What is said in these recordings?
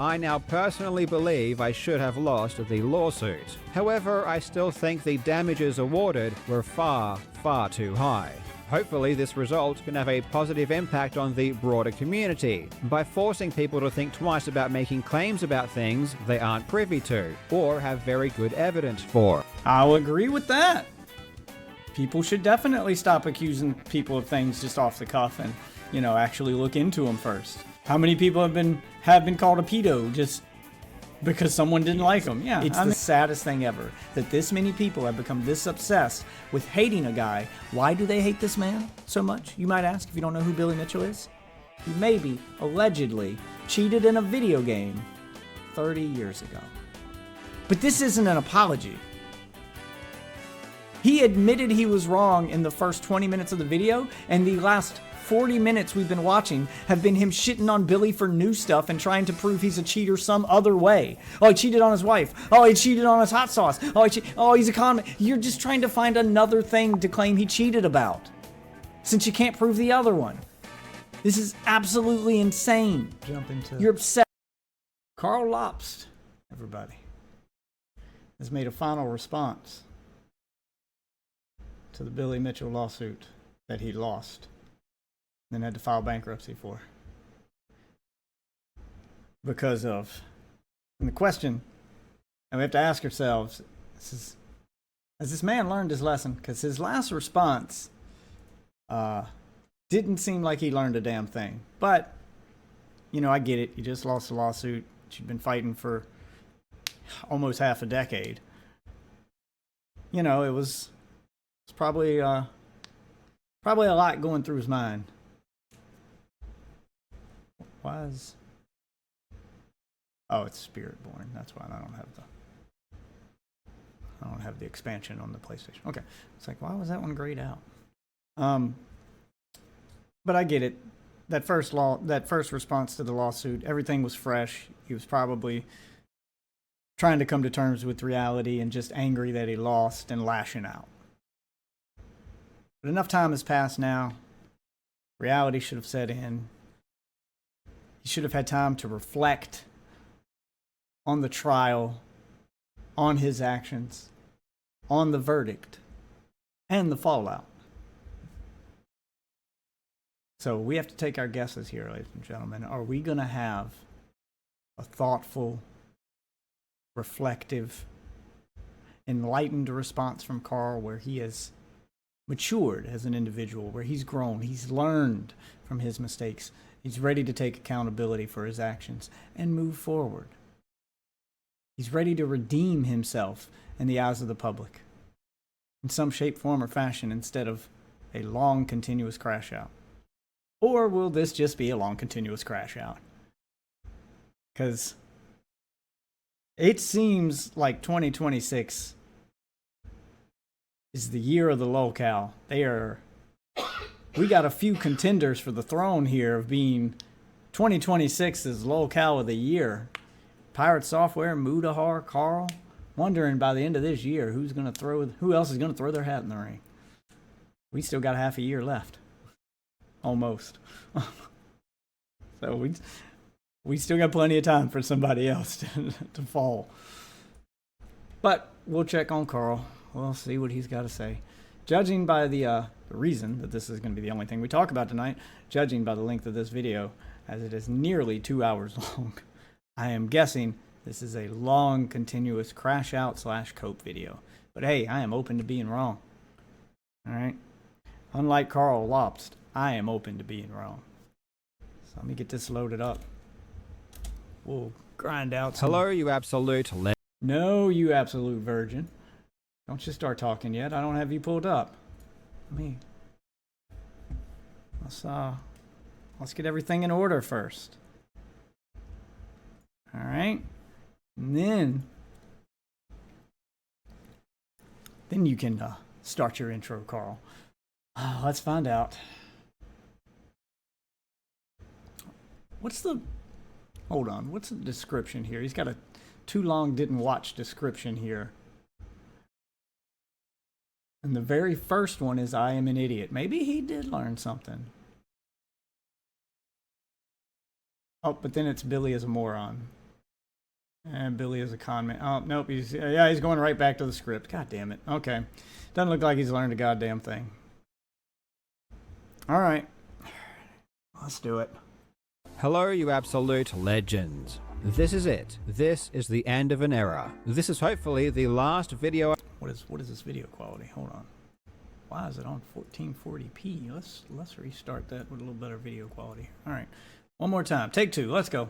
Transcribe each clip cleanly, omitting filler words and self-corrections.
I now personally believe I should have lost the lawsuit. However, I still think the damages awarded were far, far too high. Hopefully this result can have a positive impact on the broader community by forcing people to think twice about making claims about things they aren't privy to or have very good evidence for. I'll agree with that. People should definitely stop accusing people of things just off the cuff and, actually look into them first. How many people have been called a pedo just because someone didn't like them? Yeah, it's the saddest thing ever that this many people have become this obsessed with hating a guy. Why do they hate this man so much? You might ask if you don't know who Billy Mitchell is. He maybe, allegedly, cheated in a video game 30 years ago. But this isn't an apology. He admitted he was wrong in the first 20 minutes of the video, and the last 40 minutes we've been watching have been him shitting on Billy for new stuff and trying to prove he's a cheater some other way. Oh, he cheated on his wife. Oh, he cheated on his hot sauce. Oh, he's a con man. You're just trying to find another thing to claim he cheated about, since you can't prove the other one. This is absolutely insane. You're upset. Karl Lobst, everybody, has made a final response to the Billy Mitchell lawsuit that he lost, then had to file bankruptcy for. Because of, and the question, and we have to ask ourselves, has this man learned his lesson? Because his last response didn't seem like he learned a damn thing. But, I get it. You just lost a lawsuit that you'd been fighting for almost half a decade. It was probably a lot going through his mind. Oh, it's Spirit-born. That's why I don't have the expansion on the PlayStation. Okay. It's like, why was that one grayed out? But I get it. That first response to the lawsuit, everything was fresh. He was probably trying to come to terms with reality and just angry that he lost and lashing out. But enough time has passed now. Reality should have set in. He should have had time to reflect on the trial, on his actions, on the verdict, and the fallout. So we have to take our guesses here, ladies and gentlemen. Are we going to have a thoughtful, reflective, enlightened response from Karl where he has matured as an individual, where he's grown, he's learned from his mistakes, he's ready to take accountability for his actions and move forward? He's ready to redeem himself in the eyes of the public in some shape, form, or fashion instead of a long, continuous crash out. Or will this just be a long, continuous crash out? Because it seems like 2026 is the year of the locale. We got a few contenders for the throne here of being 2026's locale of the year. Pirate Software, Mudahar, Karl. Wondering by the end of this year who else is gonna throw their hat in the ring. We still got half a year left. Almost. So we still got plenty of time for somebody else to fall. But we'll check on Karl. We'll see what he's got to say. Judging by the reason that this is going to be the only thing we talk about tonight, judging by the length of this video, as it is nearly 2 hours long, I am guessing this is a long, continuous crash out / cope video. But hey, I am open to being wrong. All right? Unlike Karl Lobst, I am open to being wrong. So let me get this loaded up. We'll grind out some... Hello, you absolute... No, you absolute virgin. Don't you start talking yet. I don't have you pulled up. Let's get everything in order first. All right. And then you can start your intro, Karl. Let's find out. What's the description here? He's got a too long didn't watch description here. And the very first one is I am an idiot. Maybe he did learn something. Oh, but then it's Billy is a moron. And Billy is a con man. Oh, nope. He's going right back to the script. God damn it. Okay. Doesn't look like he's learned a goddamn thing. All right. Let's do it. Hello, you absolute legends. This is it. This is the end of an era. This is hopefully the last video. What is this video quality? Hold on. Why is it on 1440p? Let's restart that with a little better video quality. All right. One more time. Take two. Let's go.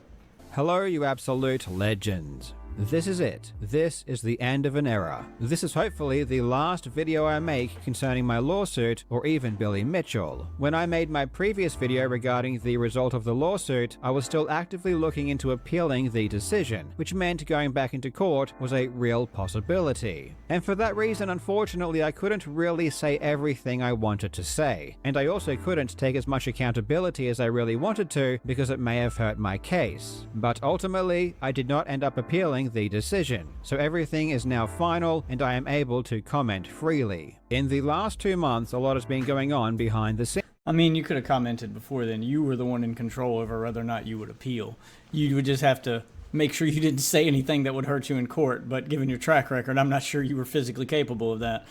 Hello, you absolute legends. This is it. This is the end of an era. This is hopefully the last video I make concerning my lawsuit or even Billy Mitchell. When I made my previous video regarding the result of the lawsuit, I was still actively looking into appealing the decision, which meant going back into court was a real possibility. And for that reason, unfortunately, I couldn't really say everything I wanted to say. And I also couldn't take as much accountability as I really wanted to because it may have hurt my case. But ultimately, I did not end up appealing the decision, so everything is now final and I am able to comment freely. In the last 2 months, a lot has been going on behind the scenes. I mean, you could have commented before then. You were the one in control over whether or not you would appeal. You would just have to make sure you didn't say anything that would hurt you in court, but given your track record, I'm not sure you were physically capable of that.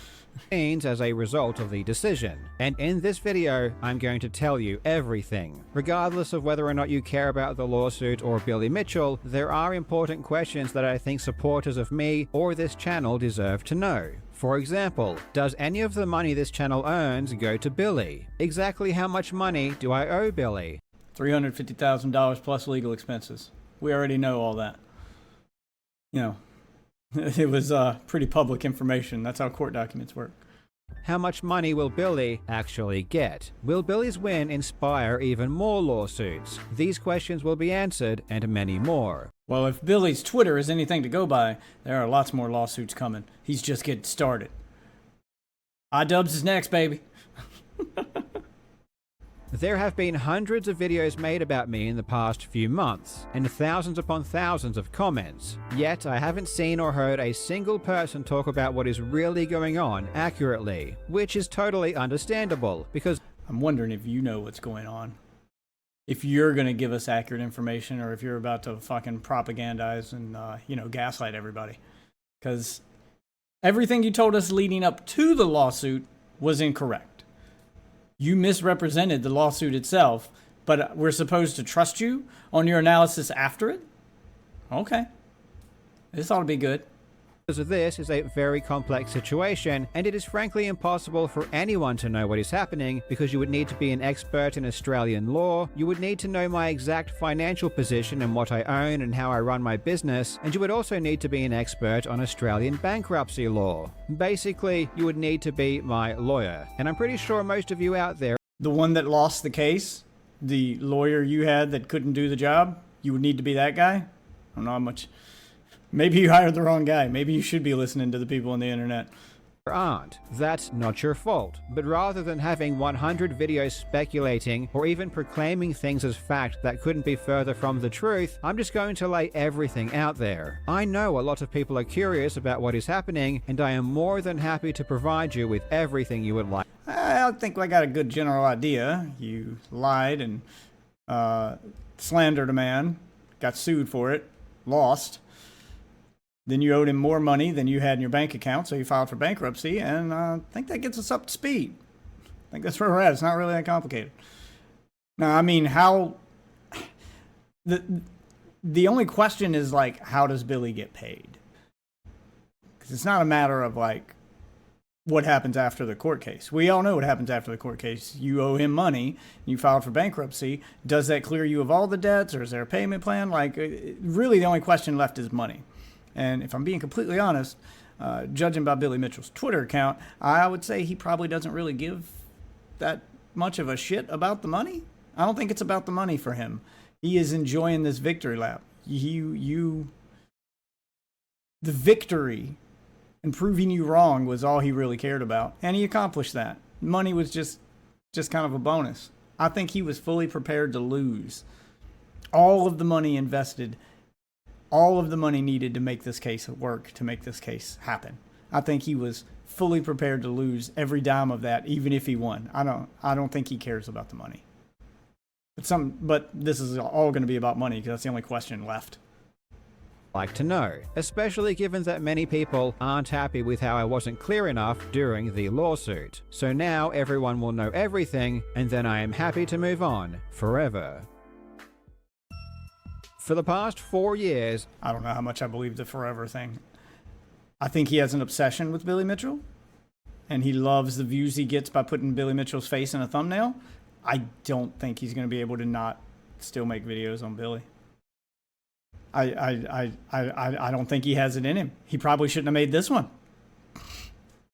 As a result of the decision. And in this video, I'm going to tell you everything. Regardless of whether or not you care about the lawsuit or Billy Mitchell, there are important questions that I think supporters of me or this channel deserve to know. For example, does any of the money this channel earns go to Billy? Exactly how much money do I owe Billy? $350,000 plus legal expenses. We already know all that. You know. It was pretty public information. That's how court documents work. How much money will Billy actually get? Will Billy's win inspire even more lawsuits? These questions will be answered, and many more. Well, if Billy's Twitter is anything to go by, there are lots more lawsuits coming. He's just getting started. iDubbbz is next, baby. There have been hundreds of videos made about me in the past few months, and thousands upon thousands of comments. Yet I haven't seen or heard a single person talk about what is really going on accurately, which is totally understandable, because I'm wondering if you know what's going on. If you're going to give us accurate information, or if you're about to fucking propagandize and, gaslight everybody. Because everything you told us leading up to the lawsuit was incorrect. You misrepresented the lawsuit itself, but we're supposed to trust you on your analysis after it? Okay. This ought to be good. This is a very complex situation, and it is frankly impossible for anyone to know what is happening because you would need to be an expert in Australian law, you would need to know my exact financial position and what I own and how I run my business, and you would also need to be an expert on Australian bankruptcy law. Basically, you would need to be my lawyer, and I'm pretty sure most of you out there— The one that lost the case? The lawyer you had that couldn't do the job? You would need to be that guy? I don't know how much— Maybe you hired the wrong guy. Maybe you should be listening to the people on the internet. Aren't. That's not your fault. But rather than having 100 videos speculating or even proclaiming things as fact that couldn't be further from the truth, I'm just going to lay everything out there. I know a lot of people are curious about what is happening, and I am more than happy to provide you with everything you would like. I think I got a good general idea. You lied and slandered a man, got sued for it, lost. Then you owed him more money than you had in your bank account, so you filed for bankruptcy, and I think that gets us up to speed. I think that's where we're at. It's not really that complicated. Now, I mean, how... The only question is, like, how does Billy get paid? Because it's not a matter of, like, what happens after the court case. We all know what happens after the court case. You owe him money, you filed for bankruptcy. Does that clear you of all the debts, or is there a payment plan? Like, really, the only question left is money. And if I'm being completely honest, judging by Billy Mitchell's Twitter account, I would say he probably doesn't really give that much of a shit about the money. I don't think it's about the money for him. He is enjoying this victory lap. The victory and proving you wrong was all he really cared about. And he accomplished that. Money was just kind of a bonus. I think he was fully prepared to lose all of the money invested, all of the money needed to make this case work, to make this case happen. I think he was fully prepared to lose every dime of that, even if he won. I don't think he cares about the money. But this is all going to be about money because that's the only question left. like to know, especially given that many people aren't happy with how I wasn't clear enough during the lawsuit. So now everyone will know everything, and then I am happy to move on forever. For the past 4 years, I don't know how much I believe the forever thing. I think he has an obsession with Billy Mitchell, and he loves the views he gets by putting Billy Mitchell's face in a thumbnail. I don't think he's going to be able to not still make videos on Billy. I don't think he has it in him. He probably shouldn't have made this one.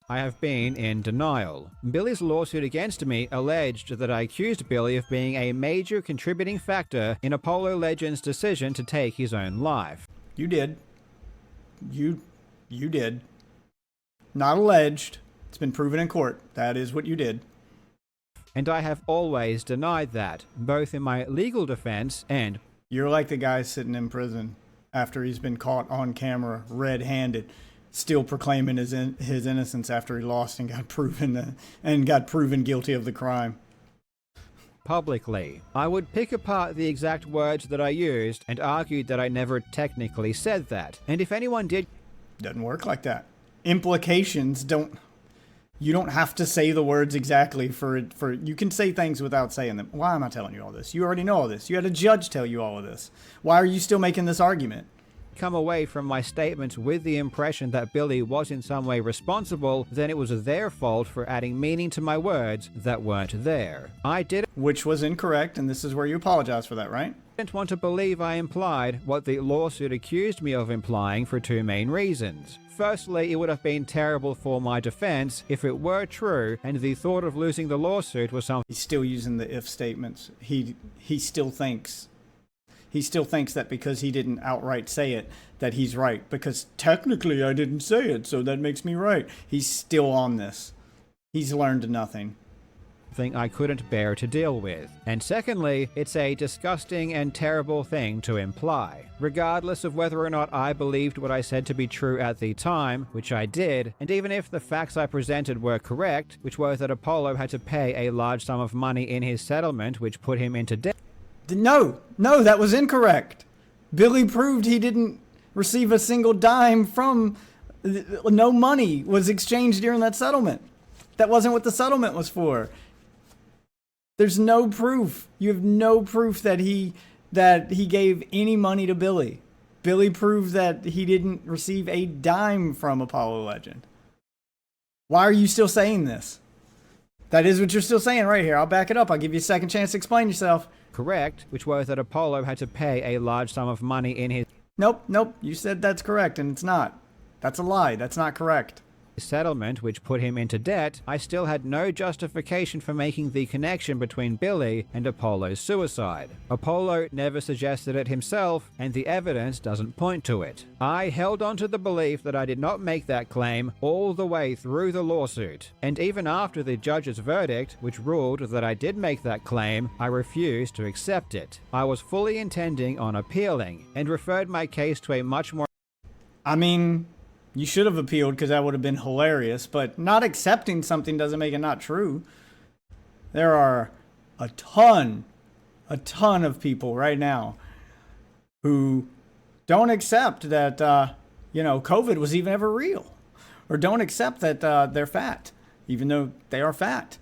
I have been in denial. Billy's lawsuit against me alleged that I accused Billy of being a major contributing factor in Apollo Legends' decision to take his own life. You did. You did. Not alleged. It's been proven in court. That is what you did. And I have always denied that, both in my legal defense and... You're like the guy sitting in prison after he's been caught on camera red-handed, still proclaiming his innocence after he lost and got proven guilty of the crime. Publicly. I would pick apart the exact words that I used and argued that I never technically said that. And if anyone did... Doesn't work like that. Implications don't... You don't have to say the words exactly for you can say things without saying them. Why am I telling you all this? You already know all this. You had a judge tell you all of this. Why are you still making this argument? Come away from my statements with the impression that Billy was in some way responsible, then it was their fault for adding meaning to my words that weren't there. I didn't... Which was incorrect, and this is where you apologize for that, right? Didn't want to believe I implied what the lawsuit accused me of implying for two main reasons. Firstly, it would have been terrible for my defense if it were true and the thought of losing the lawsuit was something... He's still using the if statements. He still thinks that because he didn't outright say it, that he's right. Because technically I didn't say it, so that makes me right. He's still on this. He's learned nothing. I couldn't bear to deal with. And secondly, it's a disgusting and terrible thing to imply. Regardless of whether or not I believed what I said to be true at the time, which I did, and even if the facts I presented were correct, which was that Apollo had to pay a large sum of money in his settlement, which put him into debt. No, that was incorrect. Billy proved he didn't receive a single dime from... No money was exchanged during that settlement. That wasn't what the settlement was for. There's no proof. You have no proof that he gave any money to Billy. Billy proved that he didn't receive a dime from Apollo Legend. Why are you still saying this? That is what you're still saying right here. I'll back it up. I'll give you a second chance to explain yourself. Correct, which was that Apollo had to pay a large sum of money in his... Nope. You said that's correct, and it's not. That's a lie. That's not correct. Settlement, which put him into debt. I still had no justification for making the connection between Billy and Apollo's suicide. Apollo never suggested it himself, and the evidence doesn't point to it. I held on to the belief that I did not make that claim all the way through the lawsuit, and even after the judge's verdict, which ruled that I did make that claim, I refused to accept it. I was fully intending on appealing, and referred my case to a much more... You should have appealed because that would have been hilarious, but not accepting something doesn't make it not true. There are a ton of people right now who don't accept that, COVID was even ever real, or don't accept that they're fat, even though they are fat,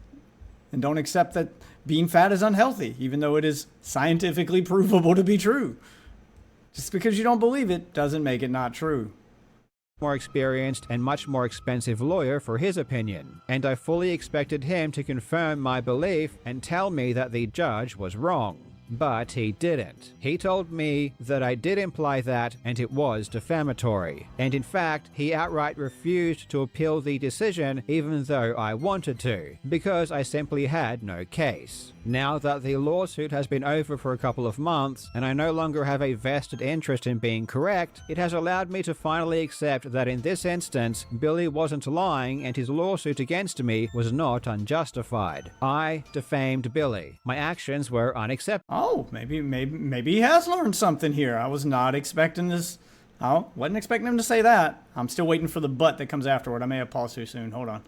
and don't accept that being fat is unhealthy, even though it is scientifically provable to be true. Just because you don't believe it doesn't make it not true. More experienced and much more expensive lawyer for his opinion, and I fully expected him to confirm my belief and tell me that the judge was wrong. But he didn't. He told me that I did imply that, and it was defamatory. And in fact, he outright refused to appeal the decision even though I wanted to, because I simply had no case. Now that the lawsuit has been over for a couple of months, and I no longer have a vested interest in being correct, it has allowed me to finally accept that in this instance, Billy wasn't lying and his lawsuit against me was not unjustified. I defamed Billy. My actions were unacceptable. Oh, maybe he has learned something here. I was not expecting this. I wasn't expecting him to say that. I'm still waiting for the but that comes afterward. I may have paused too soon. Hold on.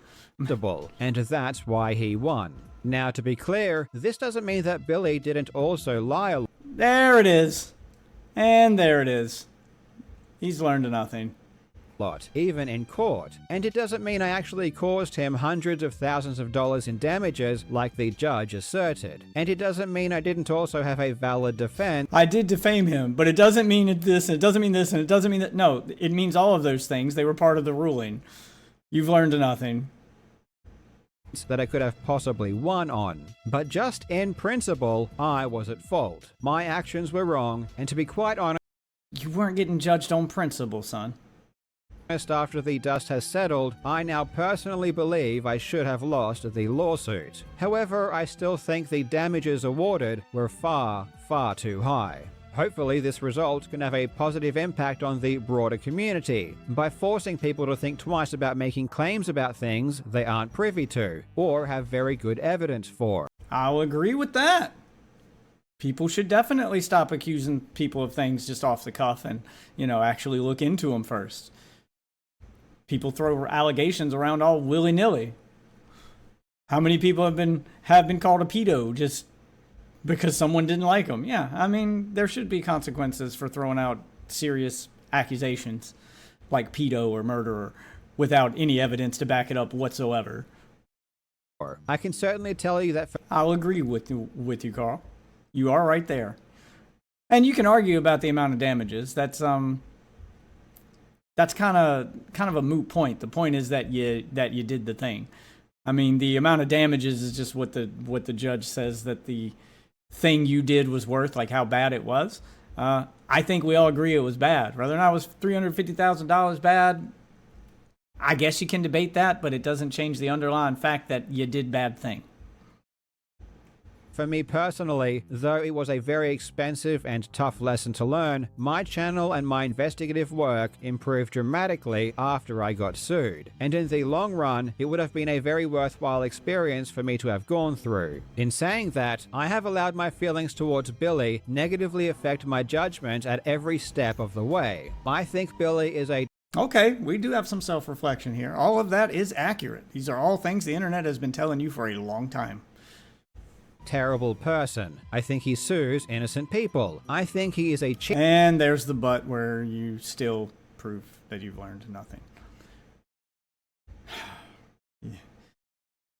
And that's why he won. Now, to be clear, this doesn't mean that Billy didn't also lie. There it is. And there it is. He's learned nothing. lot, even in court. And it doesn't mean I actually caused him hundreds of thousands of dollars in damages like the judge asserted. And it doesn't mean I didn't also have a valid defense. I did defame him, but it doesn't mean this, and it doesn't mean this, and it doesn't mean that. No, it means all of those things. They were part of the ruling. You've learned nothing. That I could have possibly won on. But just in principle, I was at fault. My actions were wrong, and to be quite honest, You weren't getting judged on principle, son. after the dust has settled, I now personally believe I should have lost the lawsuit. However, I still think the damages awarded were far, far too high. Hopefully, this result can have a positive impact on the broader community by forcing people to think twice about making claims about things they aren't privy to or have very good evidence for. I'll agree with that. People should definitely stop accusing people of things just off the cuff and, actually look into them first. People throw allegations around all willy-nilly. How many people have been called a pedo just because someone didn't like them? Yeah, I mean, there should be consequences for throwing out serious accusations like pedo or murderer without any evidence to back it up whatsoever. I can certainly tell you that. I'll agree with you, Karl. You are right there. And you can argue about the amount of damages. That's kind of a moot point. The point is that you did the thing. I mean, the amount of damages is just what the judge says that the thing you did was worth, like how bad it was. I think we all agree it was bad. Whether or not it was $350,000 bad, I guess you can debate that, but it doesn't change the underlying fact that you did bad thing. For me personally, though it was a very expensive and tough lesson to learn, my channel and my investigative work improved dramatically after I got sued. And in the long run, it would have been a very worthwhile experience for me to have gone through. In saying that, I have allowed my feelings towards Billy negatively affect my judgment at every step of the way. I think Billy is a Okay, we do have some self-reflection here. All of that is accurate. These are all things the internet has been telling you for a long time. terrible person. I think he sues innocent people. I think he is a cheat. And there's the but where you still prove that you've learned nothing.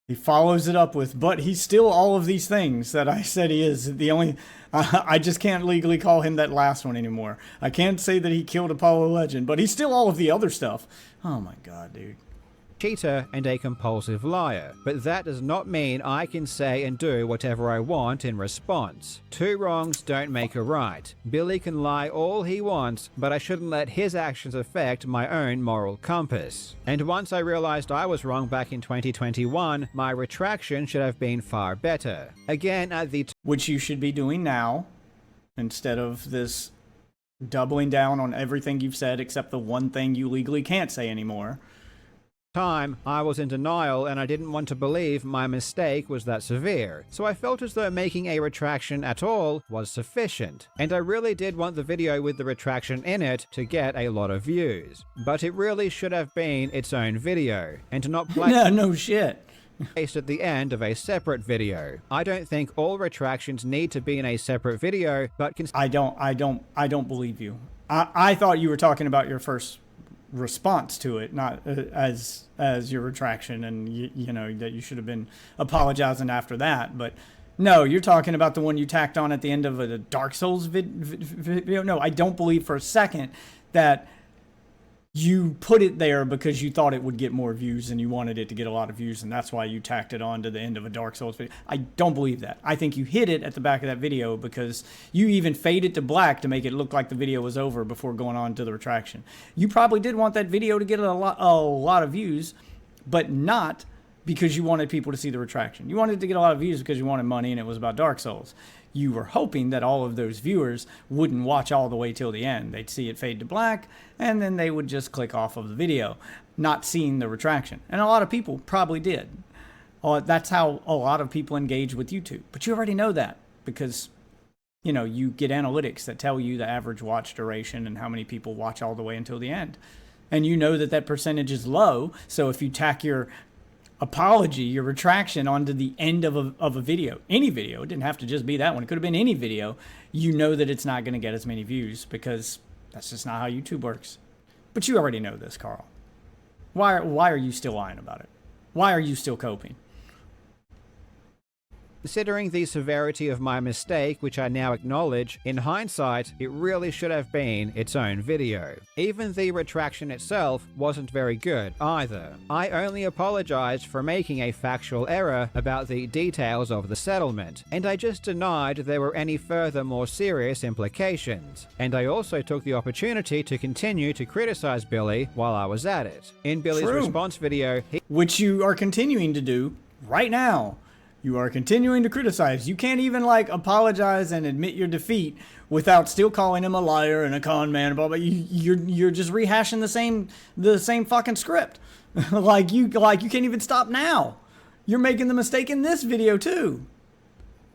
He follows it up with, but he's still all of these things that I said he is. The only, I just can't legally call him that last one anymore. I can't say that he killed Apollo Legend, but he's still all of the other stuff. Oh my God, dude. Cheater and a compulsive liar, but that does not mean I can say and do whatever I want in response. Two wrongs don't make a right. Billy can lie all he wants, but I shouldn't let his actions affect my own moral compass. And once I realized I was wrong back in 2021, my retraction should have been far better. Again, at the Which you should be doing now, instead of this doubling down on everything you've said except the one thing you legally can't say anymore. time, I was in denial and I didn't want to believe my mistake was that severe, so I felt as though making a retraction at all was sufficient, and I really did want the video with the retraction in it to get a lot of views. But it really should have been its own video, and not No shit. placed at the end of a separate video. I don't think all retractions need to be in a separate video, but I don't believe you. I thought you were talking about your first response to it, not as your retraction, and you know that you should have been apologizing after that. But no, you're talking about the one you tacked on at the end of a Dark Souls video. No, I don't believe for a second that you put it there because you thought it would get more views and you wanted it to get a lot of views, and that's why you tacked it on to the end of a Dark Souls video. I don't believe that. I think you hid it at the back of that video because you even faded to black to make it look like the video was over before going on to the retraction. You probably did want that video to get a lot of views, but not because you wanted people to see the retraction. You wanted to get a lot of views because you wanted money and it was about Dark Souls. You were hoping that all of those viewers wouldn't watch all the way till the end. They'd see it fade to black, and then they would just click off of the video, not seeing the retraction. And a lot of people probably did. That's how a lot of people engage with YouTube. But you already know that because, you know, you get analytics that tell you the average watch duration and how many people watch all the way until the end. And you know that that percentage is low, so if you tack your apology, your retraction onto the end of a video, any video, it didn't have to just be that one, it could have been any video, you know that it's not going to get as many views because That's just not how YouTube works. But you already know this, Karl. Why are you still lying about it? Why are you still coping? Considering the severity of my mistake, which I now acknowledge, in hindsight, it really should have been its own video. Even the retraction itself wasn't very good either. I only apologized for making a factual error about the details of the settlement, and I just denied there were any further more serious implications. And I also took the opportunity to continue to criticize Billy while I was at it. In Billy's response video, which you are continuing to do right now. You are continuing to criticize. You can't even like apologize and admit your defeat without still calling him a liar and a con man. Blah blah. You're just rehashing the same fucking script. like you can't even stop now. You're making the mistake in this video too.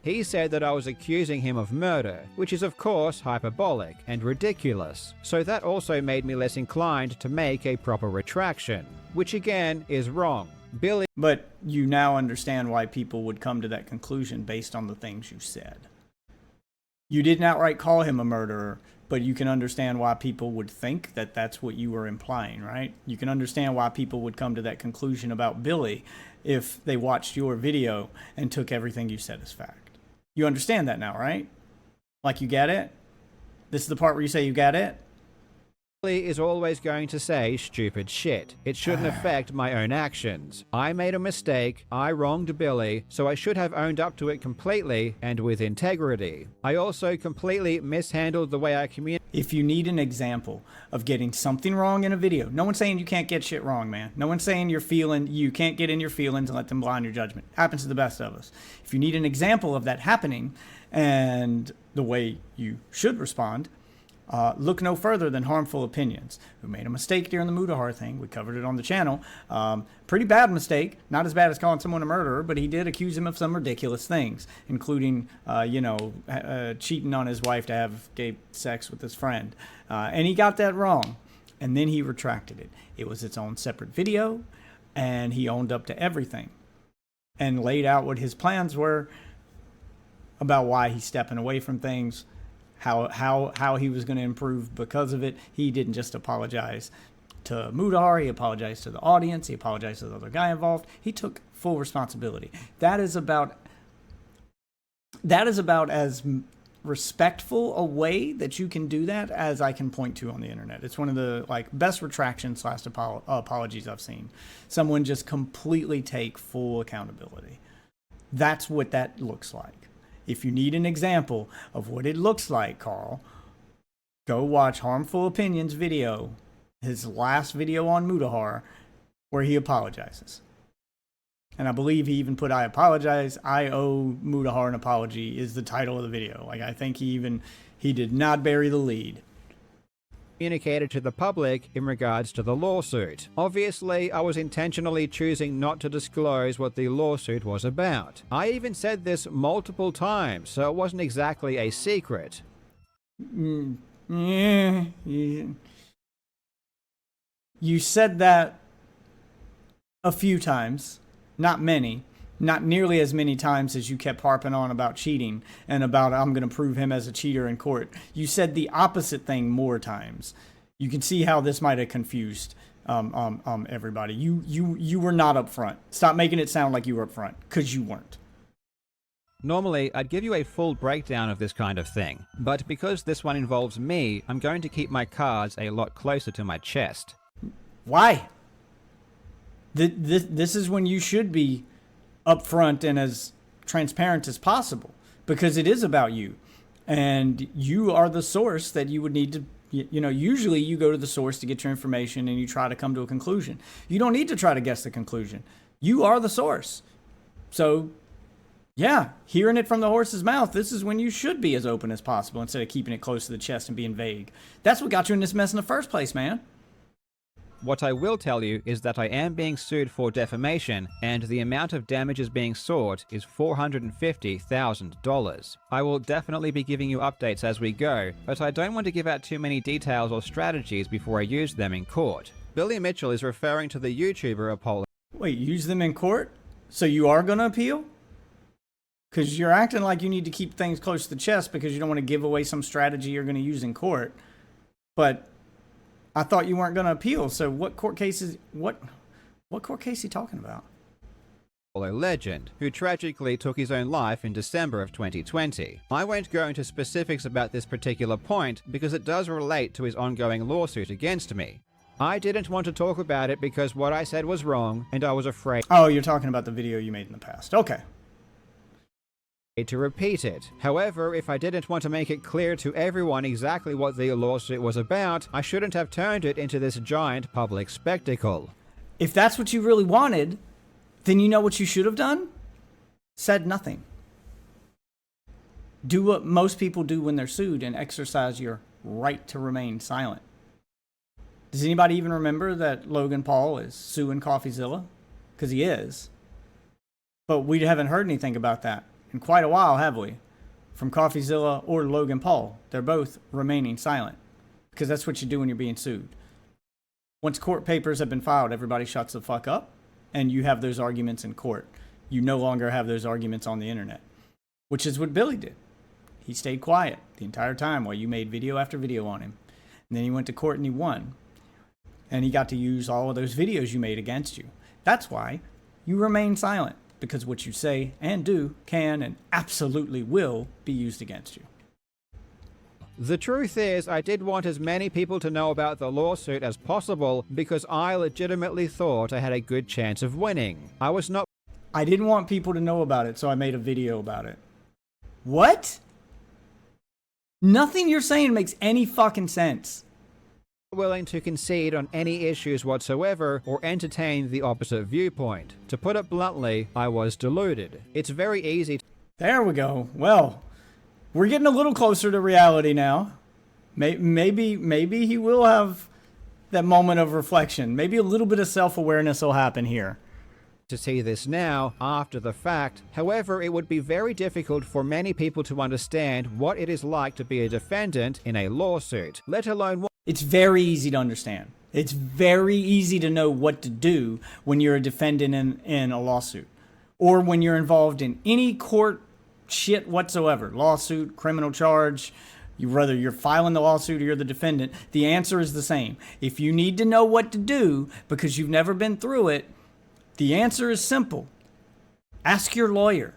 He said that I was accusing him of murder, which is of course hyperbolic and ridiculous. So that also made me less inclined to make a proper retraction, which again is wrong. Billy. But you now understand why people would come to that conclusion based on the things you said. You didn't outright call him a murderer, but you can understand why people would think that that's what you were implying, right? You can understand why people would come to that conclusion about Billy if they watched your video and took everything you said as fact. You understand that now, right? Like you get it? This is the part where you say you get it? Billy is always going to say stupid shit. It shouldn't affect my own actions. I made a mistake, I wronged Billy, so I should have owned up to it completely and with integrity. I also completely mishandled the way I communicated. If you need an example of getting something wrong in a video, no one's saying you can't get shit wrong, man. No one's saying you can't get in your feelings and let them blind your judgment. Happens to the best of us. If you need an example of that happening and the way you should respond, look no further than Harmful Opinions, who made a mistake during the Mudahar thing. We covered it on the channel. Pretty bad mistake. Not as bad as calling someone a murderer, but he did accuse him of some ridiculous things, including, cheating on his wife to have gay sex with his friend. And he got that wrong. And then he retracted it. It was its own separate video, and he owned up to everything and laid out what his plans were about why he's stepping away from things, how he was going to improve because of it. He didn't just apologize to Mudahar, he apologized to the audience, he apologized to the other guy involved. He took full responsibility. That is about as respectful a way that you can do that as I can point to on the internet. It's one of the best retractions / apologies I've seen. Someone just completely take full accountability. That's what that looks like. If you need an example of what it looks like, Karl, go watch Harmful Opinions video, his last video on Mudahar, where he apologizes. And I believe he even put, "I apologize, I owe Mudahar an apology," is the title of the video. I think he did not bury the lead. Communicated to the public in regards to the lawsuit. Obviously, I was intentionally choosing not to disclose what the lawsuit was about. I even said this multiple times, so it wasn't exactly a secret. Yeah. You said that a few times, not many. Not nearly as many times as you kept harping on about cheating and about I'm going to prove him as a cheater in court. You said the opposite thing more times. You can see how this might have confused everybody. You were not up front. Stop making it sound like you were up front, because you weren't. Normally, I'd give you a full breakdown of this kind of thing, but because this one involves me, I'm going to keep my cards a lot closer to my chest. Why? This is when you should be upfront and as transparent as possible, because it is about you, and you are the source that you would need to, usually you go to the source to get your information and you try to come to a conclusion. You don't need to try to guess the conclusion. You are the source. So yeah, hearing it from the horse's mouth, this is when you should be as open as possible instead of keeping it close to the chest and being vague. That's what got you in this mess in the first place, man. What I will tell you is that I am being sued for defamation, and the amount of damages being sought is $450,000. I will definitely be giving you updates as we go, but I don't want to give out too many details or strategies before I use them in court. Billy Mitchell is referring to the YouTuber apology. Wait, use them in court? So you are going to appeal? Because you're acting like you need to keep things close to the chest because you don't want to give away some strategy you're going to use in court. But I thought you weren't going to appeal. So what court case is what court case are you talking about? A legend who tragically took his own life in December of 2020. I won't go into specifics about this particular point because it does relate to his ongoing lawsuit against me. I didn't want to talk about it because what I said was wrong and I was afraid Oh, you're talking about the video you made in the past. Okay. to repeat it. However, if I didn't want to make it clear to everyone exactly what the lawsuit was about, I shouldn't have turned it into this giant public spectacle. If that's what you really wanted, then you know what you should have done? Said nothing. Do what most people do when they're sued and exercise your right to remain silent. Does anybody even remember that Logan Paul is suing CoffeeZilla? Because he is. But we haven't heard anything about that in quite a while, have we? From CoffeeZilla or Logan Paul. They're both remaining silent. Because that's what you do when you're being sued. Once court papers have been filed, everybody shuts the fuck up. And you have those arguments in court. You no longer have those arguments on the internet. Which is what Billy did. He stayed quiet the entire time while you made video after video on him. And then he went to court and he won. And he got to use all of those videos you made against you. That's why you remain silent. Because what you say and do can and absolutely will be used against you. The truth is, I did want as many people to know about the lawsuit as possible because I legitimately thought I had a good chance of winning. I didn't want people to know about it, so I made a video about it. What? Nothing you're saying makes any fucking sense. Willing to concede on any issues whatsoever or entertain the opposite viewpoint. To put it bluntly, I was deluded. It's very easy to There we go. Well, we're getting a little closer to reality now. Maybe he will have that moment of reflection. Maybe a little bit of self-awareness will happen here. see this now, after the fact. However, it would be very difficult for many people to understand what it is like to be a defendant in a lawsuit, let alone It's very easy to understand. It's very easy to know what to do when you're a defendant in a lawsuit. Or when you're involved in any court shit whatsoever. Lawsuit, criminal charge, whether you're filing the lawsuit or you're the defendant, the answer is the same. If you need to know what to do because you've never been through it, the answer is simple. Ask your lawyer.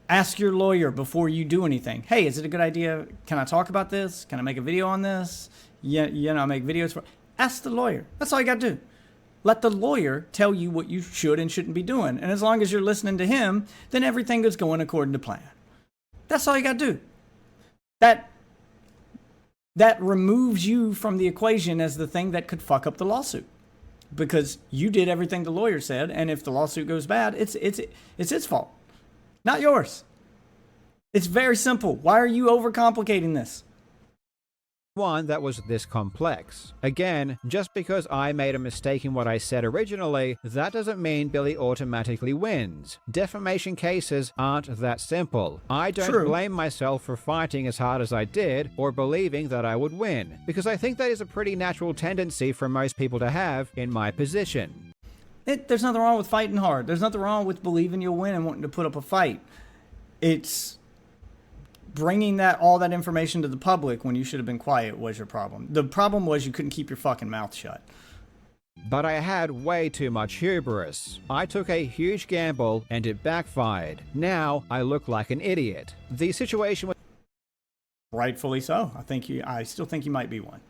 Ask your lawyer before you do anything. Hey, is it a good idea? Can I talk about this? Can I make a video on this? Yeah, make videos for. Ask the lawyer. That's all you got to do. Let the lawyer tell you what you should and shouldn't be doing. And as long as you're listening to him, then everything is going according to plan. That's all you got to do. That removes you from the equation as the thing that could fuck up the lawsuit. Because you did everything the lawyer said, and if the lawsuit goes bad, it's its fault. Not yours. It's very simple. Why are you overcomplicating this? one that was this complex. Again, just because I made a mistake in what I said originally, that doesn't mean Billy automatically wins. Defamation cases aren't that simple. I don't blame myself for fighting as hard as I did or believing that I would win, because I think that is a pretty natural tendency for most people to have in my position. There's nothing wrong with fighting hard. There's nothing wrong with believing you'll win and wanting to put up a fight. It's bringing all that information to the public when you should have been quiet was your problem. The problem was you couldn't keep your fucking mouth shut. But I had way too much hubris. I took a huge gamble and it backfired. Now I look like an idiot. The situation was Rightfully so. I still think you might be one.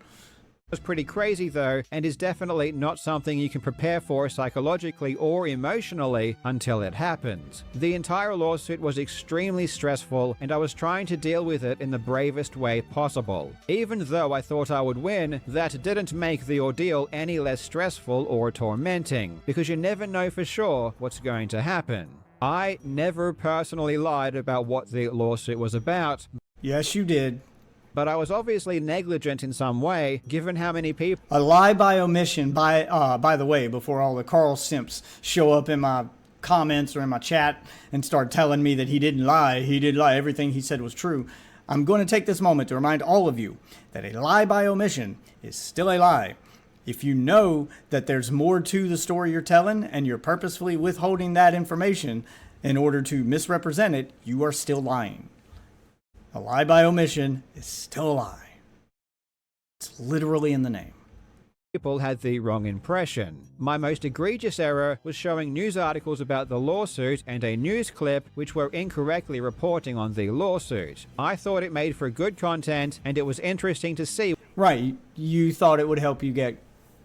was pretty crazy though, and is definitely not something you can prepare for psychologically or emotionally until it happens. The entire lawsuit was extremely stressful, and I was trying to deal with it in the bravest way possible. Even though I thought I would win, that didn't make the ordeal any less stressful or tormenting, because you never know for sure what's going to happen. I never personally lied about what the lawsuit was about. Yes, you did. But I was obviously negligent in some way, given how many people... A lie by omission, by the way, before all the Karl simps show up in my comments or in my chat and start telling me that he didn't lie, everything he said was true. I'm going to take this moment to remind all of you that a lie by omission is still a lie. If you know that there's more to the story you're telling and you're purposefully withholding that information in order to misrepresent it, you are still lying. A lie by omission is still a lie. It's literally in the name. People had the wrong impression. My most egregious error was showing news articles about the lawsuit and a news clip which were incorrectly reporting on the lawsuit. I thought it made for good content, and it was interesting to see. Right. You thought it would help you get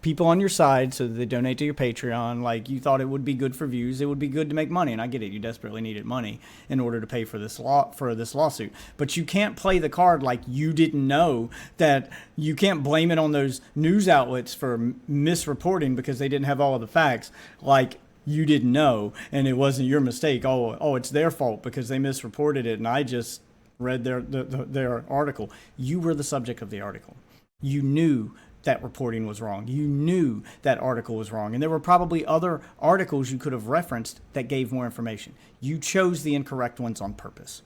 people on your side so that they donate to your Patreon. Like, you thought it would be good for views. It would be good to make money. And I get it. You desperately needed money in order to pay for this lawsuit. But you can't play the card like you didn't know, that you can't blame it on those news outlets for misreporting because they didn't have all of the facts. Like, you didn't know and it wasn't your mistake. Oh, it's their fault because they misreported it and I just read their article. You were the subject of the article. You knew that reporting was wrong. You knew that article was wrong. And there were probably other articles you could have referenced that gave more information. You chose the incorrect ones on purpose.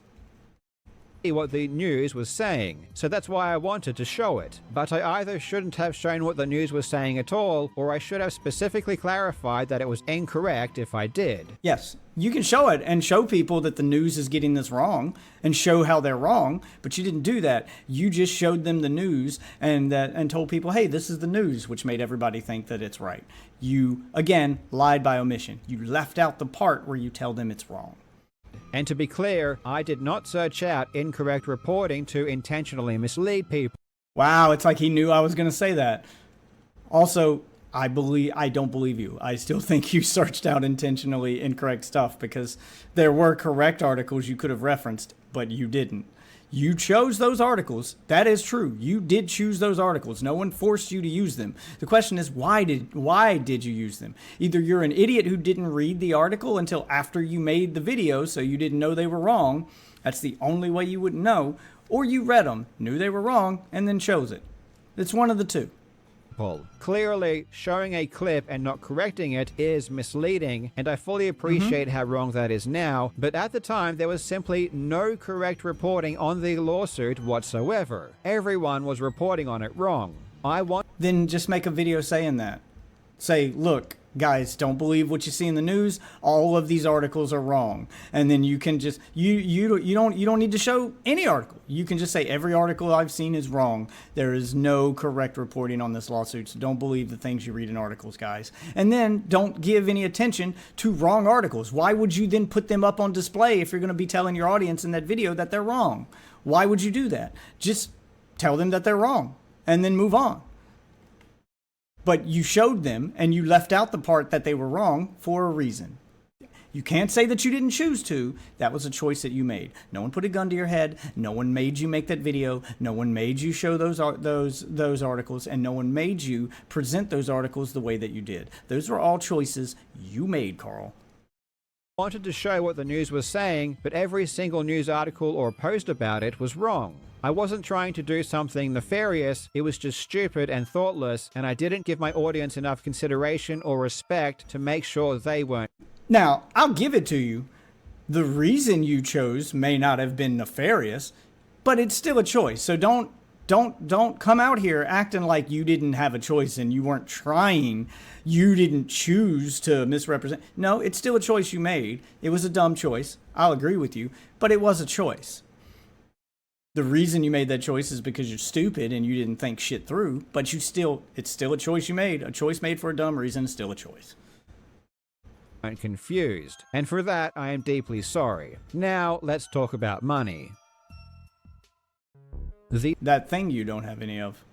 What the news was saying, so that's why I wanted to show it. But I either shouldn't have shown what the news was saying at all, or I should have specifically clarified that it was incorrect if I did. Yes, you can show it and show people that the news is getting this wrong and show how they're wrong, but you didn't do that. You just showed them the news and told people, hey, this is the news, which made everybody think that it's right. You, again, lied by omission. You left out the part where you tell them it's wrong. And to be clear, I did not search out incorrect reporting to intentionally mislead people. Wow, it's like he knew I was going to say that. Also, I don't believe you. I still think you searched out intentionally incorrect stuff because there were correct articles you could have referenced, but you didn't. You chose those articles. That is true. You did choose those articles. No one forced you to use them. The question is, why did you use them? Either you're an idiot who didn't read the article until after you made the video, so you didn't know they were wrong. That's the only way you wouldn't know. Or you read them, knew they were wrong, and then chose it. It's one of the two. Clearly, showing a clip and not correcting it is misleading, and I fully appreciate how wrong that is now, but at the time there was simply no correct reporting on the lawsuit whatsoever. Everyone was reporting on it wrong. Then just make a video saying that. Say, look, guys, don't believe what you see in the news. All of these articles are wrong. And then you can just you don't need to show any article. You can just say every article I've seen is wrong. There is no correct reporting on this lawsuit. So don't believe the things you read in articles, guys. And then don't give any attention to wrong articles. Why would you then put them up on display if you're going to be telling your audience in that video that they're wrong? Why would you do that? Just tell them that they're wrong and then move on. But you showed them and you left out the part that they were wrong for a reason. You can't say that you didn't choose to. That was a choice that you made. No one put a gun to your head. No one made you make that video. No one made you show those articles, and no one made you present those articles the way that you did. Those were all choices you made, Karl. Wanted to show what the news was saying, but every single news article or post about it was wrong. I wasn't trying to do something nefarious, it was just stupid and thoughtless, and I didn't give my audience enough consideration or respect to make sure they weren't. Now, I'll give it to you. The reason you chose may not have been nefarious, but it's still a choice. So don't come out here acting like you didn't have a choice and you weren't trying. You didn't choose to misrepresent. No, it's still a choice you made. It was a dumb choice. I'll agree with you, but it was a choice. The reason you made that choice is because you're stupid and you didn't think shit through, but it's still a choice you made. A choice made for a dumb reason is still a choice. I'm confused, and for that I am deeply sorry. Now let's talk about money. That thing you don't have any of.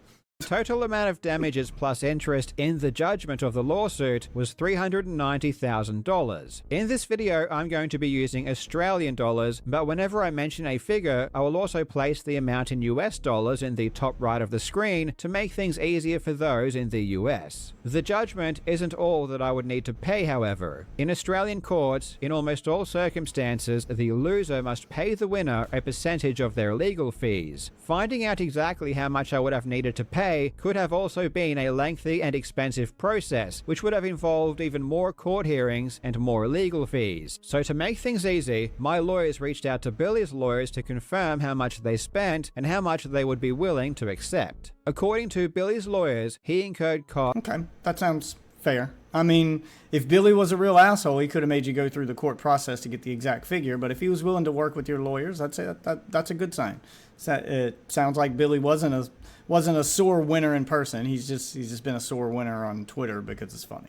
The total amount of damages plus interest in the judgment of the lawsuit was $390,000. In this video, I'm going to be using Australian dollars, but whenever I mention a figure, I will also place the amount in US dollars in the top right of the screen to make things easier for those in the US. The judgment isn't all that I would need to pay, however. In Australian courts, in almost all circumstances, the loser must pay the winner a percentage of their legal fees. Finding out exactly how much I would have needed to pay could have also been a lengthy and expensive process, which would have involved even more court hearings and more legal fees. So to make things easy, my lawyers reached out to Billy's lawyers to confirm how much they spent and how much they would be willing to accept. According to Billy's lawyers, he incurred costs. Okay, that sounds fair. I mean, if Billy was a real asshole, he could have made you go through the court process to get the exact figure, but if he was willing to work with your lawyers, that's a good sign. It sounds like Billy wasn't wasn't a sore winner in person. He's just been a sore winner on Twitter because it's funny.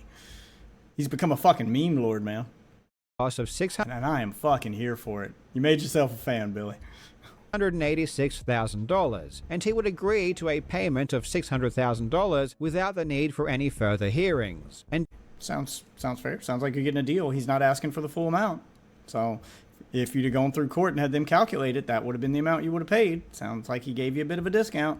He's become a fucking meme lord, man. Of $600,000. And I am fucking here for it. You made yourself a fan, Billy. $186,000, and he would agree to a payment of $600,000 without the need for any further hearings. And sounds fair. Sounds like you're getting a deal. He's not asking for the full amount. So if you'd have gone through court and had them calculate it, that would have been the amount you would have paid. Sounds like he gave you a bit of a discount.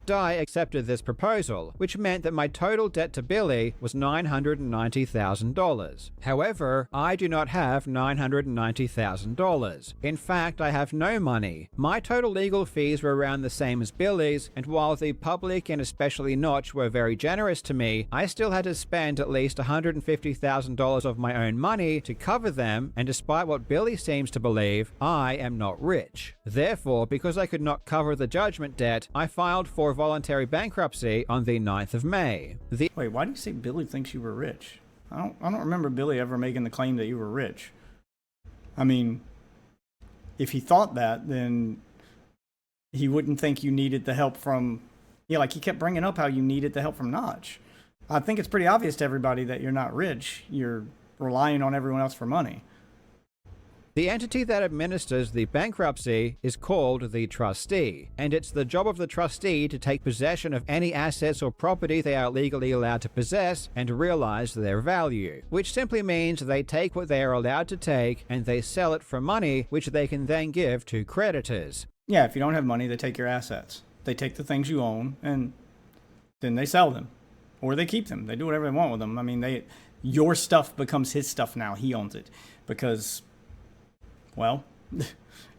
I accepted this proposal, which meant that my total debt to Billy was $990,000. However, I do not have $990,000. In fact, I have no money. My total legal fees were around the same as Billy's, and while the public and especially Notch were very generous to me, I still had to spend at least $150,000 of my own money to cover them, and despite what Billy seems to believe, I am not rich. Therefore, because I could not cover the judgment debt, I filed for voluntary bankruptcy on the 9th of May. Wait, why do you say Billy thinks you were rich? I don't remember Billy ever making the claim that you were rich. I mean, if he thought that, then he wouldn't think you needed the help from... Yeah, like he kept bringing up how you needed the help from Notch. I think it's pretty obvious to everybody that you're not rich. You're relying on everyone else for money. The entity that administers the bankruptcy is called the trustee, and it's the job of the trustee to take possession of any assets or property they are legally allowed to possess and realize their value, which simply means they take what they are allowed to take and they sell it for money, which they can then give to creditors. Yeah, if you don't have money, they take your assets. They take the things you own and then they sell them, or they keep them. They do whatever they want with them. I mean, your stuff becomes his stuff now. He owns it because... well,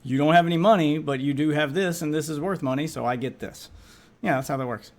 you don't have any money, but you do have this, and this is worth money, so I get this. Yeah, that's how that works.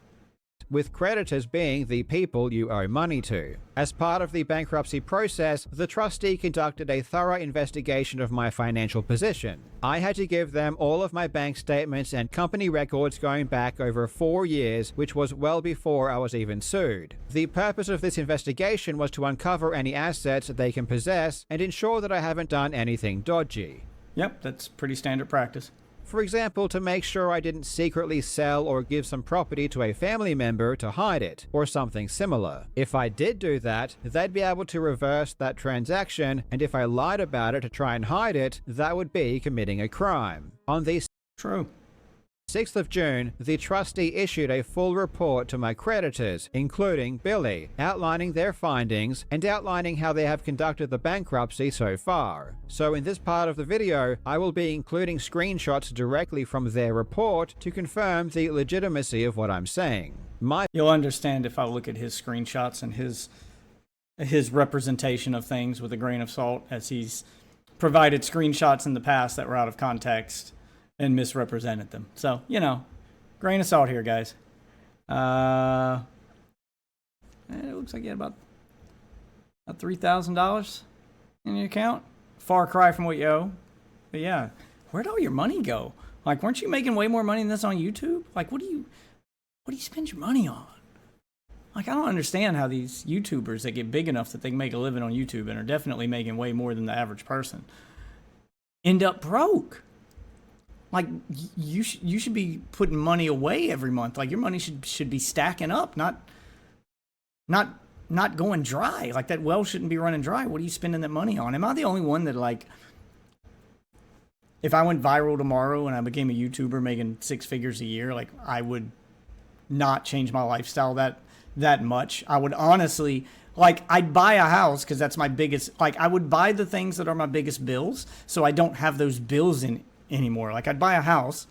With creditors being the people you owe money to. As part of the bankruptcy process, the trustee conducted a thorough investigation of my financial position. I had to give them all of my bank statements and company records going back over 4 years, which was well before I was even sued. The purpose of this investigation was to uncover any assets they can possess and ensure that I haven't done anything dodgy. Yep, that's pretty standard practice. For example, to make sure I didn't secretly sell or give some property to a family member to hide it, or something similar. If I did do that, they'd be able to reverse that transaction, and if I lied about it to try and hide it, that would be committing a crime. On the True. 6th of June, the trustee issued a full report to my creditors, including Billy, outlining their findings and outlining how they have conducted the bankruptcy so far. So in this part of the video, I will be including screenshots directly from their report to confirm the legitimacy of what I'm saying. You'll understand if I look at his screenshots and his representation of things with a grain of salt, as he's provided screenshots in the past that were out of context and misrepresented them. So, grain of salt here, guys. It looks like you had about $3,000 in your account. Far cry from what you owe. But yeah, where'd all your money go? Like, weren't you making way more money than this on YouTube? Like, what do you spend your money on? Like, I don't understand how these YouTubers that get big enough that they can make a living on YouTube and are definitely making way more than the average person end up broke. Like, you should be putting money away every month. Like, your money should be stacking up, not going dry. Like, that well shouldn't be running dry. What are you spending that money on? Am I the only one that, like, if I went viral tomorrow and I became a YouTuber making 6 figures a year, like, I would not change my lifestyle that much. I would honestly, like, I'd buy a house because that's my biggest, like, I would buy the things that are my biggest bills so I don't have those bills anymore. Like, I'd buy a house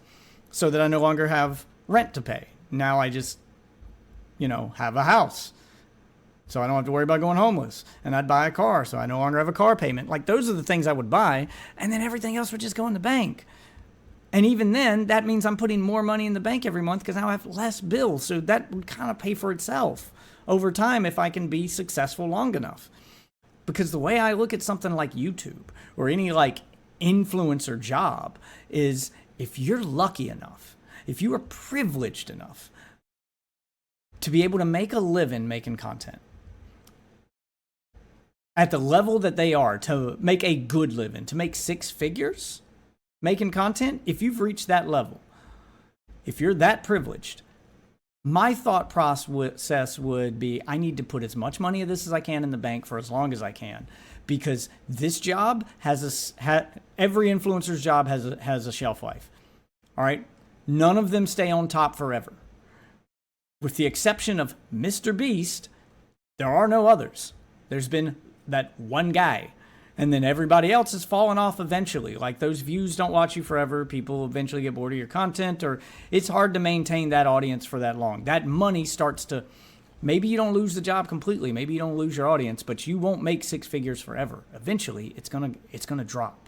so that I no longer have rent to pay. Now I just, have a house so I don't have to worry about going homeless. And I'd buy a car so I no longer have a car payment. Like, those are the things I would buy, and then everything else would just go in the bank. And even then, that means I'm putting more money in the bank every month because now I have less bills. So that would kind of pay for itself over time if I can be successful long enough. Because the way I look at something like YouTube or any, like, influencer job is, if you're lucky enough, if you are privileged enough to be able to make a living making content at the level that they are, to make a good living, to make 6 figures making content, if you've reached that level, if you're that privileged, My thought process would be I need to put as much money of this as I can in the bank for as long as I can, because this job every influencer's job has a shelf life. All right. None of them stay on top forever. With the exception of Mr. Beast, there are no others. There's been that one guy. And then everybody else has fallen off eventually. Like, those views don't watch you forever. People eventually get bored of your content, or it's hard to maintain that audience for that long. That money starts to, maybe you don't lose the job completely. Maybe you don't lose your audience, but you won't make six figures forever. Eventually, it's gonna drop.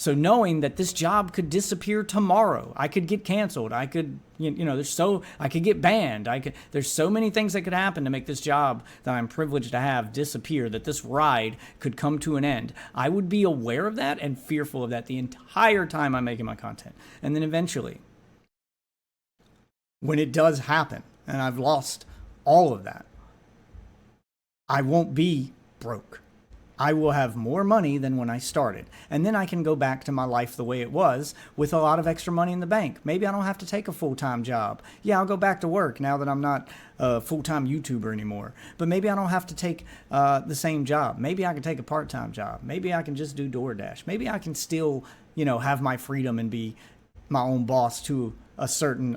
So knowing that this job could disappear tomorrow, I could get canceled, I could, I could get banned, there's so many things that could happen to make this job that I'm privileged to have disappear, that this ride could come to an end. I would be aware of that and fearful of that the entire time I'm making my content. And then eventually, when it does happen, and I've lost all of that, I won't be broke. I will have more money than when I started. And then I can go back to my life the way it was, with a lot of extra money in the bank. Maybe I don't have to take a full-time job. Yeah, I'll go back to work now that I'm not a full-time YouTuber anymore. But maybe I don't have to take the same job. Maybe I can take a part-time job. Maybe I can just do DoorDash. Maybe I can still, have my freedom and be my own boss to a certain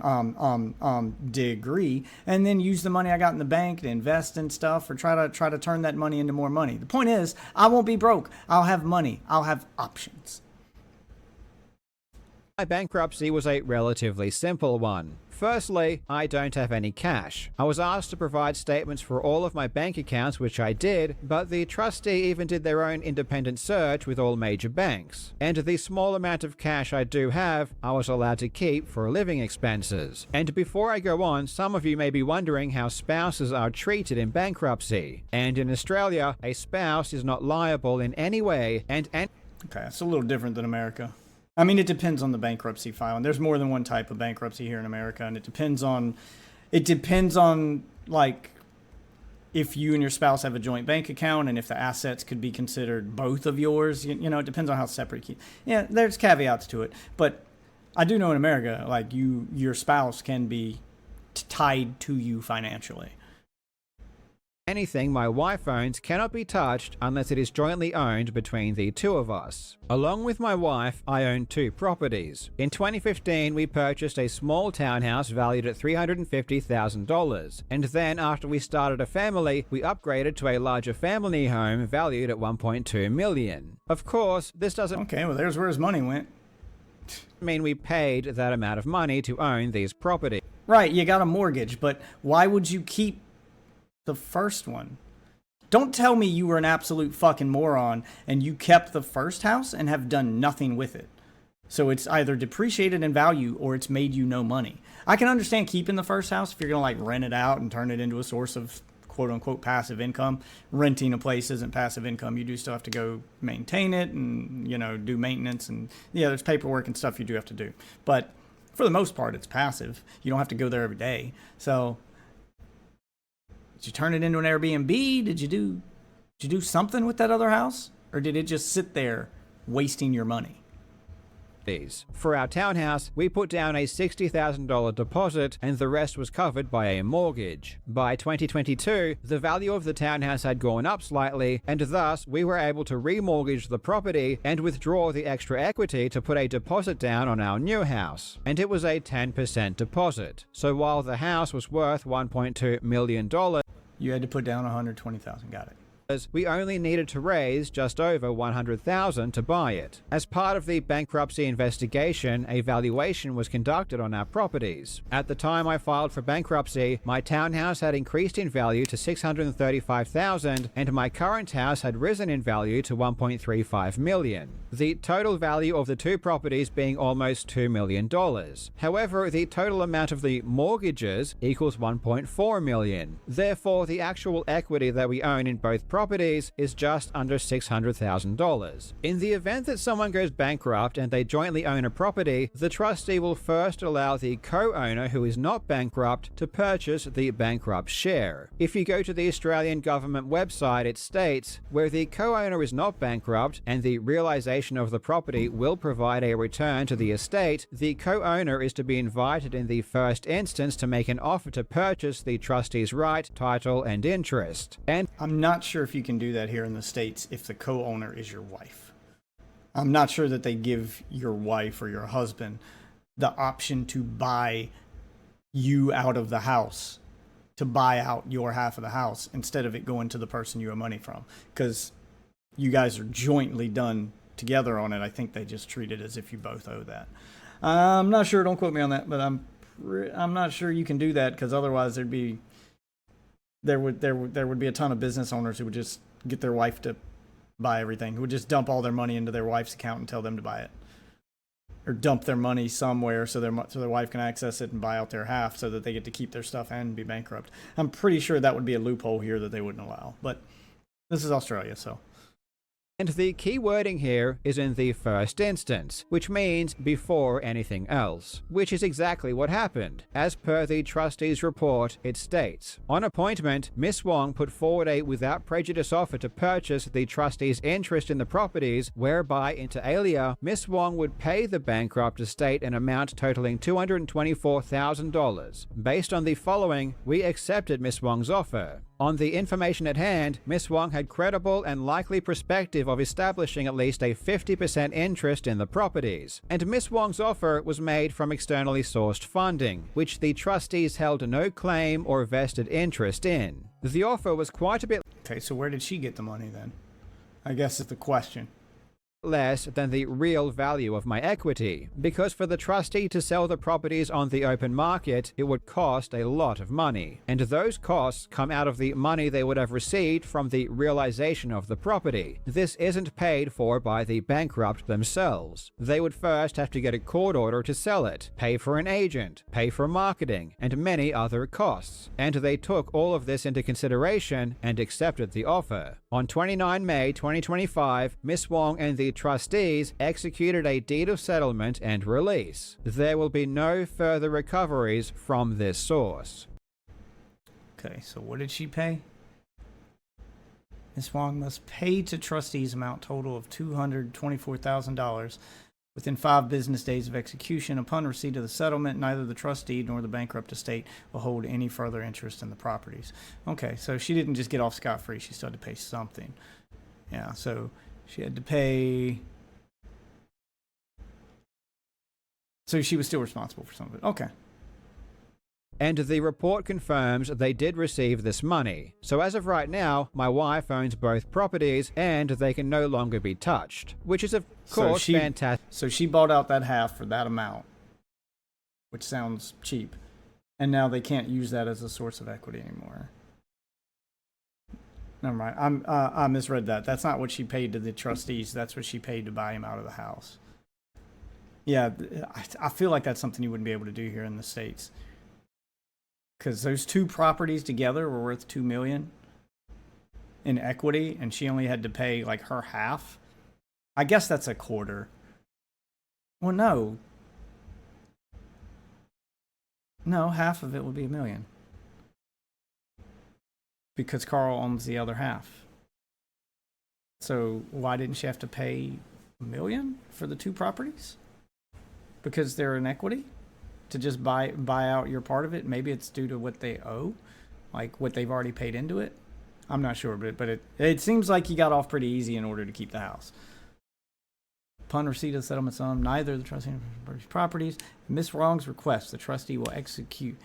degree, and then use the money I got in the bank to invest in stuff, or try to turn that money into more money. The point is, I won't be broke. I'll have money. I'll have options. My bankruptcy was a relatively simple one. Firstly, I don't have any cash. I was asked to provide statements for all of my bank accounts, which I did, but the trustee even did their own independent search with all major banks. And the small amount of cash I do have, I was allowed to keep for living expenses. And before I go on, some of you may be wondering how spouses are treated in bankruptcy. And in Australia, a spouse is not liable in any way, Okay, that's a little different than America. I mean, it depends on the bankruptcy filing. There's more than one type of bankruptcy here in America, and it depends on like if you and your spouse have a joint bank account, and if the assets could be considered both of yours. It depends on how separate. There's caveats to it, but I do know in America, like, your spouse can be tied to you financially. Anything my wife owns cannot be touched unless it is jointly owned between the two of us. Along with my wife, I own two properties. In 2015, we purchased a small townhouse valued at $350,000, and then after we started a family, we upgraded to a larger family home valued at $1.2 million. Of course, this doesn't Okay, well, there's where his money went. mean we paid that amount of money to own these properties. Right, you got a mortgage, but why would you keep the first one? Don't tell me you were an absolute fucking moron and you kept the first house and have done nothing with it. So it's either depreciated in value or it's made you no money. I can understand keeping the first house if you're going to rent it out and turn it into a source of quote unquote passive income. Renting a place isn't passive income. You do still have to go maintain it and, do maintenance, and there's paperwork and stuff you do have to do. But for the most part, it's passive. You don't have to go there every day. So did you turn it into an Airbnb? Did you do something with that other house? Or did it just sit there wasting your money? For our townhouse, we put down a $60,000 deposit and the rest was covered by a mortgage. By 2022, the value of the townhouse had gone up slightly, and thus we were able to remortgage the property and withdraw the extra equity to put a deposit down on our new house. And it was a 10% deposit. So while the house was worth $1.2 million, you had to put down $120,000. Got it. We only needed to raise just over $100,000 to buy it. As part of the bankruptcy investigation, a valuation was conducted on our properties. At the time I filed for bankruptcy, my townhouse had increased in value to $635,000 and my current house had risen in value to $1.35 million. The total value of the two properties being almost $2 million. However, the total amount of the mortgages equals $1.4 million. Therefore, the actual equity that we own in both properties properties is just under $600,000. In the event that someone goes bankrupt and they jointly own a property, the trustee will first allow the co-owner who is not bankrupt to purchase the bankrupt share. If you go to the Australian government website, it states, where the co-owner is not bankrupt and the realization of the property will provide a return to the estate, the co-owner is to be invited in the first instance to make an offer to purchase the trustee's right, title, and interest. And I'm not sure if you can do that here in the States if the co-owner is your wife. I'm not sure that they give your wife or your husband the option to buy you out of the house, to buy out your half of the house instead of it going to the person you owe money from. Because you guys are jointly done together on it. I think they just treat it as if you both owe that. I'm not sure. Don't quote me on that, but I'm not sure you can do that, because otherwise there would be a ton of business owners who would just get their wife to buy everything, who would just dump all their money into their wife's account and tell them to buy it, or dump their money somewhere so their wife can access it and buy out their half so that they get to keep their stuff and be bankrupt. I'm pretty sure that would be a loophole here that they wouldn't allow, but this is Australia, so. And the key wording here is in the first instance, which means before anything else, which is exactly what happened. As per the trustee's report, it states, on appointment, Miss Wong put forward a without prejudice offer to purchase the trustee's interest in the properties, whereby inter alia, Miss Wong would pay the bankrupt estate an amount totaling $224,000. Based on the following, we accepted Miss Wong's offer. On the information at hand, Miss Wong had credible and likely perspective of establishing at least a 50% interest in the properties, and Miss Wong's offer was made from externally sourced funding, which the trustees held no claim or vested interest in. The offer was quite a bit Okay, so where did she get the money then? I guess is the question. less than the real value of my equity, because for the trustee to sell the properties on the open market, it would cost a lot of money, and those costs come out of the money they would have received from the realization of the property. This isn't paid for by the bankrupt themselves. They would first have to get a court order to sell it, pay for an agent, pay for marketing, and many other costs, and they took all of this into consideration and accepted the offer. On 29 May 2025, Miss Wong and the trustees executed a deed of settlement and release. There will be no further recoveries from this source. Okay, so what did she pay? Ms. Wong must pay to trustees amount total of $224,000 within 5 business days of execution. Upon receipt of the settlement, neither the trustee nor the bankrupt estate will hold any further interest in the properties. Okay, so she didn't just get off scot-free. She still had to pay something. Yeah, so she had to pay. So she was still responsible for some of it. Okay. And the report confirms they did receive this money. So as of right now, my wife owns both properties and they can no longer be touched, which is of course fantastic. So she bought out that half for that amount, which sounds cheap. And now they can't use that as a source of equity anymore. Never mind. I misread that. That's not what she paid to the trustees. That's what she paid to buy him out of the house. Yeah, I feel like that's something you wouldn't be able to do here in the States. Because those 2 properties together were worth $2 million in equity, and she only had to pay like her half. I guess that's a quarter. Well, no. No, half of it would be $1 million. Because Karl owns the other half. So why didn't she have to pay $1 million for the 2 properties? Because they're in equity? To just buy out your part of it? Maybe it's due to what they owe, like what they've already paid into it. I'm not sure, but it seems like he got off pretty easy in order to keep the house. Upon receipt of the settlement sum, neither the trustee nor properties. Miss Wong's request, the trustee will execute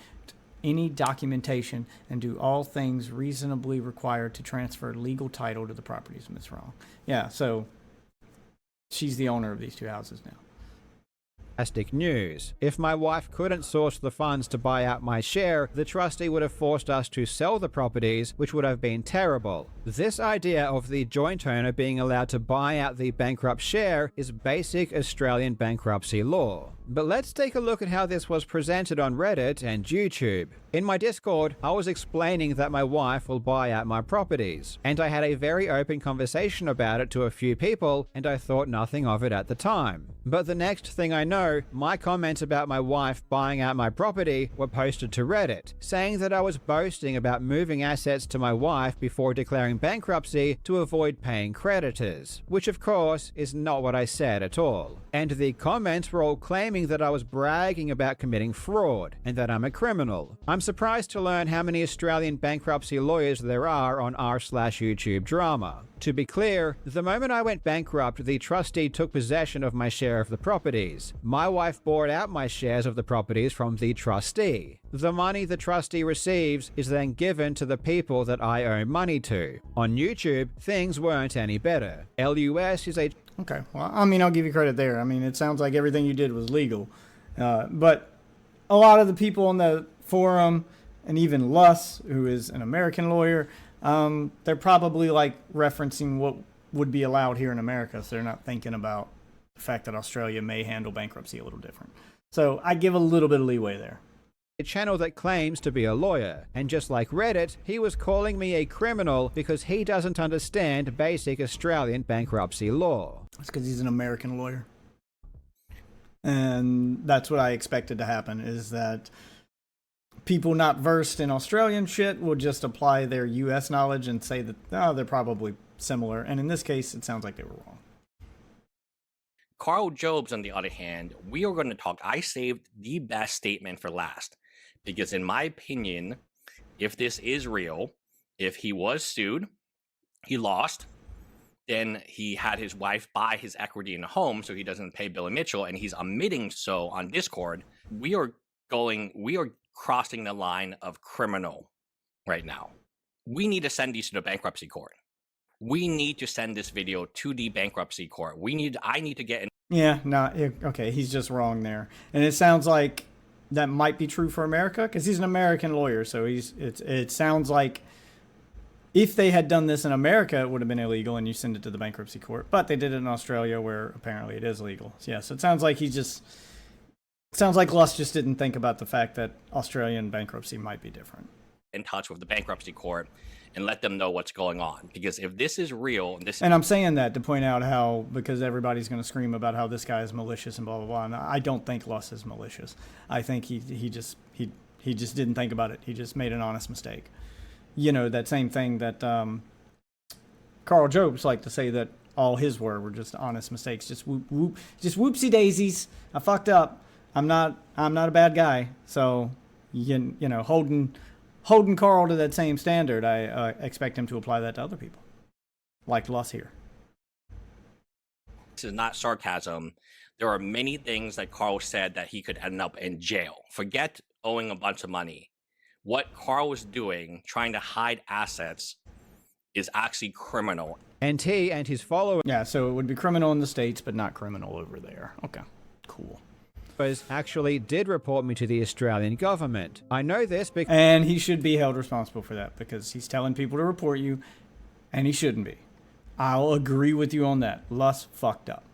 any documentation and do all things reasonably required to transfer legal title to the properties of Miss Wong. Yeah, so she's the owner of these 2 houses now. Fantastic news. If my wife couldn't source the funds to buy out my share, the trustee would have forced us to sell the properties, which would have been terrible. This idea of the joint owner being allowed to buy out the bankrupt share is basic Australian bankruptcy law. But let's take a look at how this was presented on Reddit and YouTube. In my Discord, I was explaining that my wife will buy out my properties, and I had a very open conversation about it to a few people, and I thought nothing of it at the time. But the next thing I know, my comments about my wife buying out my property were posted to Reddit, saying that I was boasting about moving assets to my wife before declaring bankruptcy to avoid paying creditors, which of course is not what I said at all. And the comments were all claiming that I was bragging about committing fraud and that I'm a criminal. I'm surprised to learn how many Australian bankruptcy lawyers there are on r/YouTube drama. To be clear, the moment I went bankrupt, the trustee took possession of my share of the properties. My wife bought out my shares of the properties from the trustee. The money the trustee receives is then given to the people that I owe money to. On YouTube, things weren't any better. LUS is a... Okay, well, I mean, I'll give you credit there. I mean, it sounds like everything you did was legal. But a lot of the people on the forum, and even Luss, who is an American lawyer, they're probably like referencing what would be allowed here in America, so they're not thinking about the fact that Australia may handle bankruptcy a little different. So I give a little bit of leeway there. A channel that claims to be a lawyer, and just like Reddit, he was calling me a criminal because he doesn't understand basic Australian bankruptcy law. That's because he's an American lawyer. And that's what I expected to happen, is that people not versed in Australian shit will just apply their US knowledge and say that, oh, they're probably similar. And in this case, it sounds like they were wrong. Karl Jobs, on the other hand, we are going to talk. I saved the best statement for last because, in my opinion, if this is real, if he was sued, he lost, then he had his wife buy his equity in a home so he doesn't pay Billy Mitchell, and he's admitting so on Discord. We are crossing the line of criminal right now. We need to send these to the bankruptcy court. We need to send this video to the bankruptcy court. I need to get in. Yeah, no, okay, he's just wrong there. And it sounds like that might be true for America because he's an American lawyer. So it sounds like if they had done this in America, it would have been illegal and you send it to the bankruptcy court. But they did it in Australia where apparently it is legal. So yeah, so it sounds like Luss just didn't think about the fact that Australian bankruptcy might be different. In touch with the bankruptcy court and let them know what's going on, because if this is real, and I'm saying that to point out how, because everybody's going to scream about how this guy is malicious and blah blah blah, and I don't think Luss is malicious. I think he just didn't think about it. He just made an honest mistake. You know, that same thing that Karl Jobs like to say that all his were just honest mistakes, just whoopsie daisies. I fucked up. I'm not a bad guy. So you know, holding Karl to that same standard, I expect him to apply that to other people, like Luss here. This is not sarcasm. There are many things that Karl said that he could end up in jail. Forget owing a bunch of money. What Karl was doing, trying to hide assets, is actually criminal. And he and his followers... Yeah, so it would be criminal in the States, but not criminal over there. Okay, cool. Actually did report me to the Australian government. I know this because... And he should be held responsible for that because he's telling people to report you, and he shouldn't be. I'll agree with you on that. Luss fucked up.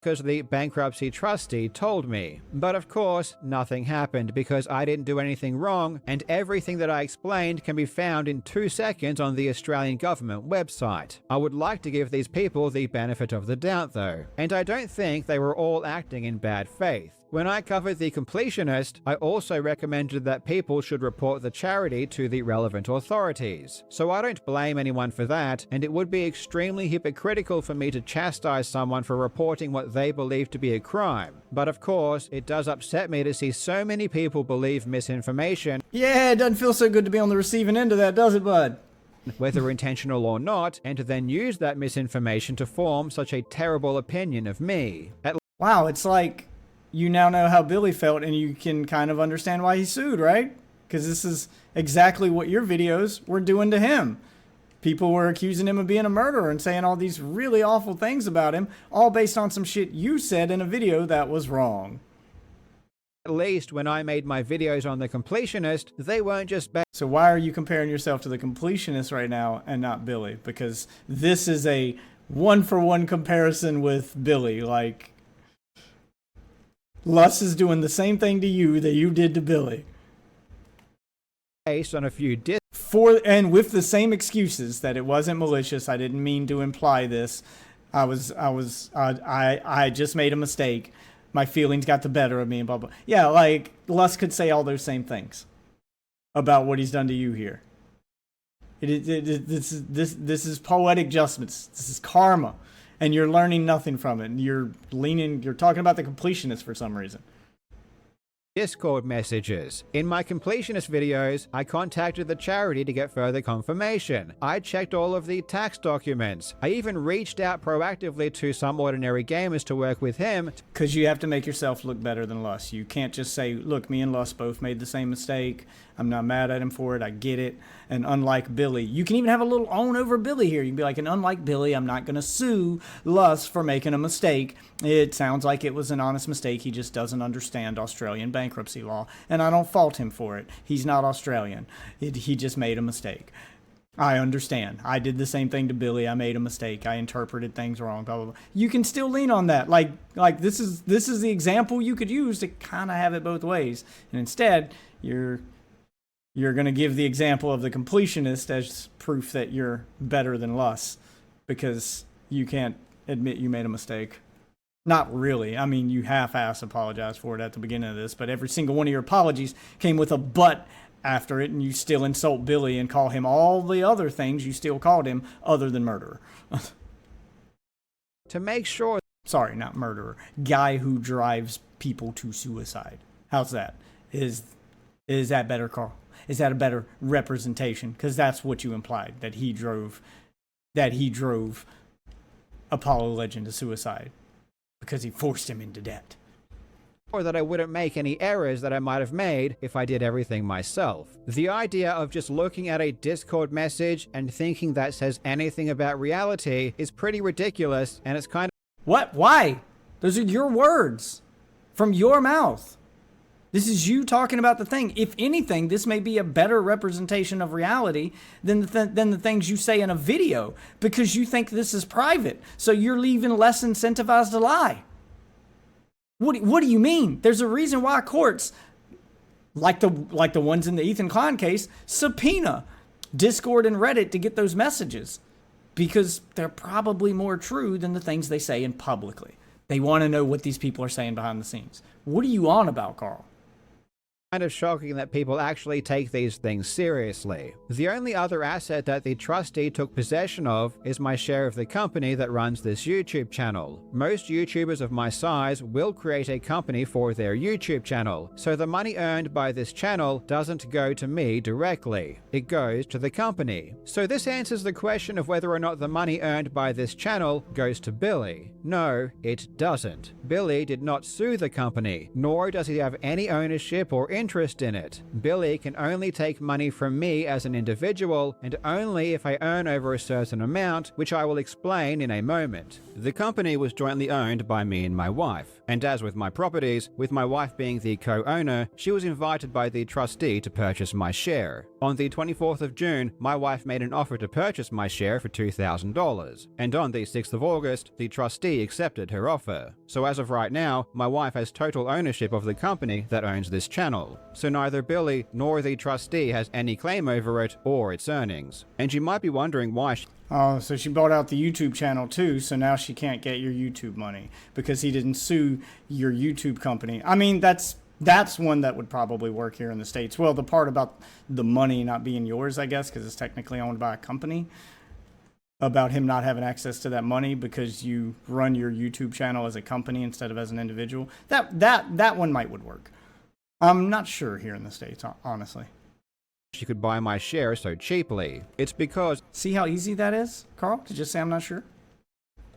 Because the bankruptcy trustee told me. But of course, nothing happened because I didn't do anything wrong, and everything that I explained can be found in 2 seconds on the Australian government website. I would like to give these people the benefit of the doubt though, and I don't think they were all acting in bad faith. When I covered The Completionist, I also recommended that people should report the charity to the relevant authorities. So I don't blame anyone for that, and it would be extremely hypocritical for me to chastise someone for reporting what they believe to be a crime. But of course, it does upset me to see so many people believe misinformation. Yeah, it doesn't feel so good to be on the receiving end of that, does it, bud? Whether intentional or not, and to then use that misinformation to form such a terrible opinion of me. Wow, it's like... you now know how Billy felt and you can kind of understand why he sued, right? Because this is exactly what your videos were doing to him. People were accusing him of being a murderer and saying all these really awful things about him, all based on some shit you said in a video that was wrong. At least when I made my videos on The Completionist, they weren't just bad. So why are you comparing yourself to The Completionist right now and not Billy? Because this is a one-for-one comparison with Billy, like... Luss is doing the same thing to you that you did to Billy. based on a few And with the same excuses that it wasn't malicious. I didn't mean to imply this. I just made a mistake. My feelings got the better of me and blah, blah. Yeah, like Luss could say all those same things about what he's done to you here. This is poetic justice. This is karma. And you're learning nothing from it. And you're talking about the completionist for some reason. Discord messages. In my completionist videos, I contacted the charity to get further confirmation. I checked all of the tax documents. I even reached out proactively to some ordinary gamers to work with him. Because you have to make yourself look better than Luss. You can't just say, look, me and Luss both made the same mistake. I'm not mad at him for it. I get it. And unlike Billy, you can even have a little own over Billy here. You can be like, and unlike Billy, I'm not going to sue Luss for making a mistake. It sounds like it was an honest mistake. He just doesn't understand Australian bankruptcy law. And I don't fault him for it. He's not Australian. He just made a mistake. I understand. I did the same thing to Billy. I made a mistake. I interpreted things wrong. Blah, blah, blah. You can still lean on that. Like this is the example you could use to kind of have it both ways. And instead, you're going to give the example of the completionist as proof that you're better than Luss because you can't admit you made a mistake. Not really. I mean, you half-ass apologize for it at the beginning of this, but every single one of your apologies came with a but after it, and you still insult Billy and call him all the other things you still called him other than murderer. To make sure. Sorry, not murderer. Guy who drives people to suicide. How's that? Is that better, Karl? Is that a better representation? Because that's what you implied, that he drove Apollo Legend to suicide because he forced him into debt. Or that I wouldn't make any errors that I might have made if I did everything myself. The idea of just looking at a Discord message and thinking that says anything about reality is pretty ridiculous, and it's kind of... What? Why? Those are your words from your mouth. This is you talking about the thing. If anything, this may be a better representation of reality than the things you say in a video because you think this is private. So you're even less incentivized to lie. What do you mean? There's a reason why courts, like the ones in the Ethan Klein case, subpoena Discord and Reddit to get those messages because they're probably more true than the things they say in publicly. They want to know what these people are saying behind the scenes. What are you on about, Karl? Kind of shocking that people actually take these things seriously. The only other asset that the trustee took possession of is my share of the company that runs this YouTube channel. Most YouTubers of my size will create a company for their YouTube channel, so the money earned by this channel doesn't go to me directly. It goes to the company. So this answers the question of whether or not the money earned by this channel goes to Billy. No, it doesn't. Billy did not sue the company, nor does he have any ownership or interest in it. Billy can only take money from me as an individual, and only if I earn over a certain amount, which I will explain in a moment. The company was jointly owned by me and my wife, and as with my properties, with my wife being the co-owner, she was invited by the trustee to purchase my share. On the 24th of June, my wife made an offer to purchase my share for $2,000, and on the 6th of August, the trustee accepted her offer. So as of right now, my wife has total ownership of the company that owns this channel. So neither Billy nor the trustee has any claim over it or its earnings. And you might be wondering why Oh, so she bought out the YouTube channel too, so now she can't get your YouTube money because he didn't sue your YouTube company. I mean, that's one that would probably work here in the States. Well, the part about the money not being yours, I guess, because it's technically owned by a company, about him not having access to that money because you run your YouTube channel as a company instead of as an individual. That one would work. I'm not sure here in the States, honestly. she could buy my share so cheaply. It's because See how easy that is, Karl, to just say I'm not sure?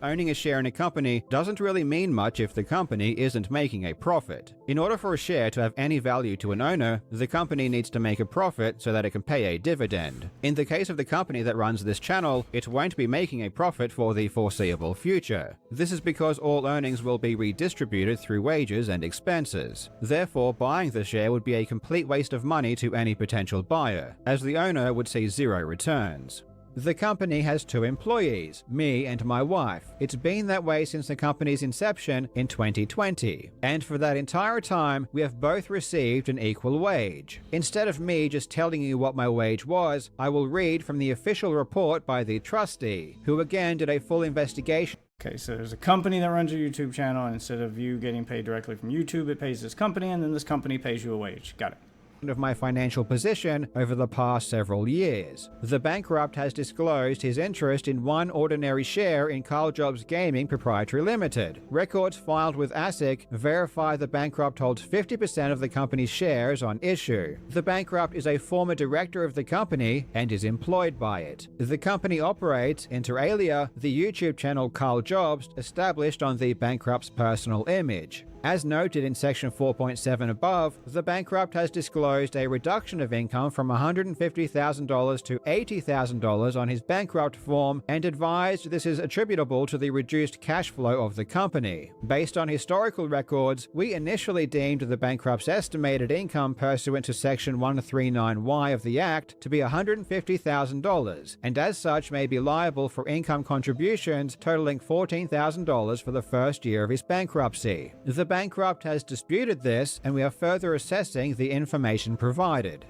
owning a share in a company doesn't really mean much if the company isn't making a profit. In order for a share to have any value to an owner, the company needs to make a profit so that it can pay a dividend. In the case of the company that runs this channel, it won't be making a profit for the foreseeable future. This is because all earnings will be redistributed through wages and expenses. Therefore, buying the share would be a complete waste of money to any potential buyer, as the owner would see zero returns. The company has 2 employees, me and my wife. It's been that way since the company's inception in 2020. And for that entire time, we have both received an equal wage. Instead of me just telling you what my wage was, I will read from the official report by the trustee, who again did a full investigation. Okay, so there's a company that runs your YouTube channel, and instead of you getting paid directly from YouTube, it pays this company, and then this company pays you a wage. Got it. Of my financial position over the past several years. The bankrupt has disclosed his interest in 1 ordinary share in Karl Jobs Gaming Proprietary Limited. Records filed with ASIC verify the bankrupt holds 50% of the company's shares on issue. The bankrupt is a former director of the company and is employed by it. The company operates, inter alia, the YouTube channel Karl Jobs, established on the bankrupt's personal image. As noted in Section 4.7 above, the bankrupt has disclosed a reduction of income from $150,000 to $80,000 on his bankrupt form and advised this is attributable to the reduced cash flow of the company. Based on historical records, we initially deemed the bankrupt's estimated income pursuant to Section 139Y of the Act to be $150,000, and as such may be liable for income contributions totaling $14,000 for the first year of his bankruptcy. The bankrupt has disputed this, and we are further assessing the information provided.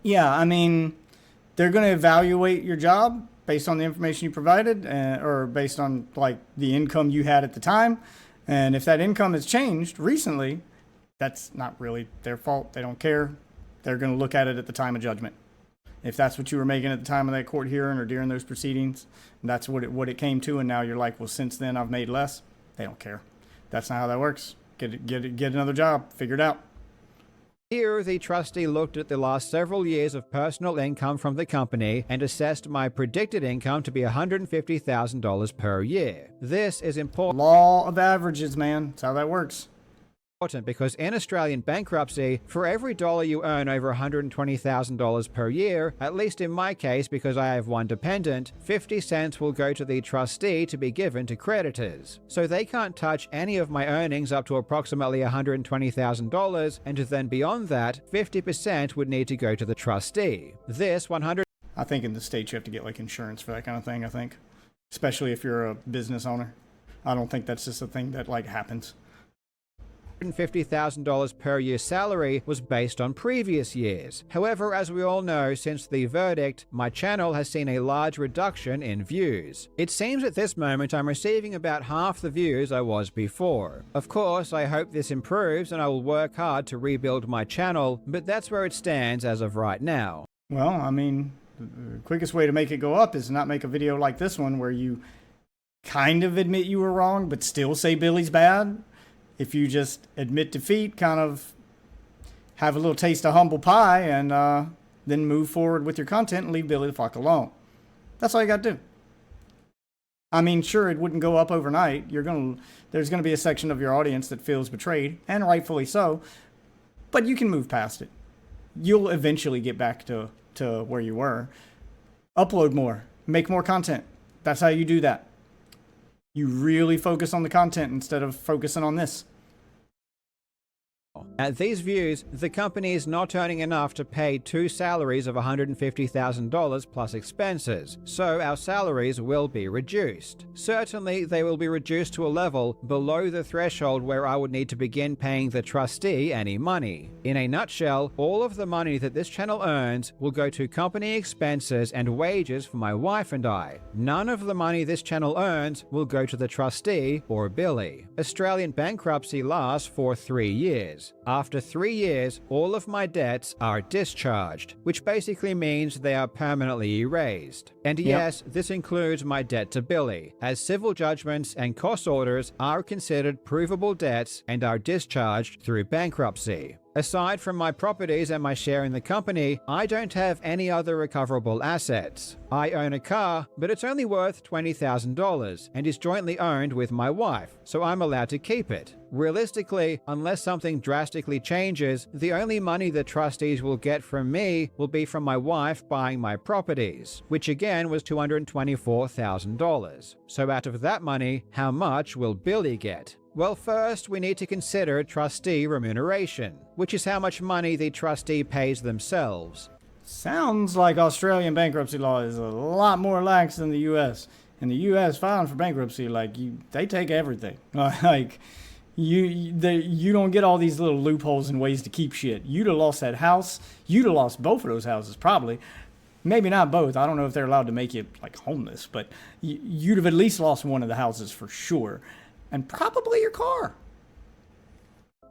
Yeah, I mean, they're going to evaluate your job based on the information you provided, or based on like the income you had at the time. And if that income has changed recently, that's not really their fault. They don't care. They're going to look at it at the time of judgment. If that's what you were making at the time of that court hearing or during those proceedings, and that's what it came to, and now you're like, well, since then I've made less. They don't care. That's not how that works. Get another job. Figure it out. Here, the trustee looked at the last several years of personal income from the company and assessed my predicted income to be $150,000 per year. This is important. Law of averages, man. That's how that works. Because in Australian bankruptcy, for every dollar you earn over $120,000 per year, at least in my case because I have 1 dependent, 50 cents will go to the trustee to be given to creditors. So they can't touch any of my earnings up to approximately $120,000, and then beyond that, 50% would need to go to the trustee. This 100. I think in the States you have to get like insurance for that kind of thing, I think. Especially if you're a business owner. I don't think that's just a thing that like happens. $150,000 per year salary was based on previous years. However, as we all know, since the verdict, my channel has seen a large reduction in views. It seems at this moment I'm receiving about half the views I was before. Of course, I hope this improves and I will work hard to rebuild my channel, but that's where it stands as of right now. Well, I mean, the quickest way to make it go up is not make a video like this one where you kind of admit you were wrong, but still say Billy's bad. If you just admit defeat, kind of have a little taste of humble pie, and then move forward with your content and leave Billy the fuck alone. That's all you got to do. I mean, sure, it wouldn't go up overnight. There's gonna be a section of your audience that feels betrayed, and rightfully so. But you can move past it. You'll eventually get back to where you were. Upload more. Make more content. That's how you do that. You really focus on the content instead of focusing on this. At these views, the company is not earning enough to pay 2 salaries of $150,000 plus expenses, so our salaries will be reduced. Certainly, they will be reduced to a level below the threshold where I would need to begin paying the trustee any money. In a nutshell, all of the money that this channel earns will go to company expenses and wages for my wife and I. None of the money this channel earns will go to the trustee or Billy. Australian bankruptcy lasts for 3 years. After 3 years, all of my debts are discharged, which basically means they are permanently erased. And yes, this includes my debt to Billy, as civil judgments and cost orders are considered provable debts and are discharged through bankruptcy. Aside from my properties and my share in the company, I don't have any other recoverable assets. I own a car, but it's only worth $20,000 and is jointly owned with my wife, so I'm allowed to keep it. Realistically, unless something drastically changes, the only money the trustees will get from me will be from my wife buying my properties, which again was $224,000. So out of that money, how much will Billy get? Well, first, we need to consider trustee remuneration, which is how much money the trustee pays themselves. Sounds like Australian bankruptcy law is a lot more lax than the U.S. In the U.S., filing for bankruptcy, like they take everything. Like you don't get all these little loopholes and ways to keep shit. You'd have lost that house. You'd have lost both of those houses, probably. Maybe not both. I don't know if they're allowed to make you like homeless, but you'd have at least lost one of the houses for sure, and probably your car.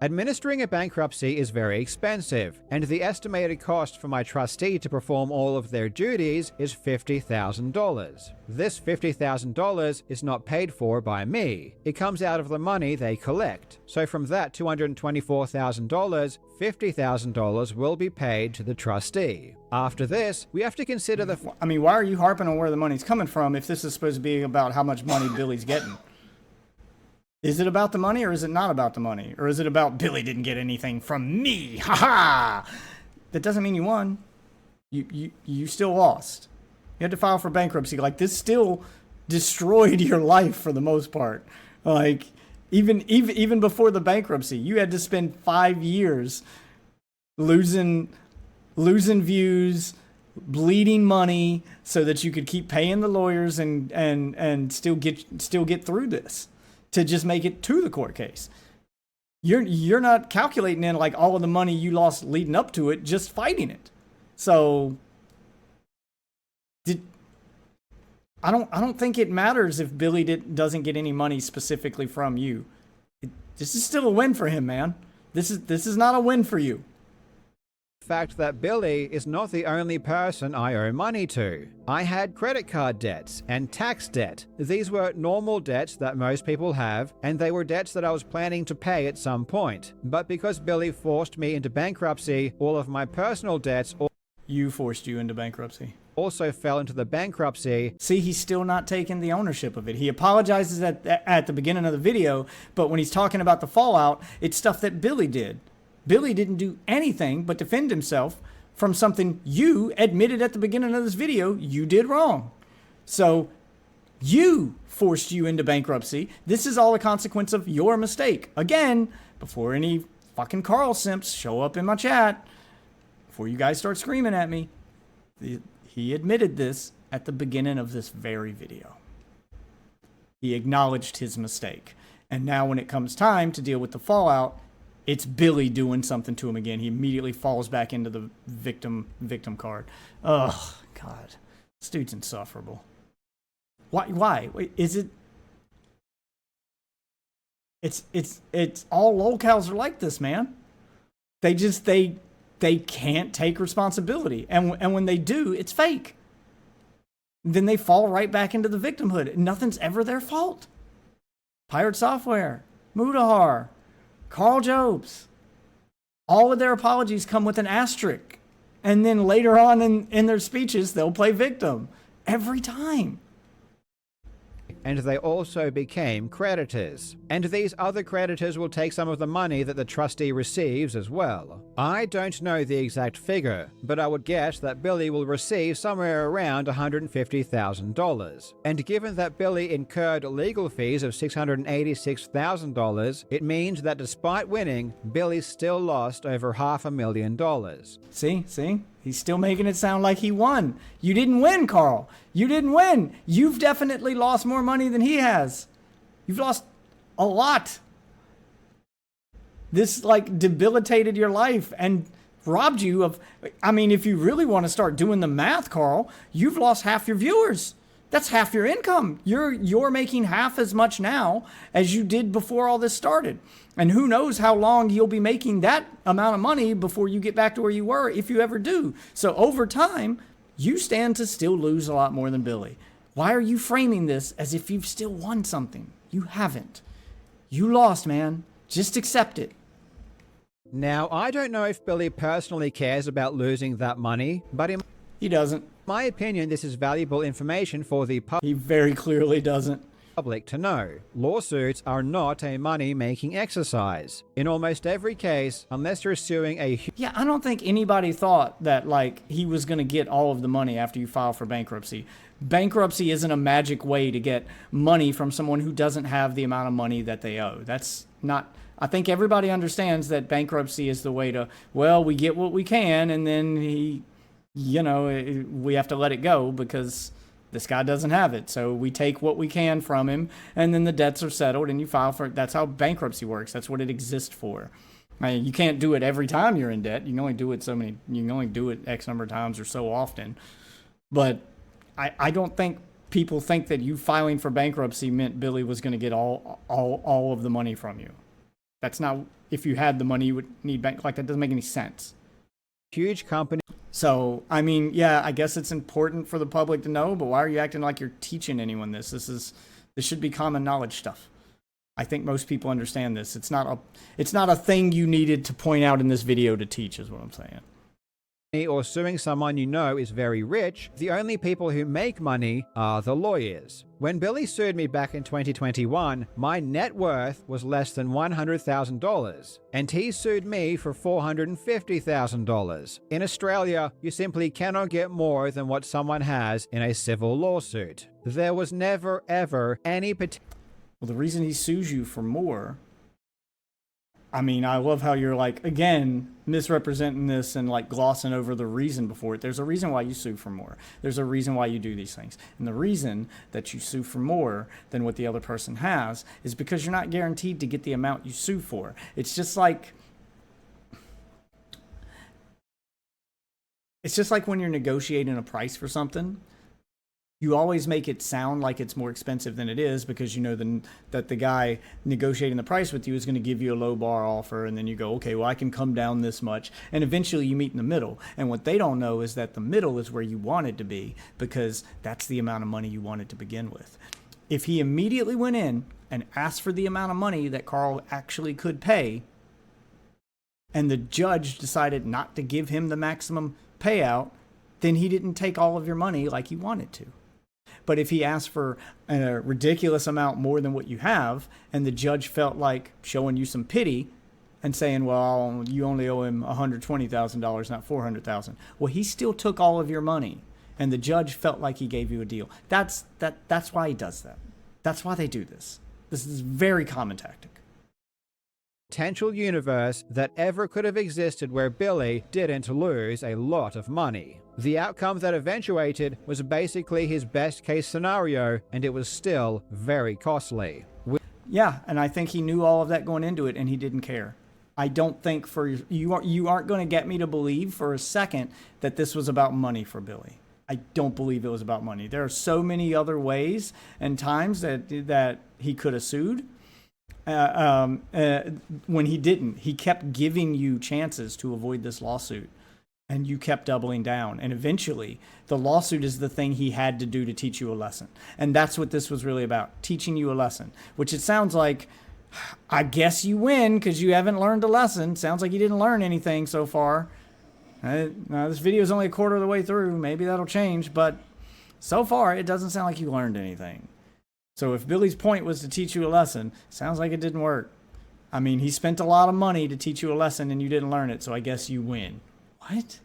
Administering a bankruptcy is very expensive, and the estimated cost for my trustee to perform all of their duties is $50,000. This $50,000 is not paid for by me. It comes out of the money they collect. So from that $224,000, $50,000 will be paid to the trustee. After this, we have to consider the... I mean, why are you harping on where the money's coming from if this is supposed to be about how much money Billy's getting? Is it about the money or is it not about the money? Or is it about Billy didn't get anything from me? Ha ha! That doesn't mean you won. You still lost. You had to file for bankruptcy. Like, this still destroyed your life for the most part. Like, even before the bankruptcy, you had to spend 5 years losing views, bleeding money so that you could keep paying the lawyers and still get through this, to just make it to the court case. You're not calculating in like all of the money you lost leading up to it, just fighting it. So I don't think it matters if Billy doesn't get any money specifically from you. This is still a win for him, man. This is not a win for you. fact that Billy is not the only person I owe money to. I had credit card debts and tax debt. These were normal debts that most people have, and they were debts that I was planning to pay at some point. But because Billy forced me into bankruptcy, all of my personal debts forced you into bankruptcy. Also fell into the bankruptcy. See, he's still not taking the ownership of it. He apologizes at the beginning of the video, but when he's talking about the fallout, it's stuff that Billy did. Billy didn't do anything but defend himself from something you admitted at the beginning of this video you did wrong. So you forced you into bankruptcy. This is all a consequence of your mistake. Again, before any fucking Karl simps show up in my chat, before you guys start screaming at me, he admitted this at the beginning of this very video. He acknowledged his mistake. And now when it comes time to deal with the fallout, it's Billy doing something to him again. He immediately falls back into the victim card. Ugh, God. This dude's insufferable. Why? Wait, is it... It's all locals are like this, man. They can't take responsibility. And when they do, it's fake. Then they fall right back into the victimhood. Nothing's ever their fault. Pirate Software, Mudahar, Karl Jobs, all of their apologies come with an asterisk. And then later on in their speeches, they'll play victim. Every time. And they also became creditors. And these other creditors will take some of the money that the trustee receives as well. I don't know the exact figure, but I would guess that Billy will receive somewhere around $150,000. And given that Billy incurred legal fees of $686,000, it means that despite winning, Billy still lost over $500,000. See? He's still making it sound like he won. You didn't win, Karl. You didn't win. You've definitely lost more money than he has. You've lost a lot. This, debilitated your life and robbed you of... I mean, if you really want to start doing the math, Karl, you've lost half your viewers. That's half your income. You're making half as much now as you did before all this started. And who knows how long you'll be making that amount of money before you get back to where you were, if you ever do. So over time, you stand to still lose a lot more than Billy. Why are you framing this as if you've still won something? You haven't. You lost, man. Just accept it. Now, I don't know if Billy personally cares about losing that money, but He doesn't. my opinion, this is valuable information for the He very clearly doesn't. public to know. Lawsuits are not a money-making exercise. In almost every case, unless you're suing a... Yeah, I don't think anybody thought that, he was going to get all of the money after you file for bankruptcy. Bankruptcy isn't a magic way to get money from someone who doesn't have the amount of money that they owe. That's not... I think everybody understands that bankruptcy is the way to, we get what we can, and then we have to let it go because this guy doesn't have it. So we take what we can from him, and then the debts are settled, and you file for it. That's how bankruptcy works. That's what it exists for. I mean, you can't do it every time you're in debt. You can only do it you can only do it X number of times or so often. But I don't think people think that you filing for bankruptcy meant Billy was going to get all of the money from you. That's not, if you had the money, you would need bank. Like, that doesn't make any sense. Huge company. So, I mean, yeah, I guess it's important for the public to know, but why are you acting like you're teaching anyone this? This should be common knowledge stuff. I think most people understand this. It's not a thing you needed to point out in this video to teach, is what I'm saying. Or suing someone you know is very rich, the only people who make money are the lawyers. When Billy sued me back in 2021, my net worth was less than $100,000, and he sued me for $450,000. In Australia, you simply cannot get more than what someone has in a civil lawsuit. There was never, ever any potential. Well, the reason he sues you for more, I mean, I love how you're like, again, misrepresenting this and like glossing over the reason before it. There's a reason why you sue for more. There's a reason why you do these things. And the reason that you sue for more than what the other person has is because you're not guaranteed to get the amount you sue for. It's just like when you're negotiating a price for something. You always make it sound like it's more expensive than it is because you know that the guy negotiating the price with you is going to give you a low bar offer, and then you go, okay, well, I can come down this much, and eventually you meet in the middle. And what they don't know is that the middle is where you want it to be because that's the amount of money you wanted to begin with. If he immediately went in and asked for the amount of money that Karl actually could pay, and the judge decided not to give him the maximum payout, then he didn't take all of your money like he wanted to. But if he asked for a ridiculous amount more than what you have, and the judge felt like showing you some pity and saying, well, you only owe him $120,000, not $400,000. Well, he still took all of your money, and the judge felt like he gave you a deal. That's why he does that. That's why they do this. This is a very common tactic. Potential universe that ever could have existed where Billy didn't lose a lot of money. The outcome that eventuated was basically his best case scenario, and it was still very costly. Yeah, and I think he knew all of that going into it, and he didn't care. I don't think you aren't going to get me to believe for a second that this was about money for Billy. I don't believe it was about money. There are so many other ways and times that he could have sued. When he didn't, he kept giving you chances to avoid this lawsuit, and you kept doubling down. And eventually, the lawsuit is the thing he had to do to teach you a lesson. And that's what this was really about, teaching you a lesson, which it sounds like, I guess you win because you haven't learned a lesson. Sounds like you didn't learn anything so far. Now, this video is only a quarter of the way through. Maybe that'll change, but so far, it doesn't sound like you learned anything. So if Billy's point was to teach you a lesson, sounds like it didn't work. I mean, he spent a lot of money to teach you a lesson and you didn't learn it, so I guess you win. What?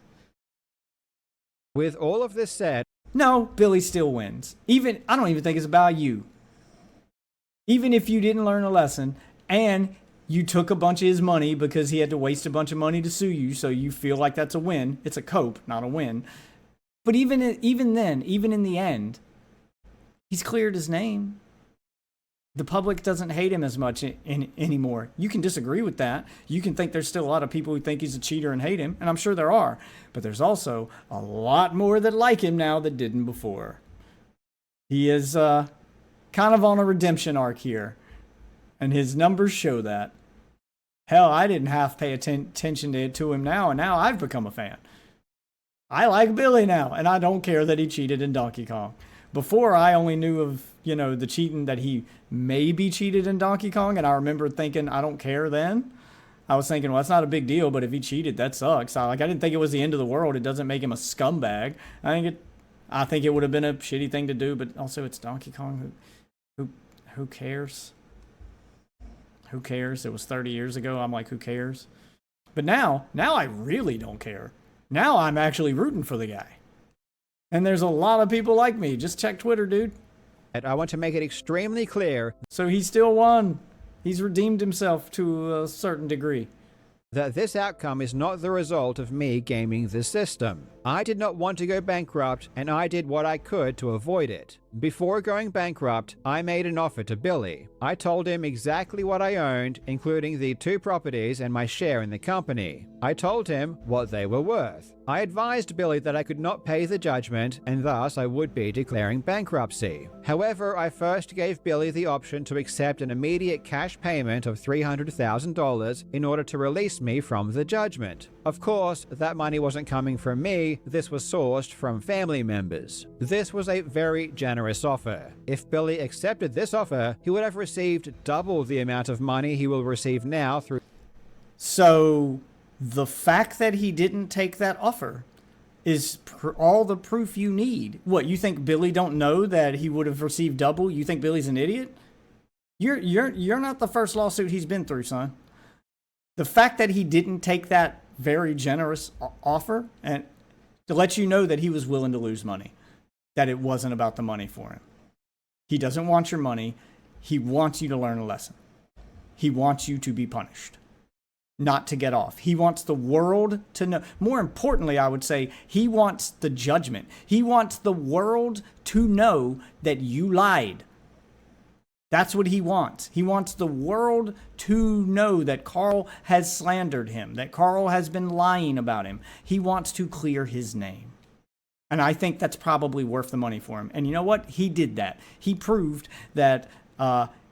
With all of this said, no, Billy still wins. I don't even think it's about you. Even if you didn't learn a lesson and you took a bunch of his money because he had to waste a bunch of money to sue you, so you feel like that's a win. It's a cope, not a win. But even then, even in the end, he's cleared his name. The public doesn't hate him as much anymore. You can disagree with that. You can think there's still a lot of people who think he's a cheater and hate him, and I'm sure there are. But there's also a lot more that like him now that didn't before. He is kind of on a redemption arc here, and his numbers show that. Hell, I didn't half pay attention to him now, and now I've become a fan. I like Billy now, and I don't care that he cheated in Donkey Kong. Before, I only knew of, the cheating that he maybe cheated in Donkey Kong, and I remember thinking, I don't care then. I was thinking, well, that's not a big deal, but if he cheated, that sucks. I didn't think it was the end of the world. It doesn't make him a scumbag. I think it would have been a shitty thing to do, but also it's Donkey Kong. Who cares? Who cares? It was 30 years ago. I'm like, who cares? But now I really don't care. Now I'm actually rooting for the guy. And there's a lot of people like me. Just check Twitter, dude. I want to make it extremely clear. So he still won. He's redeemed himself to a certain degree. That this outcome is not the result of me gaming the system. I did not want to go bankrupt, and I did what I could to avoid it. Before going bankrupt, I made an offer to Billy. I told him exactly what I owned, including the 2 properties and my share in the company. I told him what they were worth. I advised Billy that I could not pay the judgment, and thus I would be declaring bankruptcy. However, I first gave Billy the option to accept an immediate cash payment of $300,000 in order to release me from the judgment. Of course, that money wasn't coming from me, this was sourced from family members. This was a very generous offer. If Billy accepted this offer, he would have received double the amount of money he will receive now through. So the fact that he didn't take that offer is all the proof you need. What, you think Billy don't know that he would have received double? You think Billy's an idiot? You're not the first lawsuit he's been through, son. The fact that he didn't take that very generous offer and to let you know that he was willing to lose money, that it wasn't about the money for him. He doesn't want your money. He wants you to learn a lesson. He wants you to be punished, not to get off. He wants the world to know. More importantly, I would say he wants the judgment. He wants the world to know that you lied. That's what he wants. He wants the world to know that Karl has slandered him, that Karl has been lying about him. He wants to clear his name. And I think that's probably worth the money for him. And you know what? He did that. He proved that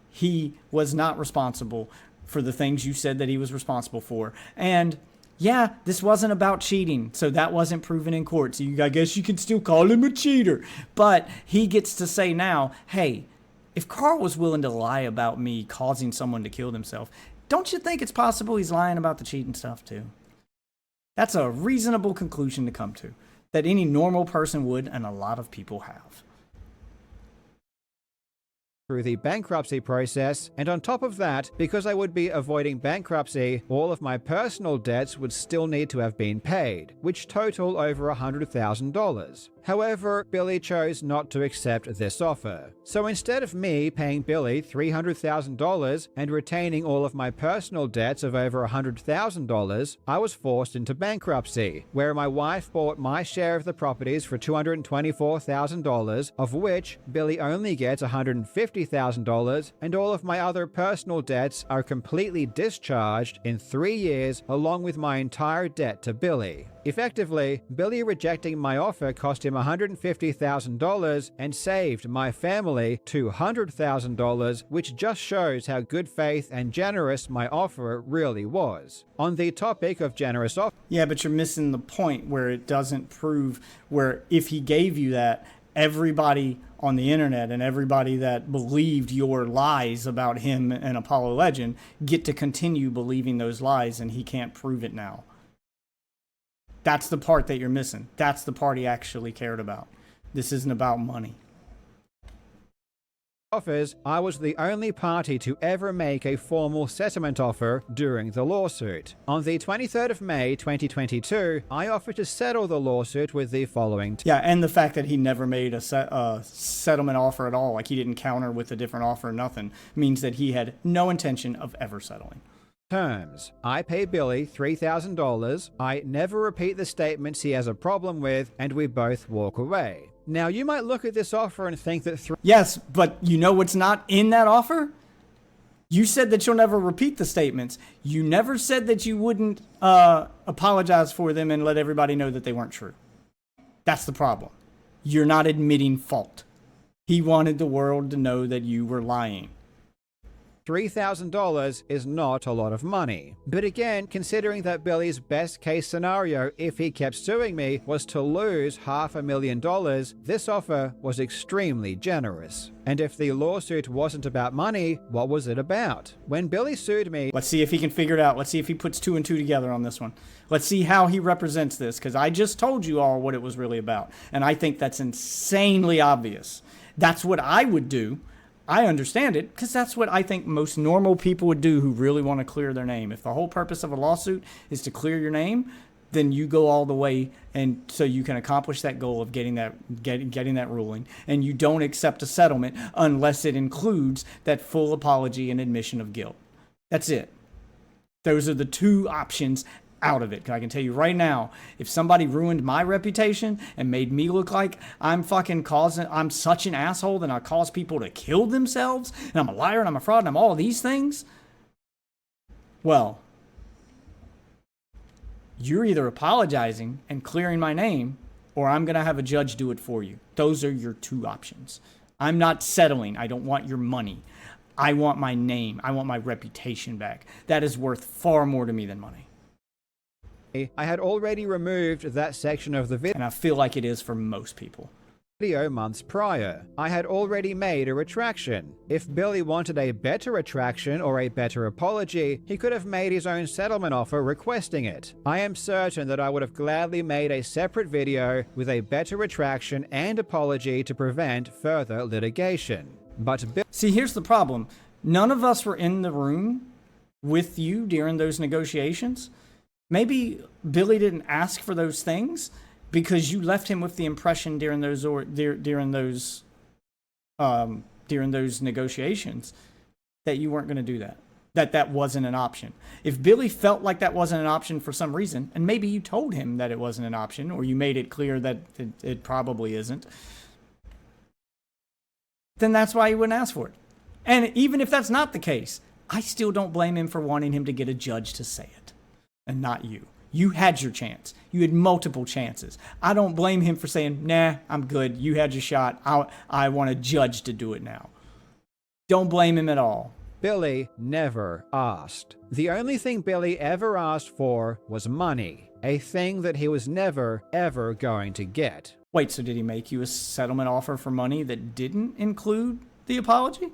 he was not responsible for the things you said that he was responsible for. And yeah, this wasn't about cheating, so that wasn't proven in court. So I guess you can still call him a cheater. But he gets to say now, hey, if Karl was willing to lie about me causing someone to kill themselves, don't you think it's possible he's lying about the cheating stuff too? That's a reasonable conclusion to come to, that any normal person would, and a lot of people have. Through the bankruptcy process, and on top of that, because I would be avoiding bankruptcy, all of my personal debts would still need to have been paid, which total over $100,000. However, Billy chose not to accept this offer. So instead of me paying Billy $300,000 and retaining all of my personal debts of over $100,000, I was forced into bankruptcy, where my wife bought my share of the properties for $224,000, of which Billy only gets $150,000, and all of my other personal debts are completely discharged in 3 years, along with my entire debt to Billy. Effectively, Billy rejecting my offer cost him $150,000 and saved my family $200,000, which just shows how good faith and generous my offer really was. On the topic of generous offers. Yeah, but you're missing the point where it doesn't prove where if he gave you that, everybody on the internet and everybody that believed your lies about him and Apollo Legend get to continue believing those lies, and he can't prove it now. That's the part that you're missing. That's the part he actually cared about. This isn't about money. Offers, I was the only party to ever make a formal settlement offer during the lawsuit. On the 23rd of May 2022, I offered to settle the lawsuit with the following. Yeah, and the fact that he never made a settlement offer at all, like he didn't counter with a different offer or nothing, means that he had no intention of ever settling. Terms. I pay Billy $3,000, I never repeat the statements he has a problem with, and we both walk away. Now, you might look at this offer and think that Yes, but you know what's not in that offer? You said that you'll never repeat the statements. You never said that you wouldn't apologize for them and let everybody know that they weren't true. That's the problem. You're not admitting fault. He wanted the world to know that you were lying. $3,000 is not a lot of money. But again, considering that Billy's best case scenario, if he kept suing me, was to lose $500,000, this offer was extremely generous. And if the lawsuit wasn't about money, what was it about? When Billy sued me... Let's see if he can figure it out. Let's see if he puts 2 and 2 together on this one. Let's see how he represents this, because I just told you all what it was really about. And I think that's insanely obvious. That's what I would do. I understand it because that's what I think most normal people would do who really want to clear their name. If the whole purpose of a lawsuit is to clear your name, then you go all the way, and so you can accomplish that goal of getting that ruling, and you don't accept a settlement unless it includes that full apology and admission of guilt. That's it. Those are the 2 options out of it. 'Cause I can tell you right now, if somebody ruined my reputation and made me look like I'm such an asshole that I cause people to kill themselves, and I'm a liar and I'm a fraud and I'm all these things, well, you're either apologizing and clearing my name, or I'm going to have a judge do it for you. Those are your two options. I'm not settling. I don't want your money. I want my name. I want my reputation back. That is worth far more to me than money. I had already removed that section of the And I feel like it is for most people. video months prior. I had already made a retraction. If Billy wanted a better retraction or a better apology, he could have made his own settlement offer requesting it. I am certain that I would have gladly made a separate video with a better retraction and apology to prevent further litigation. But See, here's the problem. None of us were in the room with you during those negotiations. Maybe Billy didn't ask for those things because you left him with the impression during those negotiations that you weren't going to do that. That wasn't an option. If Billy felt like that wasn't an option for some reason, and maybe you told him that it wasn't an option, or you made it clear that it probably isn't, then that's why he wouldn't ask for it. And even if that's not the case, I still don't blame him for wanting him to get a judge to say it, and not you. You had your chance. You had multiple chances. I don't blame him for saying, nah, I'm good. You had your shot. I want a judge to do it now. Don't blame him at all. Billy never asked. The only thing Billy ever asked for was money, a thing that he was never, ever going to get. Wait, so did he make you a settlement offer for money that didn't include the apology?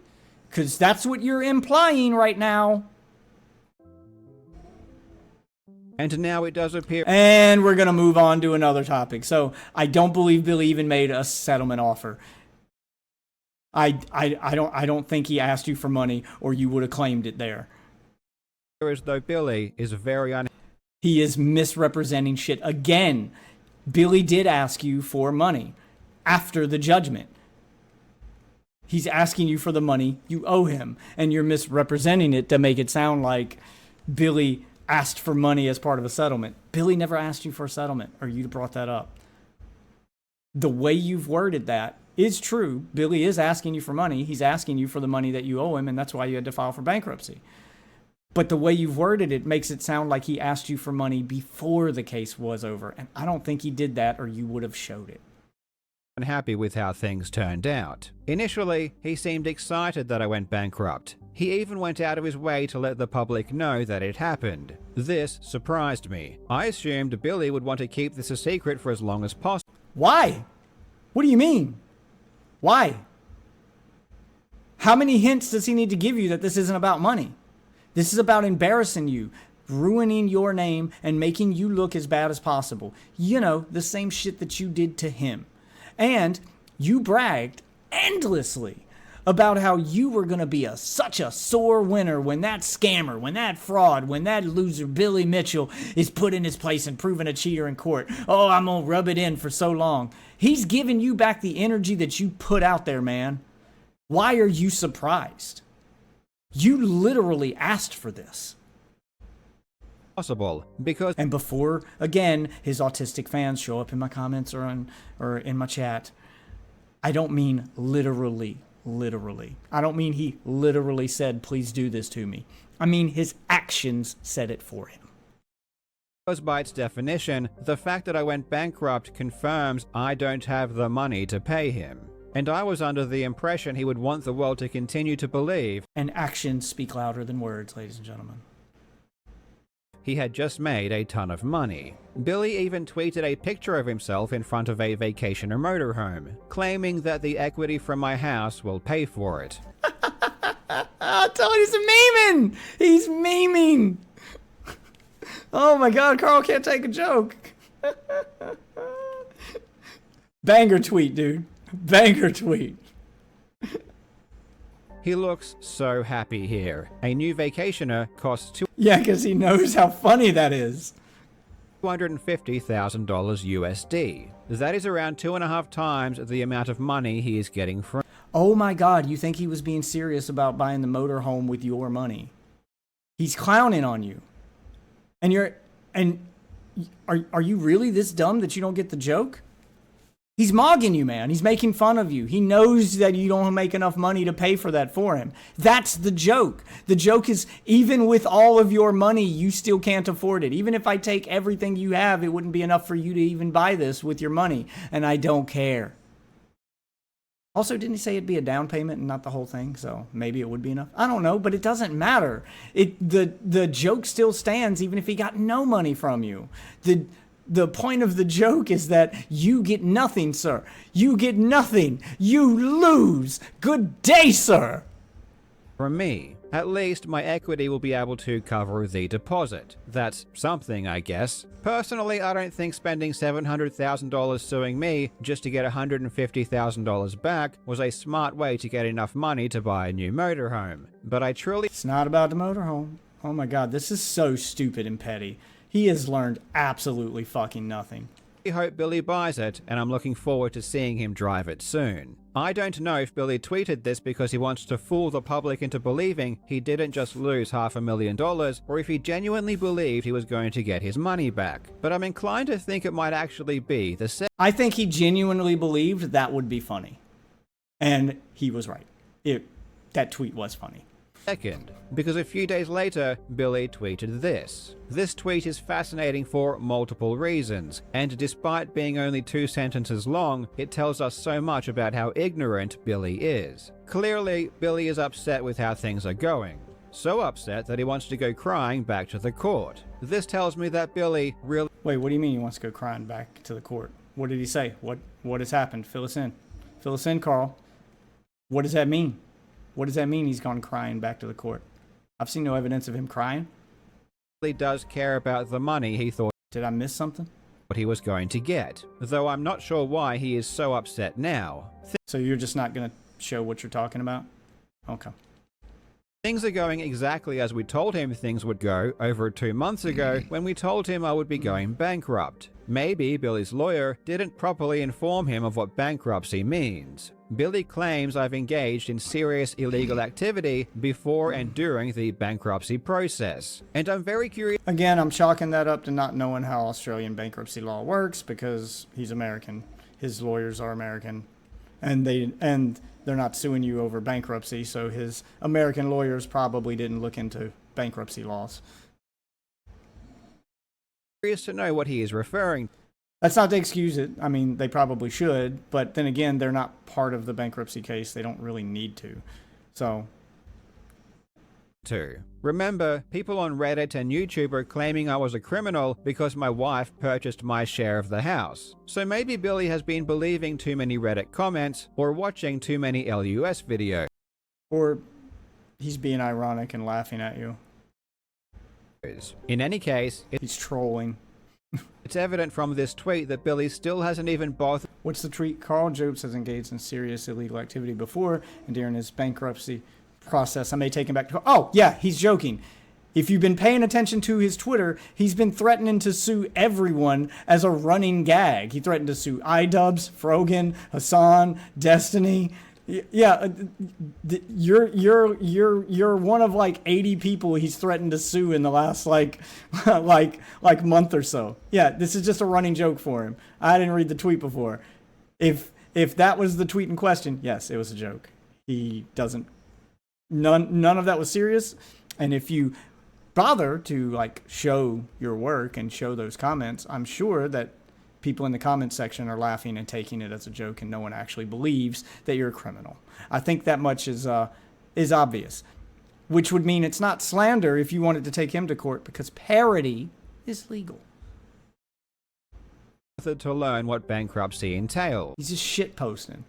Because that's what you're implying right now. And now it does appear. And we're going to move on to another topic. So I don't believe Billy even made a settlement offer. I don't think he asked you for money, or you would have claimed it there. As though Billy is very He is misrepresenting shit again. Billy did ask you for money after the judgment. He's asking you for the money you owe him, and you're misrepresenting it to make it sound like Billy asked for money as part of a settlement. Billy never asked you for a settlement, or you brought that up. The way you've worded that is true. Billy is asking you for money. He's asking you for the money that you owe him, and that's why you had to file for bankruptcy. But the way you've worded it makes it sound like he asked you for money before the case was over, and I don't think he did that, or you would have showed it. unhappy with how things turned out. Initially, he seemed excited that I went bankrupt. He even went out of his way to let the public know that it happened. This surprised me. I assumed Billy would want to keep this a secret for as long as possible. Why? What do you mean? Why? How many hints does he need to give you that this isn't about money? This is about embarrassing you, ruining your name, and making you look as bad as possible. You know, the same shit that you did to him. And you bragged endlessly about how you were going to be such a sore winner when that scammer, when that fraud, when that loser Billy Mitchell is put in his place and proven a cheater in court. Oh, I'm going to rub it in for so long. He's giving you back the energy that you put out there, man. Why are you surprised? You literally asked for this. Possible, because... And before, again, his autistic fans show up in my comments or in my chat, I don't mean literally. I don't mean he literally said, please do this to me. I mean his actions said it for him. Because by its definition, the fact that I went bankrupt confirms I don't have the money to pay him. And I was under the impression he would want the world to continue to believe. And actions speak louder than words, ladies and gentlemen. He had just made a ton of money. Billy even tweeted a picture of himself in front of a vacationer motorhome, claiming that the equity from my house will pay for it. I told you he's memeing! He's memeing! Oh my god, Karl can't take a joke. Banger tweet, dude. Banger tweet. He looks so happy here. A new vacationer costs Yeah, because he knows how funny that is. $250,000 USD. That is around 2.5 times the amount of money he is getting from... Oh my god, you think he was being serious about buying the motorhome with your money? He's clowning on you. And And are you really this dumb that you don't get the joke? He's mogging you, man. He's making fun of you. He knows that you don't make enough money to pay for that for him. That's the joke. The joke is, even with all of your money, you still can't afford it. Even if I take everything you have, it wouldn't be enough for you to even buy this with your money. And I don't care. Also, didn't he say it'd be a down payment and not the whole thing? So maybe it would be enough. I don't know, but it doesn't matter. The joke still stands even if he got no money from you. The point of the joke is that you get nothing, sir. You get nothing. You lose. Good day, sir. From me. At least my equity will be able to cover the deposit. That's something, I guess. Personally, I don't think spending $700,000 suing me just to get $150,000 back was a smart way to get enough money to buy a new motorhome. But I truly... It's not about the motorhome. Oh my God, this is so stupid and petty. He has learned absolutely fucking nothing. I hope Billy buys it, and I'm looking forward to seeing him drive it soon. I don't know if Billy tweeted this because he wants to fool the public into believing he didn't just lose $500,000, or if he genuinely believed he was going to get his money back. But I'm inclined to think it might actually be the same. I think he genuinely believed that would be funny. And he was right. That tweet was funny. Second, because a few days later, Billy tweeted this. This tweet is fascinating for multiple reasons, and despite being only 2 sentences long, it tells us so much about how ignorant Billy is. Clearly, Billy is upset with how things are going. So upset that he wants to go crying back to the court. This tells me that Billy really... Wait, what do you mean he wants to go crying back to the court? What did he say? What has happened? Fill us in. Fill us in, Karl. What does that mean? What does that mean he's gone crying back to the court? I've seen no evidence of him crying. He does care about the money he thought... Did I miss something? ...what he was going to get, though I'm not sure why he is so upset now. So you're just not going to show what you're talking about? Okay. Things are going exactly as we told him things would go over 2 months ago when we told him I would be going bankrupt. Maybe Billy's lawyer didn't properly inform him of what bankruptcy means. Billy claims I've engaged in serious illegal activity before and during the bankruptcy process. And I'm very curious... Again, I'm chalking that up to not knowing how Australian bankruptcy law works because he's American. His lawyers are American. And they're not suing you over bankruptcy, so his American lawyers probably didn't look into bankruptcy laws. Curious to know what he is referring to. That's not to excuse it. I mean, they probably should, but then again, they're not part of the bankruptcy case. They don't really need to. So. Remember, people on Reddit and YouTube are claiming I was a criminal because my wife purchased my share of the house. So maybe Billy has been believing too many Reddit comments or watching too many LUS videos. Or he's being ironic and laughing at you. In any case, he's trolling. It's evident from this tweet that Billy still hasn't even bothered. What's the tweet? Karl Jobs has engaged in serious illegal activity before and during his bankruptcy process. I may take him back to... Oh, yeah, he's joking. If you've been paying attention to his Twitter, he's been threatening to sue everyone as a running gag. He threatened to sue iDubbbz, Frogan, Hassan, Destiny. Yeah, you're one of like 80 people he's threatened to sue in the last like month or so. Yeah, this is just a running joke for him. I didn't read the tweet before. If that was the tweet in question, yes, it was a joke. He doesn't. None of that was serious. And if you bother to like show your work and show those comments, I'm sure that people in the comments section are laughing and taking it as a joke, and no one actually believes that you're a criminal. I think that much is obvious, which would mean it's not slander if you wanted to take him to court, because parody is legal. To learn what bankruptcy entails. He's just shit posting.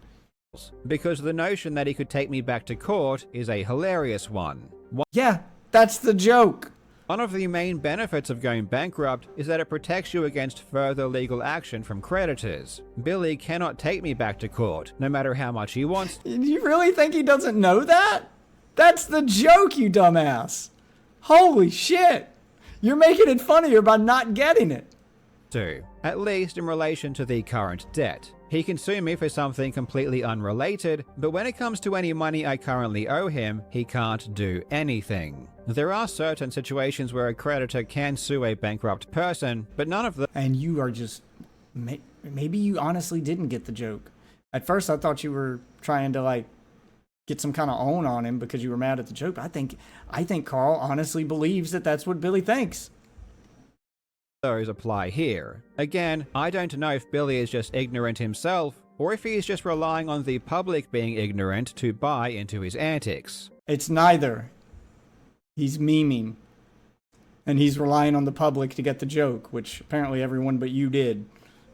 Because the notion that he could take me back to court is a hilarious one. Yeah, that's the joke. One of the main benefits of going bankrupt is that it protects you against further legal action from creditors. Billy cannot take me back to court, no matter how much he wants. Do you really think he doesn't know that? That's the joke, you dumbass. Holy shit. You're making it funnier by not getting it. At least in relation to the current debt. He can sue me for something completely unrelated, but when it comes to any money I currently owe him, he can't do anything. There are certain situations where a creditor can sue a bankrupt person, but none of them. And you are just... Maybe you honestly didn't get the joke. At first, I thought you were trying to, like, get some kind of own on him because you were mad at the joke. I think Karl honestly believes that that's what Billy thinks. Those apply here. Again, I don't know if Billy is just ignorant himself, or if he is just relying on the public being ignorant to buy into his antics. It's neither. He's memeing. And he's relying on the public to get the joke, which apparently everyone but you did.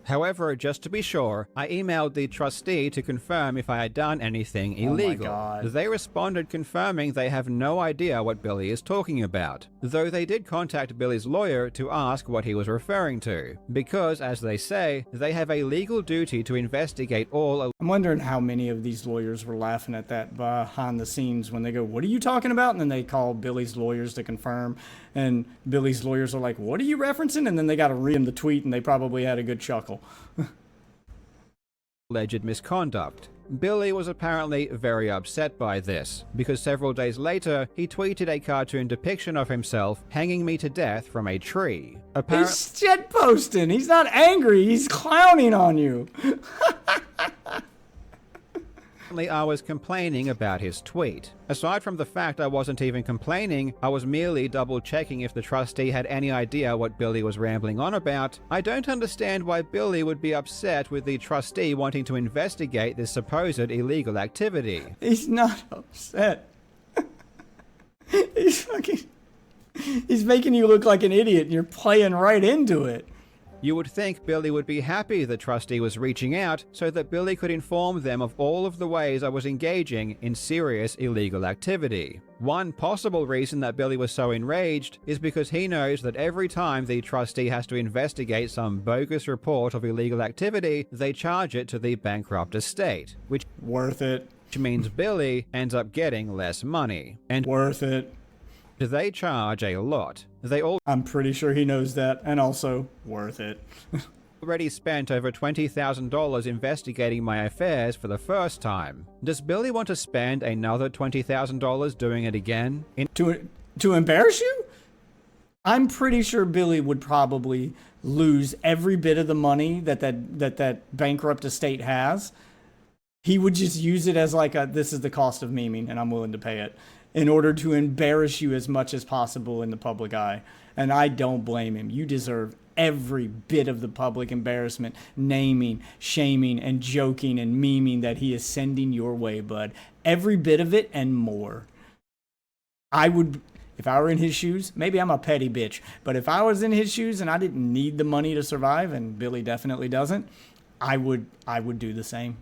However, just to be sure, I emailed the trustee to confirm if I had done anything illegal. Oh my God. They responded confirming they have no idea what Billy is talking about, though they did contact Billy's lawyer to ask what he was referring to, because, as they say, they have a legal duty to investigate all. I'm wondering how many of these lawyers were laughing at that behind the scenes when they go, "What are you talking about?" And then they call Billy's lawyers to confirm, and Billy's lawyers are like, "What are you referencing?" And then they got to read him the tweet, and they probably had a good chuckle. Alleged misconduct. Billy was apparently very upset by this, because several days later, he tweeted a cartoon depiction of himself hanging me to death from a tree. He's shitposting. He's not angry. He's clowning on you. I was complaining about his tweet. Aside from the fact I wasn't even complaining, I was merely double-checking if the trustee had any idea what Billy was rambling on about. I don't understand why Billy would be upset with the trustee wanting to investigate this supposed illegal activity. He's not upset. He's making you look like an idiot, and you're playing right into it. You would think Billy would be happy the trustee was reaching out so that Billy could inform them of all of the ways I was engaging in serious illegal activity. One possible reason that Billy was so enraged is because he knows that every time the trustee has to investigate some bogus report of illegal activity, they charge it to the bankrupt estate, which worth it. Means Billy ends up getting less money. And worth it. They charge a lot. I'm pretty sure he knows that, and also worth it. Already spent over $20,000 investigating my affairs for the first time. Does Billy want to spend another $20,000 doing it again? To embarrass you? I'm pretty sure Billy would probably lose every bit of the money that bankrupt estate has. He would just use it as like this is the cost of memeing, and I'm willing to pay it, in order to embarrass you as much as possible in the public eye. And I don't blame him. You deserve every bit of the public embarrassment, naming, shaming, and joking and memeing that he is sending your way, bud. Every bit of it and more. I would, if I were in his shoes, maybe I'm a petty bitch, but if I was in his shoes and I didn't need the money to survive, and Billy definitely doesn't, I would do the same.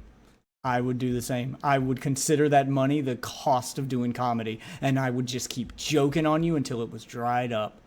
I would do the same. I would consider that money the cost of doing comedy, and I would just keep joking on you until it was dried up.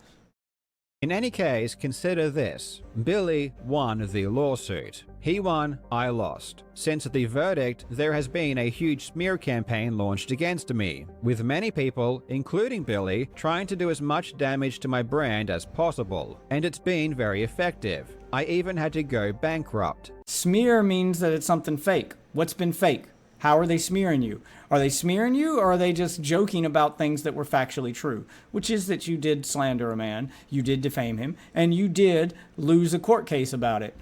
In any case, consider this. Billy won the lawsuit. He won, I lost. Since the verdict, there has been a huge smear campaign launched against me, with many people, including Billy, trying to do as much damage to my brand as possible, and it's been very effective. I even had to go bankrupt. Smear means that it's something fake. What's been fake? How are they smearing you? Are they smearing you, or are they just joking about things that were factually true? Which is that you did slander a man, you did defame him, and you did lose a court case about it.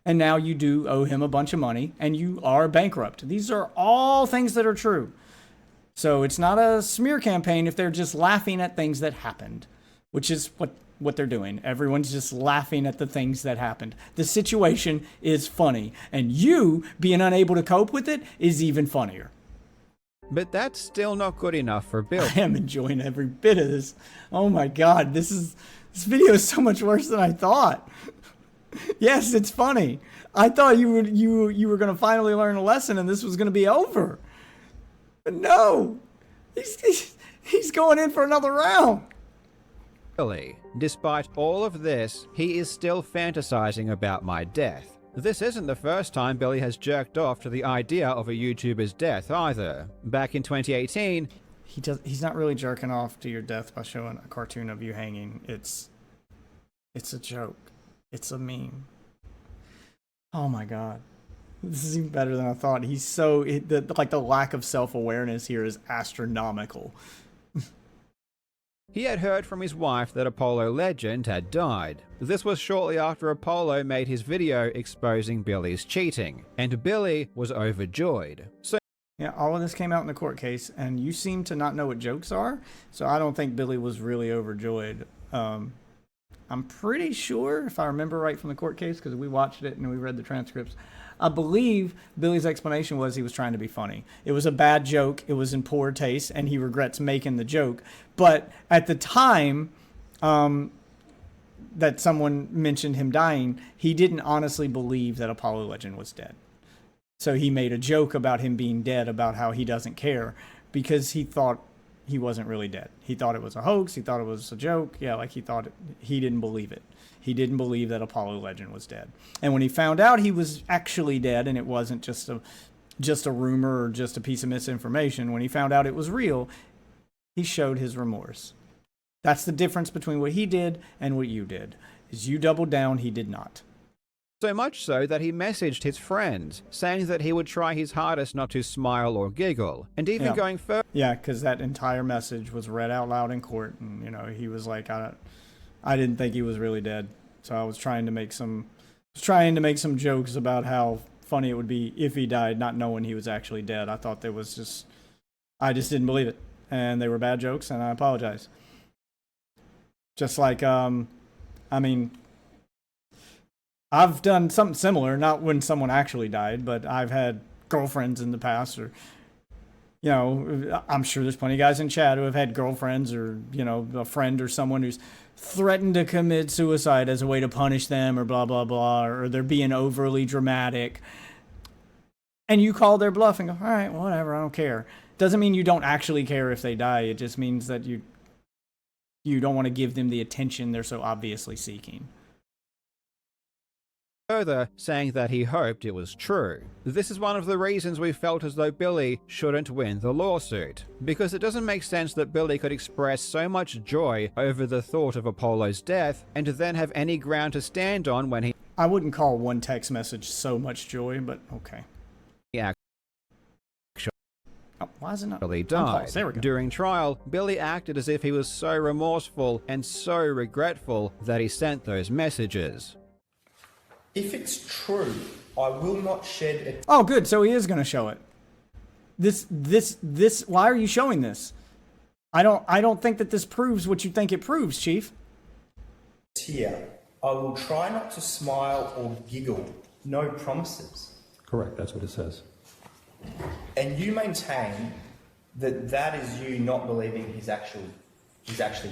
And now you do owe him a bunch of money, and you are bankrupt. These are all things that are true. So it's not a smear campaign if they're just laughing at things that happened, which is what they're doing. Everyone's just laughing at the things that happened. The situation is funny, and you being unable to cope with it is even funnier. But that's still not good enough for Bill. I am enjoying every bit of this. Oh my God, this video is so much worse than I thought. Yes, it's funny. I thought you were going to finally learn a lesson and this was going to be over. But no, he's going in for another round. Billy, despite all of this, he is still fantasizing about my death. This isn't the first time Billy has jerked off to the idea of a YouTuber's death either. Back in 2018, he's not really jerking off to your death by showing a cartoon of you hanging. It's a joke. It's a meme. Oh my God. This is even better than I thought. He's so the lack of self-awareness here is astronomical. He had heard from his wife that Apollo legend had died. This was shortly after Apollo made his video exposing Billy's cheating, and Billy was overjoyed. So Yeah, all of this came out in the court case, and you seem to not know what jokes are, so I don't think Billy was really overjoyed. I'm pretty sure, if I remember right from the court case, because we watched it and we read the transcripts, I believe Billy's explanation was he was trying to be funny. It was a bad joke, it was in poor taste, and he regrets making the joke. But at the time that someone mentioned him dying, he didn't honestly believe that Apollo legend was dead. So he made a joke about him being dead, about how he doesn't care, because he thought he wasn't really dead. He thought it was a hoax. He thought it was a joke. Yeah, like he didn't believe it. He didn't believe that Apollo legend was dead. And when he found out he was actually dead and it wasn't just a rumor or just a piece of misinformation, when he found out it was real, he showed his remorse. That's the difference between what he did and what you did. Is you doubled down, he did not. So much so that he messaged his friends, saying that he would try his hardest not to smile or giggle, and even going further. Yeah, because that entire message was read out loud in court, and he was like, I didn't think he was really dead, so I was trying to make some jokes about how funny it would be if he died, not knowing he was actually dead. I thought I just didn't believe it, and they were bad jokes, and I apologize. Just like, I've done something similar, not when someone actually died, but I've had girlfriends in the past, or, I'm sure there's plenty of guys in chat who have had girlfriends or, a friend or someone who's threatened to commit suicide as a way to punish them or blah, blah, blah, or they're being overly dramatic. And you call their bluff and go, all right, whatever, I don't care. Doesn't mean you don't actually care if they die. It just means that you don't want to give them the attention they're so obviously seeking. Further, saying that he hoped it was true. This is one of the reasons we felt as though Billy shouldn't win the lawsuit, because it doesn't make sense that Billy could express so much joy over the thought of Apollo's death and then have any ground to stand on when he I wouldn't call one text message so much joy, but okay. Why is it not? Billy died. There we go. During trial, Billy acted as if he was so remorseful and so regretful that he sent those messages. If it's true, I will not shed it. Oh, good. So he is going to show it. This. Why are you showing this? I don't think that this proves what you think it proves, Chief. Here, I will try not to smile or giggle. No promises. Correct. That's what it says. And you maintain that that is you not believing he's actually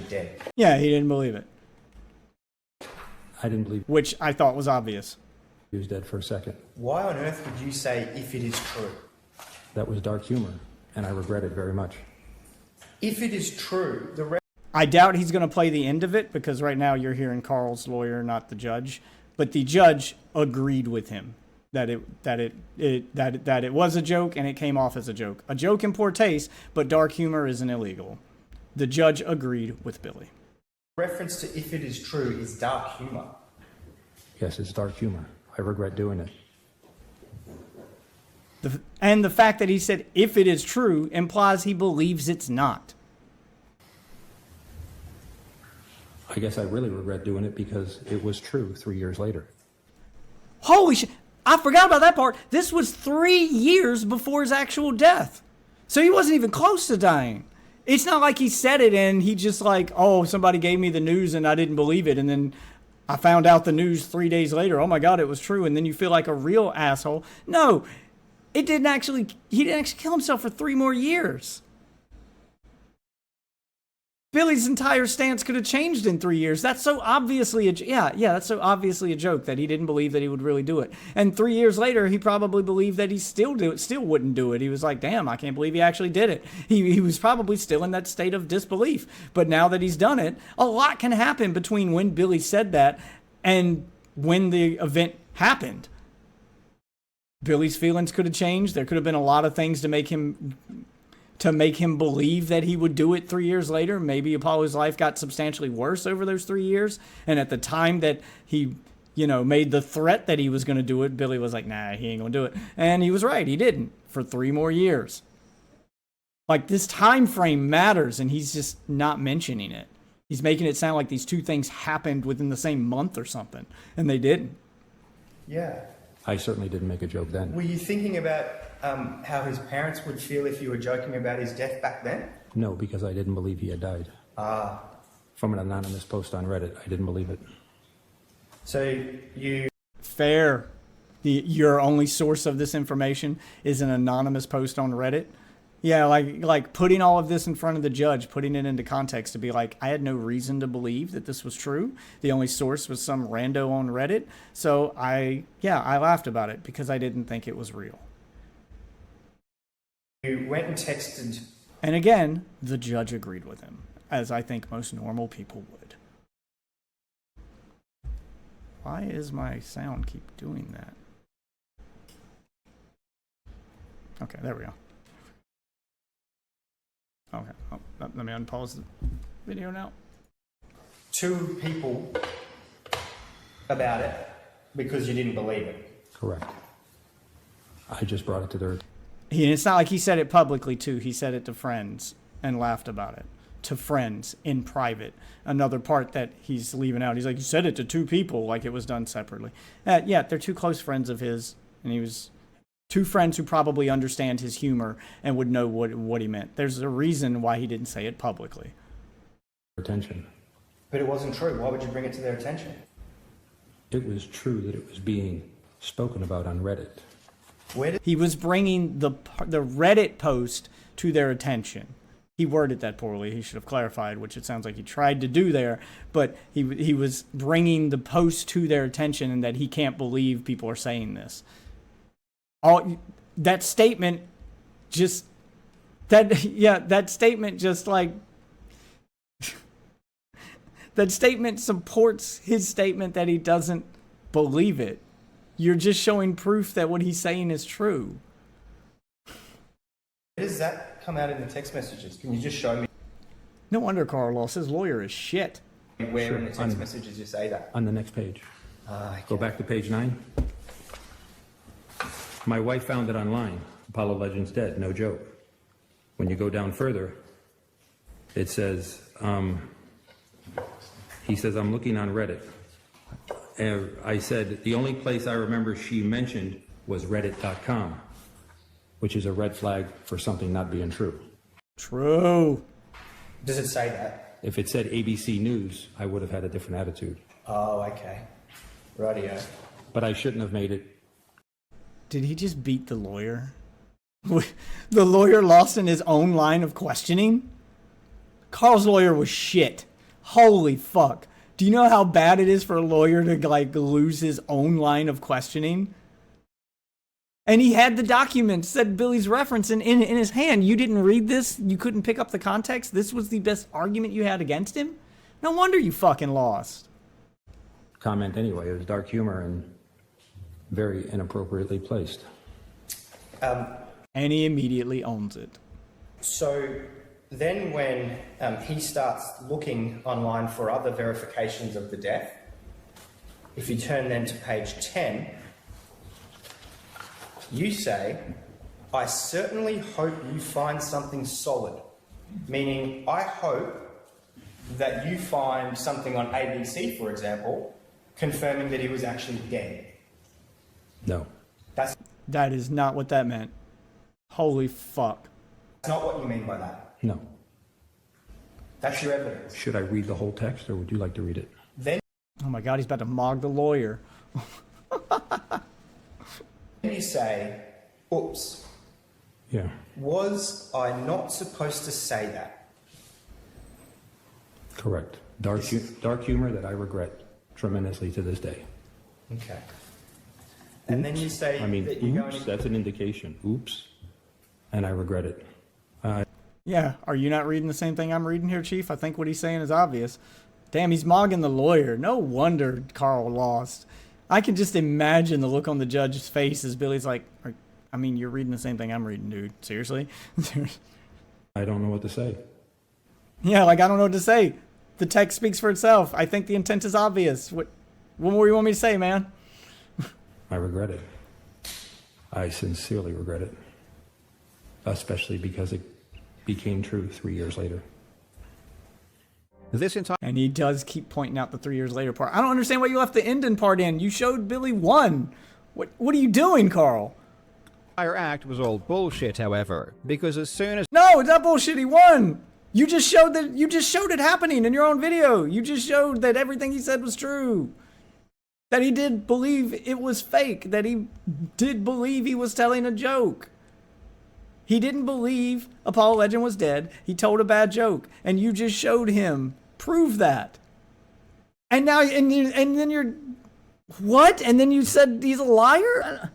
dead. Yeah, he didn't believe it, I didn't believe which I thought was obvious. he was dead for a second. Why on earth would you say if it is true? That was dark humor, and I regret it very much. If it is true, I doubt he's going to play the end of it, because right now you're hearing Karl's lawyer, not the judge. But the judge agreed with him that it was a joke and it came off as a joke. A joke in poor taste, but dark humor isn't illegal. The judge agreed with Billy. reference to if it is true is dark humor. Yes, it's dark humor. I regret doing it. And the fact that he said if it is true implies he believes it's not. I guess I really regret doing it because it was true 3 years later. Holy shit. I forgot about that part. This was 3 years before his actual death. So he wasn't even close to dying. It's not like he said it and he just like, oh, somebody gave me the news and I didn't believe it. And then I found out the news 3 days later. Oh my God, it was true. And then you feel like a real asshole. No, he didn't actually kill himself for 3 more years. Billy's entire stance could have changed in 3 years. That's so obviously that's so obviously a joke that he didn't believe that he would really do it. And 3 years later, he probably believed that he still wouldn't do it. He was like, damn, I can't believe he actually did it. He was probably still in that state of disbelief. But now that he's done it, a lot can happen between when Billy said that and when the event happened. Billy's feelings could have changed. There could have been a lot of things to make him believe that he would do it 3 years later. Maybe Apollo's life got substantially worse over those 3 years. And at the time that he made the threat that he was going to do it, Billy was like, nah, he ain't going to do it. And he was right. He didn't for 3 more years. Like, this time frame matters, and he's just not mentioning it. He's making it sound like these 2 things happened within the same month or something, and they didn't. Yeah. I certainly didn't make a joke then. Were you thinking about how his parents would feel if you were joking about his death back then? No, because I didn't believe he had died. From an anonymous post on Reddit, I didn't believe it. So you... Fair. Your only source of this information is an anonymous post on Reddit. Yeah, like putting all of this in front of the judge, putting it into context to be like, I had no reason to believe that this was true. The only source was some rando on Reddit. So I laughed about it because I didn't think it was real. You went and texted... And again, the judge agreed with him, as I think most normal people would. Why is my sound keep doing that? Okay, there we go. Okay, let me unpause the video now. 2 people about it because you didn't believe it. Correct. I just brought it to their... It's not like he said it publicly, too. He said it to friends and laughed about it. To friends in private. Another part that he's leaving out. He's like, you said it to 2 people, like it was done separately. Yeah, they're 2 close friends of his, and he was 2 friends who probably understand his humor and would know what he meant. There's a reason why he didn't say it publicly. attention. But it wasn't true. Why would you bring it to their attention? It was true that it was being spoken about on Reddit. He was bringing the Reddit post to their attention. He worded that poorly. He should have clarified, which it sounds like he tried to do there. But he was bringing the post to their attention, and that he can't believe people are saying this. That statement just that statement just like that statement supports his statement that he doesn't believe it. You're just showing proof that what he's saying is true. Where does that come out in the text messages? Can you just show me? No wonder Karl lost. His lawyer is shit. Where Sure. in the text messages you say that? On the next page. Okay. Go back to page 9. My wife found it online. Apollo Legends dead. No joke. When you go down further, it says, he says, I'm looking on Reddit. And I said, the only place I remember she mentioned was reddit.com, which is a red flag for something not being true. True. Does it say that? If it said ABC News, I would have had a different attitude. Oh, okay. Rightio. But I shouldn't have made it. Did he just beat the lawyer? The lawyer lost in his own line of questioning? Karl's lawyer was shit. Holy fuck. Do you know how bad it is for a lawyer to like lose his own line of questioning? And he had the documents that Billy's referencing in his hand. You didn't read this? You couldn't pick up the context? This was the best argument you had against him? No wonder you fucking lost. Comment anyway. It was dark humor and very inappropriately placed. And he immediately owns it. So then when he starts looking online for other verifications of the death, if you turn then to page 10, you say, I certainly hope you find something solid. Meaning, I hope that you find something on ABC, for example, confirming that he was actually dead. No. That is not what that meant. Holy fuck. That's not what you mean by that. No. That's your evidence. Should I read the whole text, or would you like to read it? Then Oh my god, he's about to mog the lawyer. you say, oops, Yeah. was I not supposed to say that? Correct. Dark humor that I regret tremendously to this day. Okay. And then you say I mean, that you're oops, going that's an indication. Oops. And I regret it. Yeah, are you not reading the same thing I'm reading here, Chief? I think what he's saying is obvious. Damn, he's mogging the lawyer. No wonder Karl lost. I can just imagine the look on the judge's face as Billy's like, I mean, you're reading the same thing I'm reading, dude. Seriously? I don't know what to say. Yeah, like, I don't know what to say. The text speaks for itself. I think the intent is obvious. What? What more you want me to say, man? I regret it. I sincerely regret it. Especially because it became true 3 years later. This entire And he does keep pointing out the 3 years later part. I don't understand why you left the ending part in. You showed Billy 1. What are you doing, Karl? act was all bullshit, however, because as soon as No, it's not bullshit. He won. You just showed it happening in your own video. You just showed that everything he said was true. That he did believe it was fake. That he did believe he was telling a joke. He didn't believe Apollo Legend was dead. He told a bad joke. And you just showed him. Prove that. And now, and then you're, what? And then you said he's a liar?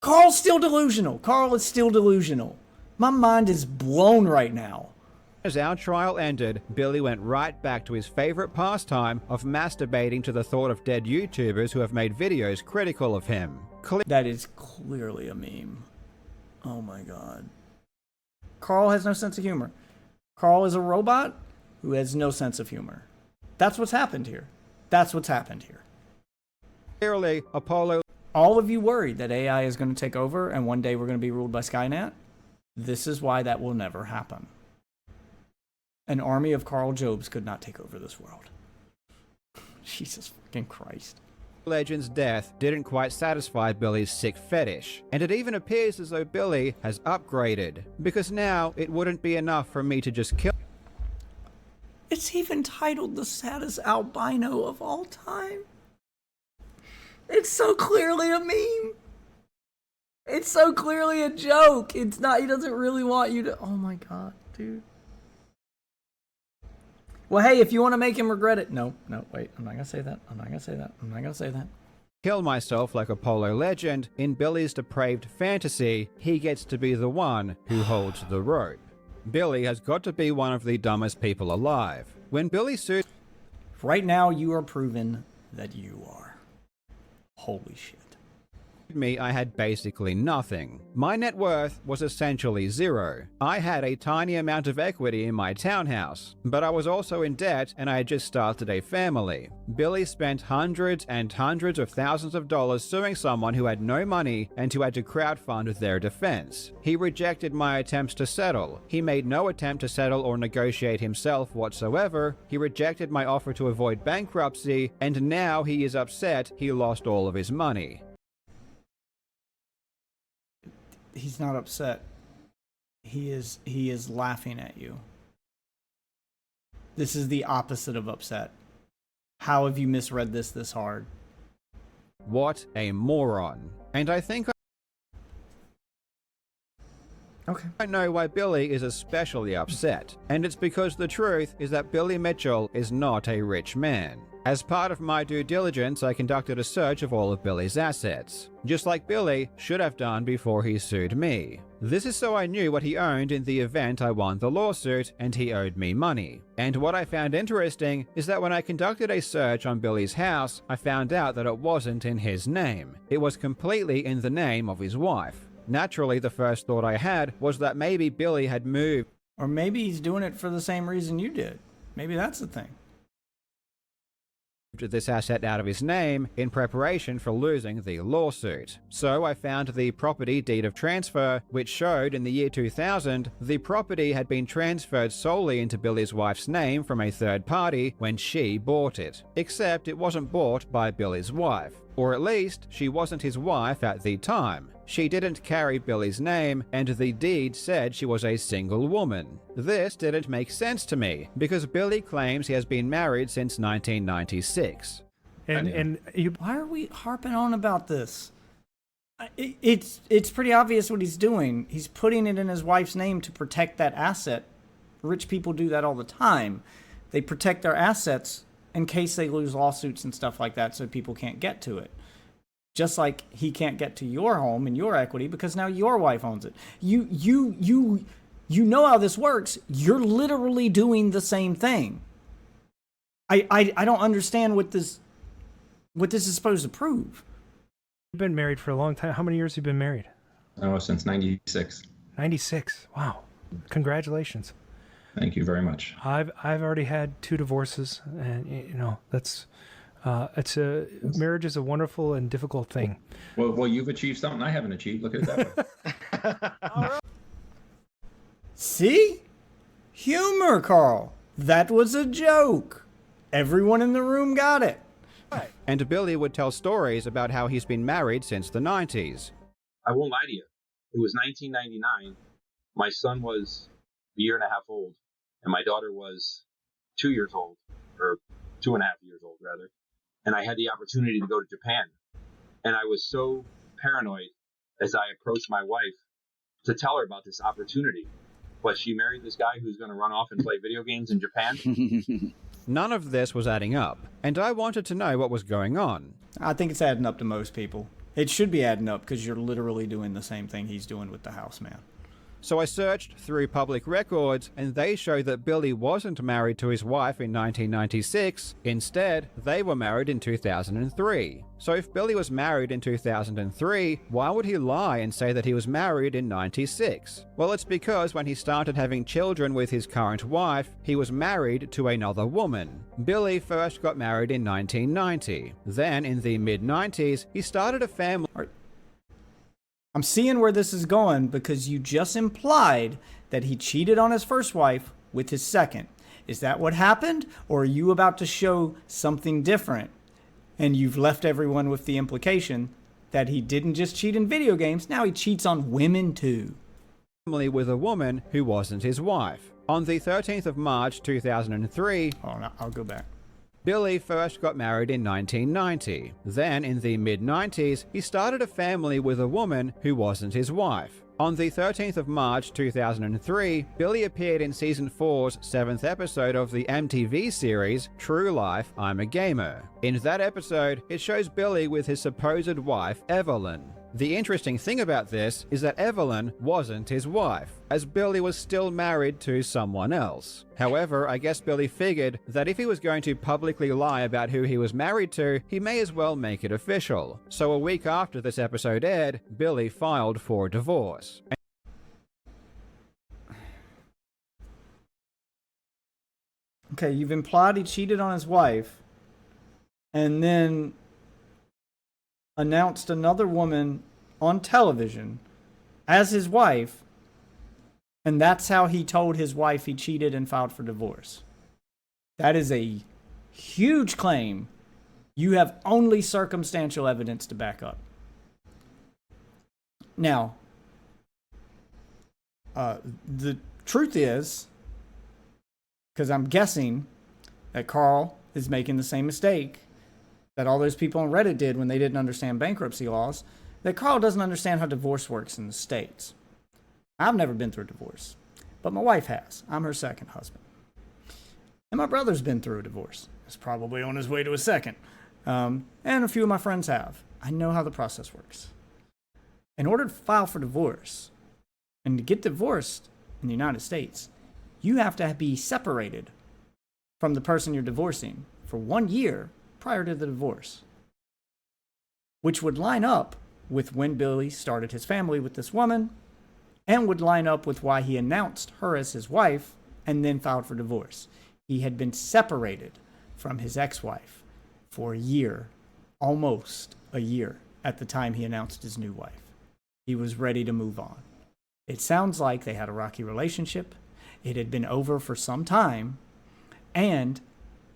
Karl's still delusional. Karl is still delusional. My mind is blown right now. As our trial ended, Billy went right back to his favorite pastime of masturbating to the thought of dead YouTubers who have made videos critical of him. That is clearly a meme. Oh my god. Karl has no sense of humor. Karl is a robot who has no sense of humor. That's what's happened here. That's what's happened here. Clearly, Apollo... All of you worried that AI is going to take over and one day we're going to be ruled by Skynet? This is why that will never happen. An army of Karl Jobs could not take over this world. Jesus fucking Christ. Legend's death didn't quite satisfy Billy's sick fetish, and it even appears as though Billy has upgraded, because now it wouldn't be enough for me to just kill... It's even titled the saddest albino of all time. It's so clearly a meme. It's so clearly a joke. It's not, he doesn't really want you to, oh my god, dude. Well, hey, if you want to make him regret it. No, wait, I'm not going to say that. I'm not going to say that. I'm not going to say that. Kill myself like Apollo Legend, in Billy's depraved fantasy, he gets to be the one who holds the rope. Billy has got to be one of the dumbest people alive. When Billy sued Right now, you are proven that you are. Holy shit. me, I had basically nothing. My net worth was essentially zero. I had a tiny amount of equity in my townhouse, but I was also in debt and I had just started a family. Billy spent hundreds and hundreds of thousands of dollars suing someone who had no money and who had to crowdfund their defense. He rejected my attempts to settle. He made no attempt to settle or negotiate himself whatsoever. He rejected my offer to avoid bankruptcy, and now he is upset he lost all of his money. He's not upset. He is laughing at you. This is the opposite of upset. How have you misread this hard? What a moron. And I think I know why Billy is especially upset, and it's because the truth is that Billy Mitchell is not a rich man. As part of my due diligence, I conducted a search of all of Billy's assets, just like Billy should have done before he sued me. This is so I knew what he owned in the event I won the lawsuit and he owed me money. And what I found interesting is that when I conducted a search on Billy's house, I found out that it wasn't in his name. It was completely in the name of his wife. Naturally, the first thought I had was that maybe Billy had moved. Or maybe he's doing it for the same reason you did. Maybe that's the thing. This asset out of his name in preparation for losing the lawsuit. So I found the property deed of transfer, which showed in the year 2000 the property had been transferred solely into Billy's wife's name from a third party when she bought it. Except it wasn't bought by Billy's wife. Or at least, she wasn't his wife at the time. She didn't carry Billy's name, and the deed said she was a single woman. This didn't make sense to me, because Billy claims he has been married since 1996. Why are we harping on about this? It's pretty obvious what he's doing. He's putting it in his wife's name to protect that asset. Rich people do that all the time. They protect their assets in case they lose lawsuits and stuff like that so people can't get to it. Just like he can't get to your home and your equity because now your wife owns it. You know how this works. You're literally doing the same thing. I don't understand what this is supposed to prove. You've been married for a long time. How many years have you been married? Oh, since 96. 96. Wow. Congratulations. Thank you very much. I've already had 2 divorces, and you know that's Marriage is a wonderful and difficult thing. Well, you've achieved something I haven't achieved. Look at it that way. See? Humor, Carl. That was a joke. Everyone in the room got it. And Billy would tell stories about how he's been married since the 90s. I won't lie to you. It was 1999. My son was a year and a half old, and my daughter was 2 years old, or 2.5 years old, rather. And I had the opportunity to go to Japan. And I was so paranoid as I approached my wife to tell her about this opportunity. But she married this guy who's going to run off and play video games in Japan. None of this was adding up, and I wanted to know what was going on. I think it's adding up to most people. It should be adding up because you're literally doing the same thing he's doing with the house, man. So I searched through public records, and they show that Billy wasn't married to his wife in 1996. Instead, they were married in 2003. So if Billy was married in 2003, why would he lie and say that he was married in 96? Well, it's because when he started having children with his current wife, he was married to another woman. Billy first got married in 1990. Then, in the mid-90s, he started a family. I'm seeing where this is going because you just implied that he cheated on his first wife with his second. Is that what happened? Or are you about to show something different? And you've left everyone with the implication that he didn't just cheat in video games, now he cheats on women too. With a woman who wasn't his wife. On the 13th of March 2003, I'll go back. Billy first got married in 1990. Then, in the mid-90s, he started a family with a woman who wasn't his wife. On the 13th of March 2003, Billy appeared in Season 4's 7th episode of the MTV series, True Life, I'm a Gamer. In that episode, it shows Billy with his supposed wife, Evelyn. The interesting thing about this is that Evelyn wasn't his wife, as Billy was still married to someone else. However, I guess Billy figured that if he was going to publicly lie about who he was married to, he may as well make it official. So a week after this episode aired, Billy filed for divorce. Okay, you've implied he cheated on his wife, and then announced another woman on television as his wife, and that's how he told his wife he cheated and filed for divorce. That is a huge claim you have only circumstantial evidence to back up. Now, the truth is, because I'm guessing that Karl is making the same mistake that all those people on Reddit did when they didn't understand bankruptcy laws, that Karl doesn't understand how divorce works in the States. I've never been through a divorce, but my wife has. I'm her second husband. And my brother's been through a divorce. He's probably on his way to a second. And a few of my friends have. I know how the process works. In order to file for divorce and to get divorced in the United States, you have to be separated from the person you're divorcing for 1 year prior to the divorce, which would line up with when Billy started his family with this woman and would line up with why he announced her as his wife and then filed for divorce. He had been separated from his ex-wife for a year, almost a year, at the time he announced his new wife. He was ready to move on. It sounds like they had a rocky relationship. It had been over for some time, and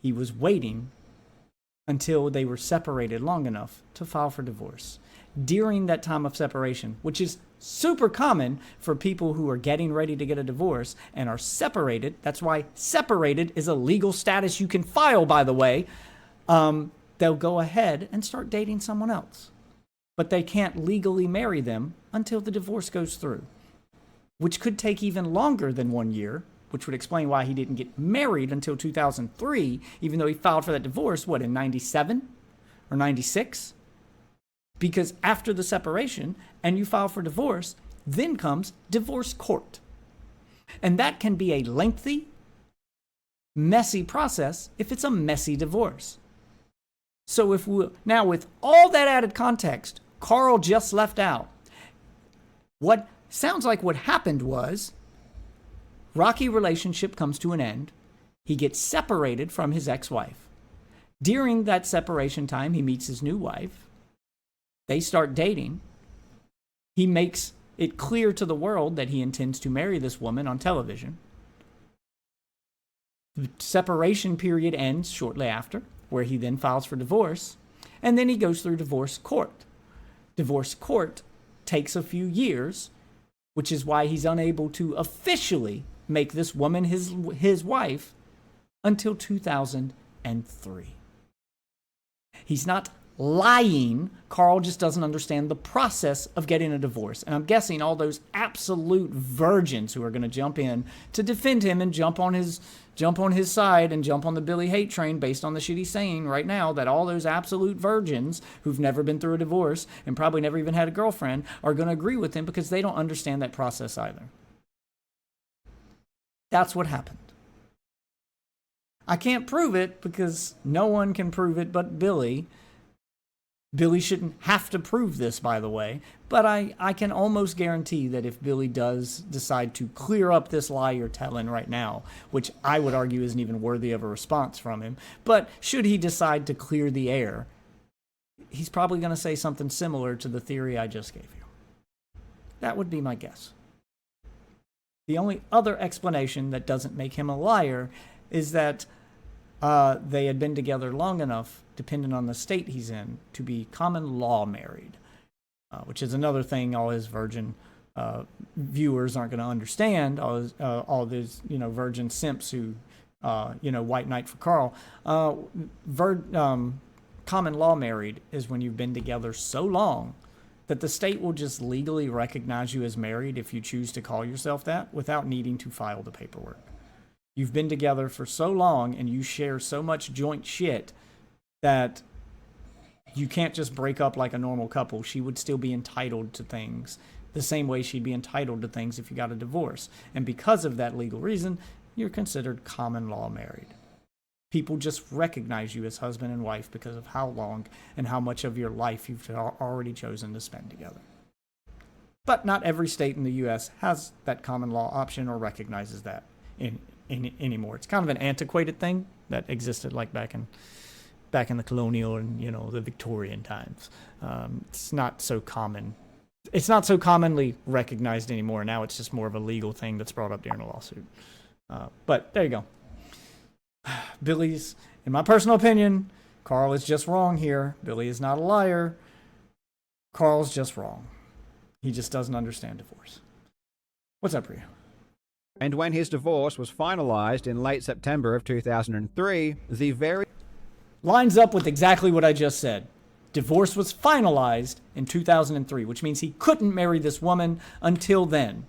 he was waiting until they were separated long enough to file for divorce. During that time of separation, which is super common for people who are getting ready to get a divorce and are separated. That's why separated is a legal status you can file, by the way. They'll go ahead and start dating someone else. But they can't legally marry them until the divorce goes through, which could take even longer than 1 year, which would explain why he didn't get married until 2003, even though he filed for that divorce, in 97 or 96? Because after the separation and you file for divorce, then comes divorce court. And that can be a lengthy, messy process if it's a messy divorce. So now with all that added context, Karl just left out, what sounds like what happened was, rocky relationship comes to an end. He gets separated from his ex-wife. During that separation time, he meets his new wife. They start dating. He makes it clear to the world that he intends to marry this woman on television. The separation period ends shortly after, where he then files for divorce, and then he goes through divorce court. Divorce court takes a few years, which is why he's unable to officially make this woman his wife until 2003. He's not lying. Karl just doesn't understand the process of getting a divorce. And I'm guessing all those absolute virgins who are going to jump in to defend him and jump on his side and jump on the Billy hate train based on the shit he's saying right now, that all those absolute virgins who've never been through a divorce and probably never even had a girlfriend are going to agree with him because they don't understand that process either. That's what happened. I can't prove it because no one can prove it but Billy. Billy shouldn't have to prove this, by the way, but I can almost guarantee that if Billy does decide to clear up this lie you're telling right now, which I would argue isn't even worthy of a response from him, but should he decide to clear the air, he's probably going to say something similar to the theory I just gave you. That would be my guess. The only other explanation that doesn't make him a liar is that they had been together long enough, depending on the state he's in, to be common law married, which is another thing all his virgin viewers aren't going to understand. All these virgin simps who white knight for Karl. Common law married is when you've been together so long that the state will just legally recognize you as married if you choose to call yourself that without needing to file the paperwork. You've been together for so long and you share so much joint shit that you can't just break up like a normal couple. She would still be entitled to things the same way she'd be entitled to things if you got a divorce. And because of that legal reason, you're considered common law married. People just recognize you as husband and wife because of how long and how much of your life you've already chosen to spend together. But not every state in the U.S. has that common law option or recognizes that anymore. It's kind of an antiquated thing that existed like back in the colonial and the Victorian times. It's not so common. It's not so commonly recognized anymore. Now it's just more of a legal thing that's brought up during a lawsuit. But there you go. Billy's, in my personal opinion, Karl is just wrong here. Billy is not a liar. Karl's just wrong. He just doesn't understand divorce. What's up for you? And when his divorce was finalized in late September of 2003, the very lines up with exactly what I just said. Divorce was finalized in 2003, which means he couldn't marry this woman until then.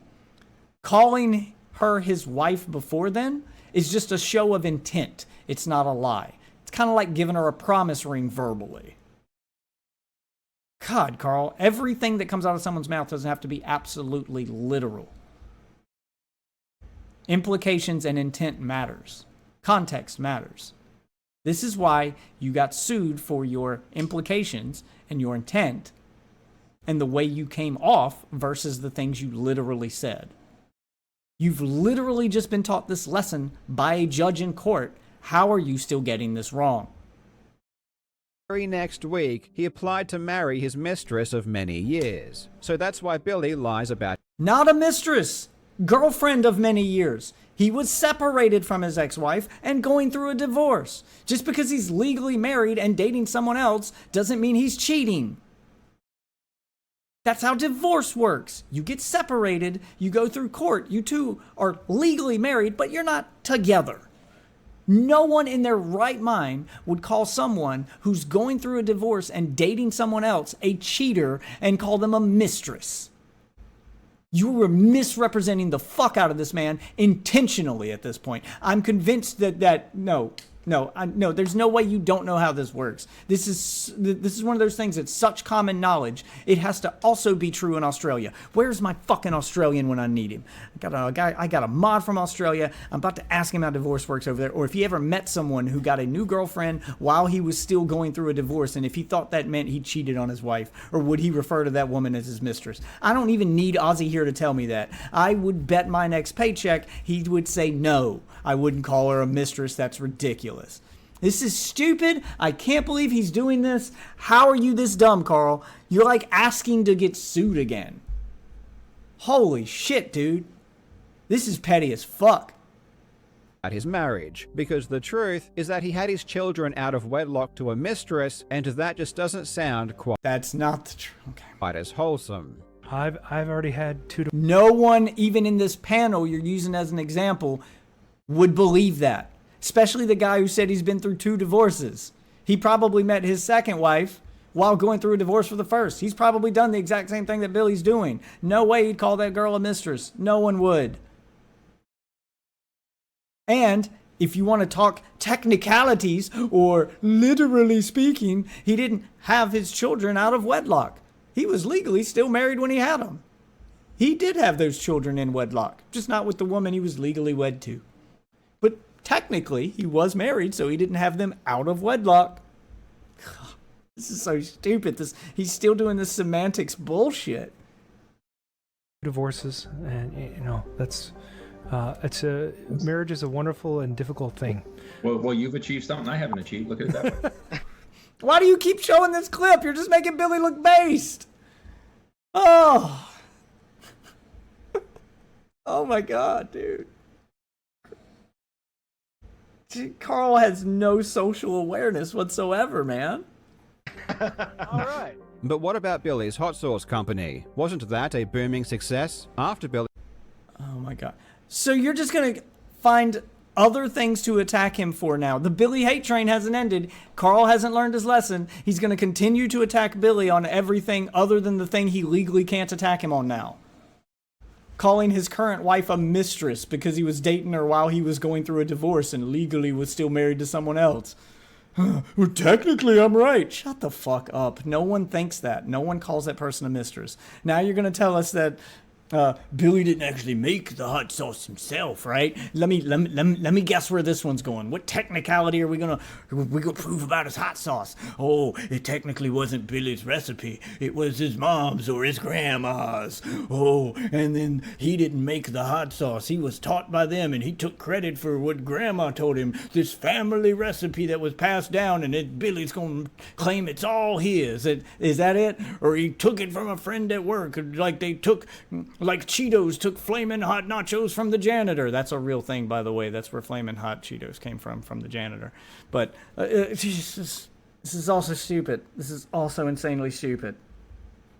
Calling her his wife before then is just a show of intent. It's not a lie. It's kind of like giving her a promise ring verbally. God, Karl, everything that comes out of someone's mouth doesn't have to be absolutely literal. Implications and intent matters. Context matters. This is why you got sued for your implications and your intent and the way you came off versus the things you literally said. You've literally just been taught this lesson by a judge in court. How are you still getting this wrong? very next week, he applied to marry his mistress of many years. So that's why Billy lies about Not a mistress. Girlfriend of many years. He was separated from his ex-wife and going through a divorce. Just because he's legally married and dating someone else doesn't mean he's cheating. That's how divorce works. You get separated, you go through court, you two are legally married, but you're not together. No one in their right mind would call someone who's going through a divorce and dating someone else a cheater and call them a mistress. You were misrepresenting the fuck out of this man intentionally at this point. I'm convinced that no, there's no way you don't know how this works. This is one of those things that's such common knowledge. It has to also be true in Australia. Where's my fucking Australian when I need him? I got a mod from Australia. I'm about to ask him how divorce works over there. Or if he ever met someone who got a new girlfriend while he was still going through a divorce, and if he thought that meant he cheated on his wife, or would he refer to that woman as his mistress? I don't even need Ozzy here to tell me that. I would bet my next paycheck he would say no. I wouldn't call her a mistress. That's ridiculous. This is stupid. I can't believe he's doing this. How are you this dumb, Karl? You're like asking to get sued again. Holy shit, dude. This is petty as fuck. At his marriage, because the truth is that he had his children out of wedlock to a mistress, and that just doesn't sound That's not the truth. Okay. quite as wholesome. I've already had two. No one, even in this panel you're using as an example, would believe that. Especially the guy who said he's been through 2 divorces. He probably met his second wife while going through a divorce for the first. He's probably done the exact same thing that Billy's doing. No way he'd call that girl a mistress. No one would. And if you want to talk technicalities, or literally speaking, he didn't have his children out of wedlock. He was legally still married when he had them. He did have those children in wedlock, just not with the woman he was legally wed to. But technically, he was married, so he didn't have them out of wedlock. This is so stupid. He's still doing this semantics bullshit. Divorces, and that's marriage is a wonderful and difficult thing. Well, you've achieved something I haven't achieved. Look at it that way. Why do you keep showing this clip? You're just making Billy look based. Oh. Oh my God, dude. Karl has no social awareness whatsoever, man. All right. But what about Billy's hot sauce company? Wasn't that a booming success? After Billy... Oh my God. So you're just going to find other things to attack him for now. The Billy hate train hasn't ended. Karl hasn't learned his lesson. He's going to continue to attack Billy on everything other than the thing he legally can't attack him on now. Calling his current wife a mistress because he was dating her while he was going through a divorce and legally was still married to someone else. Well, technically, I'm right. Shut the fuck up. No one thinks that. No one calls that person a mistress. Now you're going to tell us that Billy didn't actually make the hot sauce himself, right? Let me guess where this one's going. What technicality are we gonna prove about his hot sauce? Oh, it technically wasn't Billy's recipe. It was his mom's or his grandma's. Oh, and then he didn't make the hot sauce. He was taught by them, and he took credit for what grandma told him. This family recipe that was passed down, and Billy's gonna claim it's all his. Is that it? Or he took it from a friend at work, like Cheetos took Flamin' Hot Nachos from the janitor. That's a real thing, by the way. That's where Flamin' Hot Cheetos came from the janitor. But this is also stupid. This is also insanely stupid.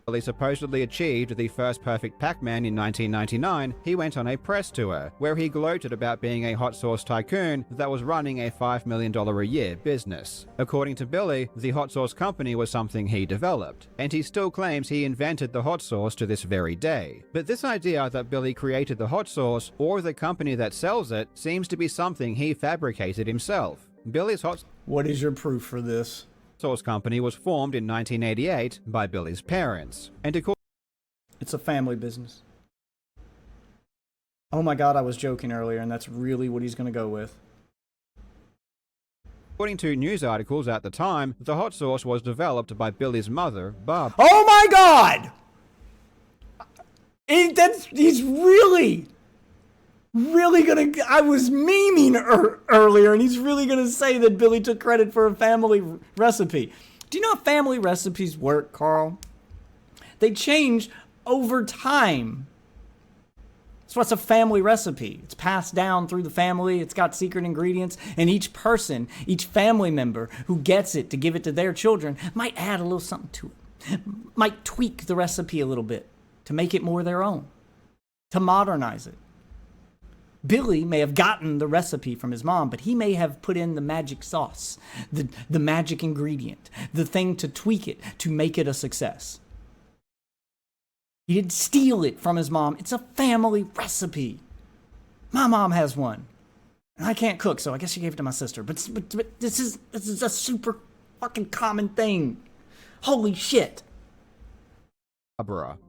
Billy supposedly achieved the first perfect Pac-Man in 1999, he went on a press tour, where he gloated about being a hot sauce tycoon that was running a $5 million a year business. According to Billy, the hot sauce company was something he developed, and he still claims he invented the hot sauce to this very day. But this idea that Billy created the hot sauce, or the company that sells it, seems to be something he fabricated himself. Billy's hot... What is your proof for this? Sauce company was formed in 1988 by Billy's parents, and it's a family business. Oh my God, I was joking earlier, and that's really what he's going to go with. According to news articles at the time, the hot sauce was developed by Billy's mother, Barb. Oh my God! He's really gonna... I was memeing earlier, and he's really gonna say that Billy took credit for a family recipe. Do you know how family recipes work, Karl? They change over time. That's what's a family recipe. It's passed down through the family. It's got secret ingredients, and each person, each family member who gets it to give it to their children might add a little something to it. Might tweak the recipe a little bit to make it more their own, to modernize it. Billy may have gotten the recipe from his mom, but he may have put in the magic sauce, the magic ingredient, the thing to tweak it, to make it a success. He didn't steal it from his mom. It's a family recipe. My mom has one. And I can't cook, so I guess she gave it to my sister. But this is a super fucking common thing. Holy shit.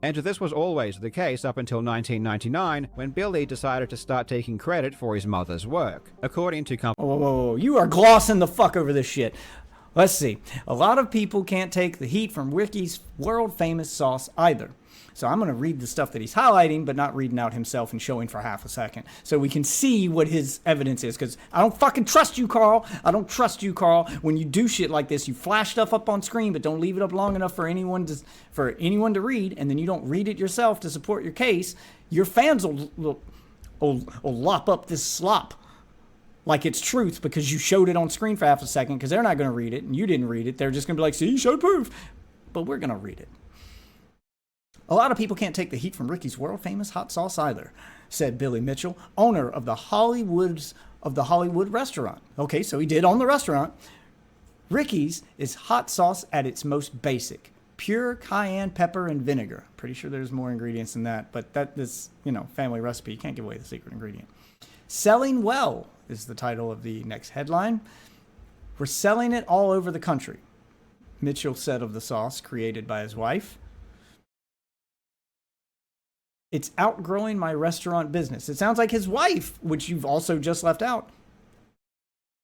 And this was always the case up until 1999, when Billy decided to start taking credit for his mother's work. According to Whoa, you are glossing the fuck over this shit. Let's see. A lot of people can't take the heat from Ricky's world-famous sauce either. So I'm going to read the stuff that he's highlighting, but not reading out himself and showing for half a second. So we can see what his evidence is. Because I don't fucking trust you, Karl. I don't trust you, Karl. When you do shit like this, you flash stuff up on screen, but don't leave it up long enough for anyone to read, and then you don't read it yourself to support your case. Your fans will lop up this slop like it's truth because you showed it on screen for half a second, because they're not going to read it and you didn't read it. They're just going to be like, see, you showed proof. But we're going to read it. A lot of people can't take the heat from Ricky's world famous hot sauce either, said Billy Mitchell, owner of the Hollywood restaurant. Okay, so he did own the restaurant. Ricky's is hot sauce at its most basic. Pure cayenne pepper and vinegar. Pretty sure there's more ingredients than that, but that is, family recipe. You can't give away the secret ingredient. Selling well is the title of the next headline. We're selling it all over the country, Mitchell said of the sauce created by his wife. It's outgrowing my restaurant business. It sounds like his wife, which you've also just left out,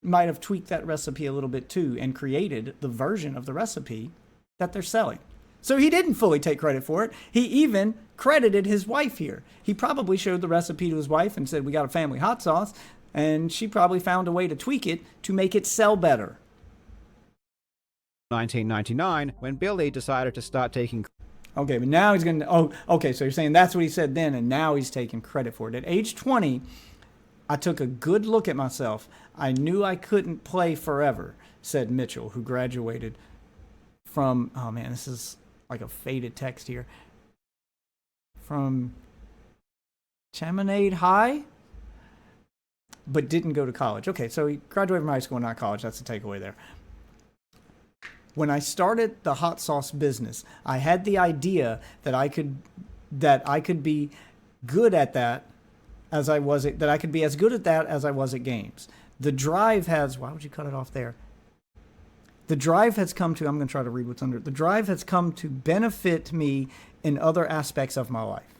might have tweaked that recipe a little bit too and created the version of the recipe that they're selling. So he didn't fully take credit for it. He even credited his wife here. He probably showed the recipe to his wife and said, we got a family hot sauce. And she probably found a way to tweak it to make it sell better. 1999, when Billy decided to start taking. Okay, but now he's going to. Oh, okay, so you're saying that's what he said then, and now he's taking credit for it. At age 20, I took a good look at myself. I knew I couldn't play forever, said Mitchell, who graduated from. Oh, man, this is like a faded text here. From Chaminade High, but didn't go to college. Okay, so he graduated from high school, not college. That's the takeaway there. When I started the hot sauce business, I had the idea that I could be good at that as I was that I could be as good at that as I was at games. The drive has. Why would you cut it off there? The drive has come to. I'm going to try to read what's under it. The drive has come to benefit me in other aspects of my life.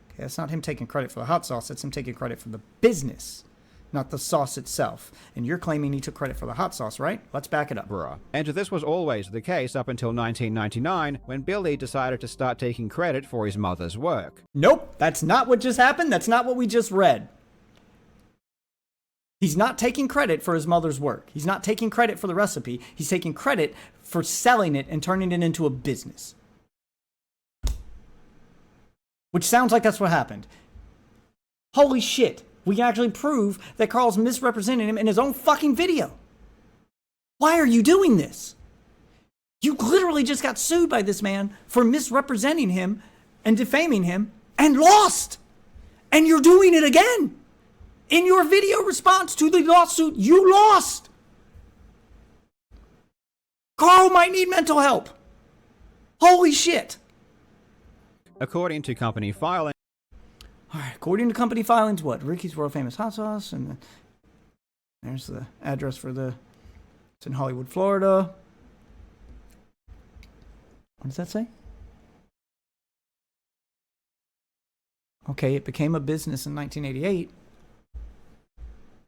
Okay, that's not him taking credit for the hot sauce. That's him taking credit for the business, not the sauce itself. And you're claiming he took credit for the hot sauce, right? Let's back it up. And this was always the case up until 1999, when Billy decided to start taking credit for his mother's work. Nope, that's not what just happened. That's not what we just read. He's not taking credit for his mother's work. He's not taking credit for the recipe. He's taking credit for selling it and turning it into a business. Which sounds like that's what happened. Holy shit. We can actually prove that Karl's misrepresenting him in his own fucking video. Why are you doing this? You literally just got sued by this man for misrepresenting him and defaming him and lost. And you're doing it again. In your video response to the lawsuit, you lost. Karl might need mental help. Holy shit. According to company filing. All right, according to company filings, what? Ricky's world famous hot sauce, and there's the address for it's in Hollywood, Florida. What does that say? Okay, it became a business in 1988.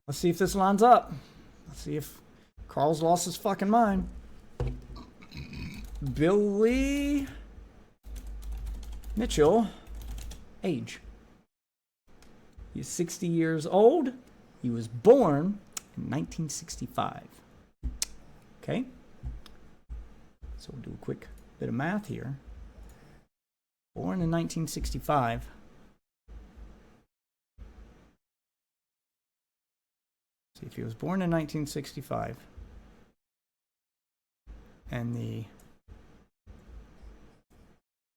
Let's see if this lines up. Let's see if Karl's lost his fucking mind. Billy Mitchell, age. He's 60 years old. He was born in 1965. Okay? So we'll do a quick bit of math here. Born in 1965. See, if he was born in 1965 and the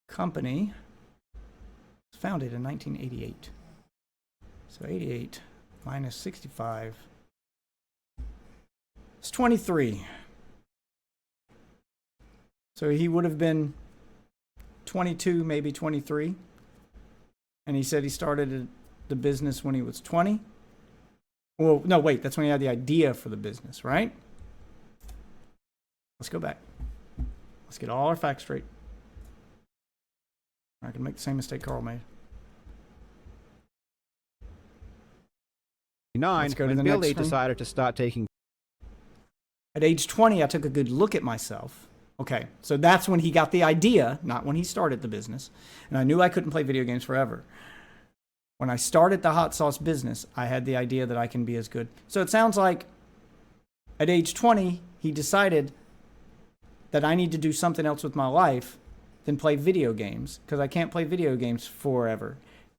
company was founded in 1988. So 88 minus 65 is 23. So he would have been 22, maybe 23. And he said he started the business when he was 20. Well, no, wait, that's when he had the idea for the business, right? Let's go back. Let's get all our facts straight. I can make the same mistake Karl made. When Billy decided to start taking. At age 20, I took a good look at myself. Okay, so that's when he got the idea, not when he started the business. And I knew I couldn't play video games forever. When I started the hot sauce business, I had the idea that I can be as good. So it sounds like at age 20, he decided that I need to do something else with my life than play video games, because I can't play video games forever.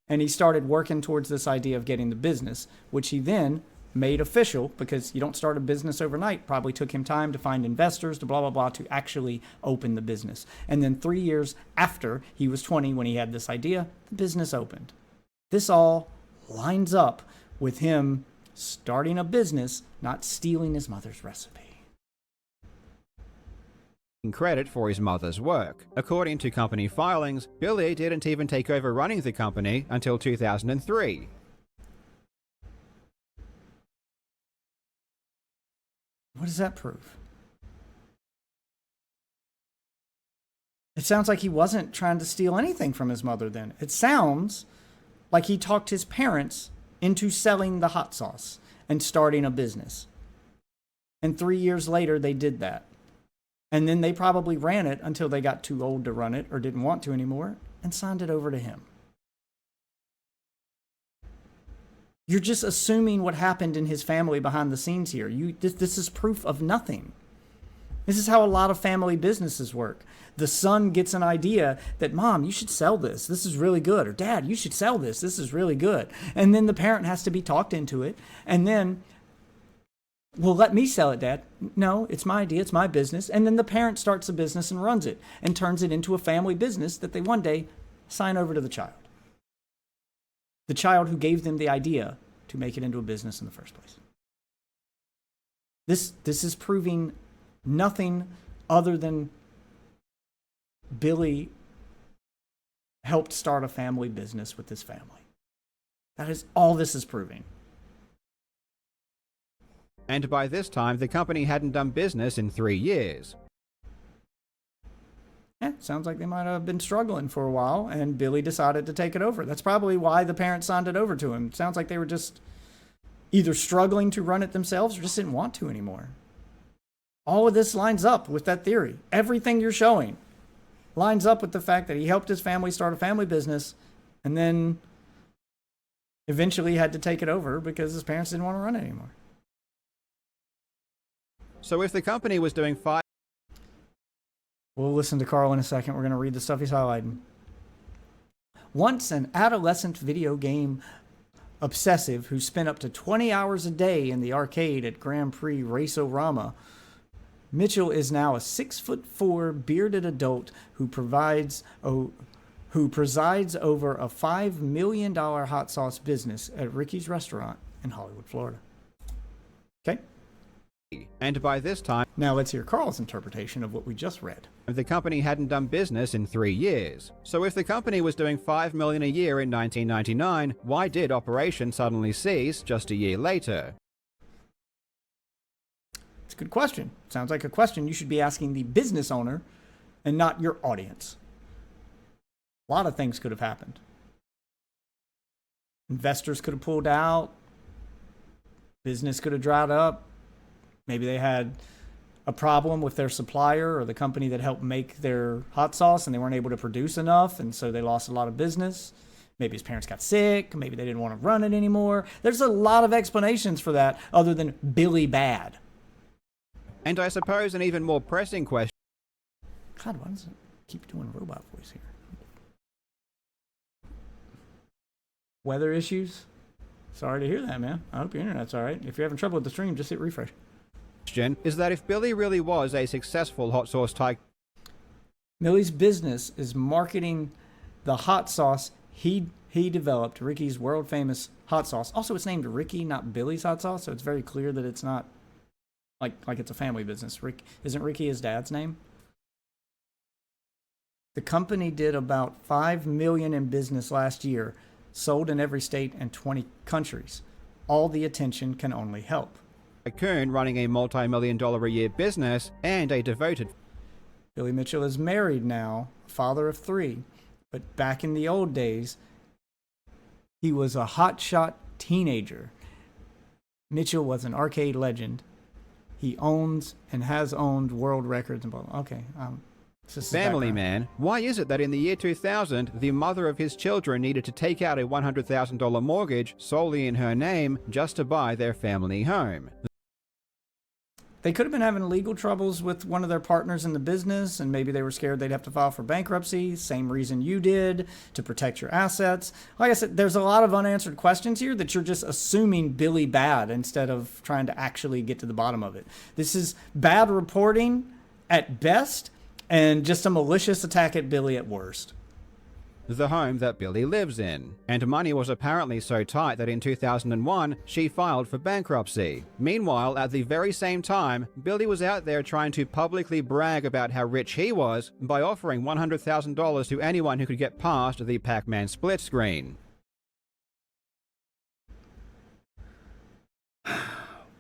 And he started working towards this idea of getting the business, which he then made official, because you don't start a business overnight. Probably took him time to find investors, to blah, blah, blah, to actually open the business. And then 3 years after he was 20, when he had this idea, the business opened. This all lines up with him starting a business, not stealing his mother's recipe. Credit for his mother's work. According to company filings, Billy didn't even take over running the company until 2003. What does that prove? It sounds like he wasn't trying to steal anything from his mother then. It sounds like he talked his parents into selling the hot sauce and starting a business. And 3 years later, they did that. And then they probably ran it until they got too old to run it or didn't want to anymore and signed it over to him. You're just assuming what happened in his family behind the scenes here. This is proof of nothing. This is how a lot of family businesses work. The son gets an idea that, Mom, you should sell this. This is really good. Or Dad, you should sell this. This is really good. And then the parent has to be talked into it. And then, well, let me sell it, Dad. No, it's my idea. It's my business. And then the parent starts a business and runs it and turns it into a family business that they one day sign over to the child. The child who gave them the idea to make it into a business in the first place. This is proving nothing other than Billy helped start a family business with his family. That is all this is proving. And by this time, the company hadn't done business in 3 years. Sounds like they might have been struggling for a while, and Billy decided to take it over. That's probably why the parents signed it over to him. It sounds like they were just either struggling to run it themselves or just didn't want to anymore. All of this lines up with that theory. Everything you're showing lines up with the fact that he helped his family start a family business and then eventually had to take it over because his parents didn't want to run it anymore. So if the company was doing $5 We'll listen to Karl in a second. We're going to read the stuff he's highlighting. Once an adolescent video game obsessive who spent up to 20 hours a day in the arcade at Grand Prix Race-O-Rama, Mitchell is now a 6'4" bearded adult who presides over a $5 million hot sauce business at Ricky's Restaurant in Hollywood, Florida. Okay? And by this time, now let's hear Karl's interpretation of what we just read. the company hadn't done business in 3 years. So if the company was doing $5 million a year in 1999, why did operation suddenly cease just a year later? It's a good question. Sounds like a question you should be asking the business owner and not your audience. A lot of things could have happened. Investors could have pulled out. Business could have dried up. Maybe they had a problem with their supplier or the company that helped make their hot sauce and they weren't able to produce enough, and so they lost a lot of business. Maybe his parents got sick. Maybe they didn't want to run it anymore. There's a lot of explanations for that other than Billy bad. And I suppose an even more pressing question. God, why does it keep doing robot voice here? Weather issues? Sorry to hear that, man. I hope your internet's all right. If you're having trouble with the stream, just hit refresh. Is that if Billy really was a successful hot sauce tycoon, Millie's business is marketing the hot sauce he developed, Ricky's world famous hot sauce. Also, it's named Ricky, not Billy's hot sauce, so it's very clear that it's not like it's a family business. Isn't Ricky his dad's name? The company did about $5 million in business last year, sold in every state and 20 countries. All the attention can only help. running a multi-million-dollar a year business, and a devoted Billy Mitchell is married now, father of 3, but back in the old days, he was a hotshot teenager. Mitchell was an arcade legend He owns and has owned world records and blah, blah. Okay. Family man, why is it that in the year 2000, the mother of his children needed to take out a $100,000 mortgage solely in her name just to buy their family home? They could have been having legal troubles with one of their partners in the business, and maybe they were scared they'd have to file for bankruptcy. Same reason you did, to protect your assets. Like I said, there's a lot of unanswered questions here that you're just assuming Billy bad instead of trying to actually get to the bottom of it. This is bad reporting at best and just a malicious attack at Billy at worst. The home that Billy lives in. And money was apparently so tight that in 2001, she filed for bankruptcy. Meanwhile, at the very same time, Billy was out there trying to publicly brag about how rich he was by offering $100,000 to anyone who could get past the Pac-Man split screen.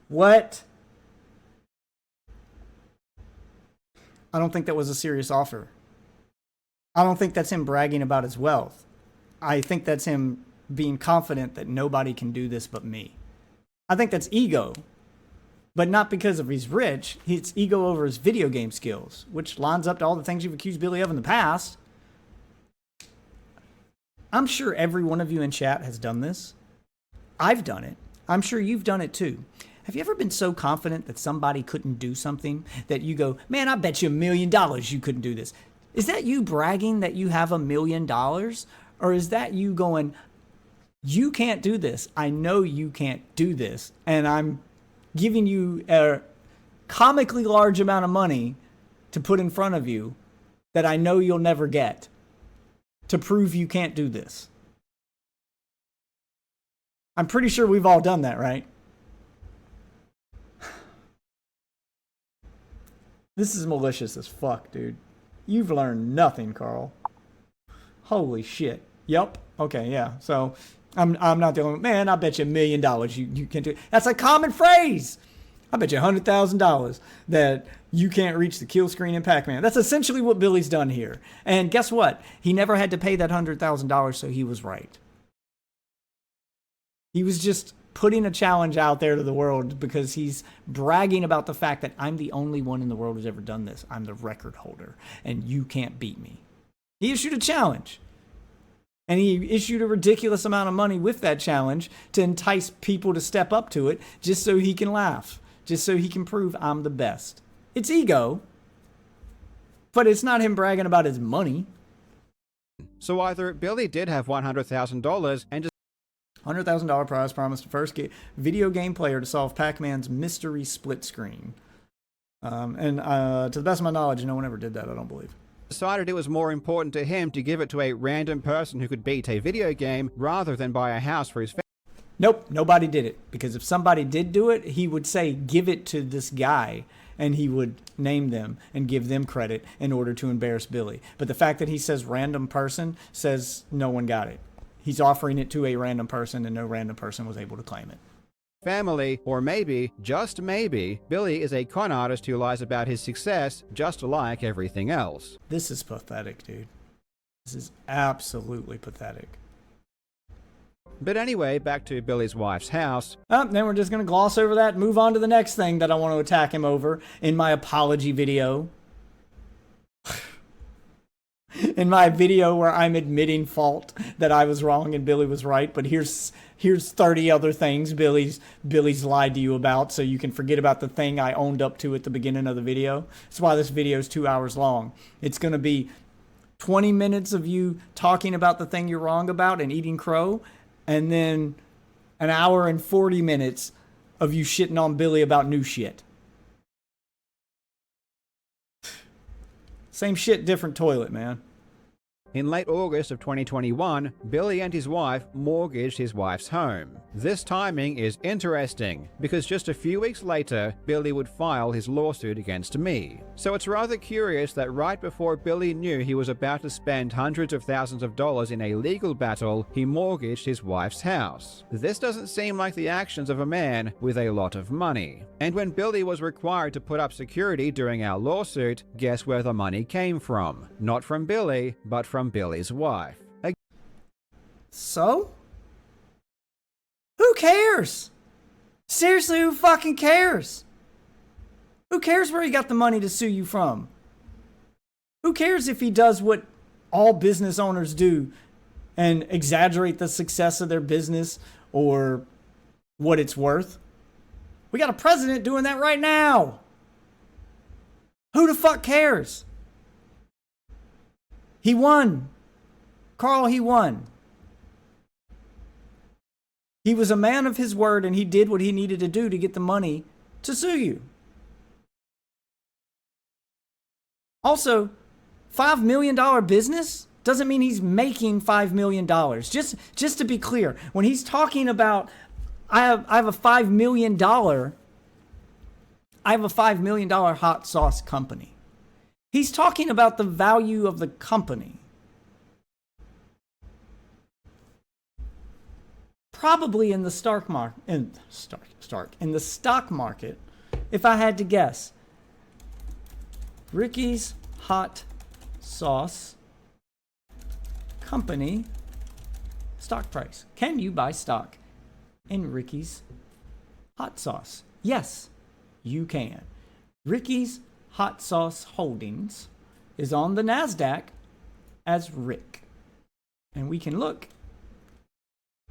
What? I don't think that was a serious offer. I don't think that's him bragging about his wealth. I think that's him being confident that nobody can do this but me. I think that's ego, but not because of he's rich. It's ego over his video game skills, which lines up to all the things you've accused Billy of in the past. I'm sure every one of you in chat has done this. I've done it. I'm sure you've done it too. Have you ever been so confident that somebody couldn't do something that you go, man, I bet you $1 million you couldn't do this? Is that you bragging that you have $1 million? Or is that you going, you can't do this. I know you can't do this. And I'm giving you a comically large amount of money to put in front of you that I know you'll never get to prove you can't do this. I'm pretty sure we've all done that, right? This is malicious as fuck, dude. You've learned nothing, Karl. Holy shit. Yep. Okay, yeah. So I'm not the only one. Man, I bet you $1 million you can't do it. That's a common phrase. I bet you $100,000 that you can't reach the kill screen in Pac-Man. That's essentially what Billy's done here. And guess what? He never had to pay that $100,000, so he was right. He was just putting a challenge out there to the world because he's bragging about the fact that I'm the only one in the world who's ever done this. I'm the record holder, and you can't beat me. He issued a challenge. And he issued a ridiculous amount of money with that challenge to entice people to step up to it just so he can laugh, just so he can prove I'm the best. It's ego, but it's not him bragging about his money. So either Billy did have $100,000 and just $100,000 prize promised to first video game player to solve Pac-Man's mystery split screen. To the best of my knowledge, no one ever did that, I don't believe. Decided it was more important to him to give it to a random person who could beat a video game rather than buy a house for his family. Nope, nobody did it. Because if somebody did do it, he would say, give it to this guy. And he would name them and give them credit in order to embarrass Billy. But the fact that he says random person says no one got it. He's offering it to a random person and no random person was able to claim it. Family, or maybe, just maybe, Billy is a con artist who lies about his success just like everything else. This is pathetic, dude. This is absolutely pathetic. But anyway, back to Billy's wife's house. Then we're just going to gloss over that and move on to the next thing that I want to attack him over in my apology video. In my video where I'm admitting fault that I was wrong and Billy was right, but here's 30 other things Billy's lied to you about, so you can forget about the thing I owned up to at the beginning of the video. That's why this video is 2 hours long. It's going to be 20 minutes of you talking about the thing you're wrong about and eating crow, and then an hour and 40 minutes of you shitting on Billy about new shit. Same shit, different toilet, man. In late August of 2021, Billy and his wife mortgaged his wife's home. This timing is interesting, because just a few weeks later, Billy would file his lawsuit against me. So it's rather curious that right before Billy knew he was about to spend hundreds of thousands of dollars in a legal battle, he mortgaged his wife's house. This doesn't seem like the actions of a man with a lot of money. And when Billy was required to put up security during our lawsuit, guess where the money came from? Not from Billy, but from Billy's wife. So? Who cares? Seriously, who fucking cares? Who cares where he got the money to sue you from? Who cares if he does what all business owners do and exaggerate the success of their business or what it's worth? We got a president doing that right now. Who the fuck cares? He won. Karl, he won. He was a man of his word and he did what he needed to do to get the money to sue you. Also, $5 million business doesn't mean he's making $5 million. Just to be clear, when he's talking about, I have a $5 million hot sauce company. He's talking about the value of the company. Probably in the stock market, if I had to guess, Ricky's Hot Sauce Company stock price. Can you buy stock in Ricky's Hot Sauce? Yes, you can. Ricky's Hot Sauce Holdings is on the NASDAQ as Rick. And we can look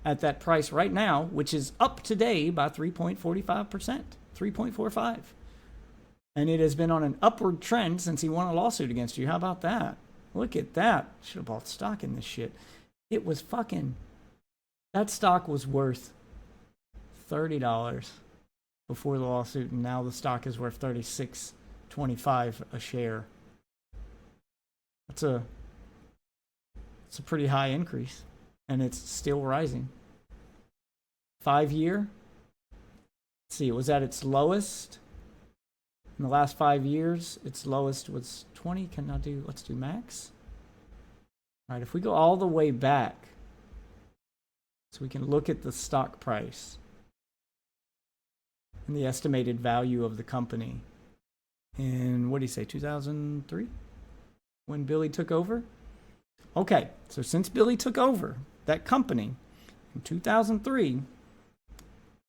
at that price right now, which is up today by 3.45%, 3.45. And it has been on an upward trend since he won a lawsuit against you. How about that? Look at that. Should have bought stock in this shit. It was fucking... That stock was worth $30 before the lawsuit, and now the stock is worth $36.25 a share. It's a pretty high increase, and it's still rising. 5 year. Let's see, it was at its lowest in the last 5 years. Its lowest was 20. Let's do max. All right, if we go all the way back, so we can look at the stock price and the estimated value of the company in, what do you say, 2003? When Billy took over? Okay, so since Billy took over that company in 2003,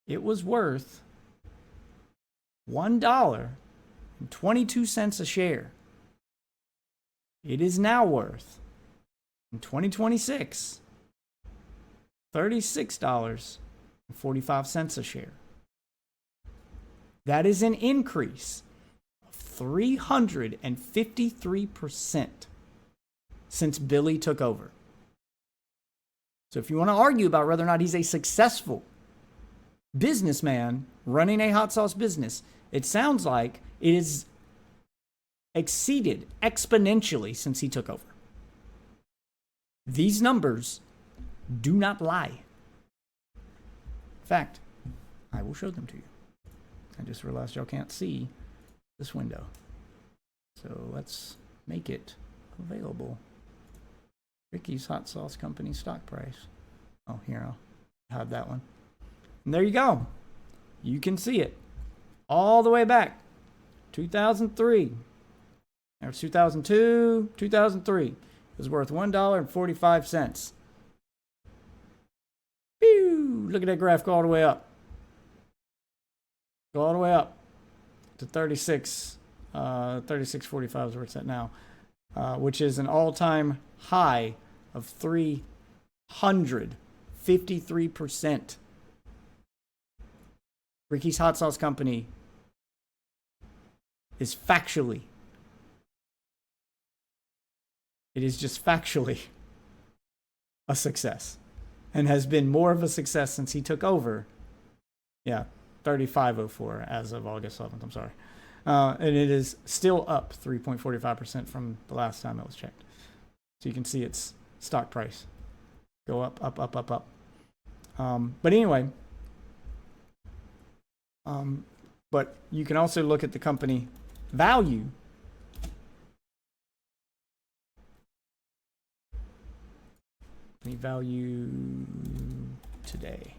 it was worth $1.22 a share. It is now worth, in 2026, $36.45 a share. That is an increase of 353% since Billy took over. So if you want to argue about whether or not he's a successful businessman running a hot sauce business, it sounds like it is exceeded exponentially since he took over. These numbers do not lie. In fact, I will show them to you. I just realized y'all can't see this window. So let's make it available. Ricky's Hot Sauce Company stock price. Oh, here, I'll have that one. And there you go. You can see it all the way back. 2003. There was 2002, 2003. It was worth $1.45. Pew! Look at that graph go all the way up. Go all the way up to 36.45 is where it's at now, which is an all-time high of 353%. Ricky's Hot Sauce Company is factually, it is just factually a success and has been more of a success since he took over. Yeah, 3504 as of August 11th, I'm sorry. And it is still up 3.45% from the last time it was checked. So you can see its stock price go up, up, up, up, up. But anyway, but you can also look at the company value. The value today.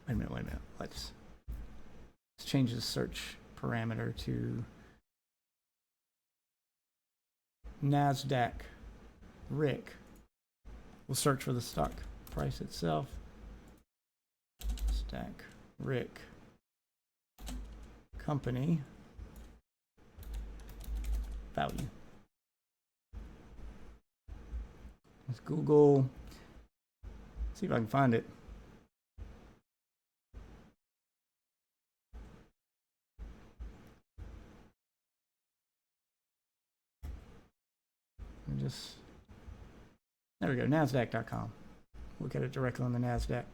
Wait a minute. Let's change the search parameter to NASDAQ Rick. We'll search for the stock. price itself. Stack Rick company value. Let's Google. See if I can find it. There we go, NASDAQ.com. Look at it directly on the NASDAQ.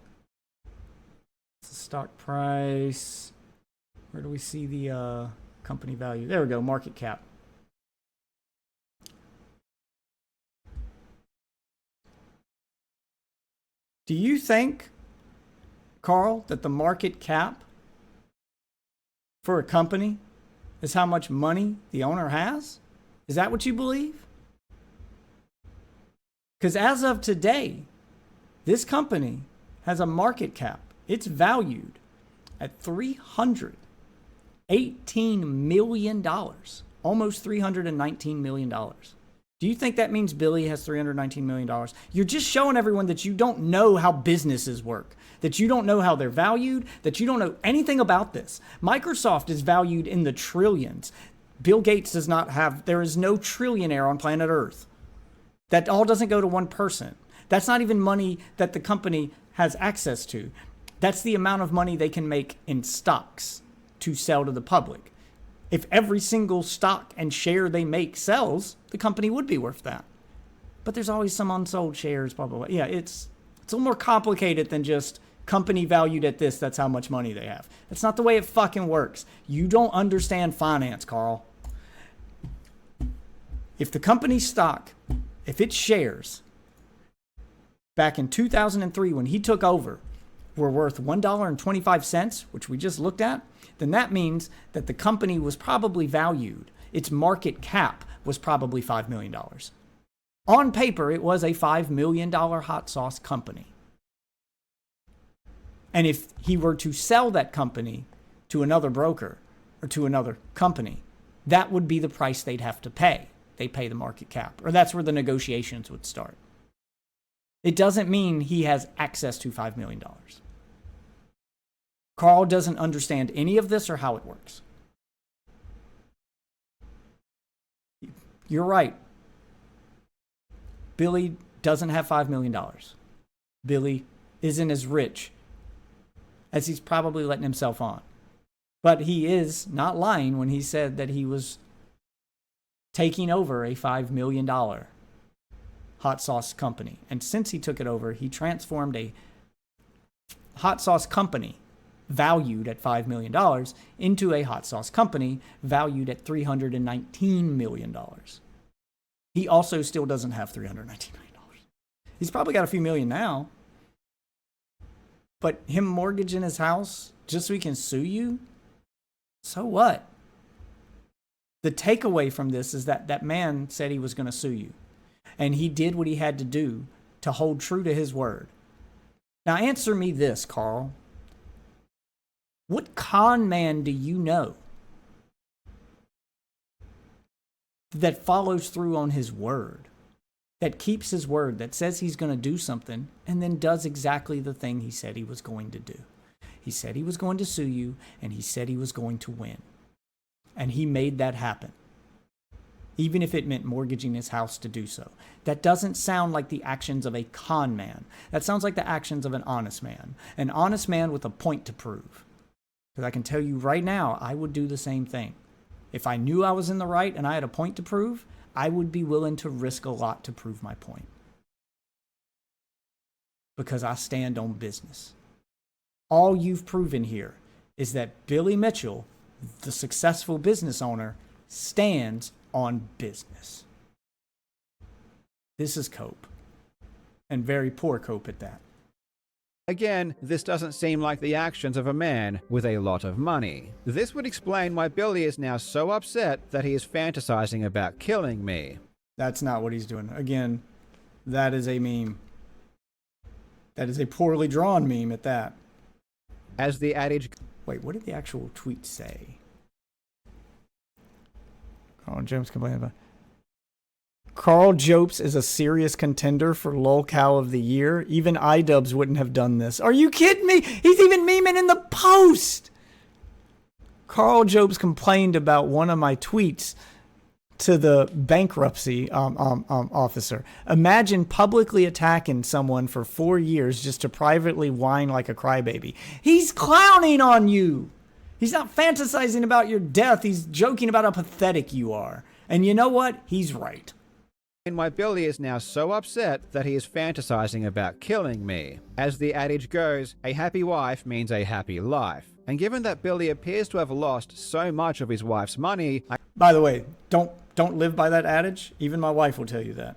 It's the stock price. Where do we see the company value? There we go, market cap. Do you think, Karl, that the market cap for a company is how much money the owner has? Is that what you believe? Because as of today, this company has a market cap. It's valued at $318 million, almost $319 million. Do you think that means Billy has $319 million? You're just showing everyone that you don't know how businesses work, that you don't know how they're valued, that you don't know anything about this. Microsoft is valued in the trillions. Bill Gates does not have, there is no trillionaire on planet Earth. That all doesn't go to one person. That's not even money that the company has access to. That's the amount of money they can make in stocks to sell to the public. If every single stock and share they make sells, the company would be worth that. But there's always some unsold shares, blah, blah, blah. Yeah, it's a little more complicated than just company valued at this, that's how much money they have. That's not the way it fucking works. You don't understand finance, Karl. If the company's stock, if its shares back in 2003 when he took over were worth $1.25, which we just looked at, then that means that the company was probably valued. Its market cap was probably $5 million. On paper, it was a $5 million hot sauce company. And if he were to sell that company to another broker or to another company, that would be the price they'd have to pay. They pay the market cap, or that's where the negotiations would start. It doesn't mean he has access to $5 million. Karl doesn't understand any of this or how it works. You're right. Billy doesn't have $5 million. Billy isn't as rich as he's probably letting himself on. But he is not lying when he said that he was taking over a $5 million hot sauce company. And since he took it over, he transformed a hot sauce company valued at $5 million into a hot sauce company valued at $319 million. He also still doesn't have $319 million. He's probably got a few million now. But him mortgaging his house just so he can sue you? So what? The takeaway from this is that that man said he was going to sue you. And he did what he had to do to hold true to his word. Now answer me this, Karl. What con man do you know that follows through on his word, that keeps his word, that says he's going to do something and then does exactly the thing he said he was going to do? He said he was going to sue you, and he said he was going to win. And he made that happen, even if it meant mortgaging his house to do so. That doesn't sound like the actions of a con man. That sounds like the actions of an honest man with a point to prove. Because I can tell you right now, I would do the same thing. If I knew I was in the right and I had a point to prove, I would be willing to risk a lot to prove my point. Because I stand on business. All you've proven here is that Billy Mitchell, the successful business owner, stands on business. This is cope. And very poor cope at that. Again, this doesn't seem like the actions of a man with a lot of money. This would explain why Billy is now so upset that he is fantasizing about killing me. That's not what he's doing. Again, that is a meme. That is a poorly drawn meme at that. As the adage... Wait, what did the actual tweet say? Oh, James complaining about... Karl Jopes is a serious contender for lol cow of the year. Even iDubbbz wouldn't have done this. Are you kidding me? He's even memeing in the post. Karl Jopes complained about one of my tweets to the bankruptcy officer. Imagine publicly attacking someone for 4 years just to privately whine like a crybaby. He's clowning on you. He's not fantasizing about your death. He's joking about how pathetic you are. And you know what? He's right. And why Billy is now so upset that he is fantasizing about killing me. As the adage goes, a happy wife means a happy life. And given that Billy appears to have lost so much of his wife's money... By the way, don't live by that adage. Even my wife will tell you that.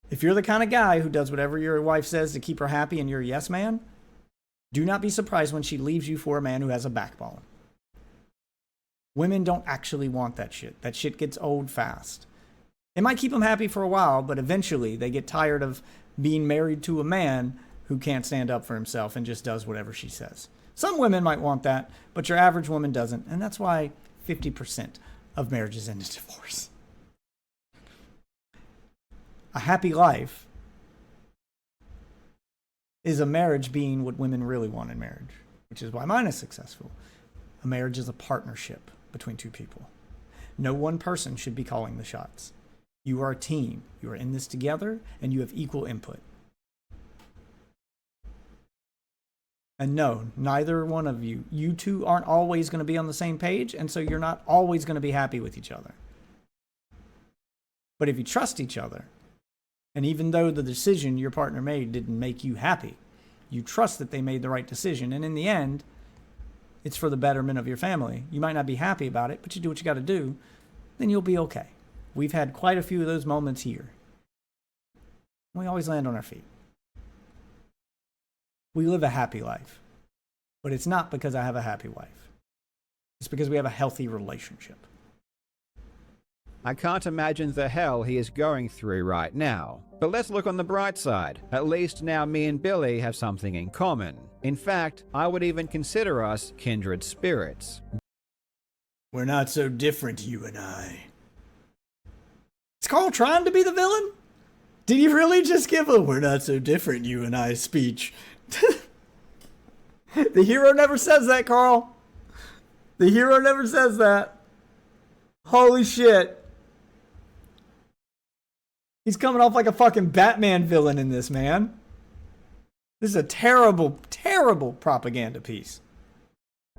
If you're the kind of guy who does whatever your wife says to keep her happy and you're a yes man, do not be surprised when she leaves you for a man who has a backbone. Women don't actually want that shit. That shit gets old fast. It might keep them happy for a while, but eventually they get tired of being married to a man who can't stand up for himself and just does whatever she says. Some women might want that, but your average woman doesn't. And that's why 50% of marriages end in divorce. A happy life is a marriage being what women really want in marriage, which is why mine is successful. A marriage is a partnership between two people. No one person should be calling the shots. You are a team. You are in this together, and you have equal input. And no, neither one of you, you two aren't always going to be on the same page, and so you're not always going to be happy with each other. But if you trust each other, and even though the decision your partner made didn't make you happy, you trust that they made the right decision, and in the end, it's for the betterment of your family. You might not be happy about it, but you do what you got to do, then you'll be okay. We've had quite a few of those moments here. We always land on our feet. We live a happy life, but it's not because I have a happy wife. It's because we have a healthy relationship. I can't imagine the hell he is going through right now. But let's look on the bright side. At least now me and Billy have something in common. In fact, I would even consider us kindred spirits. We're not so different, you and I. Is Karl trying to be the villain? Did he really just give a "we're not so different, you and I" speech? The hero never says that, Karl. The hero never says that. Holy shit. He's coming off like a fucking Batman villain in this, man. This is a terrible, terrible propaganda piece.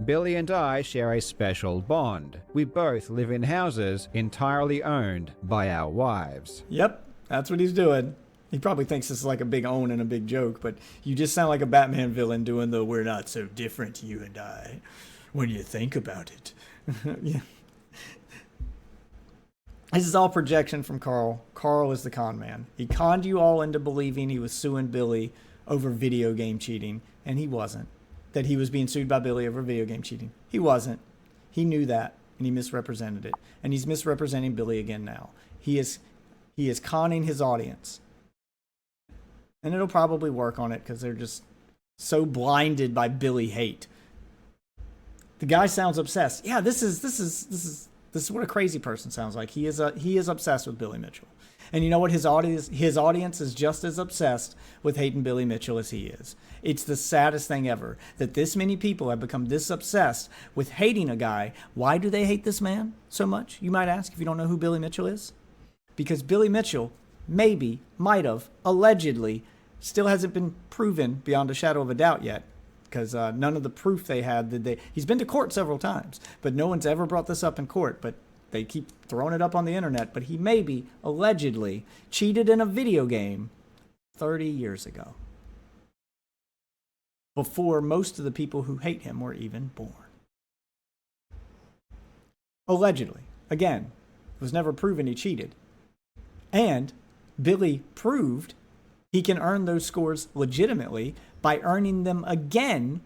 Billy and I share a special bond. We both live in houses entirely owned by our wives. Yep, that's what he's doing. He probably thinks this is like a big own and a big joke, but you just sound like a Batman villain doing the "we're not so different, you and I," when you think about it. Yeah. This is all projection from Karl. Karl is the con man. He conned you all into believing he was suing Billy over video game cheating, and he wasn't. That he was being sued by Billy over video game cheating. He wasn't. He knew that, and he misrepresented it. And he's misrepresenting Billy again now. He is conning his audience. And it'll probably work on it because they're just so blinded by Billy hate. The guy sounds obsessed. Yeah, this is what a crazy person sounds like. He is obsessed with Billy Mitchell. And you know what? His audience is just as obsessed with hating Billy Mitchell as he is. It's the saddest thing ever that this many people have become this obsessed with hating a guy. Why do they hate this man so much? You might ask if you don't know who Billy Mitchell is. Because Billy Mitchell might have, allegedly, still hasn't been proven beyond a shadow of a doubt yet. Because none of the proof they had, he's been to court several times, but no one's ever brought this up in court. But they keep throwing it up on the internet. But he allegedly, cheated in a video game 30 years ago. Before most of the people who hate him were even born. Allegedly. Again, it was never proven he cheated. And Billy proved he can earn those scores legitimately by earning them again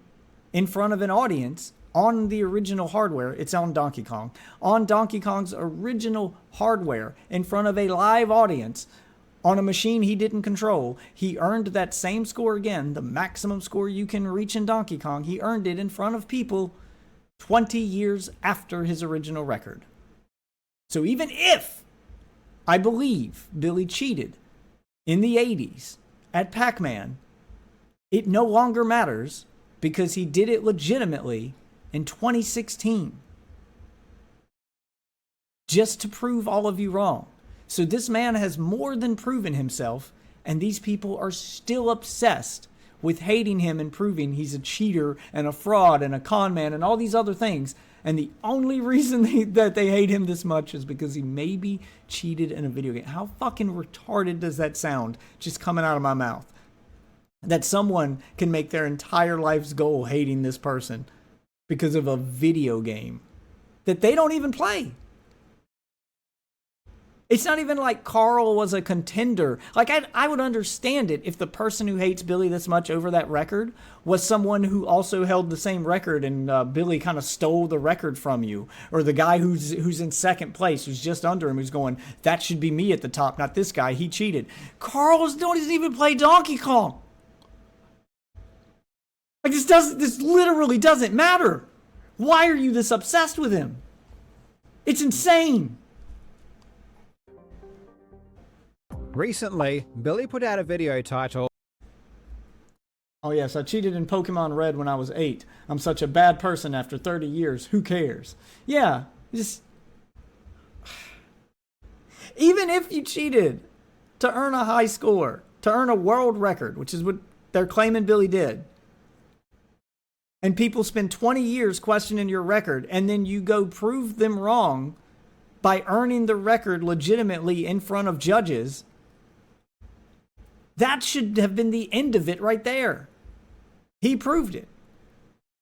in front of an audience on the original hardware. It's on Donkey Kong. On Donkey Kong's original hardware in front of a live audience on a machine he didn't control. He earned that same score again, the maximum score you can reach in Donkey Kong. He earned it in front of people 20 years after his original record. So even if I believe Billy cheated in the 80s at Pac-Man, it no longer matters because he did it legitimately in 2016. Just to prove all of you wrong. So this man has more than proven himself, and these people are still obsessed with hating him and proving he's a cheater and a fraud and a con man and all these other things. And the only reason that they hate him this much is because he maybe cheated in a video game. How fucking retarded does that sound just coming out of my mouth? That someone can make their entire life's goal hating this person because of a video game that they don't even play. It's not even like Karl was a contender. Like, I would understand it if the person who hates Billy this much over that record was someone who also held the same record and Billy kind of stole the record from you. Or the guy who's in second place, who's just under him, who's going, that should be me at the top, not this guy. He cheated. Karl doesn't even play Donkey Kong. Like, this literally doesn't matter. Why are you this obsessed with him? It's insane. Recently, Billy put out a video titled, "Oh yes, I cheated in Pokemon Red when I was 8. I'm such a bad person after 30 years. Who cares?" Yeah, just... Even if you cheated to earn a high score, to earn a world record, which is what they're claiming Billy did, and people spend 20 years questioning your record, and then you go prove them wrong by earning the record legitimately in front of judges, that should have been the end of it right there. He proved it.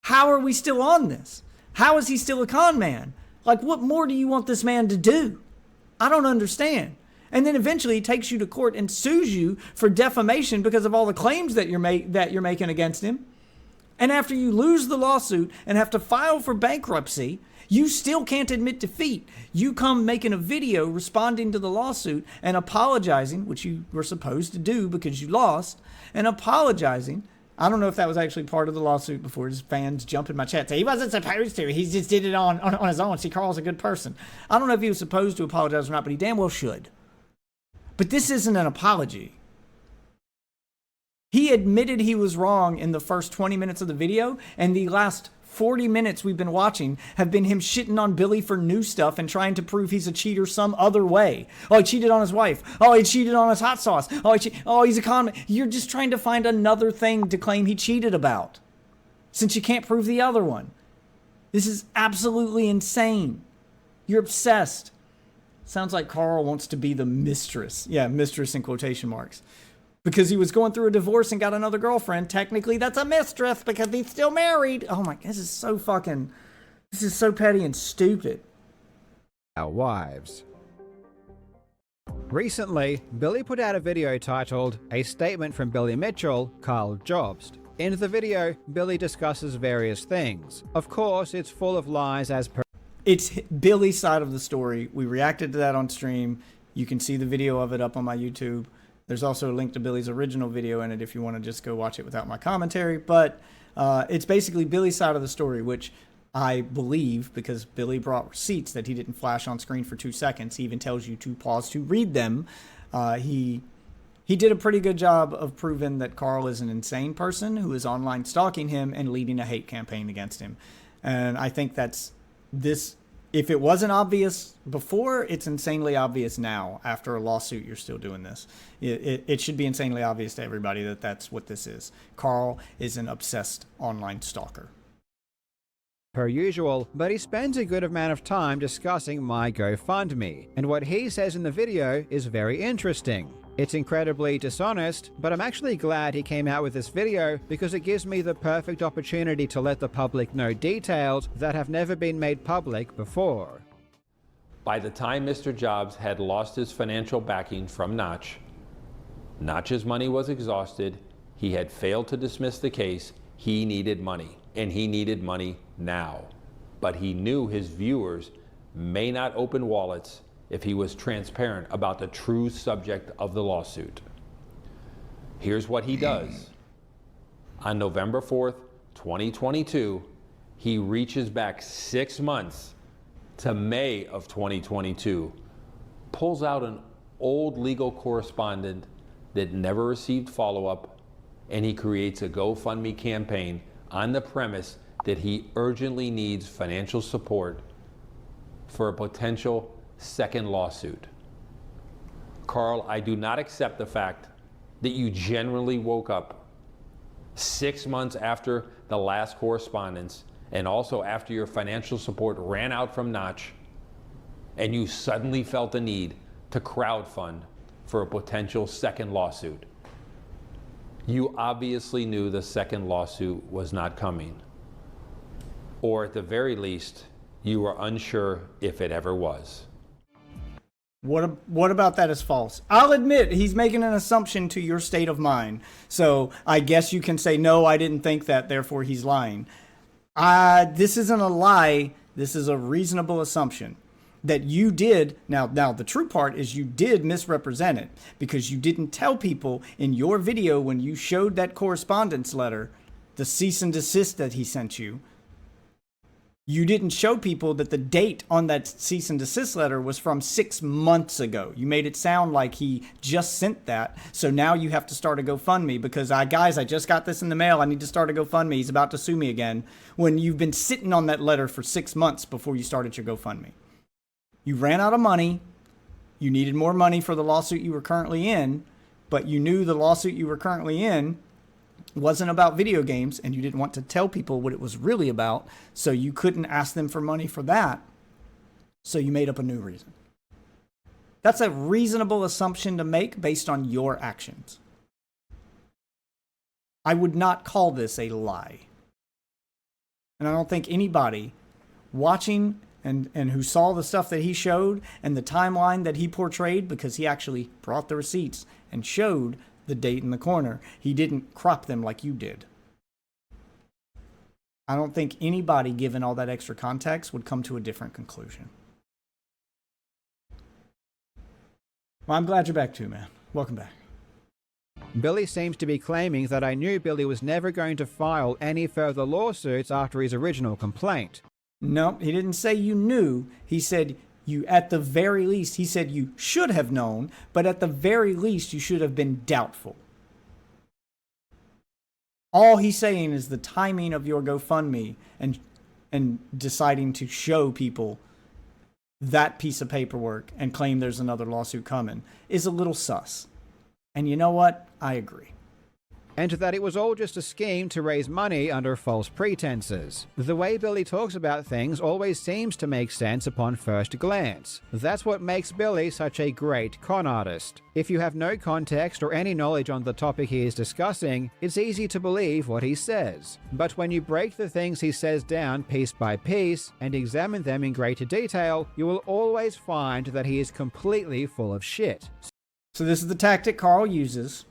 How are we still on this? How is he still a con man? Like, what more do you want this man to do? I don't understand. And then eventually he takes you to court and sues you for defamation because of all the claims that you're making against him. And after you lose the lawsuit and have to file for bankruptcy, you still can't admit defeat. You come making a video responding to the lawsuit and apologizing, which you were supposed to do because you lost, and apologizing. I don't know if that was actually part of the lawsuit before his fans jump in my chat. Say, he wasn't supposed to. He just did it on his own. See, Karl's a good person. I don't know if he was supposed to apologize or not, but he damn well should. But this isn't an apology. He admitted he was wrong in the first 20 minutes of the video, and the last 40 minutes we've been watching have been him shitting on Billy for new stuff and trying to prove he's a cheater some other way. Oh, he cheated on his wife. Oh, he cheated on his hot sauce. Oh, he's a con man. You're just trying to find another thing to claim he cheated about, since you can't prove the other one. This is absolutely insane. You're obsessed. Sounds like Karl wants to be the mistress. Yeah, mistress in quotation marks. Because he was going through a divorce and got another girlfriend. Technically, that's a mistress because he's still married. Oh my, this is so petty and stupid. Our wives. Recently, Billy put out a video titled, "A Statement from Billy Mitchell, Karl Jobst." In the video, Billy discusses various things. Of course, it's full of lies as per... It's Billy's side of the story. We reacted to that on stream. You can see the video of it up on my YouTube. There's also a link to Billy's original video in it if you want to just go watch it without my commentary. But it's basically Billy's side of the story, which I believe, because Billy brought receipts that he didn't flash on screen for 2 seconds. He even tells you to pause to read them. He did a pretty good job of proving that Karl is an insane person who is online stalking him and leading a hate campaign against him. And I think that's this... If it wasn't obvious before, it's insanely obvious now. After a lawsuit, you're still doing this. It should be insanely obvious to everybody that that's what this is. Karl is an obsessed online stalker. Per usual, but he spends a good amount of time discussing my GoFundMe, and what he says in the video is very interesting. It's incredibly dishonest, but I'm actually glad he came out with this video because it gives me the perfect opportunity to let the public know details that have never been made public before. By the time Mr. Jobs had lost his financial backing from Notch, Notch's money was exhausted, he had failed to dismiss the case, he needed money, and he needed money now. But he knew his viewers may not open wallets if he was transparent about the true subject of the lawsuit. Here's what he does. On November 4th, 2022, he reaches back 6 months to May of 2022, pulls out an old legal correspondent that never received follow-up, and he creates a GoFundMe campaign on the premise that he urgently needs financial support for a potential second lawsuit. Karl, I do not accept the fact that you generally woke up 6 months after the last correspondence and also after your financial support ran out from Notch, and you suddenly felt the need to crowdfund for a potential second lawsuit. You obviously knew the second lawsuit was not coming. Or at the very least, you were unsure if it ever was. What about that is false? I'll admit he's making an assumption to your state of mind. So I guess you can say, no, I didn't think that, therefore he's lying. This isn't a lie. This is a reasonable assumption that you did. Now the true part is you did misrepresent it, because you didn't tell people in your video when you showed that correspondence letter, the cease and desist that he sent you. You didn't show people that the date on that cease and desist letter was from 6 months ago. You made it sound like he just sent that. So now you have to start a GoFundMe because, guys, I just got this in the mail. I need to start a GoFundMe. He's about to sue me again. When you've been sitting on that letter for 6 months before you started your GoFundMe. You ran out of money. You needed more money for the lawsuit you were currently in, but you knew the lawsuit you were currently in wasn't about video games, and you didn't want to tell people what it was really about, so you couldn't ask them for money for that, so you made up a new reason. That's a reasonable assumption to make based on your actions. I would not call this a lie. And I don't think anybody watching and who saw the stuff that he showed and the timeline that he portrayed, because he actually brought the receipts and showed the date in the corner. He didn't crop them like you did. I don't think anybody, given all that extra context, would come to a different conclusion. Well, I'm glad you're back too, man. Welcome back. Billy seems to be claiming that I knew Billy was never going to file any further lawsuits after his original complaint. No, he didn't say you knew. He said you, at the very least, he said you should have known, but at the very least, you should have been doubtful. All he's saying is the timing of your GoFundMe and deciding to show people that piece of paperwork and claim there's another lawsuit coming is a little sus. And you know what? I agree. And that it was all just a scheme to raise money under false pretenses. The way Billy talks about things always seems to make sense upon first glance. That's what makes Billy such a great con artist. If you have no context or any knowledge on the topic he is discussing, it's easy to believe what he says. But when you break the things he says down piece by piece and examine them in greater detail, you will always find that he is completely full of shit. So this is the tactic Karl uses,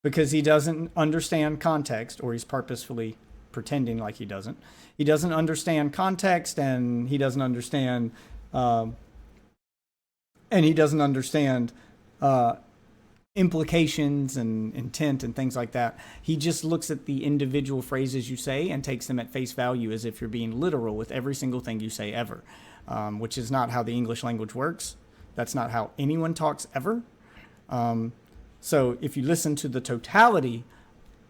because he doesn't understand context, or he's purposefully pretending like he doesn't. He doesn't understand context, and he doesn't understand, implications and intent and things like that. He just looks at the individual phrases you say and takes them at face value as if you're being literal with every single thing you say ever, which is not how the English language works. That's not how anyone talks ever. So if you listen to the totality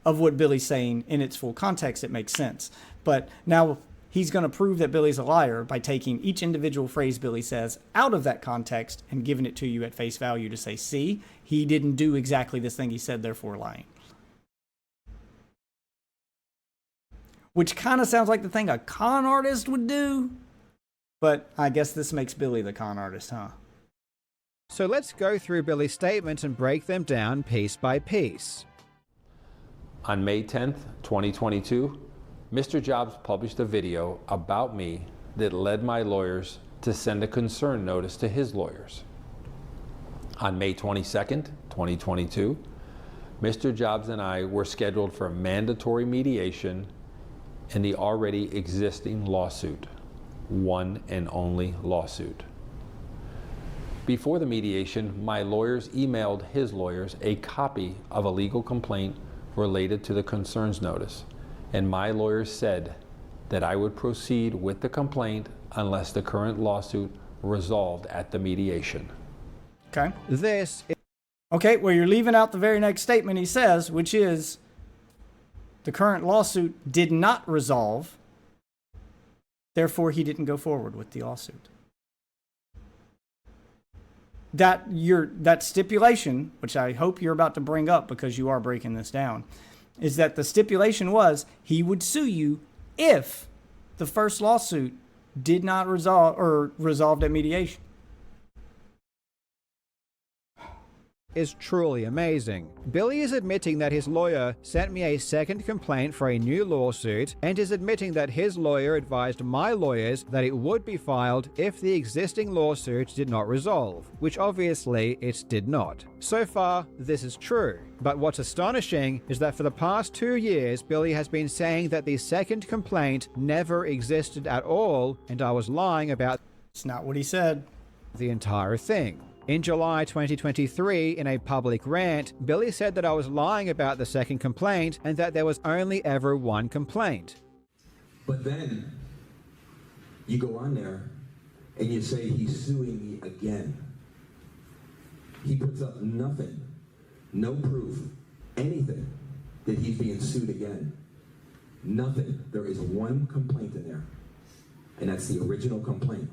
of what Billy's saying in its full context, it makes sense. But now he's going to prove that Billy's a liar by taking each individual phrase Billy says out of that context and giving it to you at face value to say, see, he didn't do exactly this thing he said, therefore lying. Which kind of sounds like the thing a con artist would do. But I guess this makes Billy the con artist, huh? So let's go through Billy's statements and break them down piece by piece. On May 10th, 2022, Mr. Jobs published a video about me that led my lawyers to send a concern notice to his lawyers. On May 22nd, 2022, Mr. Jobs and I were scheduled for mandatory mediation in the already existing lawsuit, one and only lawsuit. Before the mediation, my lawyers emailed his lawyers a copy of a legal complaint related to the concerns notice, and my lawyers said that I would proceed with the complaint unless the current lawsuit resolved at the mediation. Okay. This Okay, well, you're leaving out the very next statement he says, which is the current lawsuit did not resolve, therefore he didn't go forward with the lawsuit. That stipulation, which I hope you're about to bring up because you are breaking this down, is that the stipulation was he would sue you if the first lawsuit did not resolve or resolved at mediation. is truly amazing. Billy is admitting that his lawyer sent me a second complaint for a new lawsuit and is admitting that his lawyer advised my lawyers that it would be filed if the existing lawsuit did not resolve, which obviously it did not. So far, this is true. But what's astonishing is that for the past 2 years, Billy has been saying that the second complaint never existed at all, and I was lying about It's not what he said. the entire thing. In July 2023, in a public rant, Billy said that I was lying about the second complaint and that there was only ever one complaint. But then you go on there and you say he's suing me again. He puts up nothing, no proof, anything that he's being sued again. Nothing. There is one complaint in there, and that's the original complaint.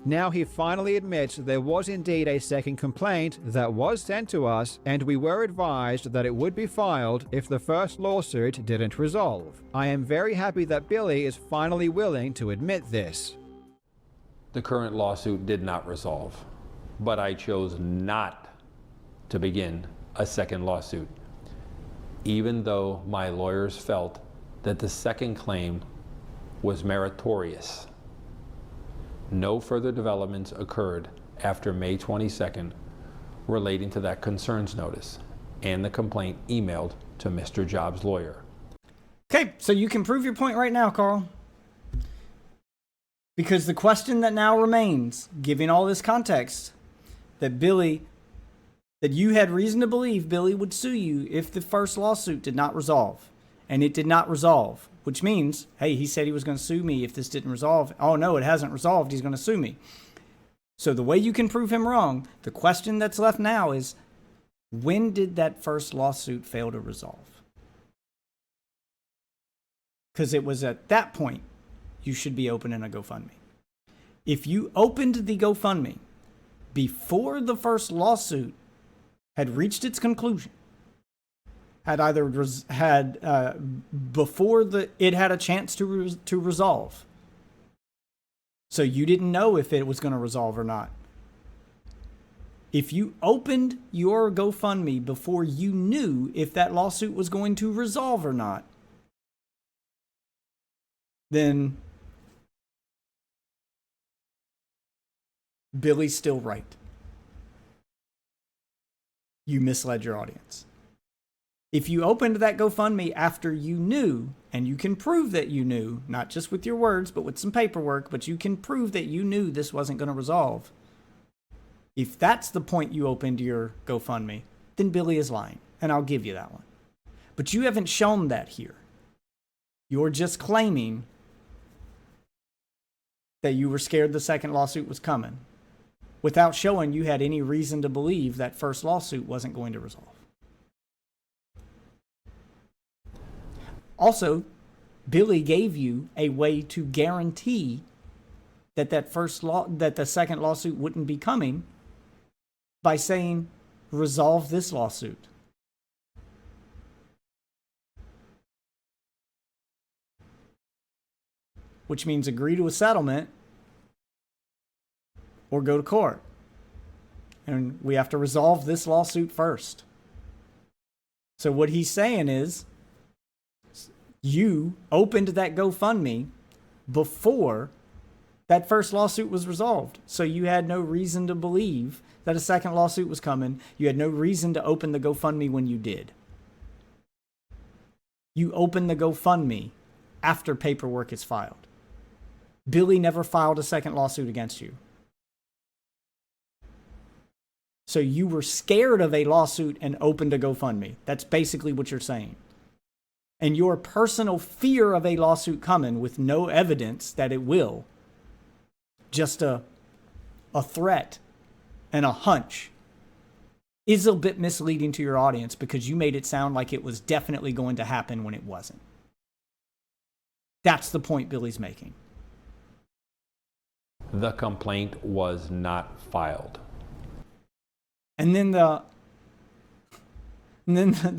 Now he finally admits there was indeed a second complaint that was sent to us, and we were advised that it would be filed if the first lawsuit didn't resolve. I am very happy that Billy is finally willing to admit this. The current lawsuit did not resolve, but I chose not to begin a second lawsuit, even though my lawyers felt that the second claim was meritorious. No further developments occurred after May 22nd relating to that concerns notice and the complaint emailed to Mr. Jobs' lawyer. Okay, so you can prove your point right now, Karl. Because the question that now remains, given all this context, that you had reason to believe Billy would sue you if the first lawsuit did not resolve. And it did not resolve, which means, hey, he said he was going to sue me if this didn't resolve. Oh, no, it hasn't resolved. He's going to sue me. So the way you can prove him wrong, the question that's left now is, when did that first lawsuit fail to resolve? Because it was at that point you should be opening a GoFundMe. If you opened the GoFundMe before the first lawsuit had reached its conclusion, before it had a chance to resolve, so you didn't know if it was going to resolve or not. If you opened your GoFundMe before you knew if that lawsuit was going to resolve or not, then Billy's still right. You misled your audience. If you opened that GoFundMe after you knew, and you can prove that you knew, not just with your words, but with some paperwork, but you can prove that you knew this wasn't going to resolve. If that's the point you opened your GoFundMe, then Billy is lying, and I'll give you that one. But you haven't shown that here. You're just claiming that you were scared the second lawsuit was coming, without showing you had any reason to believe that first lawsuit wasn't going to resolve. Also, Billy gave you a way to guarantee that the second lawsuit wouldn't be coming by saying, resolve this lawsuit. Which means agree to a settlement or go to court. And we have to resolve this lawsuit first. So what he's saying is, you opened that GoFundMe before that first lawsuit was resolved. So you had no reason to believe that a second lawsuit was coming. You had no reason to open the GoFundMe when you did. You opened the GoFundMe after paperwork is filed. Billy never filed a second lawsuit against you. So you were scared of a lawsuit and opened a GoFundMe. That's basically what you're saying. And your personal fear of a lawsuit coming with no evidence that it will, just a threat, and a hunch is a bit misleading to your audience because you made it sound like it was definitely going to happen when it wasn't. That's the point Billy's making. The complaint was not filed. And then the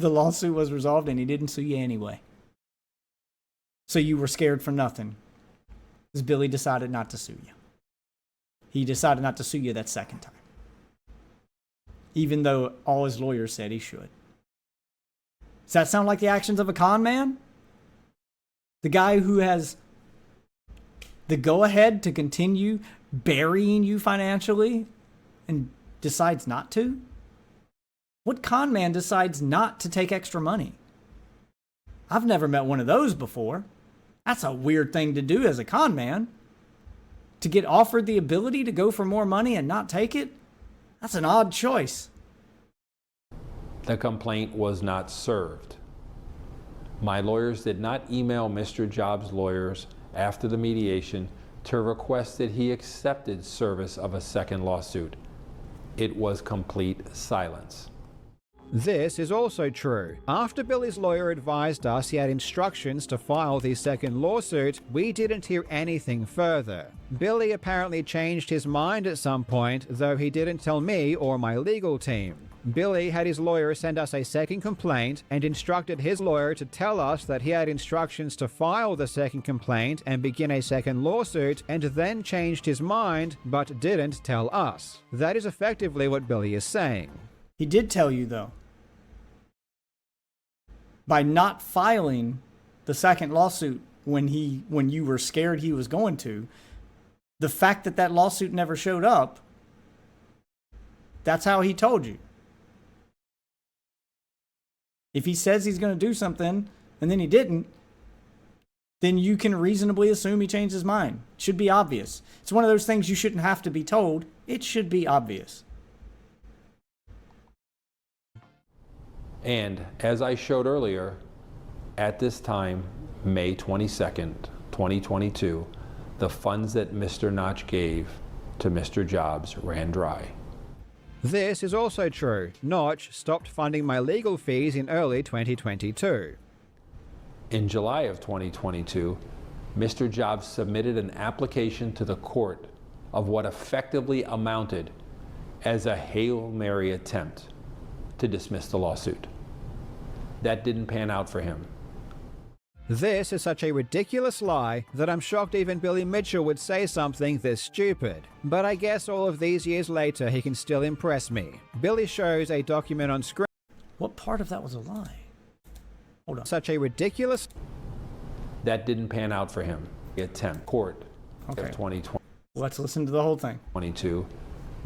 lawsuit was resolved and he didn't sue you anyway. So you were scared for nothing. Because Billy decided not to sue you. He decided not to sue you that second time. Even though all his lawyers said he should. Does that sound like the actions of a con man? The guy who has the go-ahead to continue burying you financially and decides not to? What con man decides not to take extra money? I've never met one of those before. That's a weird thing to do as a con man. To get offered the ability to go for more money and not take it? That's an odd choice. The complaint was not served. My lawyers did not email Mr. Jobs' lawyers after the mediation to request that he accepted service of a second lawsuit. It was complete silence. This is also true. After Billy's lawyer advised us he had instructions to file the second lawsuit, we didn't hear anything further. Billy apparently changed his mind at some point, though he didn't tell me or my legal team. Billy had his lawyer send us a second complaint and instructed his lawyer to tell us that he had instructions to file the second complaint and begin a second lawsuit, and then changed his mind but didn't tell us. That is effectively what Billy is saying. He did tell you, though. By not filing the second lawsuit when you were scared he was going to, the fact that that lawsuit never showed up, that's how he told you. If he says he's going to do something and then he didn't, then you can reasonably assume he changed his mind. It should be obvious. It's one of those things you shouldn't have to be told. It should be obvious. And as I showed earlier, at this time, May 22nd, 2022, the funds that Mr. Notch gave to Mr. Jobs ran dry. This is also true. Notch stopped funding my legal fees in early 2022. In July of 2022, Mr. Jobs submitted an application to the court of what effectively amounted as a Hail Mary attempt to dismiss the lawsuit. That didn't pan out for him. This is such a ridiculous lie that I'm shocked even Billy Mitchell would say something this stupid. But I guess all of these years later he can still impress me. Billy shows a document on screen. What part of that was a lie? Hold on. Such a ridiculous... That didn't pan out for him. The attempt. Court of 2020. Let's listen to the whole thing. 22.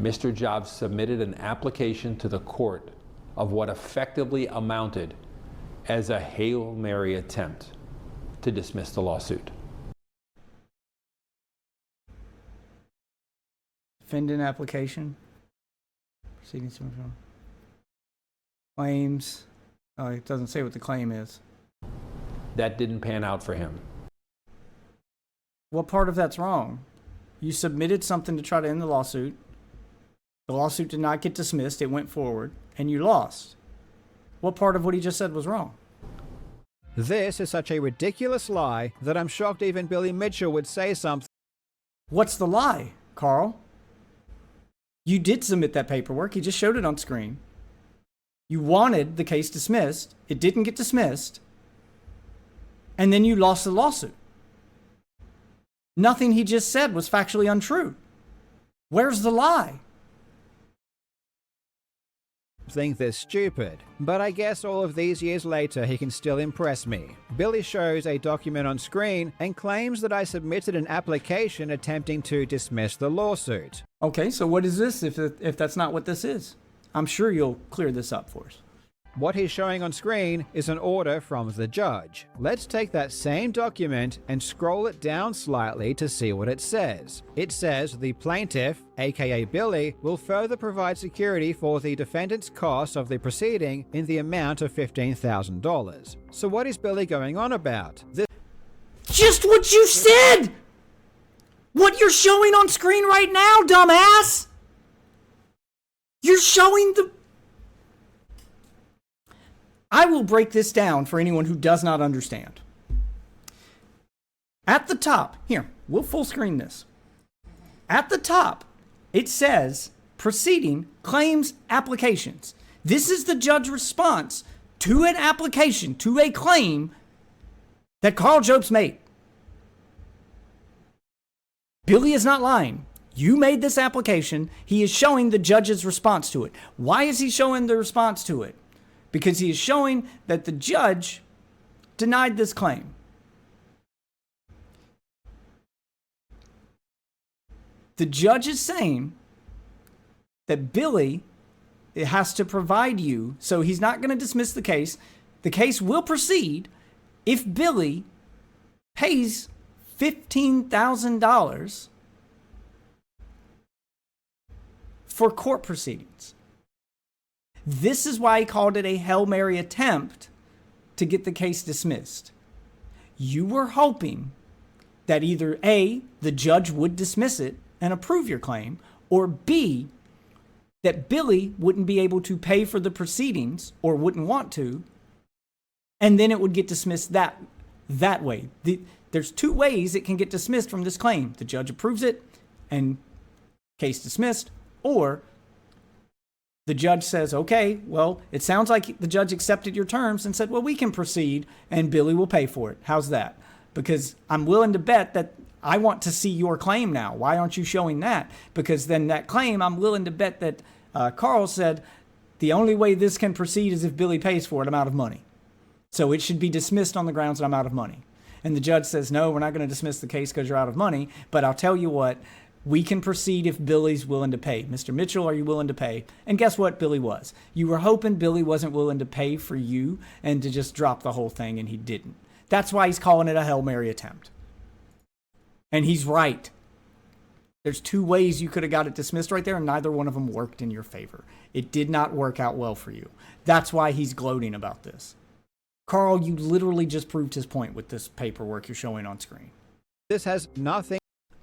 Mr. Jobs submitted an application to the court of what effectively amounted as a Hail Mary attempt to dismiss the lawsuit. Defendant application. Proceedings. Claims. Oh, it doesn't say what the claim is. That didn't pan out for him. What part of that's wrong? You submitted something to try to end the lawsuit. The lawsuit did not get dismissed. It went forward, and you lost. What part of what he just said was wrong? This is such a ridiculous lie that I'm shocked even Billy Mitchell would say something. What's the lie, Karl? You did submit that paperwork. He just showed it on screen. You wanted the case dismissed. It didn't get dismissed. And then you lost the lawsuit. Nothing he just said was factually untrue. Where's the lie? Think this stupid, but I guess all of these years later he can still impress me. Billy shows a document on screen and claims that I submitted an application attempting to dismiss the lawsuit. Okay, so what is this if that's not what this is? I'm sure you'll clear this up for us. What he's showing on screen is an order from the judge. Let's take that same document and scroll it down slightly to see what it says. It says the plaintiff, aka Billy, will further provide security for the defendant's costs of the proceeding in the amount of $15,000. So what is Billy going on about? Just what you said! What you're showing on screen right now, dumbass! You're showing the... I will break this down for anyone who does not understand. At the top, here, we'll full screen this. At the top, it says proceeding, claims, applications. This is the judge's response to an application, to a claim that Karl Jobst made. Billy is not lying. You made this application. He is showing the judge's response to it. Why is he showing the response to it? Because he is showing that the judge denied this claim. The judge is saying that Billy has to provide you, so he's not going to dismiss the case. The case will proceed if Billy pays $15,000 for court proceedings. This is why he called it a Hail Mary attempt to get the case dismissed. You were hoping that either A, the judge would dismiss it and approve your claim, or B, that Billy wouldn't be able to pay for the proceedings or wouldn't want to, and then it would get dismissed that way. There's two ways it can get dismissed from this claim. The judge approves it and case dismissed, or the judge says, okay, well, it sounds like the judge accepted your terms and said, well, we can proceed and Billy will pay for it. How's that? Because I'm willing to bet that I want to see your claim now. Why aren't you showing that? Because then that claim, I'm willing to bet that Karl said the only way this can proceed is if Billy pays for it. I'm out of money. So it should be dismissed on the grounds that I'm out of money. And the judge says, no, we're not going to dismiss the case because you're out of money. But I'll tell you what, we can proceed if Billy's willing to pay. Mr. Mitchell, are you willing to pay? And guess what? Billy was. You were hoping Billy wasn't willing to pay for you and to just drop the whole thing, and he didn't. That's why he's calling it a Hail Mary attempt. And he's right. There's two ways you could have got it dismissed right there, and neither one of them worked in your favor. It did not work out well for you. That's why he's gloating about this. Karl, you literally just proved his point with this paperwork you're showing on screen. This has nothing.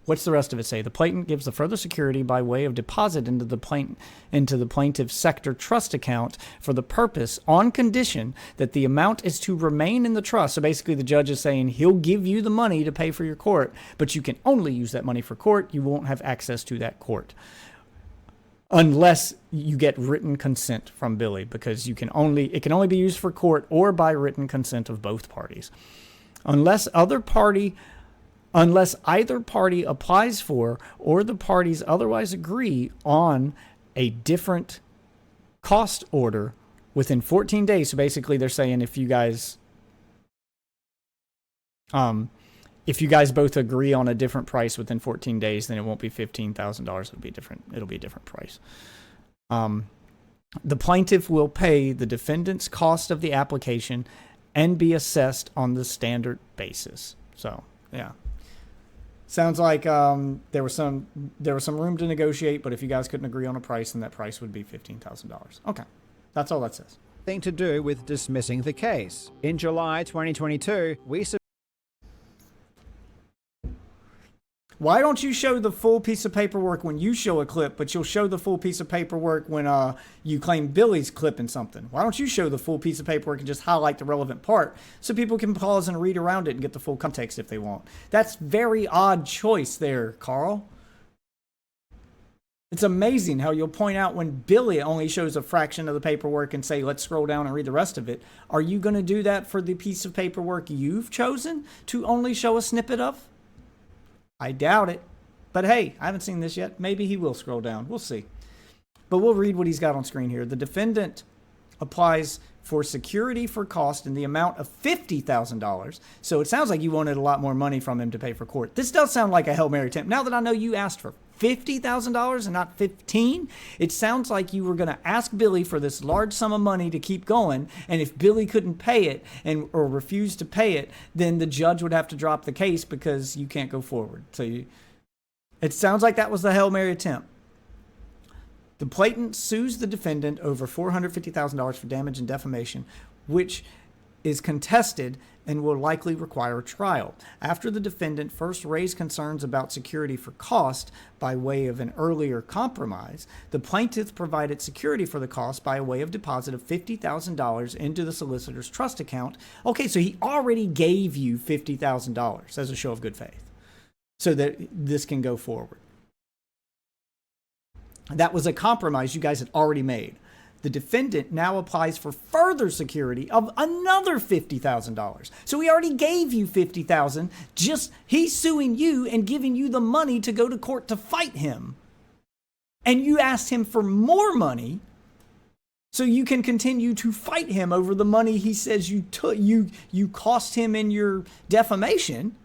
What's the rest of it say? The plaintiff gives the further security by way of deposit into the plaintiff's sector trust account for the purpose, on condition that the amount is to remain in the trust. So basically the judge is saying he'll give you the money to pay for your court, but you can only use that money for court. You won't have access to that court unless you get written consent from Billy, because it can only be used for court or by written consent of both parties. Unless either party applies for or the parties otherwise agree on a different cost order within 14 days. So basically they're saying if you guys both agree on a different price within 14 days, then it won't be $15,000. It'll be a different price. The plaintiff will pay the defendant's cost of the application and be assessed on the standard basis. So, yeah. Sounds like there was some room to negotiate, but if you guys couldn't agree on a price, then that price would be $15,000. Okay, that's all that says. Thing to do with dismissing the case. In July 2022, Why don't you show the full piece of paperwork when you show a clip, but you'll show the full piece of paperwork when you claim Billy's clipping something? Why don't you show the full piece of paperwork and just highlight the relevant part so people can pause and read around it and get the full context if they want? That's very odd choice there, Karl. It's amazing how you'll point out when Billy only shows a fraction of the paperwork and say, let's scroll down and read the rest of it. Are you going to do that for the piece of paperwork you've chosen to only show a snippet of? I doubt it. But hey, I haven't seen this yet. Maybe he will scroll down. We'll see. But we'll read what he's got on screen here. The defendant applies for security for cost in the amount of $50,000. So it sounds like you wanted a lot more money from him to pay for court. This does sound like a Hail Mary attempt. Now that I know you asked for $50,000 and not $15,000, it sounds like you were going to ask Billy for this large sum of money to keep going, and if Billy couldn't pay it or refused to pay it, then the judge would have to drop the case because you can't go forward. So it sounds like that was the Hail Mary attempt. The plaintiff sues the defendant over $450,000 for damage and defamation, which is contested and will likely require a trial. After the defendant first raised concerns about security for cost by way of an earlier compromise, the plaintiff provided security for the cost by way of deposit of $50,000 into the solicitor's trust account. Okay, so he already gave you $50,000 as a show of good faith so that this can go forward. That was a compromise you guys had already made. The defendant now applies for further security of another $50,000. So he already gave you $50,000. Just he's suing you and giving you the money to go to court to fight him. And you asked him for more money so you can continue to fight him over the money he says you took. You cost him in your defamation.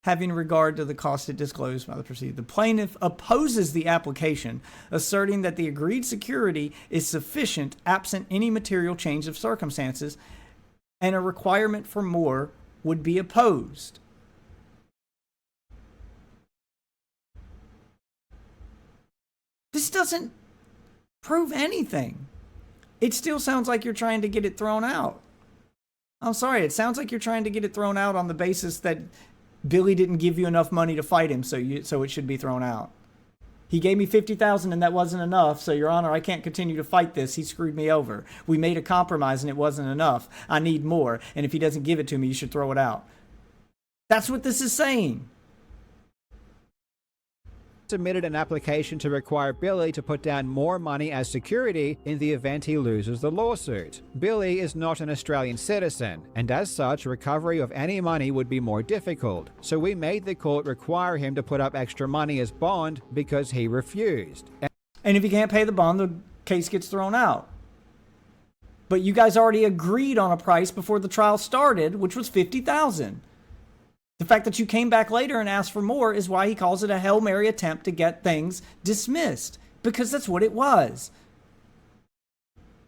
Having regard to the cost it disclosed by the proceeding. The plaintiff opposes the application, asserting that the agreed security is sufficient absent any material change of circumstances, and a requirement for more would be opposed. This doesn't prove anything. It still sounds like you're trying to get it thrown out. I'm sorry, it sounds like you're trying to get it thrown out on the basis that Billy didn't give you enough money to fight him, so it should be thrown out. He gave me $50,000 and that wasn't enough, so Your Honor, I can't continue to fight this. He screwed me over. We made a compromise and it wasn't enough. I need more, and if he doesn't give it to me, you should throw it out. That's what this is saying. Submitted an application to require Billy to put down more money as security in the event he loses the lawsuit. Billy is not an Australian citizen, and as such, recovery of any money would be more difficult. So we made the court require him to put up extra money as bond because he refused. And if he can't pay the bond, the case gets thrown out. But you guys already agreed on a price before the trial started, which was $50,000. The fact that you came back later and asked for more is why he calls it a Hail Mary attempt to get things dismissed. Because that's what it was.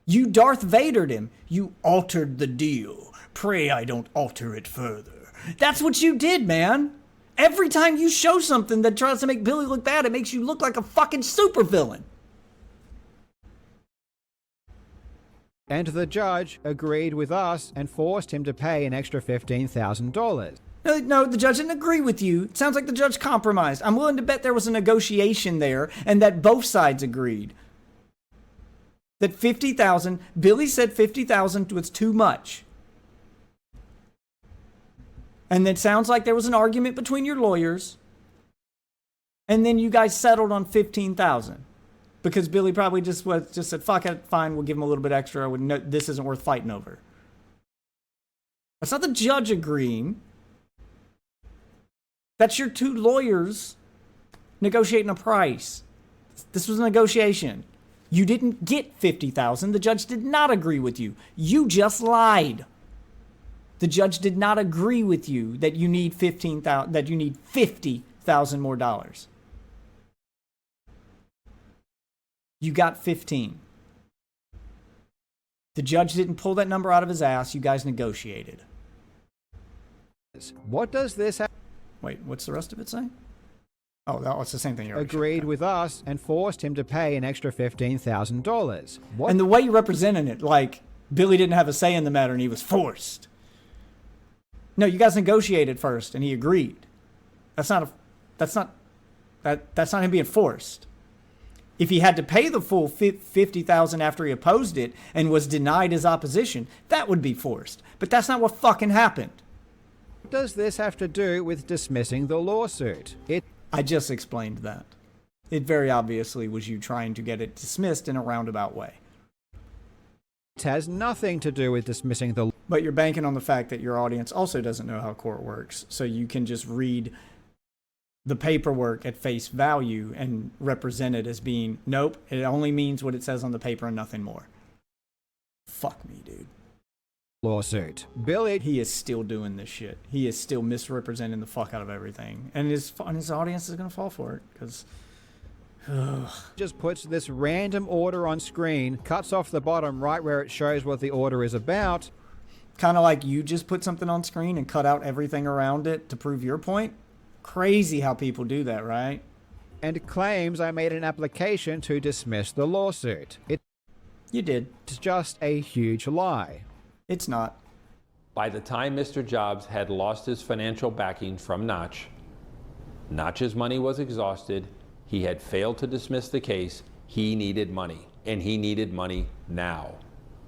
You Darth Vadered him. You altered the deal. Pray I don't alter it further. That's what you did, man. Every time you show something that tries to make Billy look bad, it makes you look like a fucking supervillain. And the judge agreed with us and forced him to pay an extra $15,000. No, the judge didn't agree with you. It sounds like the judge compromised. I'm willing to bet there was a negotiation there and that both sides agreed. That $50,000, Billy said $50,000 was too much. And it sounds like there was an argument between your lawyers. And then you guys settled on $15,000. Because Billy probably just said, fuck it, fine, we'll give him a little bit extra. This isn't worth fighting over. That's not the judge agreeing. That's your two lawyers negotiating a price. This was a negotiation. You didn't get $50,000. The judge did not agree with you. You just lied. The judge did not agree with you that you need $50,000 more dollars. You got 15. The judge didn't pull that number out of his ass. You guys negotiated. What does this have? Wait, what's the rest of it say? Oh, it's the same thing. Agreed with us and forced him to pay an extra $15,000. And the way you're representing it, like Billy didn't have a say in the matter and he was forced. No, you guys negotiated first and he agreed. That's not him being forced. If he had to pay the full $50,000 after he opposed it and was denied his opposition, that would be forced. But that's not what fucking happened. What does this have to do with dismissing the lawsuit? I just explained that. It very obviously was you trying to get it dismissed in a roundabout way. It has nothing to do with dismissing the... But you're banking on the fact that your audience also doesn't know how court works, so you can just read the paperwork at face value and represent it as being, nope, it only means what it says on the paper and nothing more. Fuck me, dude. Lawsuit. Billy... He is still doing this shit. He is still misrepresenting the fuck out of everything. And his audience is going to fall for it, because... just puts this random order on screen, cuts off the bottom right where it shows what the order is about. Kind of like you just put something on screen and cut out everything around it to prove your point. Crazy how people do that, right? And claims I made an application to dismiss the lawsuit. You did. It's just a huge lie. It's not. By the time Mr. Jobs had lost his financial backing from Notch, Notch's money was exhausted, he had failed to dismiss the case, he needed money, and he needed money now.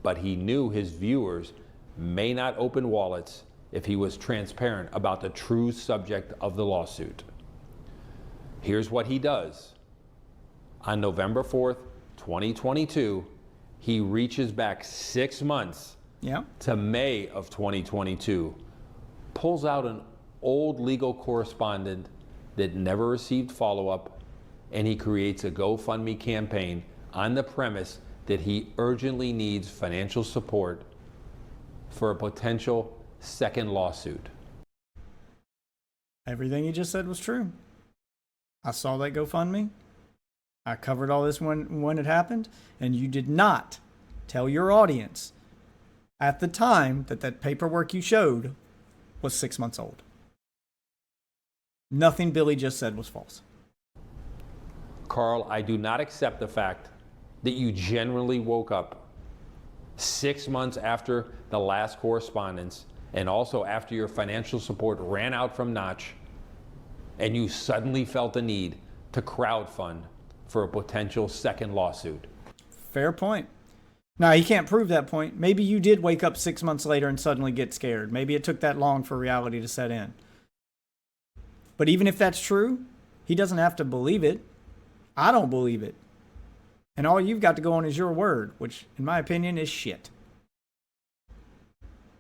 But he knew his viewers may not open wallets if he was transparent about the true subject of the lawsuit. Here's what he does. On November 4th, 2022, he reaches back 6 months to May of 2022, pulls out an old legal correspondent that never received follow-up, and he creates a GoFundMe campaign on the premise that he urgently needs financial support for a potential second lawsuit. Everything you just said was true. I saw that GoFundMe. I covered all this when it happened, and you did not tell your audience at the time that paperwork you showed was 6 months old. Nothing Billy just said was false. Karl, I do not accept the fact that you generally woke up 6 months after the last correspondence and also after your financial support ran out from Notch, and you suddenly felt the need to crowdfund for a potential second lawsuit. Fair point. Now, he can't prove that point. Maybe you did wake up 6 months later and suddenly get scared. Maybe it took that long for reality to set in. But even if that's true, he doesn't have to believe it. I don't believe it. And all you've got to go on is your word, which, in my opinion, is shit.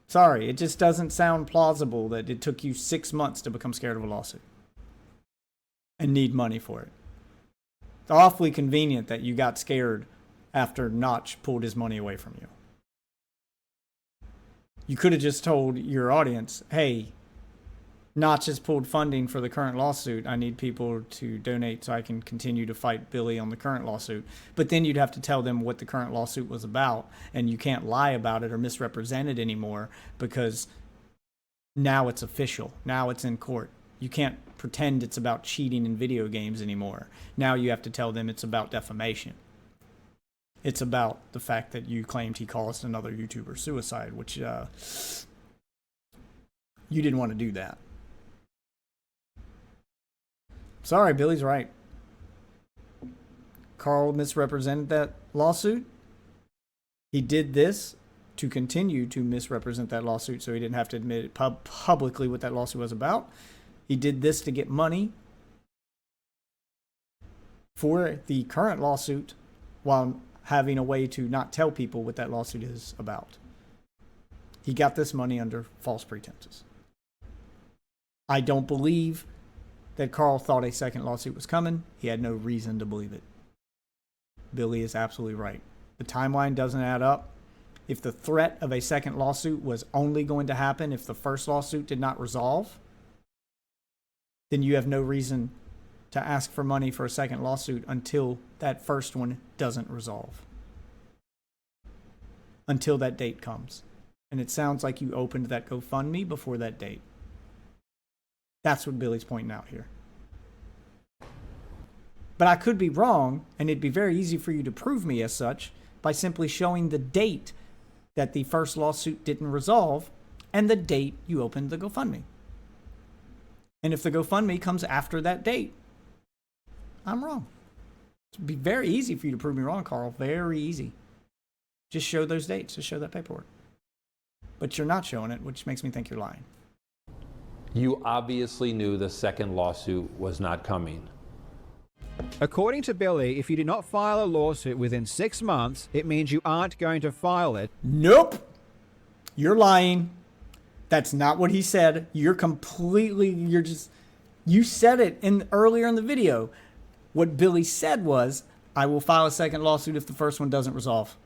Sorry, it just doesn't sound plausible that it took you 6 months to become scared of a lawsuit and need money for it. It's awfully convenient that you got scared after Notch pulled his money away from you. You could have just told your audience, hey, Notch has pulled funding for the current lawsuit. I need people to donate so I can continue to fight Billy on the current lawsuit. But then you'd have to tell them what the current lawsuit was about, and you can't lie about it or misrepresent it anymore because now it's official. Now it's in court. You can't pretend it's about cheating in video games anymore. Now you have to tell them it's about defamation. It's about the fact that you claimed he caused another YouTuber suicide, which you didn't want to do that. Sorry, Billy's right. Karl misrepresented that lawsuit. He did this to continue to misrepresent that lawsuit so he didn't have to admit it publicly what that lawsuit was about. He did this to get money for the current lawsuit while having a way to not tell people what that lawsuit is about. He got this money under false pretenses. I don't believe that Karl thought a second lawsuit was coming. He had no reason to believe it. Billy is absolutely right. The timeline doesn't add up. If the threat of a second lawsuit was only going to happen if the first lawsuit did not resolve, then you have no reason to ask for money for a second lawsuit until that first one doesn't resolve. Until that date comes. And it sounds like you opened that GoFundMe before that date. That's what Billy's pointing out here. But I could be wrong, and it'd be very easy for you to prove me as such by simply showing the date that the first lawsuit didn't resolve and the date you opened the GoFundMe. And if the GoFundMe comes after that date, I'm wrong. It'd be very easy for you to prove me wrong, Karl. Very easy. Just show those dates. Just show that paperwork. But you're not showing it, which makes me think you're lying. You obviously knew the second lawsuit was not coming. According to Billy, if you do not file a lawsuit within 6 months, it means you aren't going to file it. Nope. You're lying. That's not what he said. You said it earlier in the video. What Billy said was, I will file a second lawsuit if the first one doesn't resolve.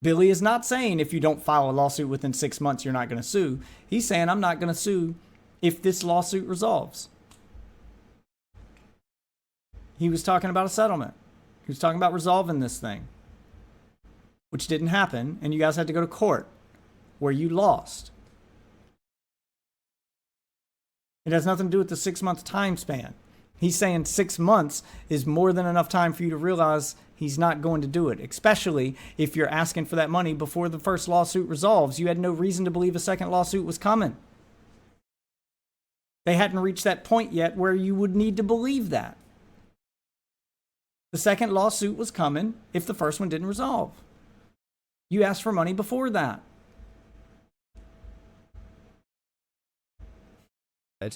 Billy is not saying if you don't file a lawsuit within 6 months, you're not going to sue. He's saying I'm not going to sue if this lawsuit resolves. He was talking about a settlement. He was talking about resolving this thing, which didn't happen, and you guys had to go to court where you lost. It has nothing to do with the 6 month time span. He's saying 6 months is more than enough time for you to realize he's not going to do it, especially if you're asking for that money before the first lawsuit resolves. You had no reason to believe a second lawsuit was coming. They hadn't reached that point yet where you would need to believe that. The second lawsuit was coming if the first one didn't resolve. You asked for money before that.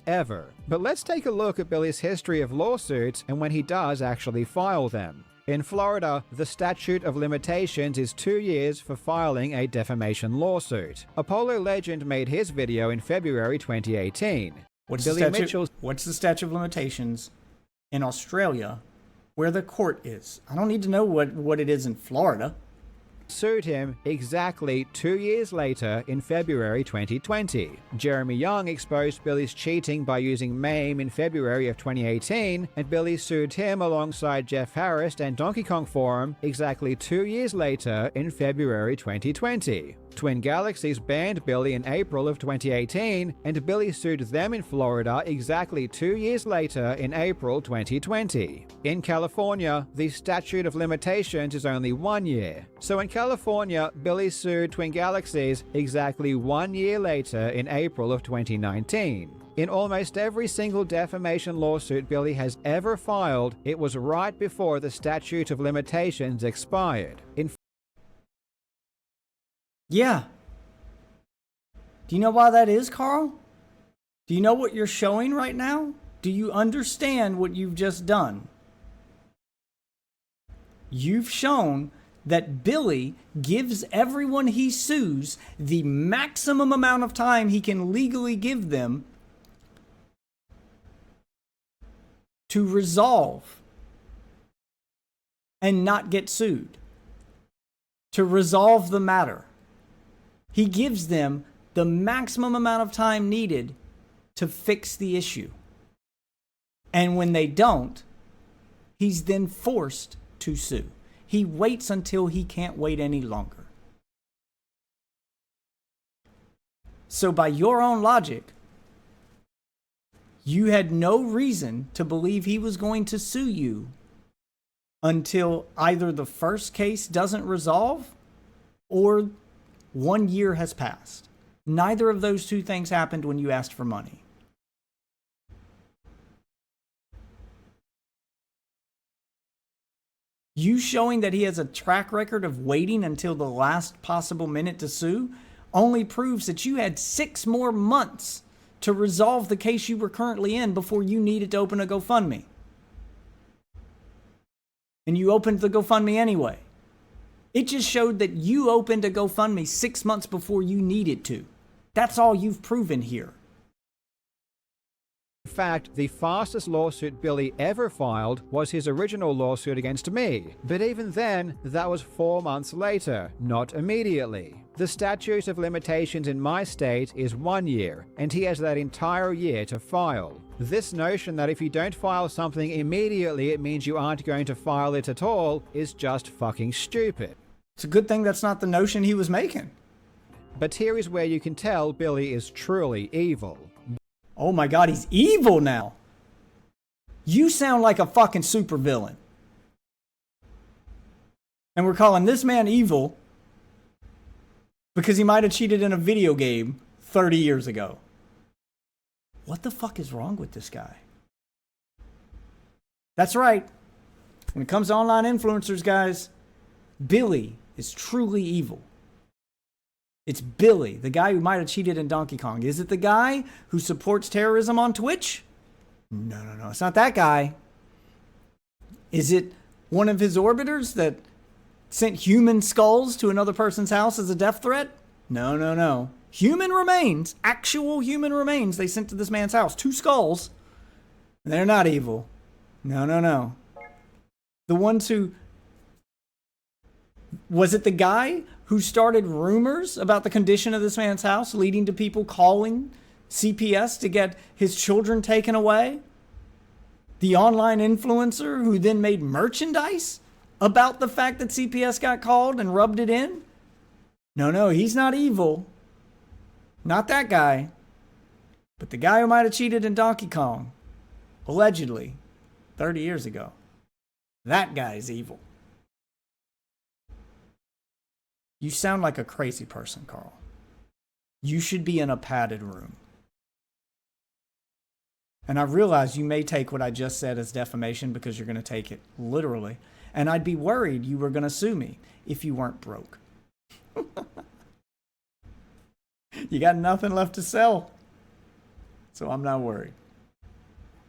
Ever. But let's take a look at Billy's history of lawsuits and when he does actually file them. In Florida, the statute of limitations is 2 years for filing a defamation lawsuit. Apollo Legend made his video in February 2018. What's the statute of limitations in Australia where the court is? I don't need to know what it is in Florida. Sued him exactly 2 years later in February 2020. Jeremy Young exposed Billy's cheating by using MAME in February of 2018, and Billy sued him alongside Jeff Harris and Donkey Kong Forum exactly 2 years later in February 2020. Twin Galaxies banned Billy in April of 2018, and Billy sued them in Florida exactly 2 years later in April 2020. In California, the statute of limitations is only 1 year. So in California, Billy sued Twin Galaxies exactly 1 year later in April of 2019. In almost every single defamation lawsuit Billy has ever filed, it was right before the statute of limitations expired. Yeah. Do you know why that is, Karl? Do you know what you're showing right now? Do you understand what you've just done? You've shown that Billy gives everyone he sues the maximum amount of time he can legally give them to resolve and not get sued, to resolve the matter. He gives them the maximum amount of time needed to fix the issue. And when they don't, he's then forced to sue. He waits until he can't wait any longer. So by your own logic, you had no reason to believe he was going to sue you until either the first case doesn't resolve or 1 year has passed. Neither of those two things happened when you asked for money. You showing that he has a track record of waiting until the last possible minute to sue only proves that you had 6 more months to resolve the case you were currently in before you needed to open a GoFundMe. And you opened the GoFundMe anyway. It just showed that you opened a GoFundMe 6 months before you needed to. That's all you've proven here. In fact, the fastest lawsuit Billy ever filed was his original lawsuit against me. But even then, that was 4 months later, not immediately. The statute of limitations in my state is 1 year, and he has that entire year to file. This notion that if you don't file something immediately, it means you aren't going to file it at all is just fucking stupid. It's a good thing that's not the notion he was making. But here is where you can tell Billy is truly evil. Oh my God, he's evil now. You sound like a fucking supervillain. And we're calling this man evil because he might have cheated in a video game 30 years ago. What the fuck is wrong with this guy? That's right. When it comes to online influencers, guys, Billy is truly evil. It's Billy, the guy who might have cheated in Donkey Kong. Is it the guy who supports terrorism on Twitch? No. It's not that guy. Is it one of his orbiters that sent human skulls to another person's house as a death threat? No. Human remains, actual human remains they sent to this man's house. 2 skulls. They're not evil. No. The ones who... Was it the guy who started rumors about the condition of this man's house, leading to people calling CPS to get his children taken away? The online influencer who then made merchandise about the fact that CPS got called and rubbed it in? No, he's not evil. Not that guy. But the guy who might have cheated in Donkey Kong, allegedly, 30 years ago. That guy's evil. You sound like a crazy person, Karl. You should be in a padded room. And I realize you may take what I just said as defamation because you're going to take it literally. And I'd be worried you were going to sue me if you weren't broke. You got nothing left to sell. So I'm not worried.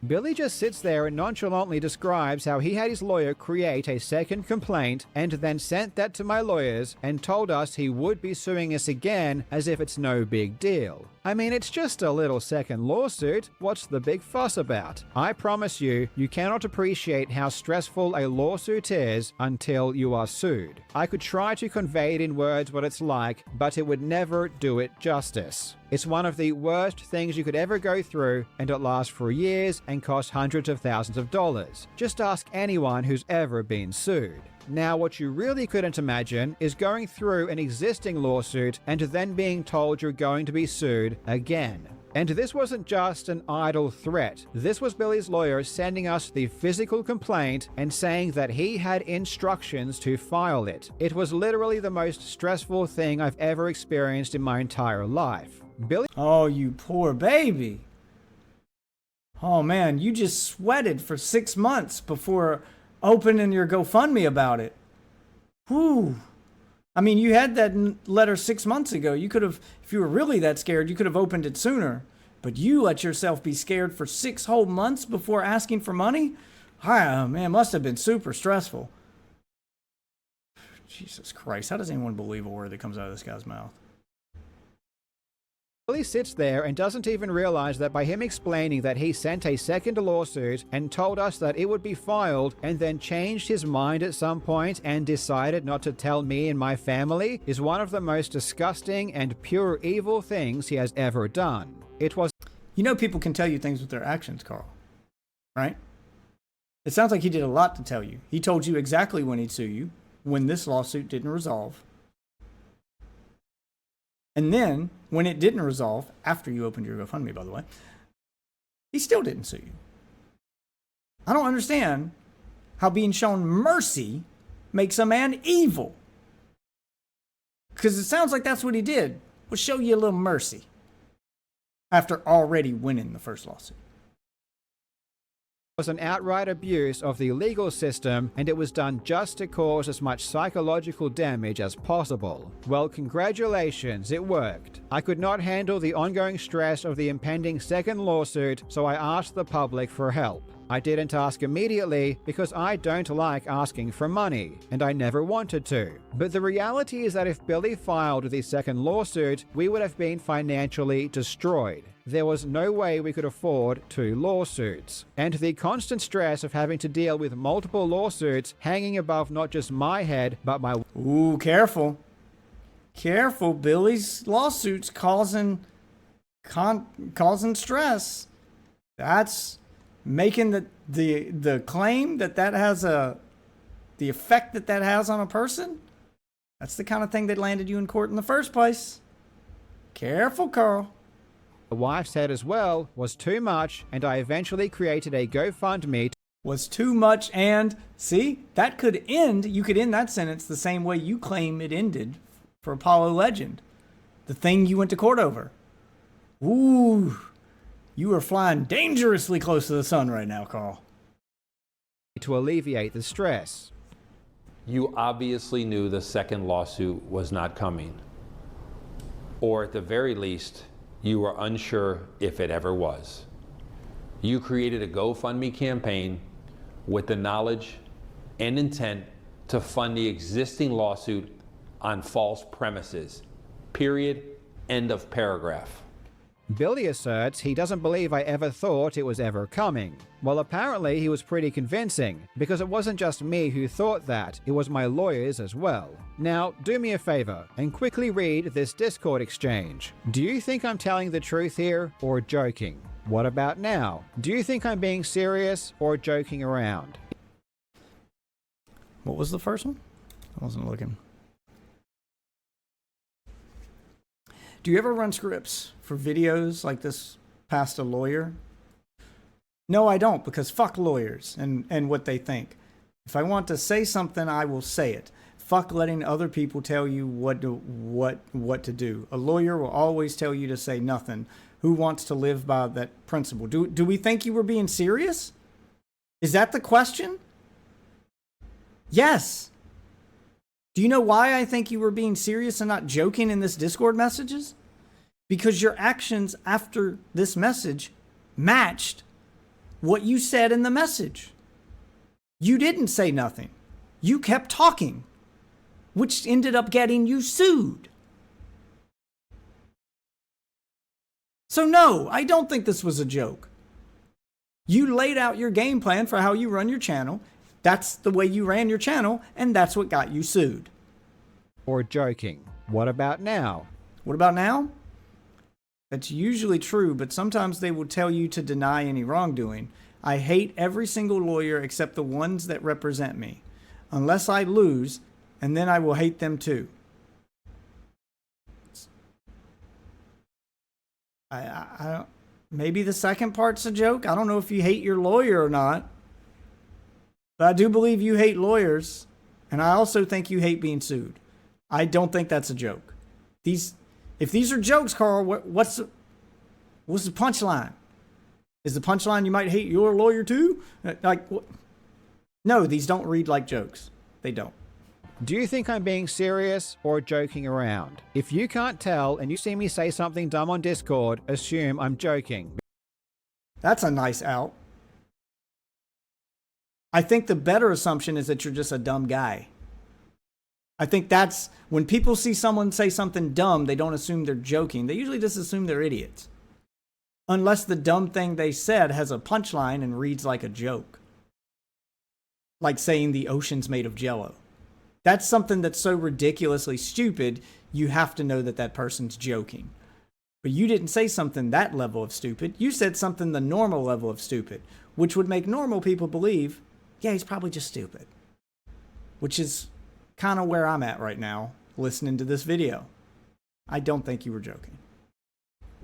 Billy just sits there and nonchalantly describes how he had his lawyer create a second complaint and then sent that to my lawyers and told us he would be suing us again as if it's no big deal. I mean, it's just a little second lawsuit. What's the big fuss about? I promise you, you cannot appreciate how stressful a lawsuit is until you are sued. I could try to convey it in words what it's like, but it would never do it justice. It's one of the worst things you could ever go through, and it lasts for years and costs hundreds of thousands of dollars. Just ask anyone who's ever been sued. Now, what you really couldn't imagine is going through an existing lawsuit and then being told you're going to be sued again. And this wasn't just an idle threat. This was Billy's lawyer sending us the physical complaint and saying that he had instructions to file it. It was literally the most stressful thing I've ever experienced in my entire life. Billy... Oh, you poor baby. Oh, man, you just sweated for 6 months before opening your GoFundMe about it. Whew. I mean, you had that letter 6 months ago. You could have, if you were really that scared, you could have opened it sooner. But you let yourself be scared for 6 whole months before asking for money? Ah, man, must have been super stressful. Jesus Christ, how does anyone believe a word that comes out of this guy's mouth? Billy sits there and doesn't even realize that by him explaining that he sent a second lawsuit and told us that it would be filed and then changed his mind at some point and decided not to tell me and my family is one of the most disgusting and pure evil things he has ever done. It was... You know people can tell you things with their actions, Karl. Right? It sounds like he did a lot to tell you. He told you exactly when he'd sue you, when this lawsuit didn't resolve. And then, when it didn't resolve, after you opened your GoFundMe, by the way, he still didn't sue you. I don't understand how being shown mercy makes a man evil. Because it sounds like that's what he did, was show you a little mercy after already winning the first lawsuit. Was an outright abuse of the legal system, and it was done just to cause as much psychological damage as possible. Well, congratulations, it worked. I could not handle the ongoing stress of the impending second lawsuit, so I asked the public for help. I didn't ask immediately because I don't like asking for money, and I never wanted to. But the reality is that if Billy filed the second lawsuit, we would have been financially destroyed. There was no way we could afford 2 lawsuits. And the constant stress of having to deal with multiple lawsuits hanging above not just my head, but my... Ooh, careful. Careful, Billy's lawsuits causing stress. That's making the claim that has the effect that has on a person. That's the kind of thing that landed you in court in the first place. Careful, Karl. The wife said as well was too much, and I eventually created a GoFundMe. Was too much, and see, that could end. You could end that sentence the same way you claim it ended for Apollo Legend, the thing you went to court over. Ooh, you are flying dangerously close to the sun right now, Karl. To alleviate the stress. You obviously knew the second lawsuit was not coming, or at the very least, you were unsure if it ever was. You created a GoFundMe campaign with the knowledge and intent to fund the existing lawsuit on false premises. Period. End of paragraph. Billy asserts he doesn't believe I ever thought it was ever coming. Well, apparently he was pretty convincing, because it wasn't just me who thought that, it was my lawyers as well. Now, do me a favor, and quickly read this Discord exchange. Do you think I'm telling the truth here, or joking? What about now? Do you think I'm being serious, or joking around? What was the first one? I wasn't looking. Do you ever run scripts for videos like this past a lawyer? No, I don't, because fuck lawyers and what they think. If I want to say something, I will say it. Fuck letting other people tell you what to do. A lawyer will always tell you to say nothing. Who wants to live by that principle? Do we think you were being serious? Is that the question? Yes. Do you know why I think you were being serious and not joking in this Discord messages? Because your actions after this message matched what you said in the message. You didn't say nothing. You kept talking, which ended up getting you sued. So no, I don't think this was a joke. You laid out your game plan for how you run your channel. That's the way you ran your channel, and that's what got you sued. Or joking. What about now? What about now? That's usually true, but sometimes they will tell you to deny any wrongdoing. I hate every single lawyer except the ones that represent me. Unless I lose, and then I will hate them too. I don't, maybe the second part's a joke. I don't know if you hate your lawyer or not. But I do believe you hate lawyers. And I also think you hate being sued. I don't think that's a joke. If these are jokes, Karl, what's the punchline? Is the punchline you might hate your lawyer too? Like, no, these don't read like jokes. They don't. Do you think I'm being serious or joking around? If you can't tell and you see me say something dumb on Discord, assume I'm joking. That's a nice out. I think the better assumption is that you're just a dumb guy. I think that's when people see someone say something dumb, they don't assume they're joking. They usually just assume they're idiots. Unless the dumb thing they said has a punchline and reads like a joke. Like saying the ocean's made of jello. That's something that's so ridiculously stupid, you have to know that that person's joking. But you didn't say something that level of stupid. You said something the normal level of stupid, which would make normal people believe, yeah, he's probably just stupid. Which is kind of where I'm at right now, listening to this video. I don't think you were joking.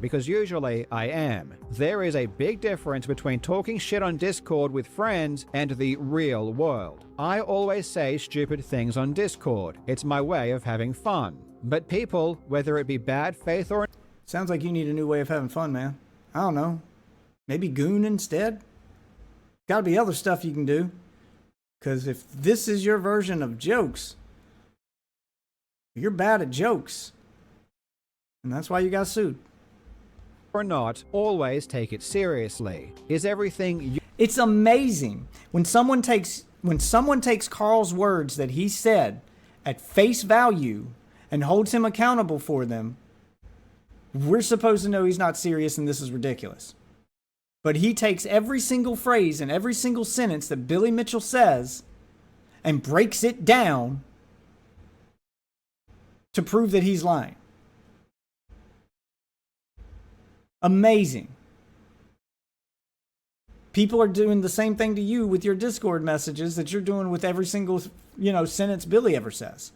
Because usually I am. There is a big difference between talking shit on Discord with friends and the real world. I always say stupid things on Discord. It's my way of having fun. But people, whether it be bad faith or... Sounds like you need a new way of having fun, man. I don't know. Maybe goon instead? Gotta be other stuff you can do. Because if this is your version of jokes, you're bad at jokes. And that's why you got sued. Or not, always take it seriously. Is everything... It's amazing when someone takes Karl's words that he said at face value and holds him accountable for them. We're supposed to know he's not serious and this is ridiculous. But he takes every single phrase and every single sentence that Billy Mitchell says and breaks it down to prove that he's lying. Amazing. People are doing the same thing to you with your Discord messages that you're doing with every single, sentence Billy ever says.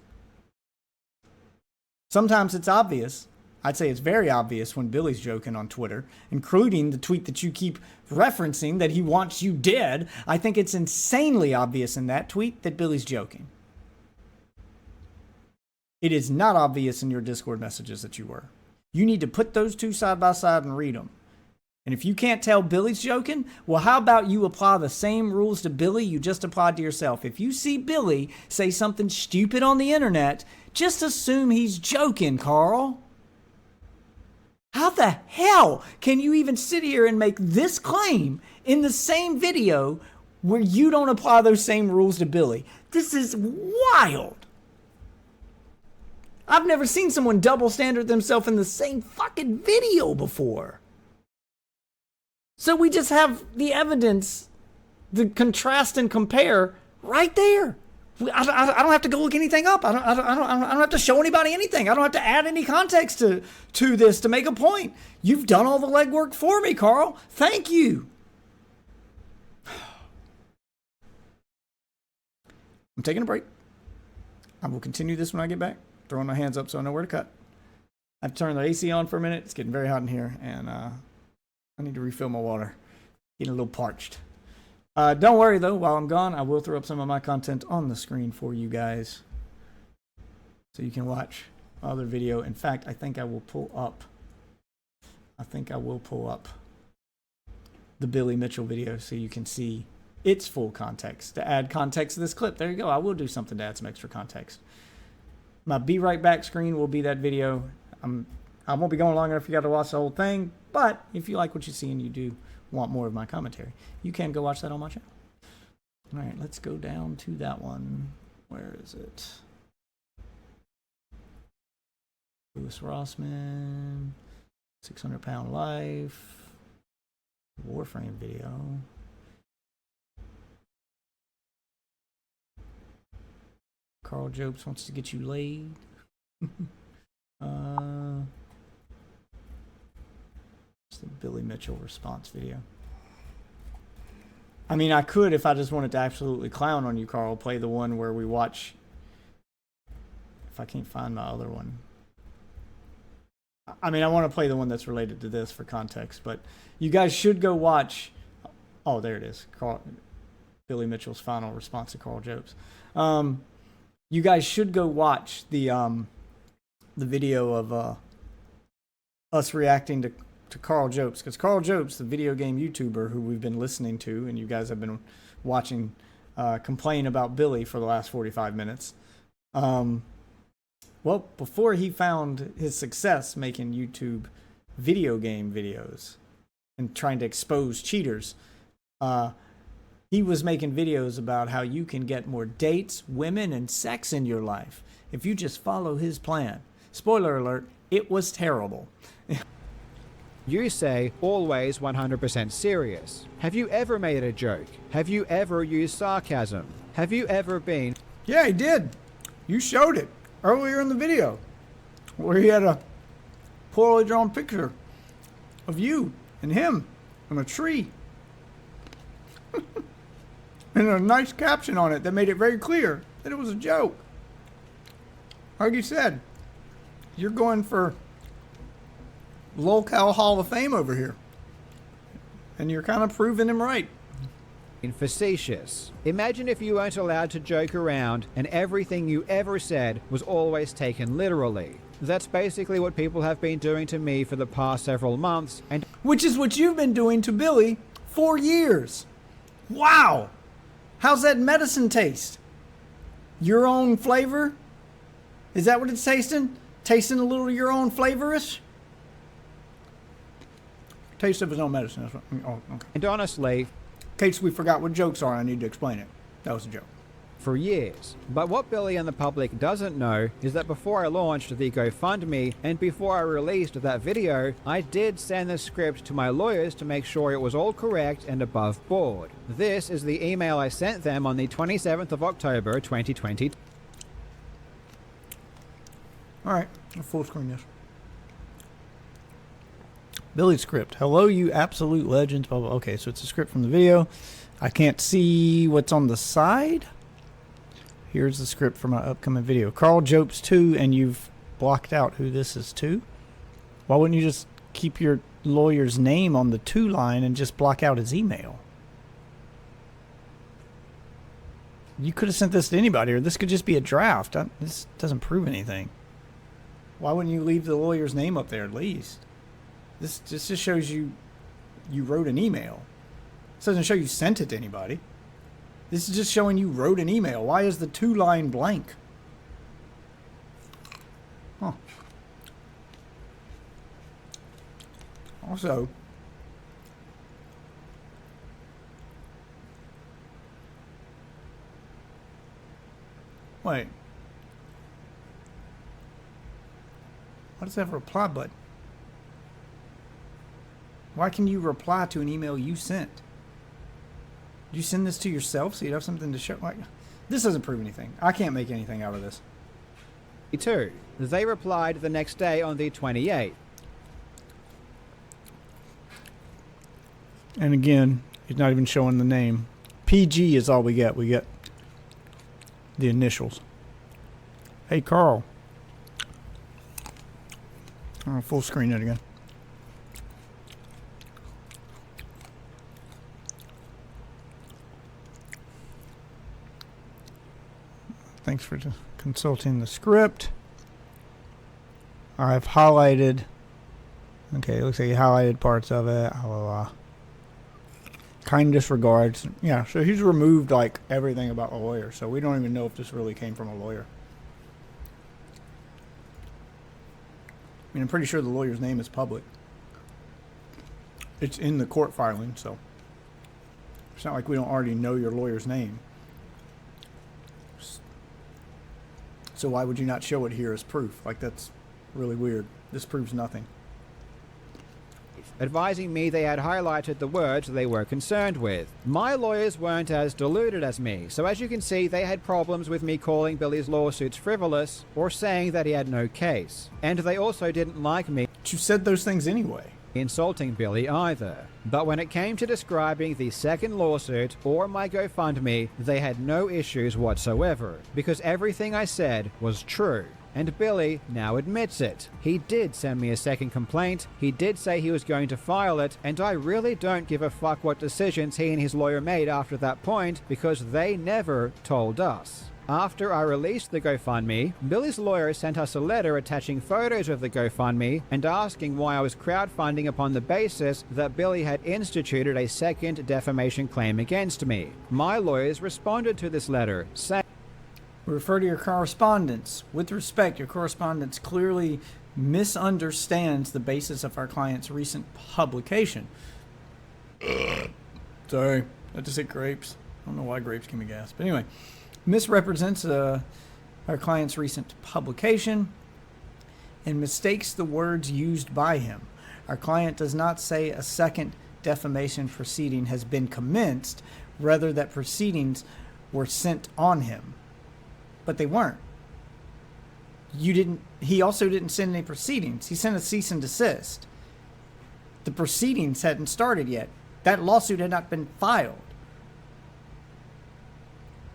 Sometimes it's obvious. I'd say it's very obvious when Billy's joking on Twitter, including the tweet that you keep referencing that he wants you dead. I think it's insanely obvious in that tweet that Billy's joking. It is not obvious in your Discord messages that you were. You need to put those two side by side and read them. And if you can't tell Billy's joking, well, how about you apply the same rules to Billy you just applied to yourself? If you see Billy say something stupid on the internet, just assume he's joking, Karl. How the hell can you even sit here and make this claim in the same video where you don't apply those same rules to Billy? This is wild. I've never seen someone double standard themselves in the same fucking video before. So we just have the evidence, the contrast and compare right there. I don't have to go look anything up. I don't have to show anybody anything. I don't have to add any context to this to make a point. You've done all the legwork for me, Karl. Thank you. I'm taking a break. I will continue this when I get back. Throwing my hands up so I know where to cut. I've turned the AC on for a minute. It's getting very hot in here, and I need to refill my water. Getting a little parched. Don't worry, though. While I'm gone, I will throw up some of my content on the screen for you guys, so you can watch other video. In fact, I think I will pull up the Billy Mitchell video so you can see its full context, to add context to this clip. There you go. I will do something to add some extra context. My Be Right Back screen will be that video. I won't be going long enough for you got to watch the whole thing, but if you like what you see and you do want more of my commentary, you can go watch that on my channel. All right, let's go down to that one. Where is it? Louis Rossman, 600-Pound Life, Warframe video. Karl Jobs wants to get you laid. It's the Billy Mitchell response video. I mean, I could, if I just wanted to absolutely clown on you, Karl, play the one where we watch. If I can't find my other one. I mean, I want to play the one that's related to this for context, but you guys should go watch. Oh, there it is. Billy Mitchell's final response to Karl Jobs. You guys should go watch the video of us reacting to Karl Jobs, because Karl Jobs, the video game YouTuber who we've been listening to and you guys have been watching complain about Billy for the last 45 minutes. Well, before he found his success making YouTube video game videos and trying to expose cheaters, he was making videos about how you can get more dates, women, and sex in your life if you just follow his plan. Spoiler alert, it was terrible. You say always 100% serious. Have you ever made a joke? Have you ever used sarcasm? Have you ever been... Yeah, he did. You showed it earlier in the video where he had a poorly drawn picture of you and him on a tree. And a nice caption on it that made it very clear that it was a joke. Like you said, you're going for Lolcow Hall of Fame over here. And you're kind of proving him right. facetious? Imagine if you weren't allowed to joke around and everything you ever said was always taken literally. That's basically what people have been doing to me for the past several months, and which is what you've been doing to Billy for years. Wow! How's that medicine taste? Your own flavor? Is that what it's tasting? Tasting a little your own flavorish? Taste of his own medicine. That's what, oh, okay. And honestly, in case we forgot what jokes are, I need to explain it. That was a joke. For years. But what Billy and the public doesn't know is that before I launched the GoFundMe and before I released that video, I did send the script to my lawyers to make sure it was all correct and above board. This is the email I sent them on the 27th of October 2020. Alright, I'll full screen this. Billy's script. Hello, you absolute legends. Blah, blah. Okay, so it's a script from the video. I can't see what's on the side. Here's the script for my upcoming video. Karl Jobs 2, and you've blocked out who this is to. Why wouldn't you just keep your lawyer's name on the 2 line and just block out his email? You could have sent this to anybody, or this could just be a draft. This doesn't prove anything. Why wouldn't you leave the lawyer's name up there at least? This just shows you wrote an email. This doesn't show you sent it to anybody. This is just showing you wrote an email. Why is the 2 line blank? Huh. Also, wait. Why does it have a reply button? Why can you reply to an email you sent? Did you send this to yourself so you'd have something to show? Like, this doesn't prove anything. I can't make anything out of this. 2. They replied the next day on the 28th. And again, he's not even showing the name. PG is all we get. We get the initials. Hey, Karl. I'll full screen it again. Thanks for consulting the script. I've highlighted. Okay, it looks like he highlighted parts of it. Kind disregards. Yeah, so he's removed like everything about a lawyer. So we don't even know if this really came from a lawyer. I mean, I'm pretty sure the lawyer's name is public. It's in the court filing, so it's not like we don't already know your lawyer's name. So why would you not show it here as proof? Like, that's really weird. This proves nothing. Advising me they had highlighted the words they were concerned with. My lawyers weren't as deluded as me, so as you can see, they had problems with me calling Billy's lawsuits frivolous or saying that he had no case. And they also didn't like me But you said those things anyway. insulting Billy either. But when it came to describing the second lawsuit or my GoFundMe, they had no issues whatsoever, because everything I said was true. And Billy now admits it. He did send me a second complaint, he did say he was going to file it, and I really don't give a fuck what decisions he and his lawyer made after that point, because they never told us. After I released the GoFundMe, Billy's lawyer sent us a letter attaching photos of the GoFundMe and asking why I was crowdfunding upon the basis that Billy had instituted a second defamation claim against me. My lawyers responded to this letter, saying, We refer to your correspondence. With respect, your correspondence clearly misunderstands the basis of our client's recent publication. Sorry, I just said grapes. I don't know why grapes give me gas. But anyway, misrepresents our client's recent publication and mistakes the words used by him. Our client does not say a second defamation proceeding has been commenced, rather that proceedings were sent on him. But they weren't. He also didn't send any proceedings. He sent a cease and desist. The proceedings hadn't started yet. That lawsuit had not been filed.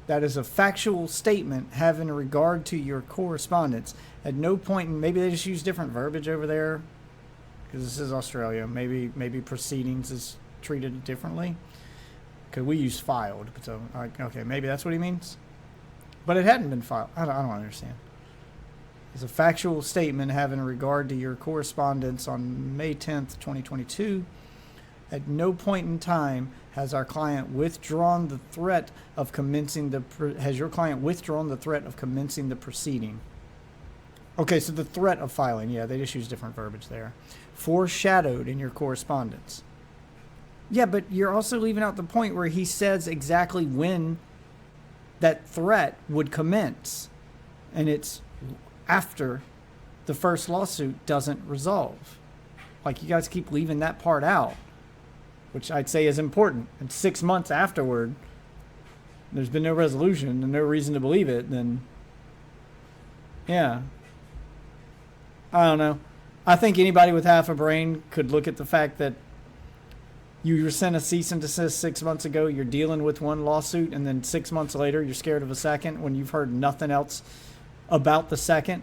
That is a factual statement having regard to your correspondence. At no point, maybe they just use different verbiage over there, because this is Australia. Maybe proceedings is treated differently, because we use filed. So okay, maybe that's what he means. But it hadn't been filed. I don't understand. It's a factual statement having regard to your correspondence on May 10th, 2022. At no point in time has our client withdrawn the threat of commencing has your client withdrawn the threat of commencing the proceeding. Okay, so the threat of filing, yeah, they just use different verbiage there. Foreshadowed in your correspondence. Yeah, but you're also leaving out the point where he says exactly when that threat would commence, and it's after the first lawsuit doesn't resolve. Like, you guys keep leaving that part out, which I'd say is important. And 6 months afterward, there's been no resolution and no reason to believe it, then yeah, I don't know. I think anybody with half a brain could look at the fact that you were sent a cease and desist 6 months ago, you're dealing with one lawsuit, and then 6 months later you're scared of a second when you've heard nothing else about the second.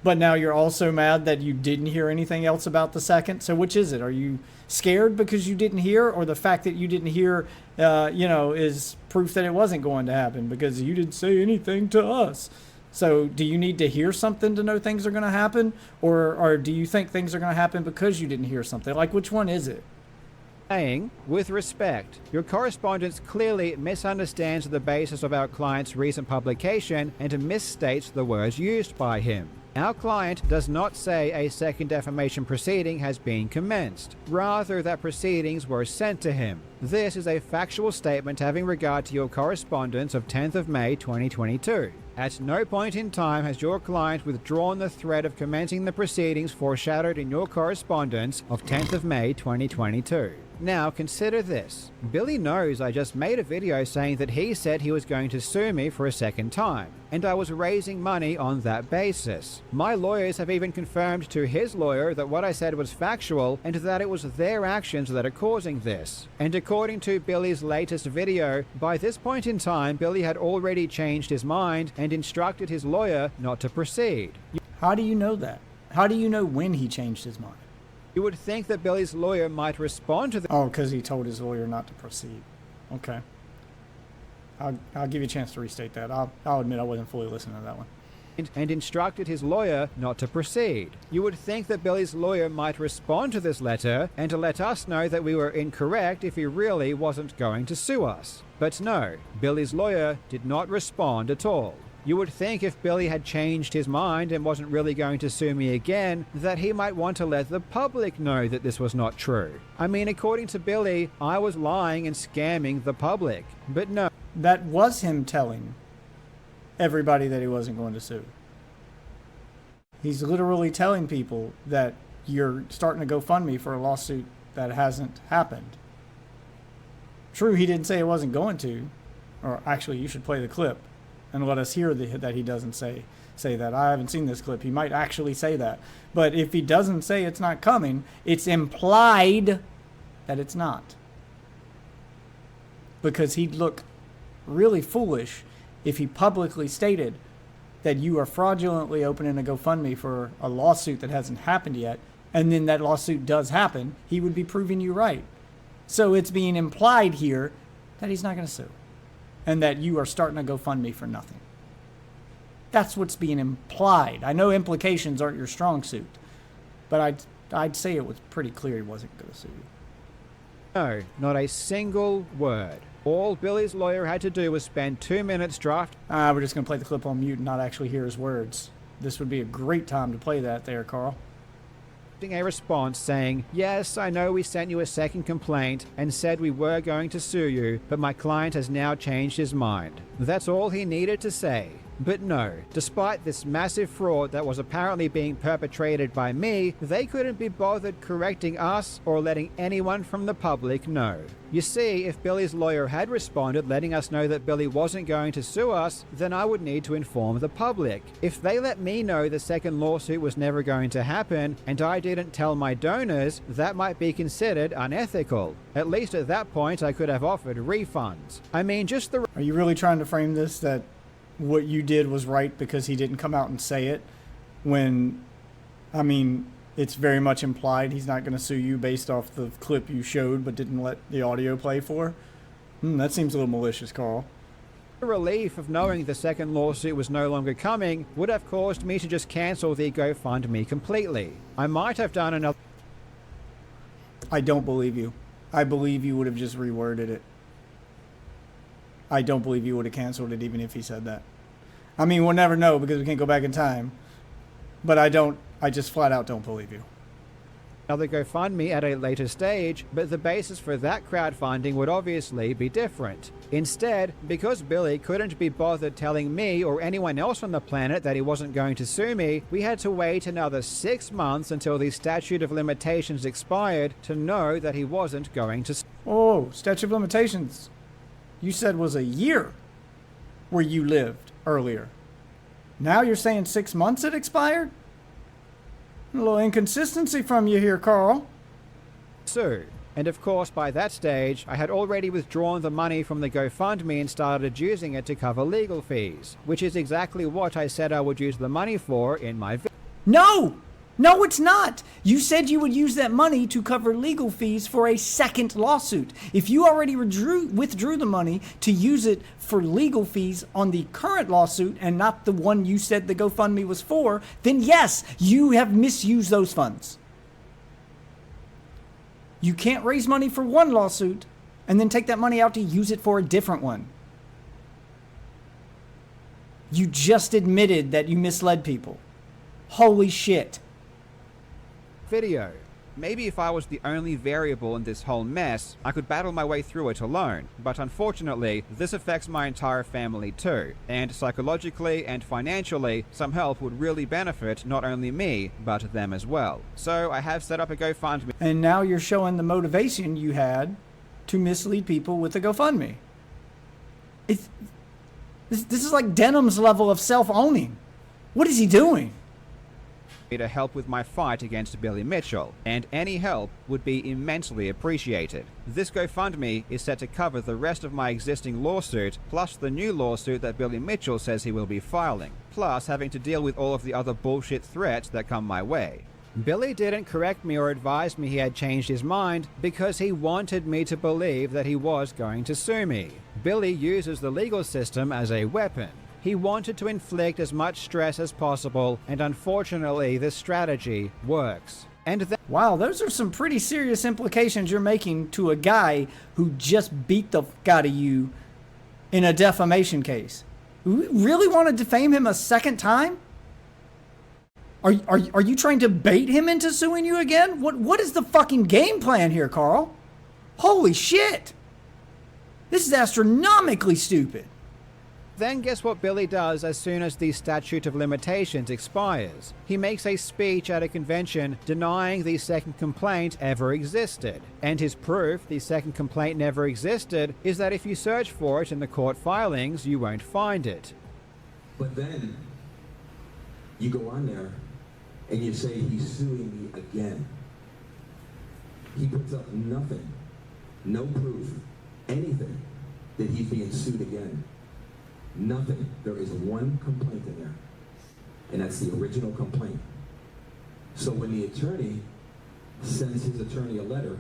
But now you're also mad that you didn't hear anything else about the second. So which is it? Are you scared because you didn't hear, or the fact that you didn't hear, is proof that it wasn't going to happen because you didn't say anything to us? So do you need to hear something to know things are going to happen? Or do you think things are going to happen because you didn't hear something? Like, which one is it? saying, with respect, your correspondence clearly misunderstands the basis of our client's recent publication and misstates the words used by him. Our client does not say a second defamation proceeding has been commenced, rather that proceedings were sent to him. This is a factual statement having regard to your correspondence of 10th of May 2022. At no point in time has your client withdrawn the threat of commencing the proceedings foreshadowed in your correspondence of 10th of May 2022. Now consider this. Billy knows I just made a video saying that he said he was going to sue me for a second time, and I was raising money on that basis. My lawyers have even confirmed to his lawyer that what I said was factual and that it was their actions that are causing this. And according to Billy's latest video, by this point in time, Billy had already changed his mind and instructed his lawyer not to proceed. How do you know that? How do you know when he changed his mind? You would think that Billy's lawyer might respond to the Oh, because he told his lawyer not to proceed. Okay. I'll give you a chance to restate that. I'll admit I wasn't fully listening to that one. And instructed his lawyer not to proceed. You would think that Billy's lawyer might respond to this letter and to let us know that we were incorrect if he really wasn't going to sue us. But no, Billy's lawyer did not respond at all. You would think if Billy had changed his mind and wasn't really going to sue me again, that he might want to let the public know that this was not true. I mean, according to Billy, I was lying and scamming the public. But no. That was him telling everybody that he wasn't going to sue. He's literally telling people that you're starting to GoFundMe for a lawsuit that hasn't happened. True, he didn't say it wasn't going to, or actually you should play the clip and let us hear that he doesn't say that. I haven't seen this clip. He might actually say that. But if he doesn't say it's not coming, it's implied that it's not. Because he'd look really foolish if he publicly stated that you are fraudulently opening a GoFundMe for a lawsuit that hasn't happened yet, and then that lawsuit does happen, he would be proving you right. So it's being implied here that he's not going to sue, and that you are starting a GoFundMe for nothing. That's what's being implied. I know implications aren't your strong suit, but I'd say it was pretty clear he wasn't going to sue you. No, not a single word. All Billy's lawyer had to do was spend 2 minutes drafting. We're just going to play the clip on mute and not actually hear his words. This would be a great time to play that there, Karl. A response saying, "Yes, I know we sent you a second complaint and said we were going to sue you, but my client has now changed his mind." That's all he needed to say. But no, despite this massive fraud that was apparently being perpetrated by me, they couldn't be bothered correcting us or letting anyone from the public know. You see, if Billy's lawyer had responded letting us know that Billy wasn't going to sue us, then I would need to inform the public. If they let me know the second lawsuit was never going to happen and I didn't tell my donors, that might be considered unethical. At least at that point I could have offered refunds. I mean, just the... Are you really trying to frame this that what you did was right because he didn't come out and say it, when, I mean, it's very much implied he's not going to sue you based off the clip you showed but didn't let the audio play for? That seems a little malicious, Karl. The relief of knowing the second lawsuit was no longer coming would have caused me to just cancel the GoFundMe completely. I might have done another... I don't believe you. I believe you would have just reworded it. I don't believe you would have canceled it even if he said that. I mean, we'll never know because we can't go back in time. But I just flat out don't believe you. Another GoFundMe at a later stage, but the basis for that crowdfunding would obviously be different. Instead, because Billy couldn't be bothered telling me or anyone else on the planet that he wasn't going to sue me, we had to wait another 6 months until the statute of limitations expired to know that he wasn't going to... Oh, statute of limitations. You said was a year where you lived earlier. Now you're saying 6 months it expired? A little inconsistency from you here, Karl. Sue. And of course, by that stage, I had already withdrawn the money from the GoFundMe and started using it to cover legal fees, which is exactly what I said I would use the money for in my video. No! No, it's not. You said you would use that money to cover legal fees for a second lawsuit. If you already withdrew the money to use it for legal fees on the current lawsuit and not the one you said the GoFundMe was for, then yes, you have misused those funds. You can't raise money for one lawsuit and then take that money out to use it for a different one. You just admitted that you misled people. Holy shit. Video. Maybe if I was the only variable in this whole mess, I could battle my way through it alone. But unfortunately, this affects my entire family too. And psychologically and financially, some help would really benefit not only me, but them as well. So I have set up a GoFundMe. And now you're showing the motivation you had to mislead people with the GoFundMe. This is like Denham's level of self-owning. What is he doing? To help with my fight against Billy Mitchell, and any help would be immensely appreciated. This GoFundMe is set to cover the rest of my existing lawsuit, plus the new lawsuit that Billy Mitchell says he will be filing, plus having to deal with all of the other bullshit threats that come my way. Billy didn't correct me or advise me he had changed his mind because he wanted me to believe that he was going to sue me. Billy uses the legal system as a weapon. He wanted to inflict as much stress as possible, and unfortunately this strategy works. Wow, those are some pretty serious implications you're making to a guy who just beat the fuck out of you in a defamation case. You really want to defame him a second time? Are you trying to bait him into suing you again? What is the fucking game plan here, Karl? Holy shit! This is astronomically stupid. Then guess what Billy does as soon as the statute of limitations expires? He makes a speech at a convention denying the second complaint ever existed. And his proof the second complaint never existed is that if you search for it in the court filings, you won't find it. But then you go on there and you say he's suing me again. He puts up nothing, no proof, anything that he's being sued again. Nothing. There is one complaint in there, and that's the original complaint. So when the attorney sends his attorney a letter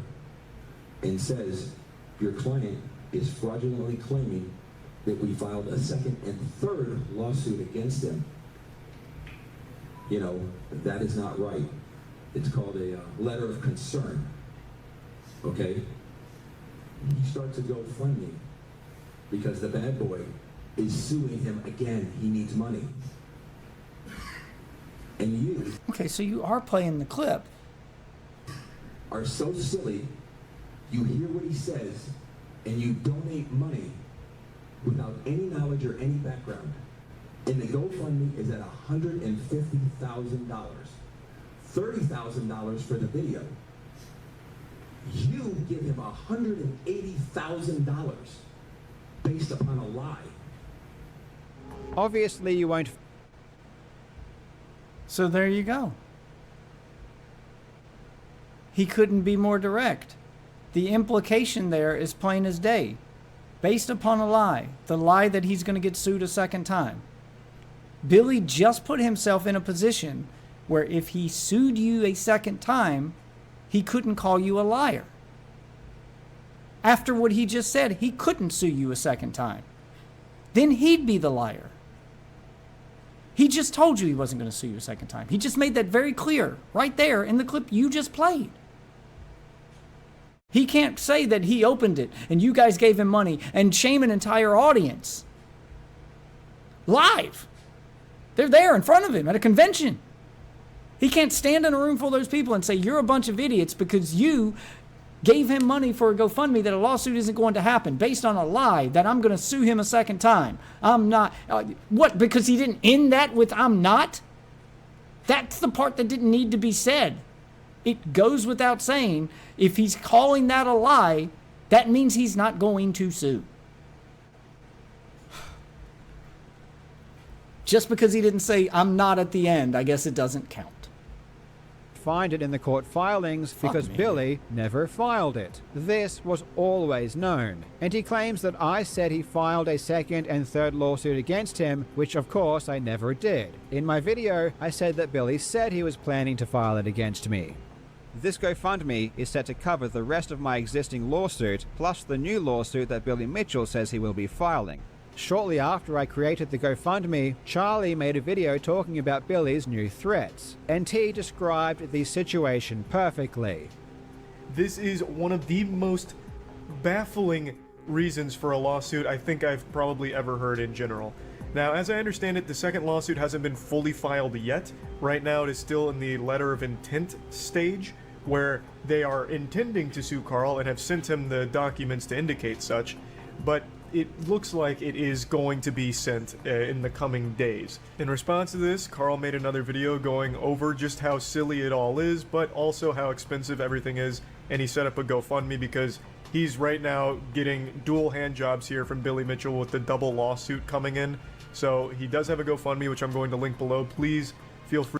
and says, your client is fraudulently claiming that we filed a second and third lawsuit against him, you know, that is not right. It's called a letter of concern, okay? He starts a GoFundMe because the bad boy is suing him again. He needs money. And you... Okay, so you are playing the clip. ...are so silly, you hear what he says, and you donate money without any knowledge or any background. And the GoFundMe is at $150,000. $30,000 for the video. You give him $180,000 based upon a lie. Obviously you won't. So there you go. He couldn't be more direct. The implication there is plain as day. Based upon a lie. The lie that he's going to get sued a second time. Billy just put himself in a position where if he sued you a second time, he couldn't call you a liar. After what he just said, he couldn't sue you a second time. Then he'd be the liar. He just told you he wasn't going to sue you a second time. He just made that very clear right there in the clip you just played. He can't say that he opened it and you guys gave him money and shame an entire audience. Live. They're there in front of him at a convention. He can't stand in a room full of those people and say, you're a bunch of idiots because you gave him money for a GoFundMe that a lawsuit isn't going to happen based on a lie that I'm going to sue him a second time. I'm not. What? Because he didn't end that with I'm not? That's the part that didn't need to be said. It goes without saying, if he's calling that a lie, that means he's not going to sue. Just because he didn't say I'm not at the end, I guess it doesn't count. Find it in the court filings because Billy never filed it. This was always known, and he claims that I said he filed a second and third lawsuit against him, which of course I never did. In my video, I said that Billy said he was planning to file it against me. This GoFundMe is set to cover the rest of my existing lawsuit, plus the new lawsuit that Billy Mitchell says he will be filing. Shortly after I created the GoFundMe, Charlie made a video talking about Billy's new threats, and he described the situation perfectly. This is one of the most baffling reasons for a lawsuit I think I've probably ever heard in general. Now, as I understand it, the second lawsuit hasn't been fully filed yet. Right now it is still in the letter of intent stage, where they are intending to sue Karl and have sent him the documents to indicate such, but it looks like it is going to be sent in the coming days. In response to this, Karl made another video going over just how silly it all is, but also how expensive everything is, and he set up a GoFundMe because he's right now getting dual hand jobs here from Billy Mitchell with the double lawsuit coming in. So he does have a GoFundMe, which I'm going to link below. Please feel free.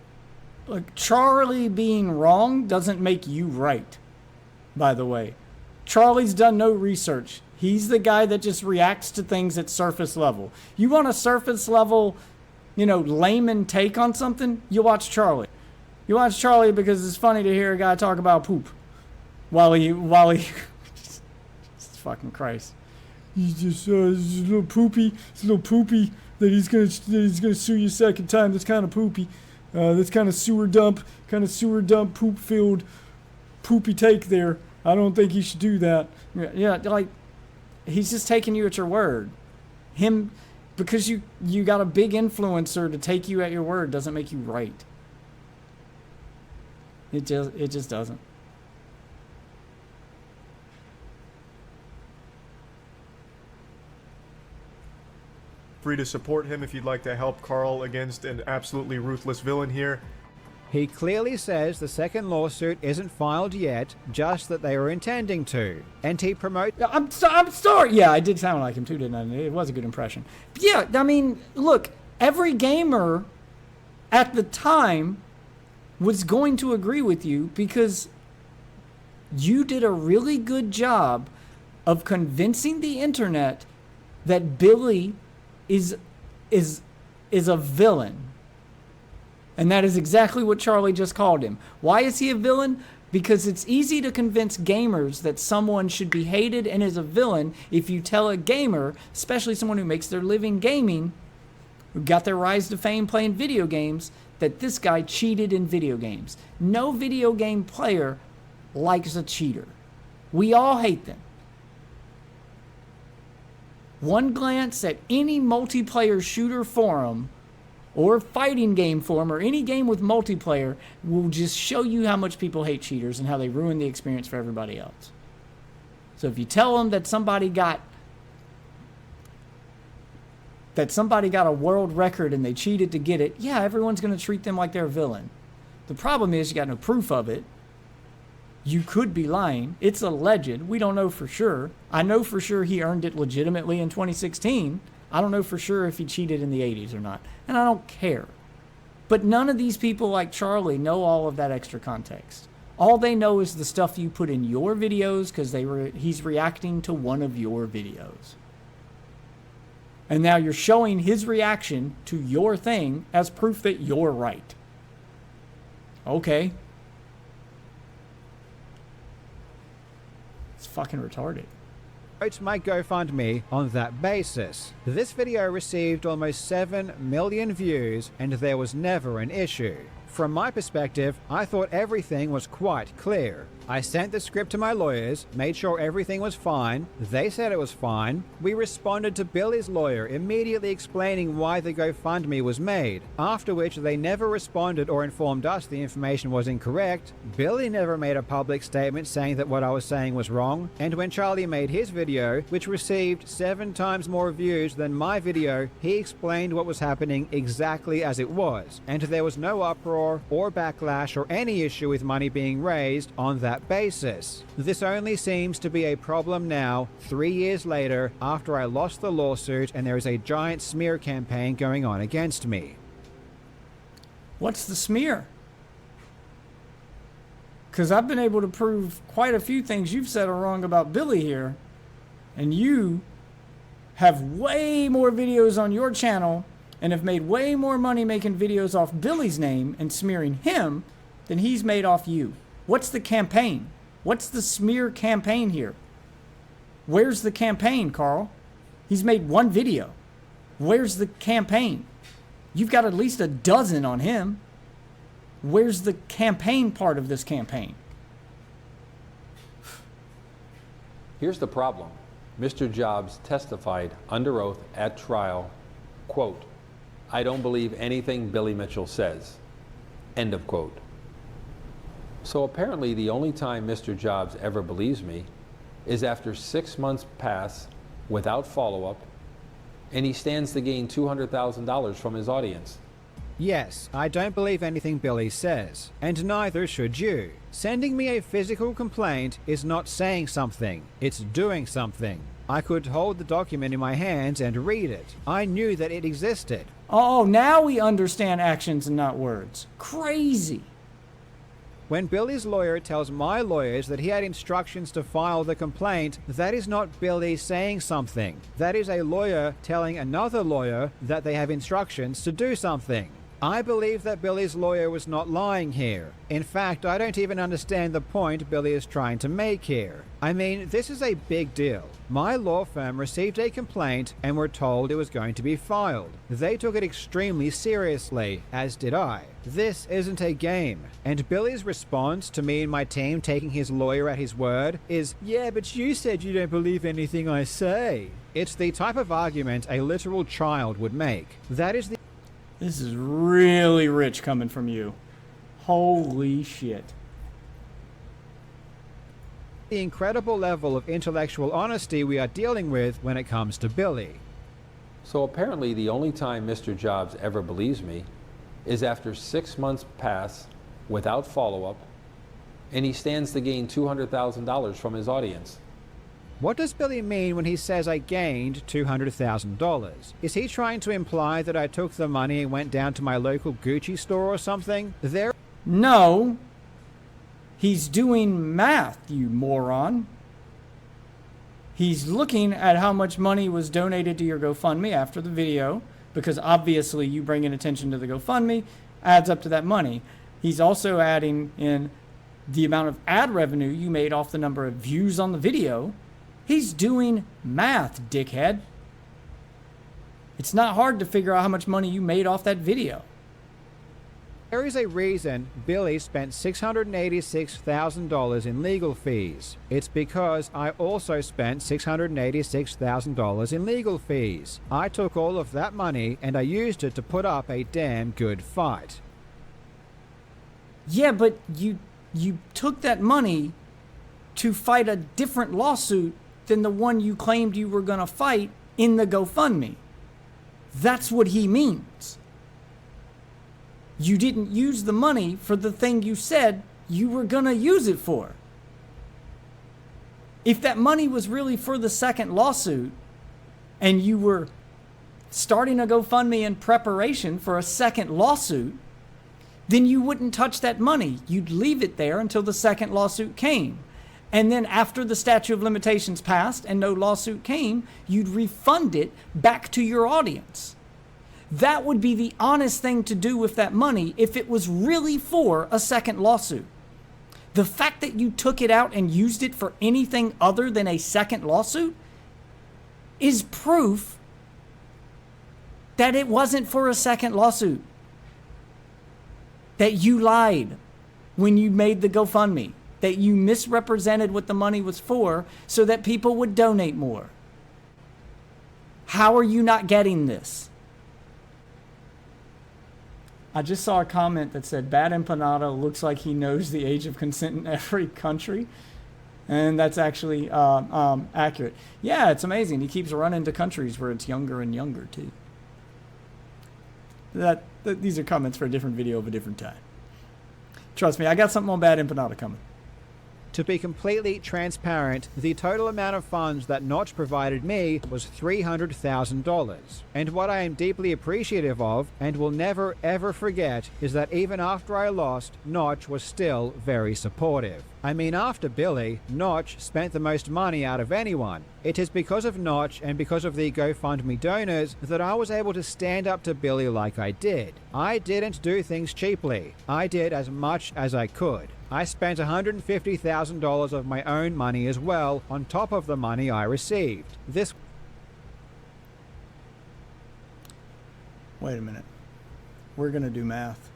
Look, Charlie being wrong doesn't make you right, by the way. Charlie's done no research. He's the guy that just reacts to things at surface level. You want a surface level, layman take on something? You watch Charlie. You watch Charlie because it's funny to hear a guy talk about poop while he Jesus fucking Christ. He's just a little poopy. It's a little poopy that he's gonna sue you second time. That's kind of poopy. That's kind of sewer dump poop filled poopy take there. I don't think he should do that. Yeah, like he's just taking you at your word. Him, because you got a big influencer to take you at your word doesn't make you right. It just doesn't. Free to support him if you'd like to help Karl against an absolutely ruthless villain here. He clearly says the second lawsuit isn't filed yet, just that they were intending to. And he promotes... I'm sorry. Yeah, I did sound like him too, didn't I? It was a good impression. But yeah, I mean, look, every gamer at the time was going to agree with you because you did a really good job of convincing the internet that Billy is a villain. And that is exactly what Charlie just called him. Why is he a villain? Because it's easy to convince gamers that someone should be hated and is a villain if you tell a gamer, especially someone who makes their living gaming, who got their rise to fame playing video games, that this guy cheated in video games. No video game player likes a cheater. We all hate them. One glance at any multiplayer shooter forum or fighting game forum or any game with multiplayer will just show you how much people hate cheaters and how they ruin the experience for everybody else. So if you tell them that somebody got a world record and they cheated to get it, yeah, everyone's going to treat them like they're a villain. The problem is you got no proof of it. You could be lying. It's alleged. We don't know for sure. I know for sure he earned it legitimately in 2016. I don't know for sure if he cheated in the 80s or not. And I don't care. But none of these people like Charlie know all of that extra context. All they know is the stuff you put in your videos because he's reacting to one of your videos. And now you're showing his reaction to your thing as proof that you're right. Okay. It's fucking retarded. My GoFundMe on that basis. This video received almost 7 million views and there was never an issue. From my perspective, I thought everything was quite clear. I sent the script to my lawyers, made sure everything was fine. They said it was fine. We responded to Billy's lawyer, immediately explaining why the GoFundMe was made, after which they never responded or informed us the information was incorrect. Billy never made a public statement saying that what I was saying was wrong. And when Charlie made his video, which received 7 times more views than my video, he explained what was happening exactly as it was. And there was no uproar or backlash or any issue with money being raised on that basis. This only seems to be a problem now, 3 years later, after I lost the lawsuit and there is a giant smear campaign going on against me. What's the smear? Because I've been able to prove quite a few things you've said are wrong about Billy here, and you have way more videos on your channel and have made way more money making videos off Billy's name and smearing him than he's made off you. What's the campaign? What's the smear campaign here? Where's the campaign, Karl? He's made one video. Where's the campaign? You've got at least a dozen on him. Where's the campaign part of this campaign? Here's the problem. Mr. Jobs testified under oath at trial, quote, "I don't believe anything Billy Mitchell says," end of quote. So apparently the only time Mr. Jobs ever believes me is after 6 months pass without follow-up, and he stands to gain $200,000 from his audience. Yes, I don't believe anything Billy says, and neither should you. Sending me a physical complaint is not saying something, it's doing something. I could hold the document in my hands and read it. I knew that it existed. Oh, now we understand actions and not words. Crazy. When Billy's lawyer tells my lawyers that he had instructions to file the complaint, that is not Billy saying something. That is a lawyer telling another lawyer that they have instructions to do something. I believe that Billy's lawyer was not lying here. In fact, I don't even understand the point Billy is trying to make here. I mean, this is a big deal. My law firm received a complaint and were told it was going to be filed. They took it extremely seriously, as did I. This isn't a game. And Billy's response to me and my team taking his lawyer at his word is, "Yeah, but you said you don't believe anything I say." It's the type of argument a literal child would make. That is the This is really rich coming from you. Holy shit. incredible level of intellectual honesty we are dealing with when it comes to Billy. So apparently the only time Mr. Jobs ever believes me is after 6 months pass without follow-up, and he stands to gain $200,000 from his audience. What does Billy mean when he says I gained $200,000? Is he trying to imply that I took the money and went down to my local Gucci store or something? No. He's doing math, you moron. He's looking at how much money was donated to your GoFundMe after the video, because obviously you bringing attention to the GoFundMe adds up to that money. He's also adding in the amount of ad revenue you made off the number of views on the video. He's doing math, dickhead. It's not hard to figure out how much money you made off that video. There is a reason Billy spent $686,000 in legal fees. It's because I also spent $686,000 in legal fees. I took all of that money and I used it to put up a damn good fight. Yeah, but you took that money to fight a different lawsuit than the one you claimed you were going to fight in the GoFundMe. That's what he means. You didn't use the money for the thing you said you were going to use it for. If that money was really for the second lawsuit and you were starting a GoFundMe in preparation for a second lawsuit, then you wouldn't touch that money. You'd leave it there until the second lawsuit came. And then after the statute of limitations passed and no lawsuit came, you'd refund it back to your audience. That would be the honest thing to do with that money if it was really for a second lawsuit. The fact that you took it out and used it for anything other than a second lawsuit is proof that it wasn't for a second lawsuit. That you lied when you made the GoFundMe. That you misrepresented what the money was for so that people would donate more. How are you not getting this? I just saw a comment that said, Bad Empanada looks like he knows the age of consent in every country. And that's actually accurate. Yeah, it's amazing. He keeps running to countries where it's younger and younger, too. These are comments for a different video of a different time. Trust me, I got something on Bad Empanada coming. To be completely transparent, the total amount of funds that Notch provided me was $300,000. And what I am deeply appreciative of, and will never ever forget, is that even after I lost, Notch was still very supportive. I mean, after Billy, Notch spent the most money out of anyone. It is because of Notch and because of the GoFundMe donors that I was able to stand up to Billy like I did. I didn't do things cheaply. I did as much as I could. I spent $150,000 of my own money as well, on top of the money I received. Wait a minute. We're going to do math.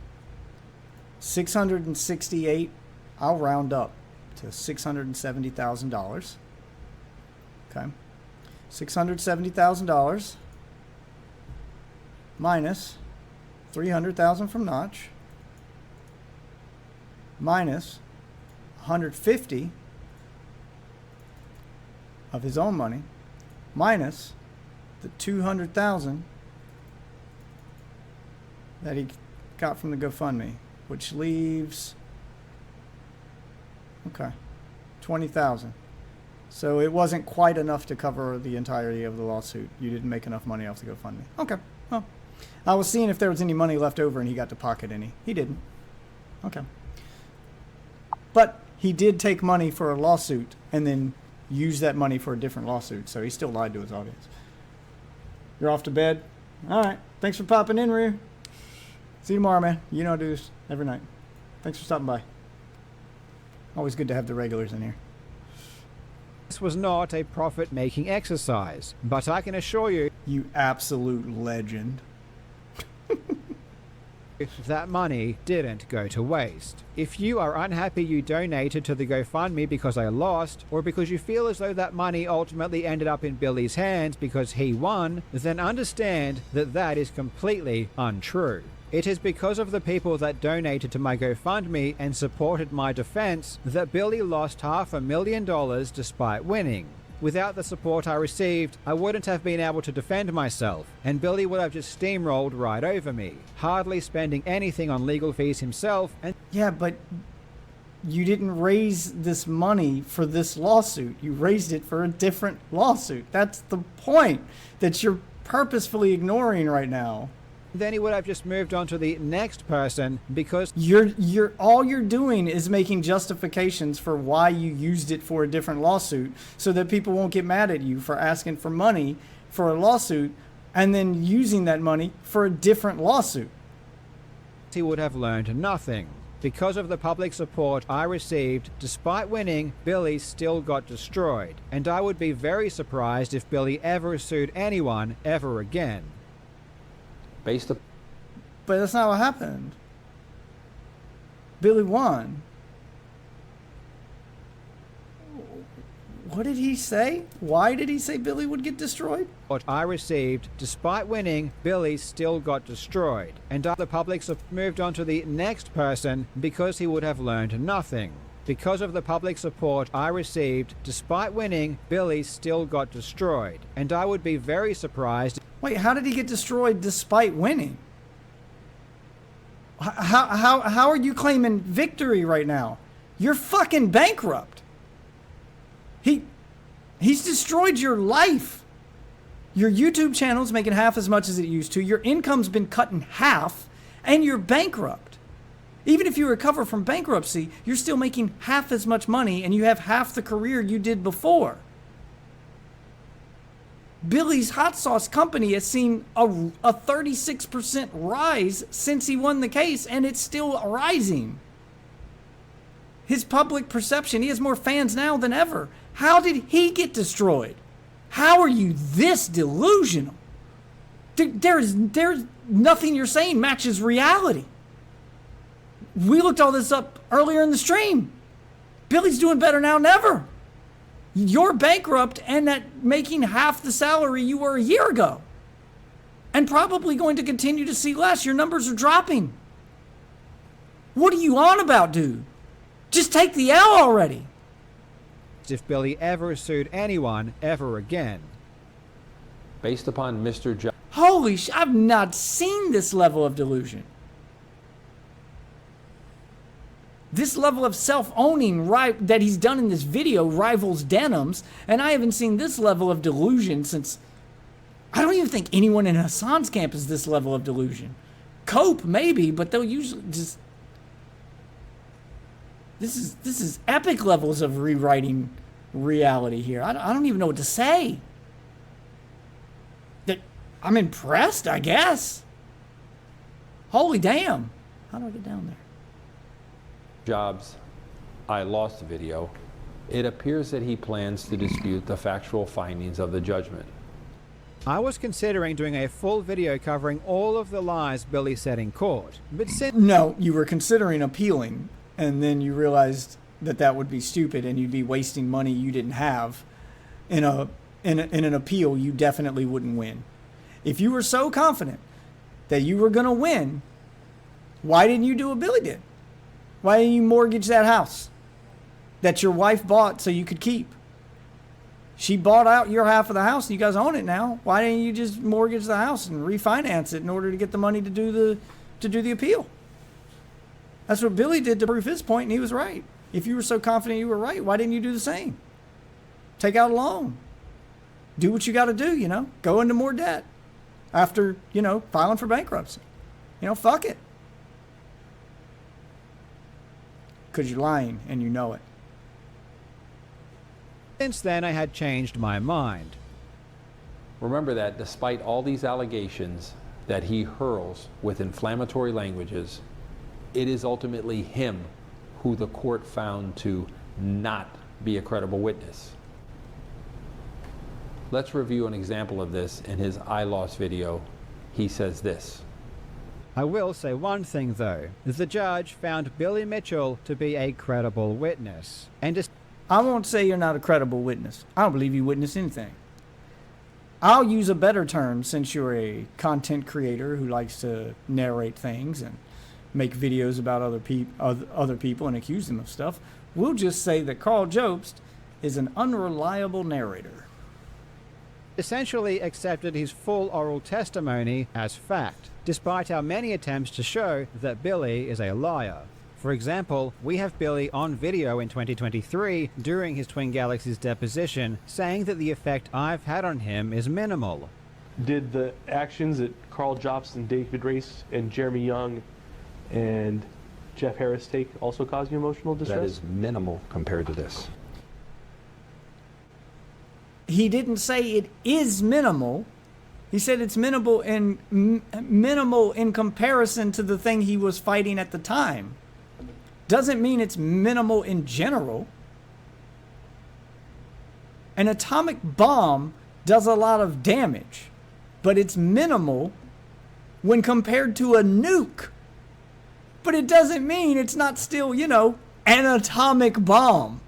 668, I'll round up to $670,000. Okay. $670,000 minus $300,000 from Notch, minus $150 of his own money, minus the $200,000 that he got from the GoFundMe, which leaves, okay, $20,000. So it wasn't quite enough to cover the entirety of the lawsuit. You didn't make enough money off the GoFundMe. Okay, well, I was seeing if there was any money left over and he got to pocket any. He didn't. Okay. But he did take money for a lawsuit and then use that money for a different lawsuit, so he still lied to his audience. You're off to bed? All right. Thanks for popping in, Rhea. See you tomorrow, man. You know how to do this every night. Thanks for stopping by. Always good to have the regulars in here. This was not a profit-making exercise, but I can assure you, You absolute legend. that money didn't go to waste. If you are unhappy you donated to the GoFundMe because I lost, or because you feel as though that money ultimately ended up in Billy's hands because he won, then understand that that is completely untrue. It is because of the people that donated to my GoFundMe and supported my defense that Billy lost $500,000 despite winning. Without the support I received, I wouldn't have been able to defend myself, and Billy would have just steamrolled right over me, hardly spending anything on legal fees himself. And Yeah, but you didn't raise this money for this lawsuit. You raised it for a different lawsuit. That's the point that you're purposefully ignoring right now. then he would have just moved on to the next person because All you're doing is making justifications for why you used it for a different lawsuit so that people won't get mad at you for asking for money for a lawsuit and then using that money for a different lawsuit. he would have learned nothing. Because of the public support I received, despite winning, Billy still got destroyed, and I would be very surprised if Billy ever sued anyone ever again. Based upon But that's not what happened. Billy won. What did he say? Why did he say Billy would get destroyed? What I received, despite winning, Billy still got destroyed, and the public moved on to the next person because he would have learned nothing. Because of the public support I received, despite winning, Billy still got destroyed, and I would be very surprised. Wait, how did he get destroyed despite winning? How are you claiming victory right now? You're fucking bankrupt. He's destroyed your life. Your YouTube channel's making half as much as it used to. Your income's been cut in half, and you're bankrupt. Even if you recover from bankruptcy, you're still making half as much money, and you have half the career you did before. Billy's Hot Sauce Company has seen a 36% rise since he won the case, and it's still rising. His public perception, he has more fans now than ever. How did he get destroyed? How are you this delusional? There's nothing you're saying matches reality. We looked all this up earlier in the stream. Billy's doing better now than ever. You're bankrupt and at making half the salary you were a year ago. And probably going to continue to see less. Your numbers are dropping. What are you on about, dude? Just take the L already. If Billy ever sued anyone ever again. based upon Mr. Jobs. Holy sh! I've not seen this level of delusion. This level of self-owning that he's done in this video rivals Denim's, and I haven't seen this level of delusion since... I don't even think anyone in Hassan's camp is this level of delusion. Cope, maybe, but they'll usually just... This is epic levels of rewriting reality here. I don't even know what to say. I'm impressed, I guess. Holy damn. How do I get down there? Jobs, I lost the video. It appears that he plans to dispute the factual findings of the judgment. I was considering doing a full video covering all of the lies Billy said in court, but since... No, you were considering appealing, and then you realized that would be stupid and you'd be wasting money you didn't have. In an appeal, you definitely wouldn't win. If you were so confident that you were going to win, why didn't you do what Billy did? Why didn't you mortgage that house that your wife bought so you could keep? She bought out your half of the house and you guys own it now. Why didn't you just mortgage the house and refinance it in order to get the money to do the appeal? That's what Billy did to prove his point, and he was right. If you were so confident you were right, why didn't you do the same? Take out a loan. Do what you got to do, Go into more debt after, filing for bankruptcy. Fuck it. Because you're lying and you know it. Since then, I had changed my mind. Remember that despite all these allegations, that he hurls with inflammatory languages, it is ultimately him who the court found to not be a credible witness. Let's review an example of this in his I Lost video. He says this. I will say one thing though. The judge found Billy Mitchell to be a credible witness. And I won't say you're not a credible witness. I don't believe you witnessed anything. I'll use a better term since you're a content creator who likes to narrate things and make videos about other people and accuse them of stuff. We'll just say that Karl Jobst is an unreliable narrator. Essentially accepted his full oral testimony as fact, despite our many attempts to show that Billy is a liar. For example, we have Billy on video in 2023 during his Twin Galaxies deposition saying that the effect I've had on him is minimal. Did the actions that Karl Jobst and David Race and Jeremy Young and Jeff Harris take also cause you emotional distress? That is minimal compared to this. He didn't say it is minimal. He said it's minimal in comparison to the thing he was fighting at the time. Doesn't mean it's minimal in general. An atomic bomb does a lot of damage, but it's minimal when compared to a nuke. But it doesn't mean it's not still, you know, an atomic bomb.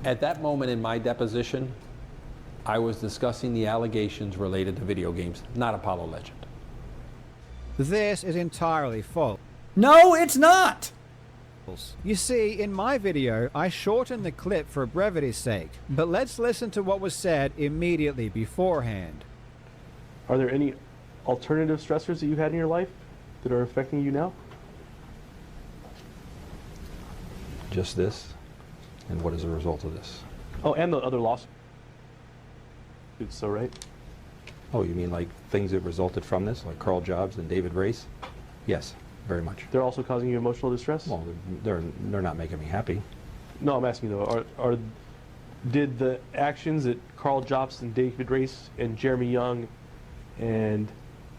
At that moment in my deposition, I was discussing the allegations related to video games, not Apollo Legend. This is entirely false. No, it's not. You see, in my video, I shortened the clip for brevity's sake, but let's listen to what was said immediately beforehand. Are there any alternative stressors that you've had in your life that are affecting you now? Just this, and what is a result of this? Oh, and the other lawsuits, so right? Oh, you mean like things that resulted from this, like Karl Jobst and David Race? Yes, very much. They're also causing you emotional distress? Well, they're not making me happy. No, I'm asking though, did the actions that Karl Jobst and David Race and Jeremy Young and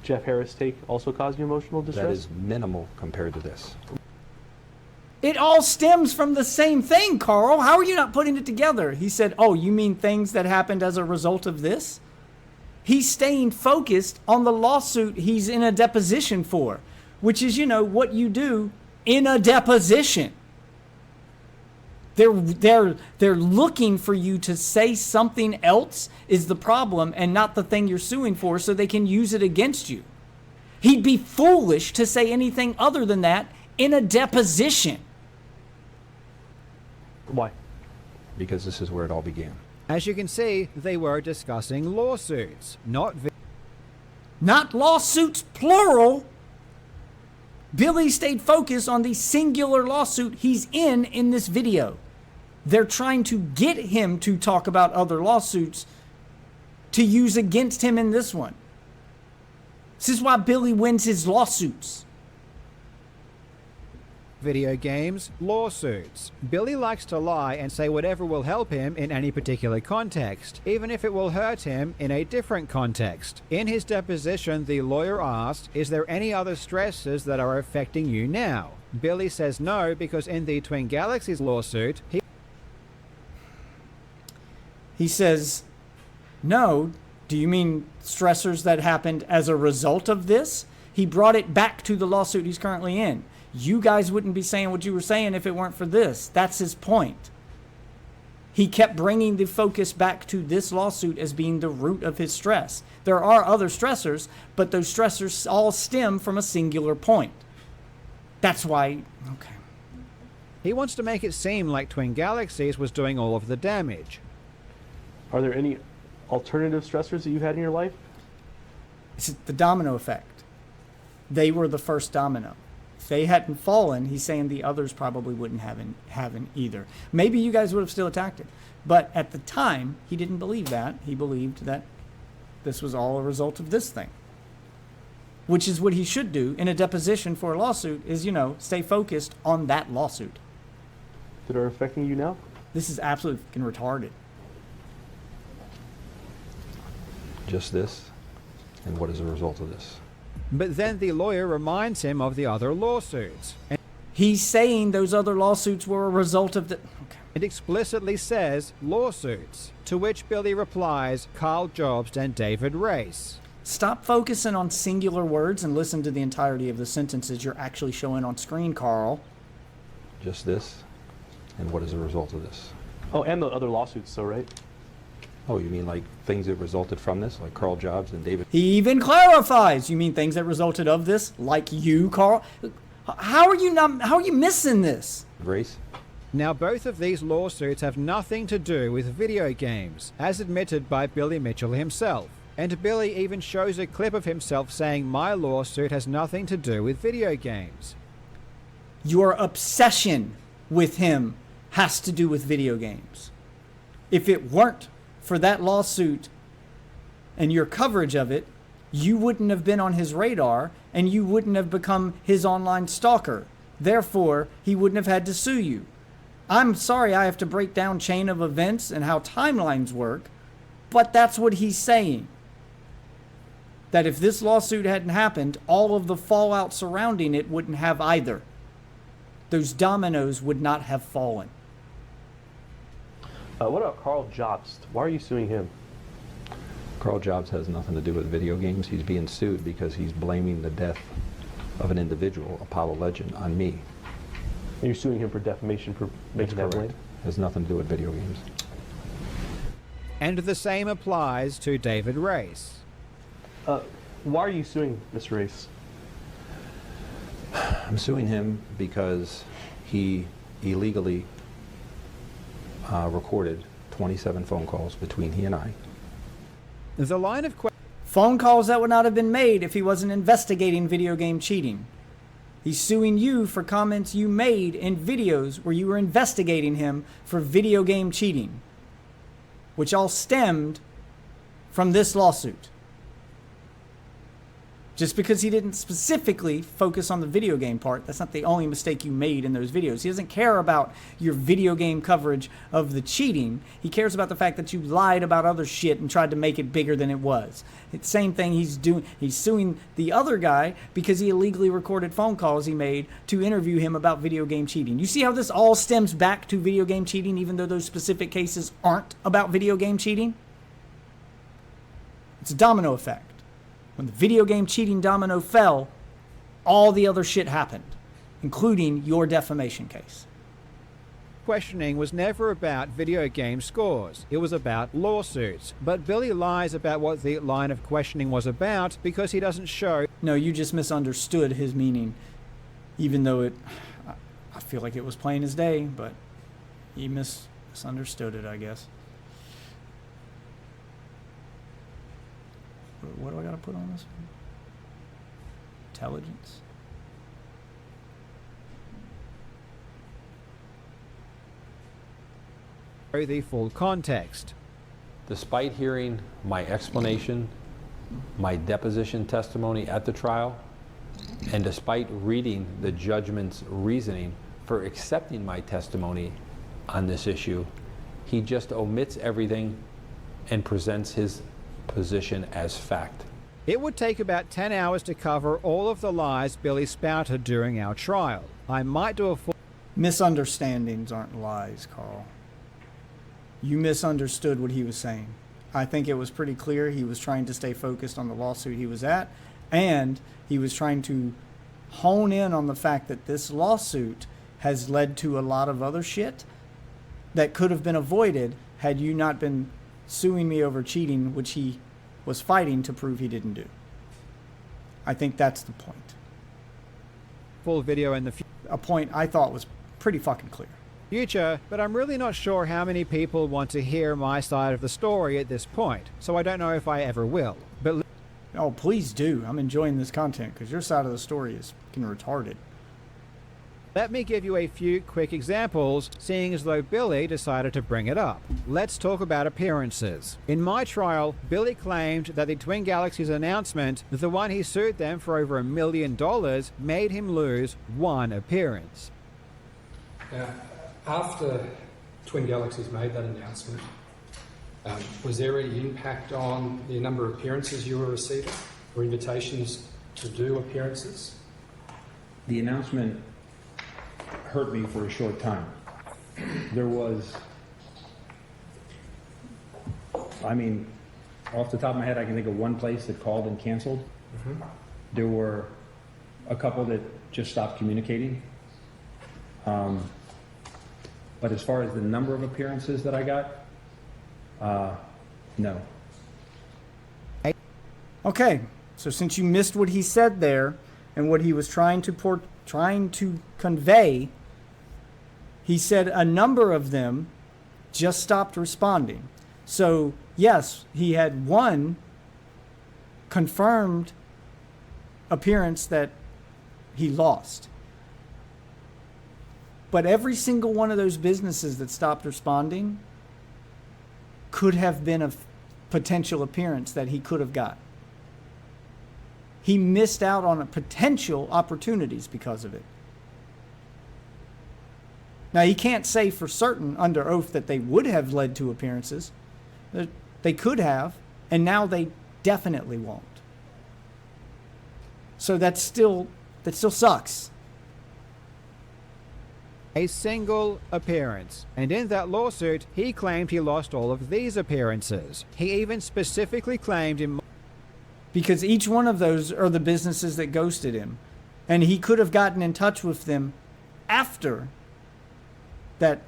Jeff Harris take also cause you emotional distress? That is minimal compared to this. It all stems from the same thing, Karl. How are you not putting it together? He said, oh, you mean things that happened as a result of this? He's staying focused on the lawsuit he's in a deposition for, which is, you know, what you do in a deposition. They're looking for you to say something else is the problem and not the thing you're suing for so they can use it against you. He'd be foolish to say anything other than that in a deposition. Why? Because this is where it all began. As you can see, they were discussing lawsuits, not lawsuits, plural. Billy stayed focused on the singular lawsuit he's in this video. They're trying to get him to talk about other lawsuits to use against him in this one. This is why Billy wins his lawsuits. video games, lawsuits. Billy likes to lie and say whatever will help him in any particular context, even if it will hurt him in a different context. In his deposition, the lawyer asked, "Is there any other stresses that are affecting you now?" Billy says no, because in the Twin Galaxies lawsuit, he says, no, do you mean stressors that happened as a result of this? He brought it back to the lawsuit he's currently in. You guys wouldn't be saying what you were saying if it weren't for this. That's his point. He kept bringing the focus back to this lawsuit as being the root of his stress. There are other stressors, but those stressors all stem from a singular point. That's why, okay. He wants to make it seem like Twin Galaxies was doing all of the damage. Are there any alternative stressors that you had in your life? It's the domino effect. They were the first domino. If they hadn't fallen, he's saying the others probably wouldn't have either. Maybe you guys would have still attacked it. But at the time, he didn't believe that. He believed that this was all a result of this thing. Which is what he should do in a deposition for a lawsuit is, stay focused on that lawsuit. That are affecting you now? This is absolutely fucking retarded. Just this, and what is the result of this? But then the lawyer reminds him of the other lawsuits. He's saying those other lawsuits were a result of the... Okay. It explicitly says lawsuits, to which Billy replies Karl Jobst and David Race. Stop focusing on singular words and listen to the entirety of the sentences you're actually showing on screen, Karl. Just this, and what is the result of this? Oh, and the other lawsuits, so right? Oh, you mean like things that resulted from this, like Karl Jobst and David? He even clarifies. You mean things that resulted of this, like you, Karl? How are you missing this? Race? Now, both of these lawsuits have nothing to do with video games, as admitted by Billy Mitchell himself. And Billy even shows a clip of himself saying, my lawsuit has nothing to do with video games. Your obsession with him has to do with video games. If it weren't for that lawsuit and your coverage of it, you wouldn't have been on his radar and you wouldn't have become his online stalker. Therefore, he wouldn't have had to sue you. I'm sorry I have to break down chain of events and how timelines work, but that's what he's saying. That if this lawsuit hadn't happened, all of the fallout surrounding it wouldn't have either. Those dominoes would not have fallen. What about Karl Jobst? Why are you suing him? Karl Jobst has nothing to do with video games. He's being sued because he's blaming the death of an individual, Apollo legend, on me. Are you suing him for defamation for making that claim? Has nothing to do with video games. And the same applies to David Race. Why are you suing Mr. Race? I'm suing him because he illegally recorded 27 phone calls between he and I. The line of phone calls that would not have been made if he wasn't investigating video game cheating. He's suing you for comments you made in videos where you were investigating him for video game cheating, which all stemmed from this lawsuit. Just because he didn't specifically focus on the video game part, that's not the only mistake you made in those videos. He doesn't care about your video game coverage of the cheating. He cares about the fact that you lied about other shit and tried to make it bigger than it was. It's the same thing he's doing. He's suing the other guy because he illegally recorded phone calls he made to interview him about video game cheating. You see how this all stems back to video game cheating, even though those specific cases aren't about video game cheating? It's a domino effect. When the video game cheating domino fell, all the other shit happened, including your defamation case. Questioning was never about video game scores. It was about lawsuits. But Billy lies about what the line of questioning was about because he doesn't show... No, you just misunderstood his meaning, even though I feel like it was plain as day, but you misunderstood it, I guess. What do I got to put on this one? Intelligence. The full context. Despite hearing my explanation, my deposition testimony at the trial, and despite reading the judgment's reasoning for accepting my testimony on this issue, he just omits everything and presents his position as fact. It would take about 10 hours to cover all of the lies Billy spouted during our trial. I might do a full... Misunderstandings aren't lies, Karl. You misunderstood what he was saying. I think it was pretty clear he was trying to stay focused on the lawsuit he was at, and he was trying to hone in on the fact that this lawsuit has led to a lot of other shit that could have been avoided had you not been suing me over cheating, which he was fighting to prove he didn't do. I think that's the point. Full video in the a point I thought was pretty fucking clear. Future, but I'm really not sure how many people want to hear my side of the story at this point, so I don't know if I ever will. But oh, please do. I'm enjoying this content because your side of the story is fucking retarded. Let me give you a few quick examples, seeing as though Billy decided to bring it up. Let's talk about appearances. In my trial, Billy claimed that the Twin Galaxies announcement, the one he sued them for over $1 million, made him lose one appearance. Now, after Twin Galaxies made that announcement, Was there any impact on the number of appearances you were receiving or invitations to do appearances? The announcement hurt me for a short time. There was, I mean, off the top of my head, I can think of one place that called and canceled. Mm-hmm. There were a couple that just stopped communicating. But as far as the number of appearances that I got, no. Okay, so since you missed what he said there and what he was trying to convey, he said a number of them just stopped responding. So yes, he had one confirmed appearance that he lost. But every single one of those businesses that stopped responding could have been a potential appearance that he could have got. He missed out on potential opportunities because of it. Now, he can't say for certain under oath that they would have led to appearances. They could have, and now they definitely won't. So that still sucks. A single appearance. And in that lawsuit, he claimed he lost all of these appearances. He even specifically claimed in... Because each one of those are the businesses that ghosted him. And he could have gotten in touch with them after that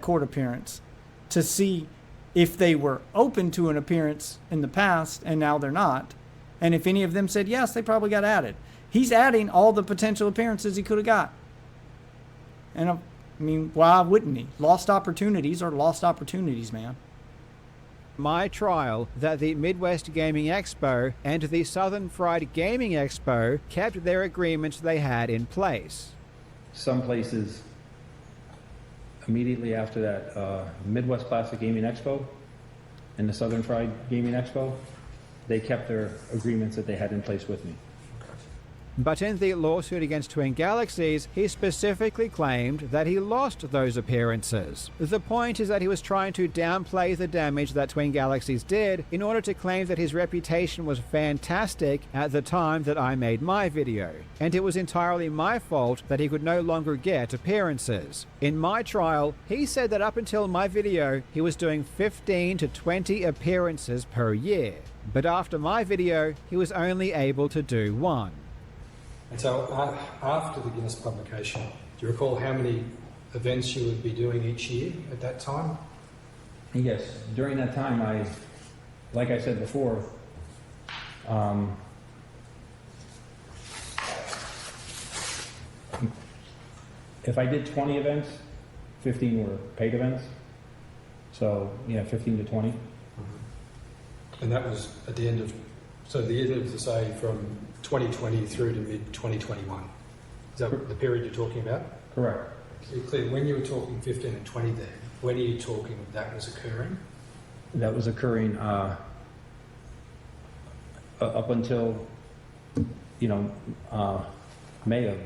court appearance to see if they were open to an appearance in the past and now they're not. And if any of them said yes, they probably got added. He's adding all the potential appearances he could have got. And I mean, why wouldn't he? Lost opportunities are lost opportunities, man. My trial that the Midwest Gaming Expo and the Southern Fried Gaming Expo kept their agreements they had in place. Some places, immediately after that Midwest Classic Gaming Expo and the Southern Fried Gaming Expo, they kept their agreements that they had in place with me. But in the lawsuit against Twin Galaxies, he specifically claimed that he lost those appearances. The point is that he was trying to downplay the damage that Twin Galaxies did in order to claim that his reputation was fantastic at the time that I made my video, and it was entirely my fault that he could no longer get appearances. In my trial, he said that up until my video, he was doing 15 to 20 appearances per year, but after my video, he was only able to do one. And so after the Guinness publication, do you recall how many events you would be doing each year at that time? Yes, during that time, like I said before, if I did 20 events, 15 were paid events. So, yeah, 15 to 20. And that was at the end of, so the end of, say, from 2020 through to mid-2021. Is that the period you're talking about? Correct. So clear, when you were talking 15 and 20 there, when are you talking that was occurring? That was occurring up until, May of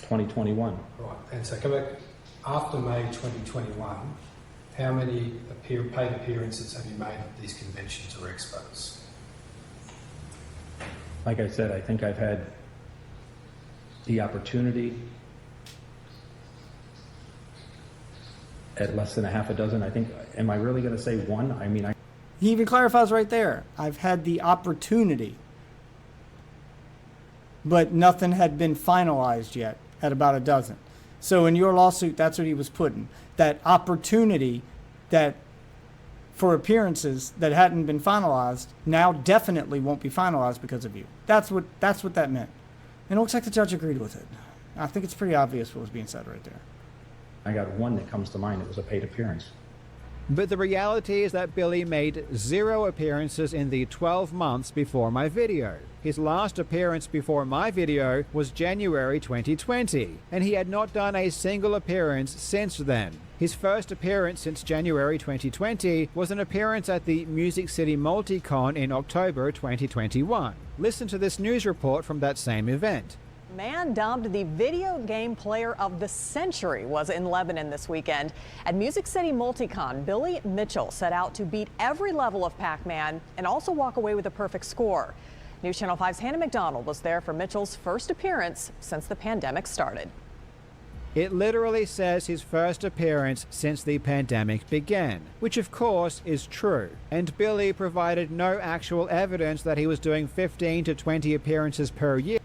2021. Right, and so come back, after May 2021, how many paid appearances have you made at these conventions or expos? Like I said, I think I've had the opportunity at less than a half a dozen. I think, am I really going to say one? I mean, He even clarifies right there. I've had the opportunity, but nothing had been finalized yet at about a dozen. So in your lawsuit, that's what he was putting. That opportunity that for appearances that hadn't been finalized now definitely won't be finalized because of you. That's what that meant. And it looks like the judge agreed with it. I think it's pretty obvious what was being said right there. I got one that comes to mind. It was a paid appearance. But the reality is that Billy made 0 appearances in the 12 months before my video. His last appearance before my video was January 2020, and he had not done a single appearance since then. His first appearance since January 2020 was an appearance at the Music City Multicon in October 2021. Listen to this news report from that same event. Man dubbed the video game player of the century was in Lebanon this weekend. At Music City Multicon, Billy Mitchell set out to beat every level of Pac-Man and also walk away with a perfect score. News Channel 5's Hannah McDonald was there for Mitchell's first appearance since the pandemic started. It literally says his first appearance since the pandemic began, which of course is true. And Billy provided no actual evidence that he was doing 15 to 20 appearances per year.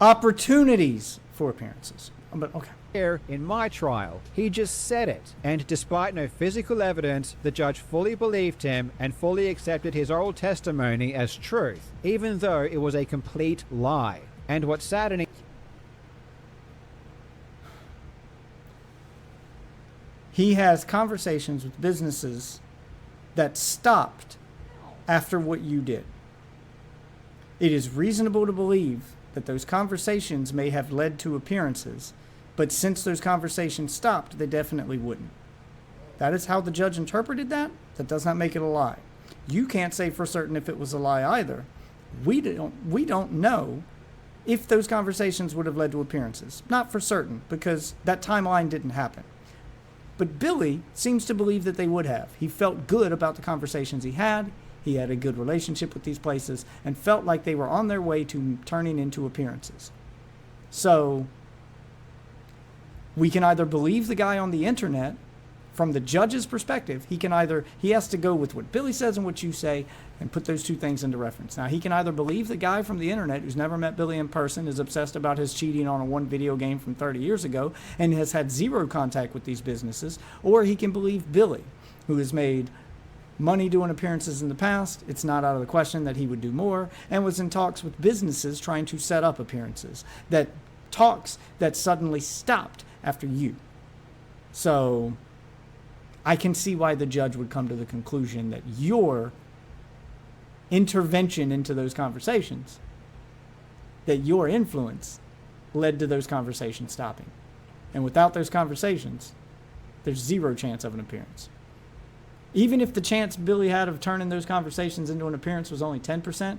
Opportunities for appearances. But okay. Here in my trial, he just said it. And despite no physical evidence, the judge fully believed him and fully accepted his oral testimony as truth, even though it was a complete lie. And what's saddening, he has conversations with businesses that stopped after what you did. It is reasonable to believe that those conversations may have led to appearances, but since those conversations stopped, they definitely wouldn't. That is how the judge interpreted that. That does not make it a lie. You can't say for certain if it was a lie either. We don't know if those conversations would have led to appearances. Not for certain, because that timeline didn't happen. But Billy seems to believe that they would have. He felt good about the conversations he had. He had a good relationship with these places and felt like they were on their way to turning into appearances. So we can either believe the guy on the internet from the judge's perspective. He has to go with what Billy says and what you say and put those two things into reference. Now, he can either believe the guy from the internet who's never met Billy in person, is obsessed about his cheating on one video game from 30 years ago, and has had zero contact with these businesses, or he can believe Billy, who has made money doing appearances in the past. It's not out of the question that he would do more, and was in talks with businesses trying to set up appearances. That talks that suddenly stopped after you. So I can see why the judge would come to the conclusion that your intervention into those conversations, that your influence led to those conversations stopping. And without those conversations, there's zero chance of an appearance. Even if the chance Billy had of turning those conversations into an appearance was only 10%,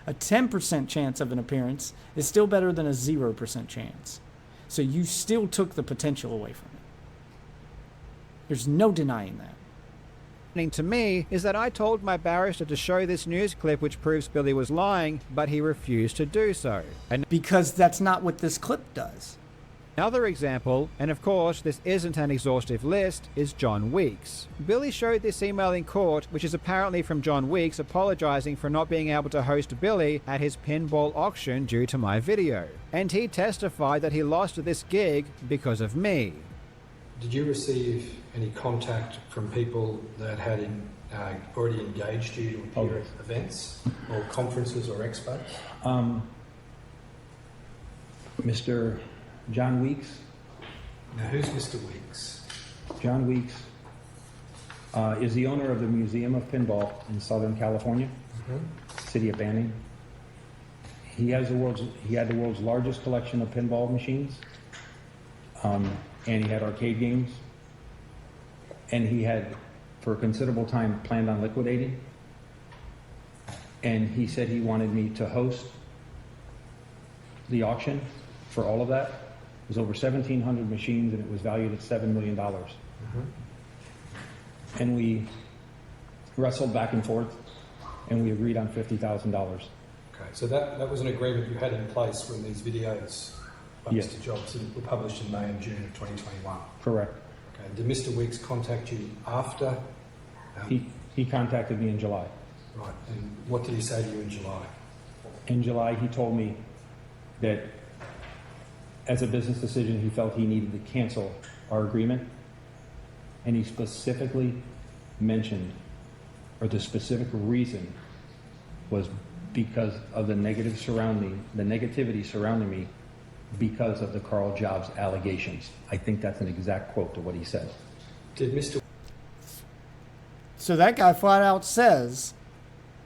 a 10% chance of an appearance is still better than a 0% chance. So you still took the potential away from it. There's no denying that. To me is that I told my barrister to show this news clip which proves Billy was lying, but he refused to do so. And because that's not what this clip does. Another example, and of course this isn't an exhaustive list, is John Weeks. Billy showed this email in court, which is apparently from John Weeks apologizing for not being able to host Billy at his pinball auction due to my video. And he testified that he lost this gig because of me. Did you receive any contact from people that had already engaged you to appear at events or conferences or expos? Mr. John Weeks. Now, who's Mr. Weeks? John Weeks is the owner of the Museum of Pinball in Southern California, city of Banning. He had the world's largest collection of pinball machines, and he had arcade games, and he had, for a considerable time, planned on liquidating. And he said he wanted me to host the auction for all of that. It was over 1,700 machines, and it was valued at $7 million. And we wrestled back and forth, and we agreed on $50,000. Okay, so that was an agreement you had in place when these videos by Yes. Mr. Jobs were published in May and June of 2021? Correct. Okay, did Mr. Weeks contact you after? He contacted me in July. Right, and what did he say to you in July? In July, he told me that as a business decision, he felt he needed to cancel our agreement. And he specifically mentioned, or the specific reason was because of the negativity surrounding me because of the Karl Jobs allegations. I think that's an exact quote to what he said. Did Mr. So that guy flat out says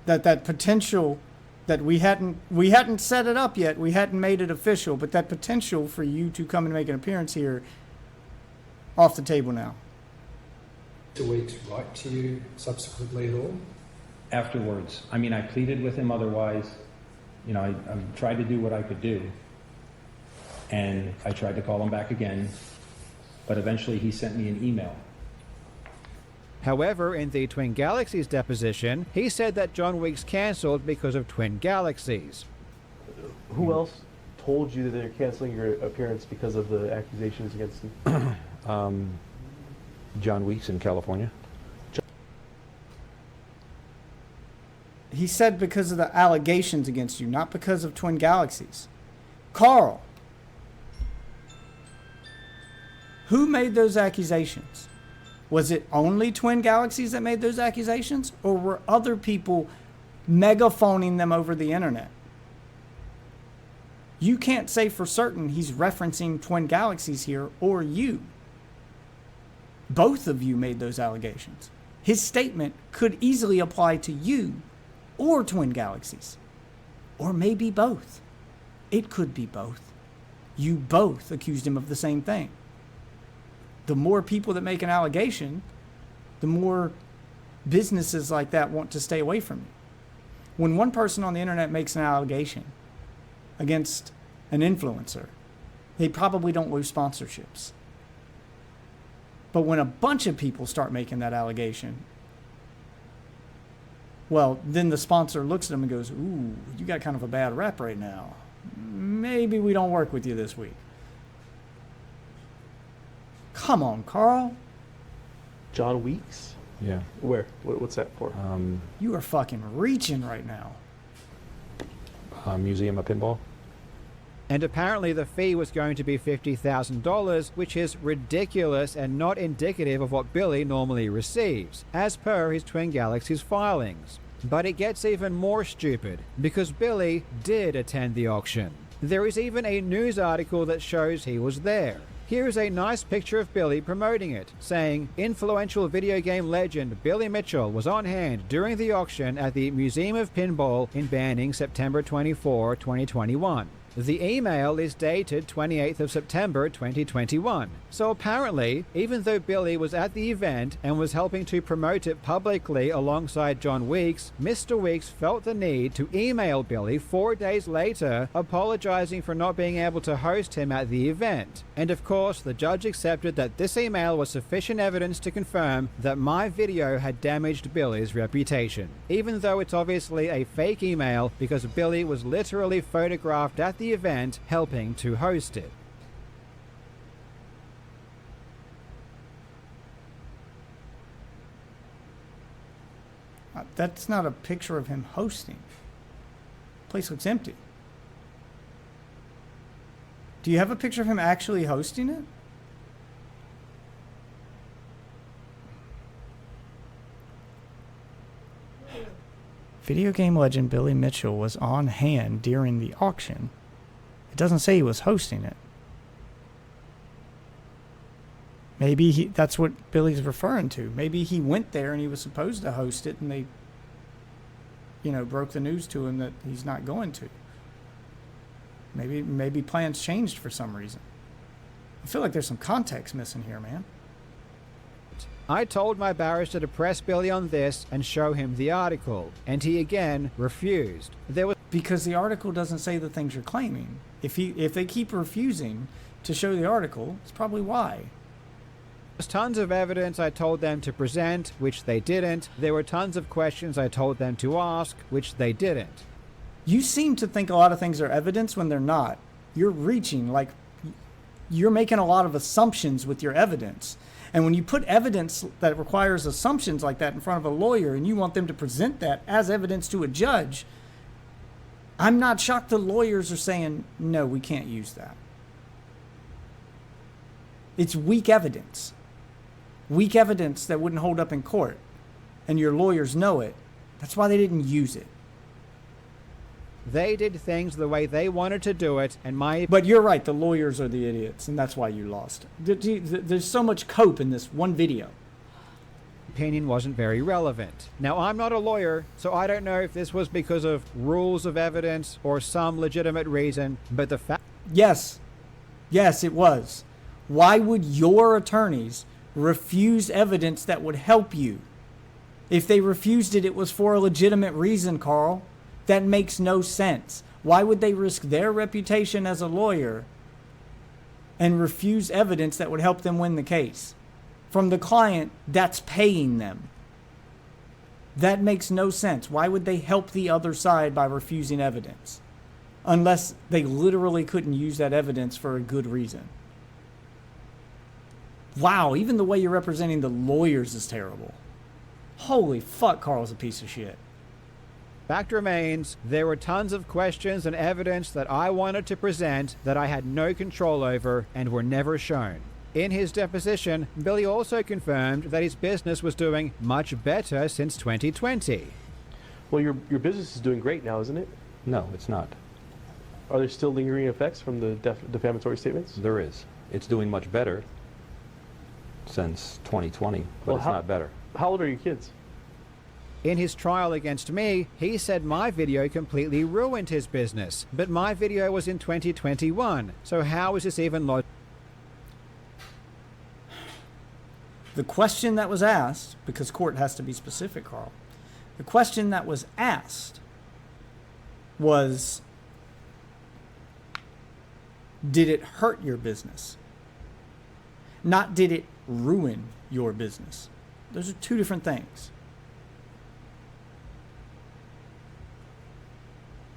that potential, that we hadn't set it up yet, we hadn't made it official, but that potential for you to come and make an appearance here, off the table now. Mr. Weeks write to you subsequently at all? Afterwards, I mean, I pleaded with him otherwise, you know, I tried to do what I could do, and I tried to call him back again, but eventually he sent me an email. However, in the Twin Galaxies deposition, he said that John Weeks canceled because of Twin Galaxies. Who else told you that they're canceling your appearance because of the accusations against you? John Weeks in California. He said because of the allegations against you, not because of Twin Galaxies. Karl, who made those accusations? Was it only Twin Galaxies that made those accusations? Or were other people megaphoning them over the internet? You can't say for certain he's referencing Twin Galaxies here or you. Both of you made those allegations. His statement could easily apply to you or Twin Galaxies. Or maybe both. It could be both. You both accused him of the same thing. The more people that make an allegation, the more businesses like that want to stay away from you. When one person on the internet makes an allegation against an influencer, they probably don't lose sponsorships. But when a bunch of people start making that allegation, well, then the sponsor looks at them and goes, ooh, you got kind of a bad rep right now. Maybe we don't work with you this week. Come on, Karl. John Weeks? Yeah. Where? What's that for? You are fucking reaching right now. Museum of Pinball. And apparently the fee was going to be $50,000, which is ridiculous and not indicative of what Billy normally receives, as per his Twin Galaxies filings. But it gets even more stupid, because Billy did attend the auction. There is even a news article that shows he was there. Here is a nice picture of Billy promoting it, saying, influential video game legend Billy Mitchell was on hand during the auction at the Museum of Pinball in Banning, September 24, 2021. The email is dated 28th of September 2021. So apparently, even though Billy was at the event and was helping to promote it publicly alongside John Weeks, Mr. Weeks felt the need to email Billy 4 days later, apologizing for not being able to host him at the event. And of course, the judge accepted that this email was sufficient evidence to confirm that my video had damaged Billy's reputation, even though it's obviously a fake email because Billy was literally photographed at the event helping to host it. That's not a picture of him hosting. The place looks empty. Do you have a picture of him actually hosting it? Video game legend Billy Mitchell was on hand during the auction. It doesn't say he was hosting it. Maybe that's what Billy's referring to. Maybe he went there and he was supposed to host it and they, broke the news to him that he's not going to. Maybe plans changed for some reason. I feel like there's some context missing here, man. I told my barrister to press Billy on this and show him the article, and he again refused. Because the article doesn't say the things you're claiming. If they keep refusing to show the article, it's probably why. There's tons of evidence I told them to present, which they didn't. There were tons of questions I told them to ask, which they didn't. You seem to think a lot of things are evidence when they're not. You're reaching, like, you're making a lot of assumptions with your evidence. And when you put evidence that requires assumptions like that in front of a lawyer and you want them to present that as evidence to a judge, I'm not shocked the lawyers are saying, no, we can't use that. It's weak evidence. Weak evidence that wouldn't hold up in court. And your lawyers know it. That's why they didn't use it. They did things the way they wanted to do it, and But you're right, the lawyers are the idiots, and that's why you lost. There's so much cope in this one video. Opinion wasn't very relevant. Now, I'm not a lawyer, so I don't know if this was because of rules of evidence or some legitimate reason, but the fact... Yes, it was. Why would your attorneys refuse evidence that would help you? If they refused it, it was for a legitimate reason, Karl. That makes no sense. Why would they risk their reputation as a lawyer and refuse evidence that would help them win the case from the client that's paying them? That makes no sense. Why would they help the other side by refusing evidence? Unless they literally couldn't use that evidence for a good reason. Wow, even the way you're representing the lawyers is terrible. Holy fuck, Karl's a piece of shit. Fact remains, there were tons of questions and evidence that I wanted to present that I had no control over and were never shown. In his deposition, Billy also confirmed that his business was doing much better since 2020. Well, your business is doing great now, isn't it? No, it's not. Are there still lingering effects from the defamatory statements? There is. It's doing much better since 2020, but it's not better. How old are your kids? In his trial against me, he said my video completely ruined his business, but my video was in 2021, so how is this even logical? The question that was asked, because court has to be specific, Karl, the question that was asked was, did it hurt your business? Not did it ruin your business. Those are two different things.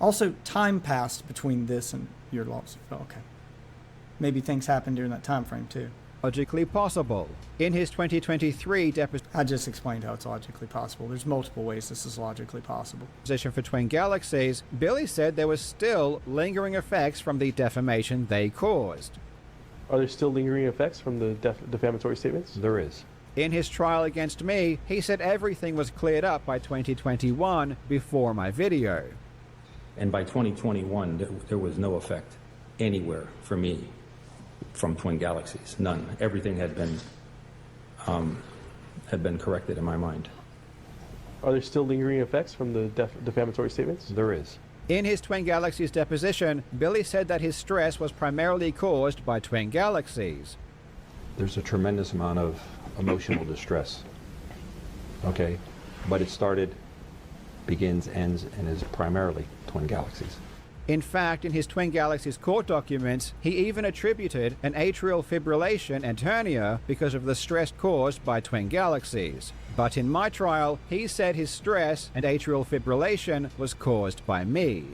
Also, time passed between this and your lawsuit. Oh, okay. Maybe things happened during that time frame too. Logically possible. In his 2023 deposition, I just explained how it's logically possible. There's multiple ways this is logically possible. For Twin Galaxies, Billy said there was still lingering effects from the defamation they caused. Are there still lingering effects from the defamatory statements? There is. In his trial against me, he said everything was cleared up by 2021 before my video. And by 2021, there was no effect anywhere for me from Twin Galaxies. None. Everything had been corrected in my mind. Are there still lingering effects from the defamatory statements? There is. In his Twin Galaxies deposition, Billy said that his stress was primarily caused by Twin Galaxies. There's a tremendous amount of emotional distress. Okay? But it started, begins, ends, and is primarily Twin Galaxies. In fact, in his Twin Galaxies court documents, he even attributed an atrial fibrillation and hernia because of the stress caused by Twin Galaxies. But in my trial, he said his stress and atrial fibrillation was caused by me.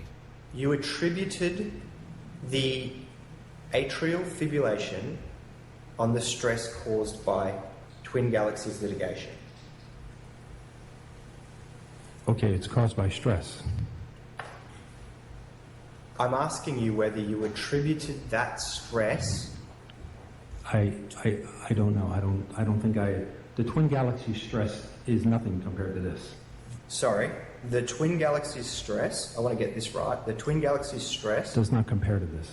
You attributed the atrial fibrillation on the stress caused by Twin Galaxies litigation. Okay, it's caused by stress. I'm asking you whether you attributed that stress. I don't know. I don't think the Twin Galaxies stress is nothing compared to this. Sorry, the Twin Galaxies stress, I want to get this right, the Twin Galaxies stress Does not compare to this.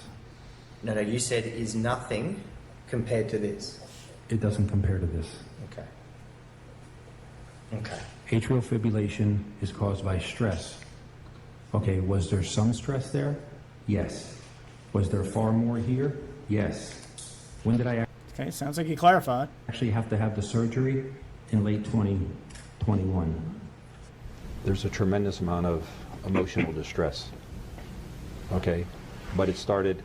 No, you said is nothing compared to this. It doesn't compare to this. Okay. Atrial fibrillation is caused by stress. Okay, was there some stress there? Yes. Was there far more here? Yes. When did I Okay, sounds like you clarified. actually have to have the surgery? In late 2021. There's a tremendous amount of emotional distress. Okay? But it started,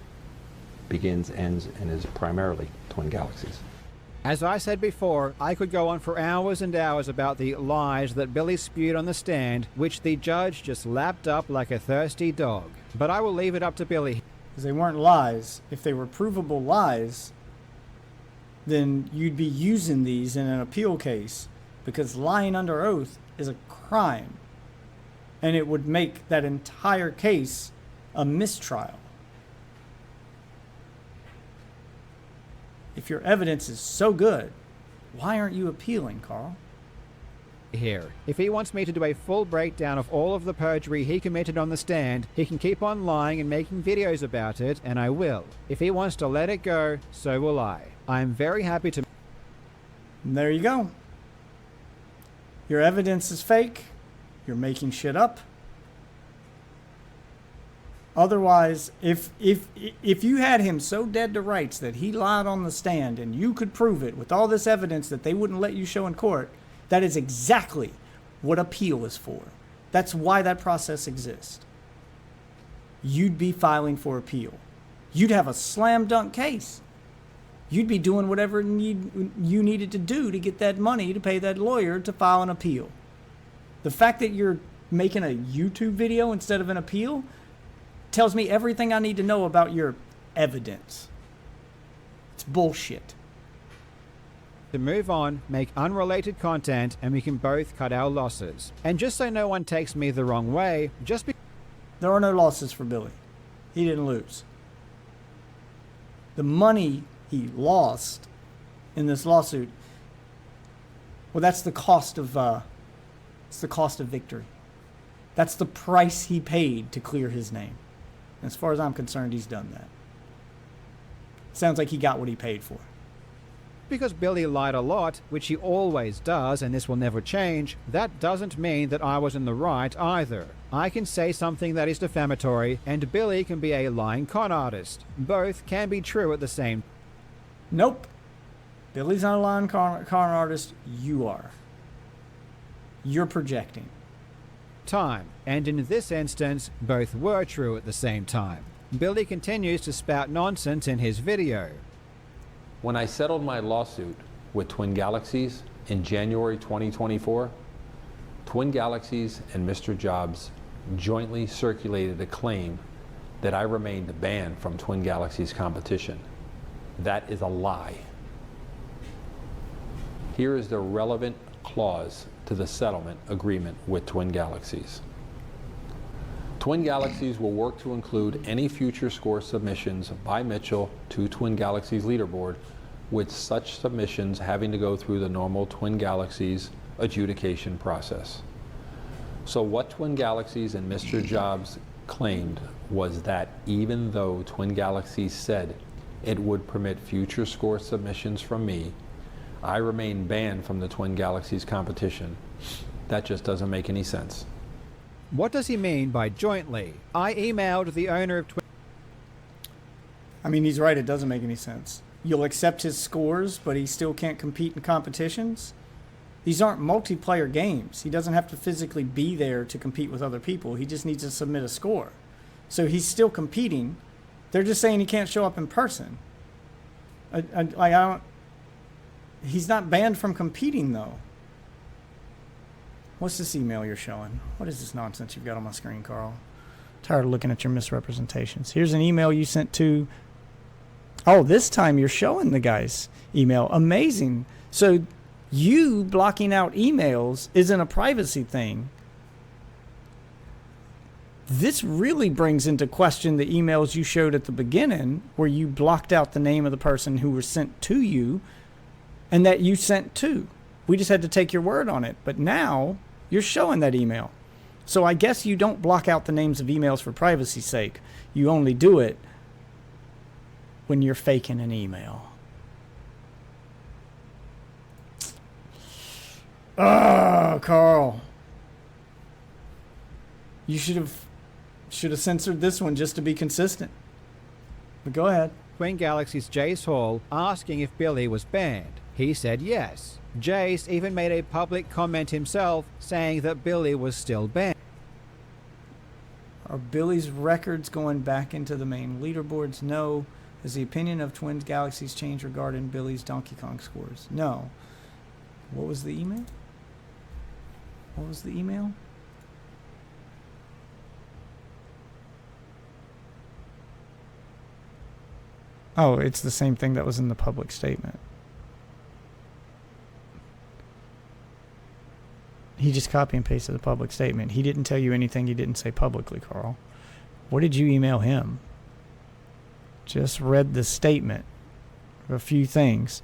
begins, ends, and is primarily Twin Galaxies. As I said before, I could go on for hours and hours about the lies that Billy spewed on the stand, which the judge just lapped up like a thirsty dog. But I will leave it up to Billy. Because they weren't lies. If they were provable lies, then you'd be using these in an appeal case, because lying under oath is a crime. And it would make that entire case a mistrial. If your evidence is so good, why aren't you appealing, Karl? Here, if he wants me to do a full breakdown of all of the perjury he committed on the stand, he can keep on lying and making videos about it, and I will. If he wants to let it go, so will I. I'm very happy to... And there you go. Your evidence is fake. You're making shit up. Otherwise, if you had him so dead to rights that he lied on the stand and you could prove it with all this evidence that they wouldn't let you show in court, that is exactly what appeal is for. That's why that process exists. you'd be filing for appeal. You'd have a slam dunk case. You'd be doing whatever you needed to do to get that money to pay that lawyer to file an appeal. The fact that you're making a YouTube video instead of an appeal tells me everything I need to know about your evidence. It's bullshit. To move on, make unrelated content, and we can both cut our losses. And just so no one takes me the wrong way, there are no losses for Billy. He didn't lose. The money he lost in this lawsuit, well, that's the cost of victory. That's the price he paid to clear his name. As far as I'm concerned, he's done that. Sounds like he got what he paid for. Because Billy lied a lot, which he always does, and this will never change, that doesn't mean that I was in the right either. I can say something that is defamatory, and Billy can be a lying con artist. Both can be true at the same time. Nope. Billy's not a lying con artist. You are. You're projecting. Time, and in this instance, both were true at the same time. Billy continues to spout nonsense in his video. When I settled my lawsuit with Twin Galaxies in January 2024, Twin Galaxies and Mr. Jobs jointly circulated a claim that I remained banned from Twin Galaxies competition. That is a lie. Here is the relevant clause to the settlement agreement with Twin Galaxies. Twin Galaxies will work to include any future score submissions by Mitchell to Twin Galaxies leaderboard, with such submissions having to go through the normal Twin Galaxies adjudication process. So what Twin Galaxies and Mr. Jobs claimed was that even though Twin Galaxies said it would permit future score submissions from me, I remain banned from the Twin Galaxies competition. That just doesn't make any sense. What does he mean by jointly? I emailed the owner of Twin... I mean, he's right, it doesn't make any sense. You'll accept his scores, but he still can't compete in competitions? These aren't multiplayer games. He doesn't have to physically be there to compete with other people. He just needs to submit a score. So he's still competing. They're just saying he can't show up in person. He's not banned from competing, though. What's this email you're showing? What is this nonsense you've got on my screen, Carl? Tired of looking at your misrepresentations. Here's an email you sent to... Oh, this time you're showing the guy's email. Amazing. So you blocking out emails isn't a privacy thing. This really brings into question the emails you showed at the beginning, where you blocked out the name of the person who was sent to you and that you sent to. We just had to take your word on it. But now you're showing that email. So I guess you don't block out the names of emails for privacy's sake. You only do it when you're faking an email. Carl. You should have censored this one just to be consistent. But go ahead. Twin Galaxies Jace Hall asking if Billy was banned. He said yes. Jace even made a public comment himself saying that Billy was still banned. Are Billy's records going back into the main leaderboards? No. Has the opinion of Twin Galaxies changed regarding Billy's Donkey Kong scores? No. What was the email? What was the email? Oh, it's the same thing that was in the public statement. He just copy and pasted the public statement. He didn't tell you anything he didn't say publicly, Carl. What did you email him? Just read the statement. A few things.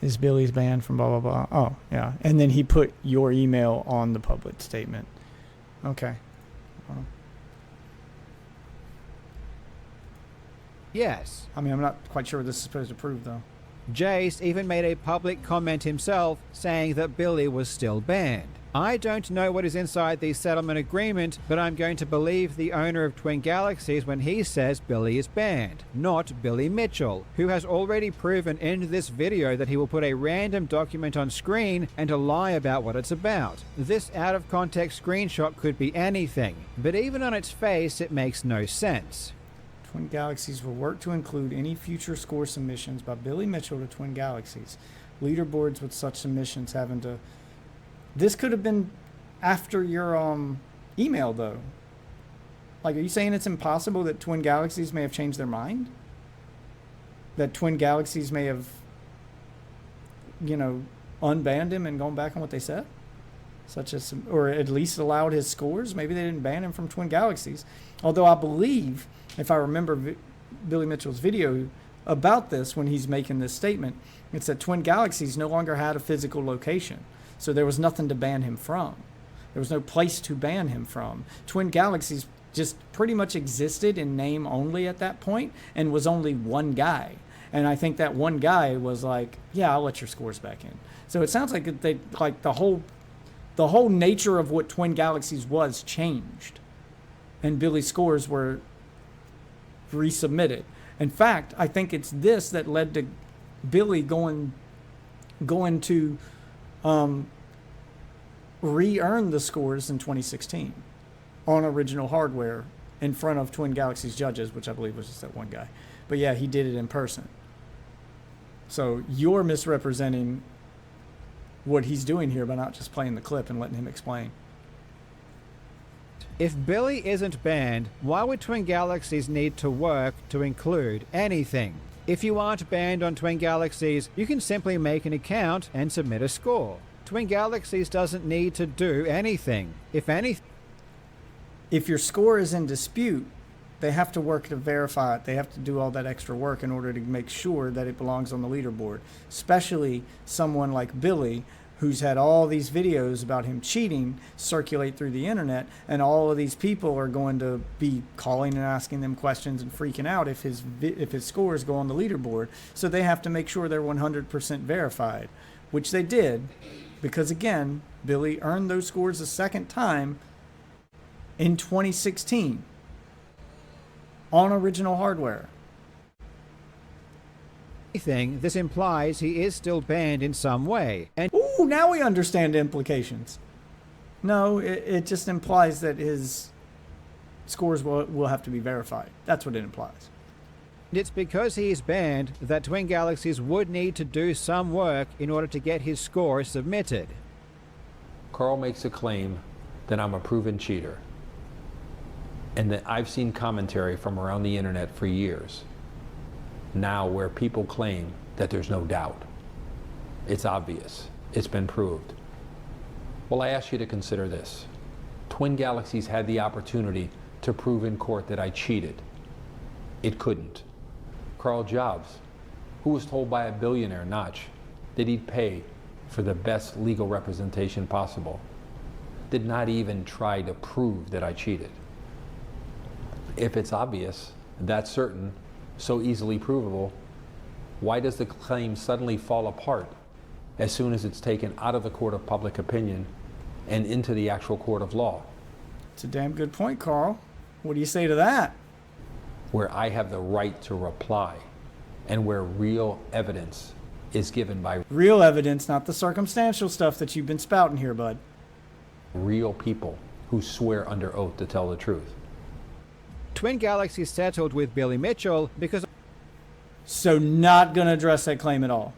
Is Billy's banned from blah, blah, blah. Oh, yeah. And then he put your email on the public statement. Okay. Well, yes. I mean, I'm not quite sure what this is supposed to prove, though. Jace even made a public comment himself saying that Billy was still banned. I don't know what is inside the settlement agreement, but I'm going to believe the owner of Twin Galaxies when he says Billy is banned, not Billy Mitchell, who has already proven in this video that he will put a random document on screen and lie about what it's about. This out of context screenshot could be anything, but even on its face it makes no sense. Twin Galaxies will work to include any future score submissions by Billy Mitchell to Twin Galaxies. Leaderboards with such submissions having to... This could have been after your email, though. Like, are you saying it's impossible that Twin Galaxies may have changed their mind? That Twin Galaxies may have, you know, unbanned him and gone back on what they said? Such as, or at least allowed his scores? Maybe they didn't ban him from Twin Galaxies. Although I believe, if I remember Billy Mitchell's video about this when he's making this statement, it's that Twin Galaxies no longer had a physical location. So there was nothing to ban him from. There was no place to ban him from. Twin Galaxies just pretty much existed in name only at that point and was only one guy. And I think that one guy was like, yeah, I'll let your scores back in. So it sounds like they, like the whole nature of what Twin Galaxies was changed. And Billy's scores were resubmitted. In fact, I think it's this that led to Billy going to re-earn the scores in 2016 on original hardware in front of Twin Galaxies judges, which I believe was just that one guy. But yeah, he did it in person. So you're misrepresenting what he's doing here by not just playing the clip and letting him explain. If Billy isn't banned, why would Twin Galaxies need to work to include anything? If you aren't banned on Twin Galaxies, you can simply make an account and submit a score. Twin Galaxies doesn't need to do anything. If your score is in dispute, they have to work to verify it. They have to do all that extra work in order to make sure that it belongs on the leaderboard. Especially someone like Billy, who's had all these videos about him cheating circulate through the internet, and all of these people are going to be calling and asking them questions and freaking out if his scores go on the leaderboard. So they have to make sure they're 100% verified, which they did, because again, Billy earned those scores a second time in 2016 on original hardware. This implies he is still banned in some way. And ooh, now we understand the implications. No, it just implies that his scores will have to be verified. That's what it implies. It's because he's banned that Twin Galaxies would need to do some work in order to get his score submitted. Karl makes a claim that I'm a proven cheater, and that I've seen commentary from around the internet for years now where people claim that there's no doubt. It's obvious. It's been proved. Well, I ask you to consider this. Twin Galaxies had the opportunity to prove in court that I cheated. It couldn't. Karl Jobs, who was told by a billionaire, Notch, that he'd pay for the best legal representation possible, did not even try to prove that I cheated. If it's obvious, that's certain, so easily provable, why does the claim suddenly fall apart as soon as it's taken out of the court of public opinion and into the actual court of law? It's a damn good point, Karl. What do you say to that? Where I have the right to reply and where real evidence is given by real evidence, not the circumstantial stuff that you've been spouting here, bud. Real people who swear under oath to tell the truth. Twin Galaxies settled with Billy Mitchell because... So not going to address that claim at all.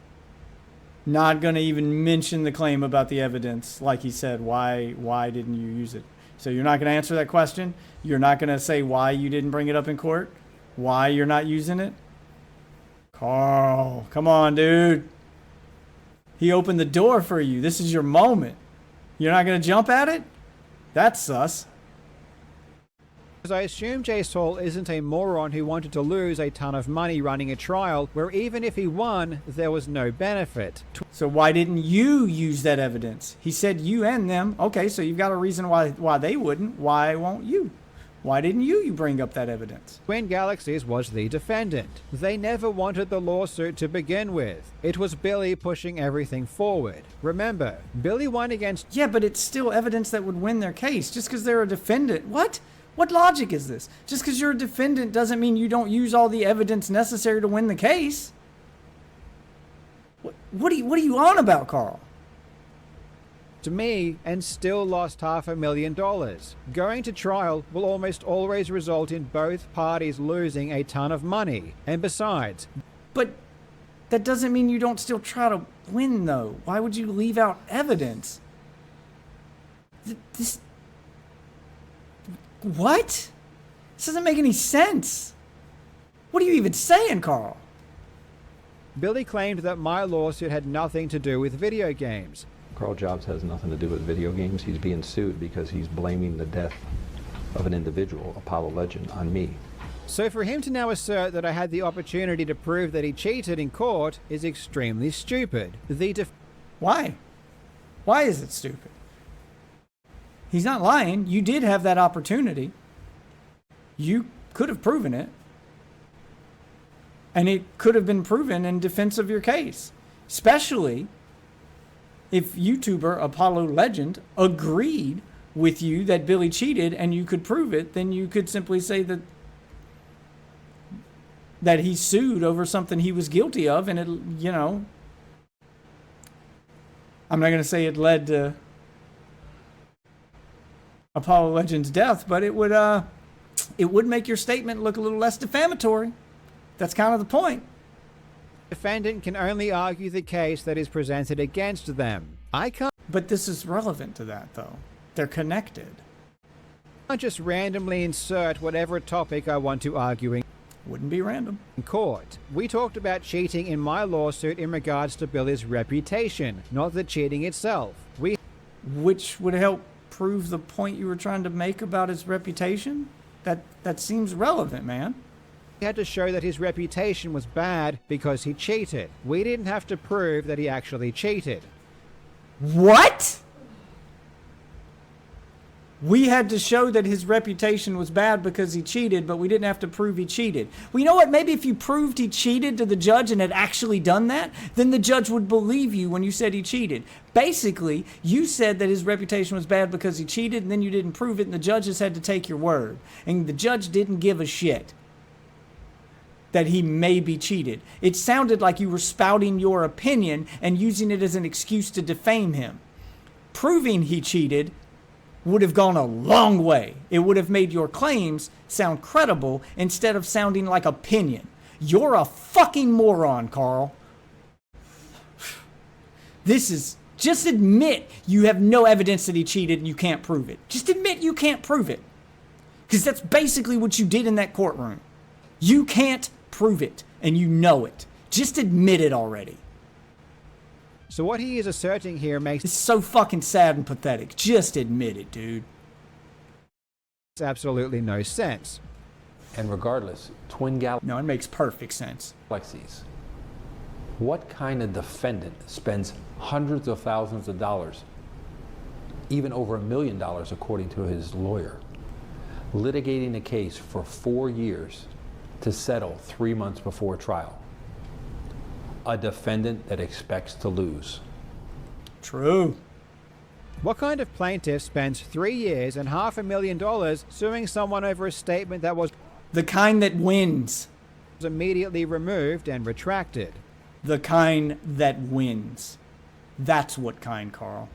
Not going to even mention the claim about the evidence. Like he said, why didn't you use it? So you're not going to answer that question? You're not going to say why you didn't bring it up in court? Why you're not using it? Karl, come on, dude. He opened the door for you. This is your moment. You're not going to jump at it? That's sus. Because I assume Jace Hall isn't a moron who wanted to lose a ton of money running a trial where even if he won, there was no benefit. So why didn't you use that evidence? He said you and them. Okay, so you've got a reason why they wouldn't. Why won't you? Why didn't you bring up that evidence? Twin Galaxies was the defendant. They never wanted the lawsuit to begin with. It was Billy pushing everything forward. Remember, Billy won against... Yeah, but it's still evidence that would win their case, just because they're a defendant. What? What logic is this? Just because you're a defendant doesn't mean you don't use all the evidence necessary to win the case. What are you on about, Karl? To me, and still lost $500,000. Going to trial will almost always result in both parties losing a ton of money. And besides... But that doesn't mean you don't still try to win, though. Why would you leave out evidence? This... What? This doesn't make any sense. What are you even saying, Karl? Billy claimed that my lawsuit had nothing to do with video games. Karl Jobs has nothing to do with video games. He's being sued because he's blaming the death of an individual, Apollo legend, on me. So for him to now assert that I had the opportunity to prove that he cheated in court is extremely stupid. Why? Why is it stupid? He's not lying. You did have that opportunity. You could have proven it. And it could have been proven in defense of your case. Especially if YouTuber Apollo Legend agreed with you that Billy cheated and you could prove it, then you could simply say that he sued over something he was guilty of, and it, you know, I'm not going to say it led to Apollo Legend's death, but it would make your statement look a little less defamatory. That's kind of the point. Defendant can only argue the case that is presented against them. I can't... But this is relevant to that, though. They're connected. I can't just randomly insert whatever topic I want to argue in. Wouldn't be random. In court. We talked about cheating in my lawsuit in regards to Billy's reputation, not the cheating itself. Which would help prove the point you were trying to make about his reputation? That seems relevant, man. We had to show that his reputation was bad because he cheated. We didn't have to prove that he actually cheated. What? We had to show that his reputation was bad because he cheated, but we didn't have to prove he cheated. Well, you know what? Maybe if you proved he cheated to the judge and had actually done that, then the judge would believe you when you said he cheated. Basically, you said that his reputation was bad because he cheated, and then you didn't prove it, and the judges had to take your word. And the judge didn't give a shit that he may be cheated. It sounded like you were spouting your opinion and using it as an excuse to defame him. Proving he cheated would have gone a long way. It would have made your claims sound credible instead of sounding like opinion. You're a fucking moron, Karl. Just admit you have no evidence that he cheated and you can't prove it. Just admit you can't prove it. Because that's basically what you did in that courtroom. You can't prove it, and you know it. Just admit it already. So what he is asserting here makes... It's so fucking sad and pathetic. Just admit it, dude. It's absolutely no sense. And regardless, Twin Galaxies... No, it makes perfect sense. What kind of defendant spends hundreds of thousands of dollars, even over $1 million according to his lawyer, litigating a case for 4 years to settle 3 months before trial? A defendant that expects to lose. True. What kind of plaintiff spends 3 years and $500,000 suing someone over a statement that was... The kind that wins. ...immediately removed and retracted? The kind that wins. That's what kind, Karl.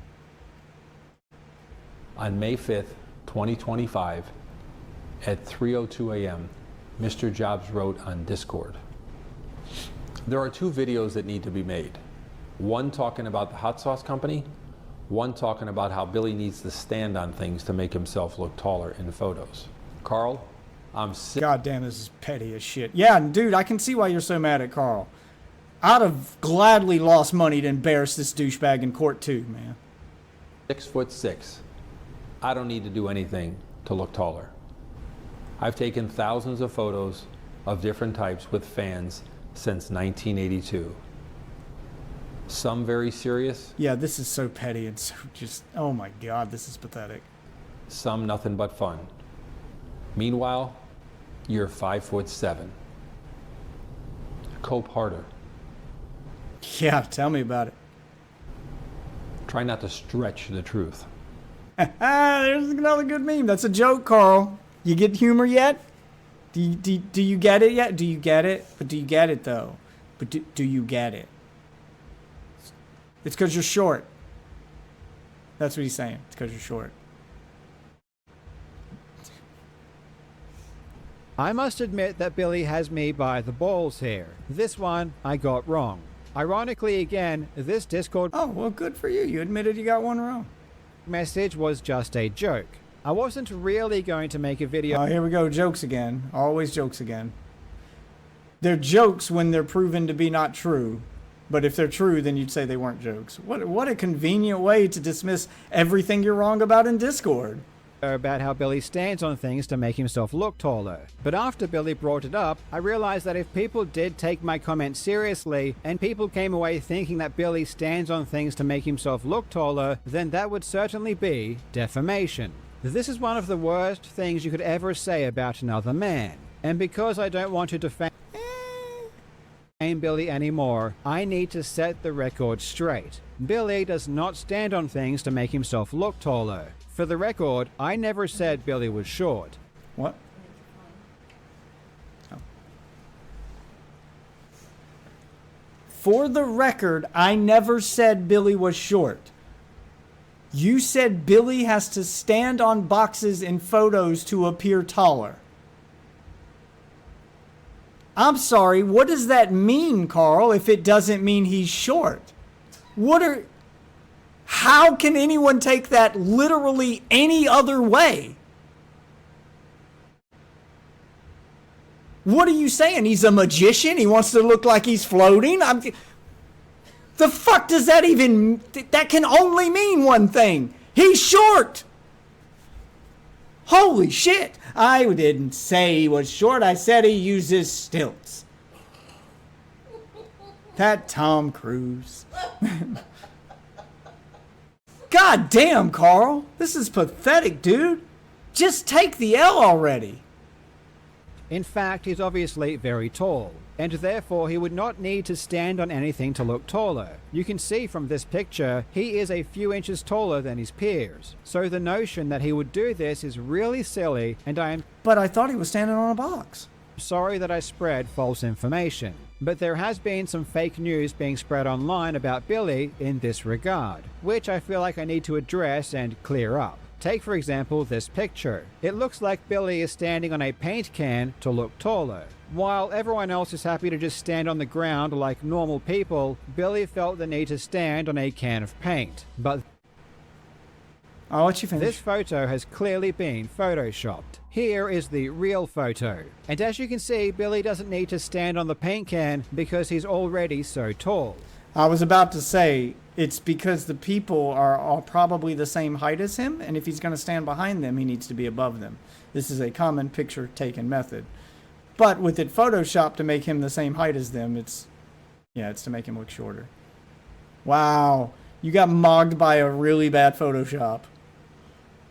On May 5th, 2025, at 3:02 a.m., Mr. Jobs wrote on Discord, "There are 2 videos that need to be made. One talking about the hot sauce company, one talking about how Billy needs to stand on things to make himself look taller in photos. Karl, I'm sick." God damn, this is petty as shit. Yeah, dude, I can see why you're so mad at Karl. I'd have gladly lost money to embarrass this douchebag in court too, man. 6'6". I don't need to do anything to look taller. I've taken thousands of photos of different types with fans since 1982. Some very serious. Yeah, this is so petty and so just, oh my God, this is pathetic. Some nothing but fun. Meanwhile, you're 5'7". Cope harder. Yeah, tell me about it. Try not to stretch the truth. There's another good meme. That's a joke, Carl. You get humor yet? Do you get it yet? Do you get it? But do you get it, though? But do you get it? It's because you're short. That's what he's saying. It's because you're short. I must admit that Billy has me by the balls here. This one I got wrong. Ironically again, this Discord Oh, well, good for you. You admitted you got one wrong. message was just a joke. I wasn't really going to make a video. Oh, here we go. Jokes again. Always jokes again. They're jokes when they're proven to be not true. But if they're true, then you'd say they weren't jokes. What a convenient way to dismiss everything you're wrong about in Discord. About how Billy stands on things to make himself look taller. But after Billy brought it up, I realized that if people did take my comment seriously and people came away thinking that Billy stands on things to make himself look taller, then that would certainly be defamation. This is one of the worst things you could ever say about another man. And because I don't want to defame Billy anymore, I need to set the record straight. Billy does not stand on things to make himself look taller. For the record, I never said Billy was short. What? Oh. For the record, I never said Billy was short. You said Billy has to stand on boxes in photos to appear taller. I'm sorry, what does that mean, Carl, if it doesn't mean he's short? How can anyone take that literally any other way? What are you saying? He's a magician? He wants to look like he's floating? The fuck does that even... That can only mean one thing. He's short! Holy shit! I didn't say he was short. I said he uses stilts. That Tom Cruise. God damn, Carl. This is pathetic, dude. Just take the L already. In fact, he's obviously very tall, and therefore he would not need to stand on anything to look taller. You can see from this picture, he is a few inches taller than his peers. So the notion that he would do this is really silly, and I am... But I thought he was standing on a box. Sorry that I spread false information. But there has been some fake news being spread online about Billy in this regard, which I feel like I need to address and clear up. Take for example this picture. It looks like Billy is standing on a paint can to look taller. While everyone else is happy to just stand on the ground like normal people, Billy felt the need to stand on a can of paint. But I'll let you finish. This photo has clearly been photoshopped. Here is the real photo. And as you can see, Billy doesn't need to stand on the paint can because he's already so tall. I was about to say, it's because the people are all probably the same height as him, and if he's going to stand behind them, he needs to be above them. This is a common picture-taking method. But with it photoshopped to make him the same height as them, it's to make him look shorter. Wow, you got mocked by a really bad Photoshop.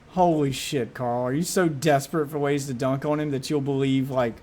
Holy shit, Carl. Are you so desperate for ways to dunk on him that you'll believe, like,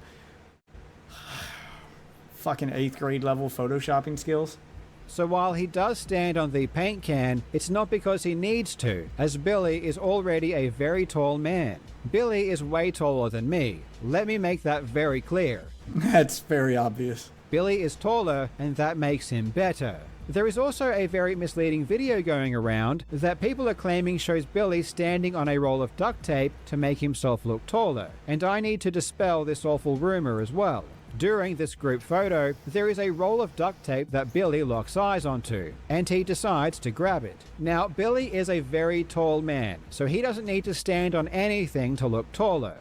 fucking 8th grade level photoshopping skills? So while he does stand on the paint can, it's not because he needs to, as Billy is already a very tall man. Billy is way taller than me. Let me make that very clear. That's very obvious. Billy is taller, and that makes him better. There is also a very misleading video going around that people are claiming shows Billy standing on a roll of duct tape to make himself look taller, and I need to dispel this awful rumor as well. During this group photo, there is a roll of duct tape that Billy locks eyes onto, and he decides to grab it. Now, Billy is a very tall man, so he doesn't need to stand on anything to look taller.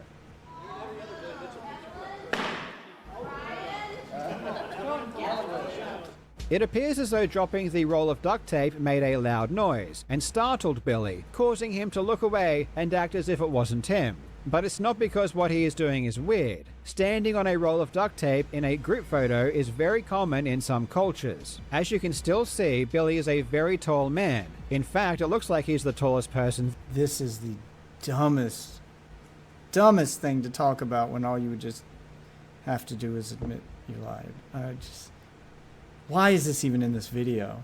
It appears as though dropping the roll of duct tape made a loud noise and startled Billy, causing him to look away and act as if it wasn't him. But it's not because what he is doing is weird. Standing on a roll of duct tape in a group photo is very common in some cultures. As you can still see, Billy is a very tall man. In fact, it looks like he's the tallest person. This is the dumbest dumbest thing to talk about when all you would just have to do is admit you lied. Why is this even in this video?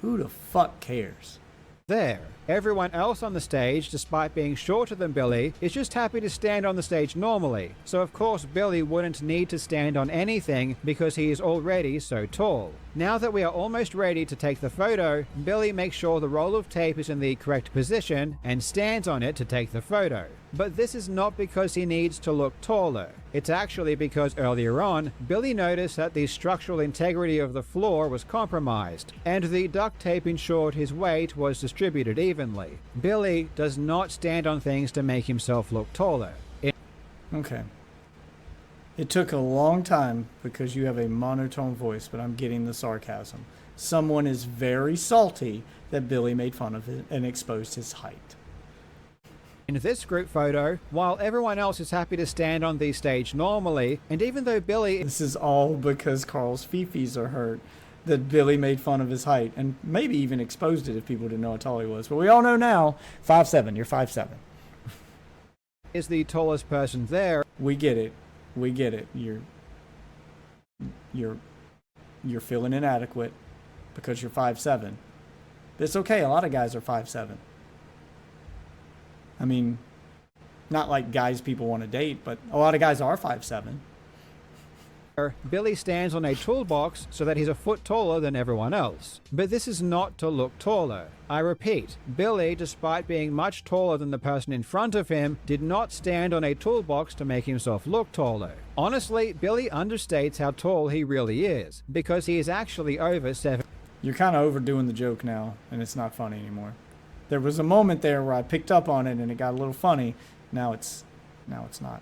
Who the fuck cares? There. Everyone else on the stage, despite being shorter than Billy, is just happy to stand on the stage normally. So of course Billy wouldn't need to stand on anything because he is already so tall. Now that we are almost ready to take the photo, Billy makes sure the roll of tape is in the correct position and stands on it to take the photo. But this is not because he needs to look taller. It's actually because earlier on, Billy noticed that the structural integrity of the floor was compromised, and the duct tape ensured his weight was distributed evenly. Billy does not stand on things to make himself look taller. Okay. It took a long time because you have a monotone voice, but I'm getting the sarcasm. Someone is very salty that Billy made fun of it and exposed his height. In this group photo, while everyone else is happy to stand on the stage normally, and even though Billy... This is all because Karl's fifis are hurt, that Billy made fun of his height, and maybe even exposed it if people didn't know how tall he was. But we all know now, 5'7", you're 5'7". is the tallest person there. We get it. We get it. You're feeling inadequate because you're 5'7". It's okay, a lot of guys are 5'7". I mean, not like guys people want to date, but a lot of guys are 5'7". Billy stands on a toolbox so that he's a foot taller than everyone else. But this is not to look taller. I repeat, Billy, despite being much taller than the person in front of him, did not stand on a toolbox to make himself look taller. Honestly, Billy understates how tall he really is, because he is actually over 7. You're kind of overdoing the joke now, and it's not funny anymore. There was a moment there where I picked up on it and it got a little funny. Now it's not.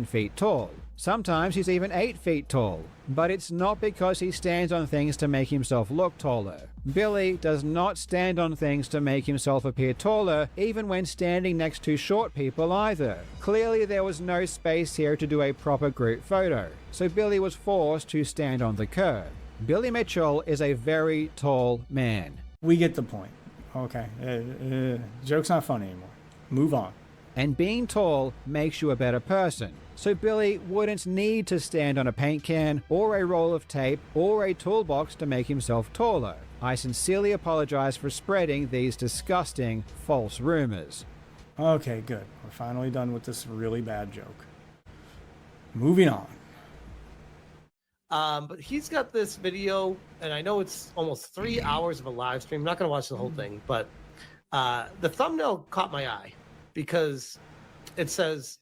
Feet tall. Sometimes he's even 8 feet tall. But it's not because he stands on things to make himself look taller. Billy does not stand on things to make himself appear taller, even when standing next to short people either. Clearly there was no space here to do a proper group photo, so Billy was forced to stand on the curb. Billy Mitchell is a very tall man. We get the point. Okay. Joke's not funny anymore. Move on. And being tall makes you a better person. So Billy wouldn't need to stand on a paint can, or a roll of tape, or a toolbox to make himself taller. I sincerely apologize for spreading these disgusting false rumors. Okay, good. We're finally done with this really bad joke. Moving on. But he's got this video, and I know it's almost 3 hours of a live stream. I'm not going to watch the whole thing, but the thumbnail caught my eye because it says,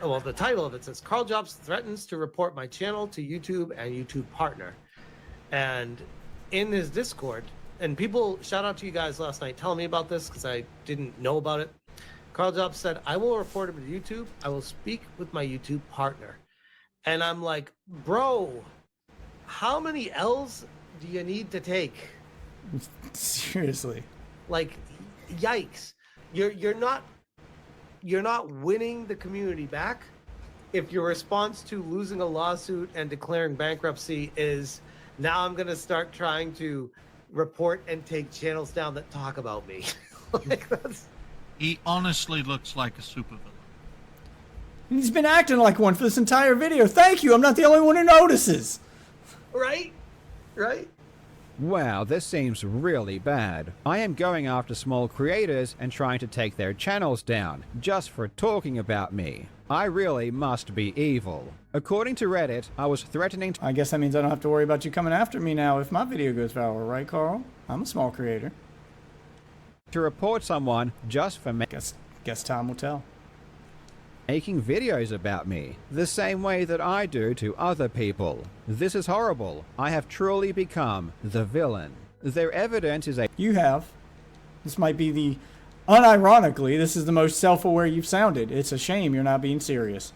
well, the title of it says, Karl Jobs threatens to report my channel to YouTube and YouTube partner. And in his Discord, and people, shout out to you guys last night telling me about this because I didn't know about it. Karl Jobs said, I will report him to YouTube. I will speak with my YouTube partner. And I'm like, bro, how many L's do you need to take? Seriously. Like, yikes. You're not winning the community back if your response to losing a lawsuit and declaring bankruptcy is, now I'm going to start trying to report and take channels down that talk about me. Like, that's... He honestly looks like a supervillain. He's been acting like one for this entire video. Thank you. I'm not the only one who notices. Right? Right? Wow, this seems really bad. I am going after small creators and trying to take their channels down, just for talking about me. I really must be evil. According to Reddit, I was threatening to... I guess that means I don't have to worry about you coming after me now if my video goes viral, right, Karl? I'm a small creator. To report someone just for Guess time will tell. Making videos about me, the same way that I do to other people. This is horrible. I have truly become the villain. Their evidence is a... You have. This might be the... Unironically, this is the most self-aware you've sounded. It's a shame you're not being serious.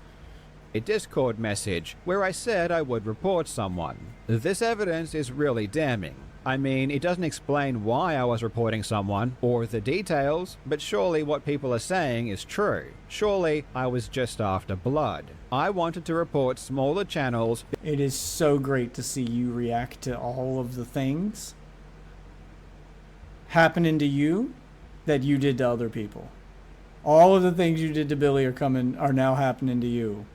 A Discord message where I said I would report someone. This evidence is really damning. I mean, it doesn't explain why I was reporting someone, or the details, but surely what people are saying is true. Surely I was just after blood. I wanted to report smaller channels. It is so great to see you react to all of the things. happening to you that you did to other people. All of the things you did to Billy are now happening to you.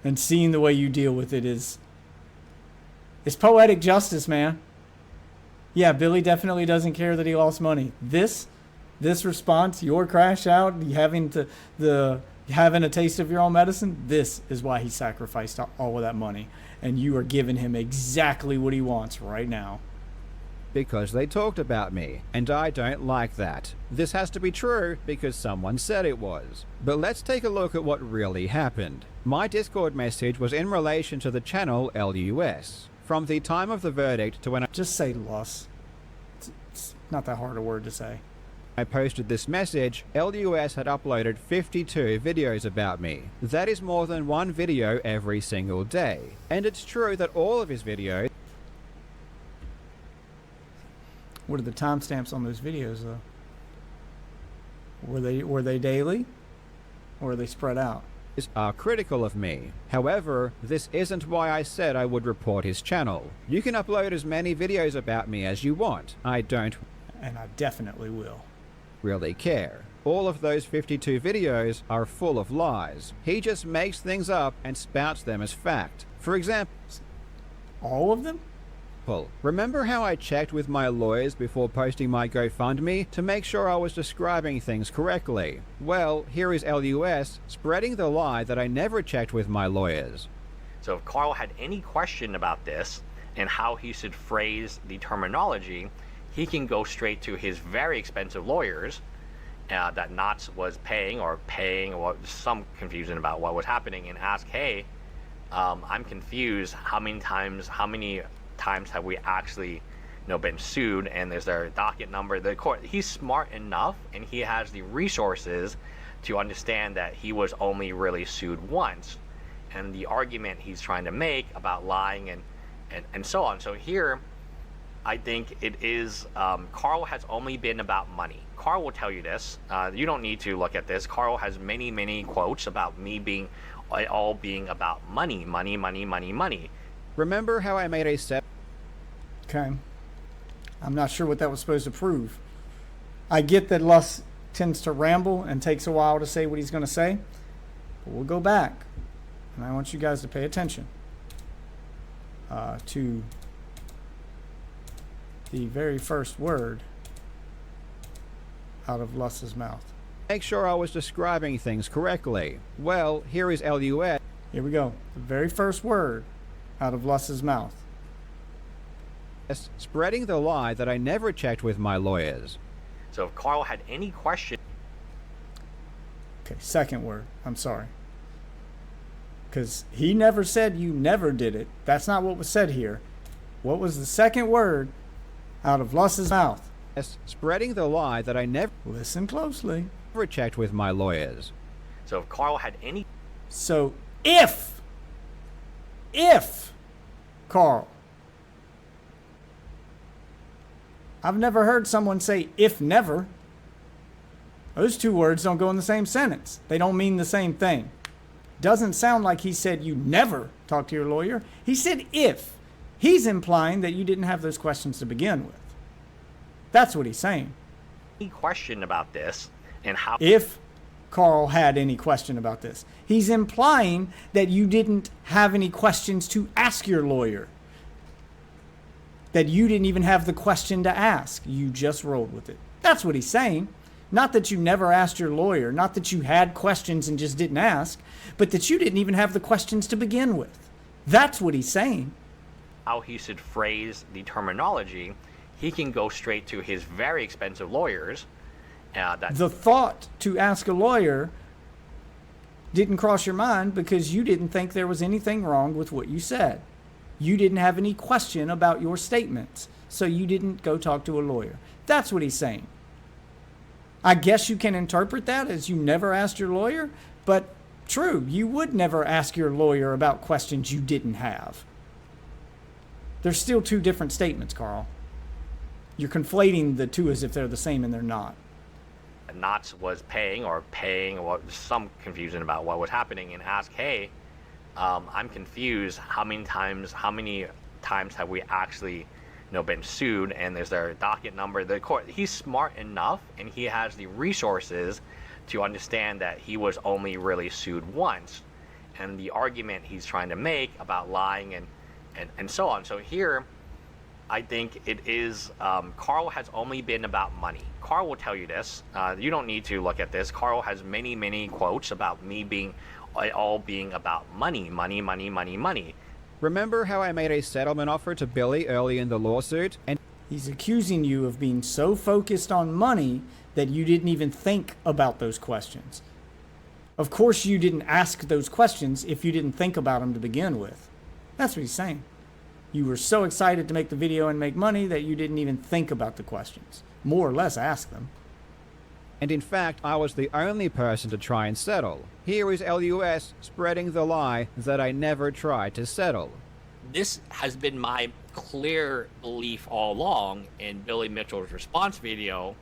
And seeing the way you deal with it is poetic justice, man. Yeah, Billy definitely doesn't care that he lost money. This response, your crash out, having a taste of your own medicine, this is why he sacrificed all of that money. And you are giving him exactly what he wants right now. Because they talked about me, and I don't like that. This has to be true because someone said it was. But let's take a look at what really happened. My Discord message was in relation to the channel LUS. From the time of the verdict to when Just say loss. It's not that hard a word to say. I posted this message, LUS had uploaded 52 videos about me. That is more than one video every single day. And it's true that all of his videos... What are the timestamps on those videos, though? Were they daily? Or are they spread out? Are critical of me. However, this isn't why I said I would report his channel. You can upload as many videos about me as you want. I don't... And I definitely will. ...really care. All of those 52 videos are full of lies. He just makes things up and spouts them as fact. For example... All of them? Remember how I checked with my lawyers before posting my GoFundMe to make sure I was describing things correctly? Well, here is LUS spreading the lie that I never checked with my lawyers. So if Karl had any question about this and how he should phrase the terminology, he can go straight to his very expensive lawyers that Knott's was paying, or some confusion about what was happening, and ask, hey, I'm confused. How many times have we actually been sued, and is there a docket number? The court, he's smart enough and he has the resources to understand that he was only really sued once, and the argument he's trying to make about lying and so on. So here I think it is Karl has only been about money. Karl will tell you this. You don't need to look at this. Karl has many quotes about me being about money. Remember how I made a set... Okay. I'm not sure what that was supposed to prove. I get that Lus tends to ramble and takes a while to say what he's going to say. But we'll go back. And I want you guys to pay attention to the very first word out of Lus's mouth. Make sure I was describing things correctly. Well, here is LUS. Here we go. The very first word out of Lus's mouth. Spreading the lie that I never checked with my lawyers. So if Karl had any question... Okay, second word. I'm sorry. Because he never said you never did it. That's not what was said here. What was the second word out of Lus's mouth? Spreading the lie that I never... Listen closely. ...never checked with my lawyers. So if Karl had any... So if Karl... I've never heard someone say if never. Those two words don't go in the same sentence. They don't mean the same thing. Doesn't sound like he said you never talk to your lawyer. He said if. He's implying that you didn't have those questions to begin with. That's what he's saying. Any question about this and how... If Karl had any question about this. He's implying that you didn't have any questions to ask your lawyer. That you didn't even have the question to ask. You just rolled with it. That's what he's saying. Not that you never asked your lawyer, not that you had questions and just didn't ask, but that you didn't even have the questions to begin with. That's what he's saying. How he should phrase the terminology, he can go straight to his very expensive lawyers. The thought to ask a lawyer didn't cross your mind because you didn't think there was anything wrong with what you said. You didn't have any question about your statements, so you didn't go talk to a lawyer. That's what he's saying. I guess you can interpret that as you never asked your lawyer, but true, you would never ask your lawyer about questions you didn't have. There's still two different statements, Karl. You're conflating the two as if they're the same and they're not. Knott's was paying, some confusion about what was happening, and ask, hey, I'm confused. How many times have we actually been sued, and there's their docket number. The court, he's smart enough, and he has the resources to understand that he was only really sued once, and the argument he's trying to make about lying and so on. So here, I think it is, Karl has only been about money. Karl will tell you this. You don't need to look at this. Karl has many, many quotes about me being, all being about money, money, money, money, money. Remember how I made a settlement offer to Billy early in the lawsuit? And he's accusing you of being so focused on money that you didn't even think about those questions. Of course you didn't ask those questions if you didn't think about them to begin with. That's what he's saying. You were so excited to make the video and make money that you didn't even think about the questions. More or less ask them. And in fact, I was the only person to try and settle. Here is LUS spreading the lie that I never tried to settle. This has been my clear belief all along, and Billy Mitchell's response video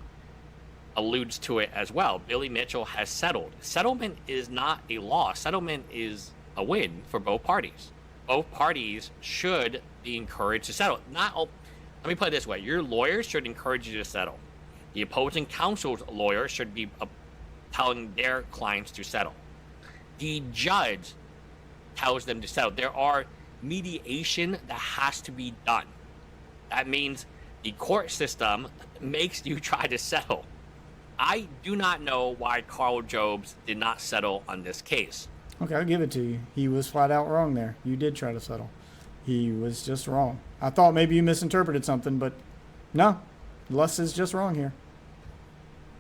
alludes to it as well. Billy Mitchell has settled. Settlement is not a loss. Settlement is a win for both parties. Both parties should be encouraged to settle. Let me put it this way. Your lawyers should encourage you to settle. The opposing counsel's lawyer should be telling their clients to settle. The judge tells them to settle. There are mediation that has to be done. That means the court system makes you try to settle. I do not know why Karl Jobs did not settle on this case. Okay, I'll give it to you. He was flat out wrong there. You did try to settle. He was just wrong. I thought maybe you misinterpreted something, but no. Les is just wrong here.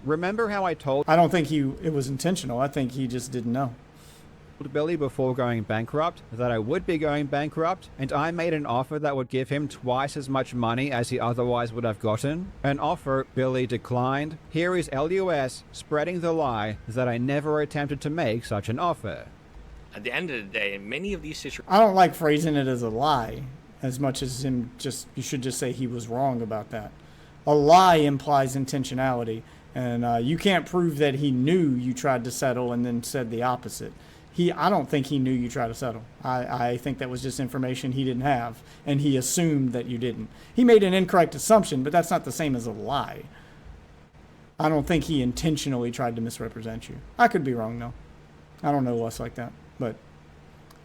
Remember how I told... I don't think it was intentional. I think he just didn't know. Billy before going bankrupt that I would be going bankrupt, and I made an offer that would give him twice as much money as he otherwise would have gotten. An offer Billy declined. Here is LUS spreading the lie that I never attempted to make such an offer. At the end of the day, in many of these situations... I don't like phrasing it as a lie as much as you should just say he was wrong about that. A lie implies intentionality, and you can't prove that he knew you tried to settle and then said the opposite. I don't think he knew you tried to settle. I think that was just information he didn't have, and he assumed that you didn't. He made an incorrect assumption, but that's not the same as a lie. I don't think he intentionally tried to misrepresent you. I could be wrong, though. I don't know Les like that, but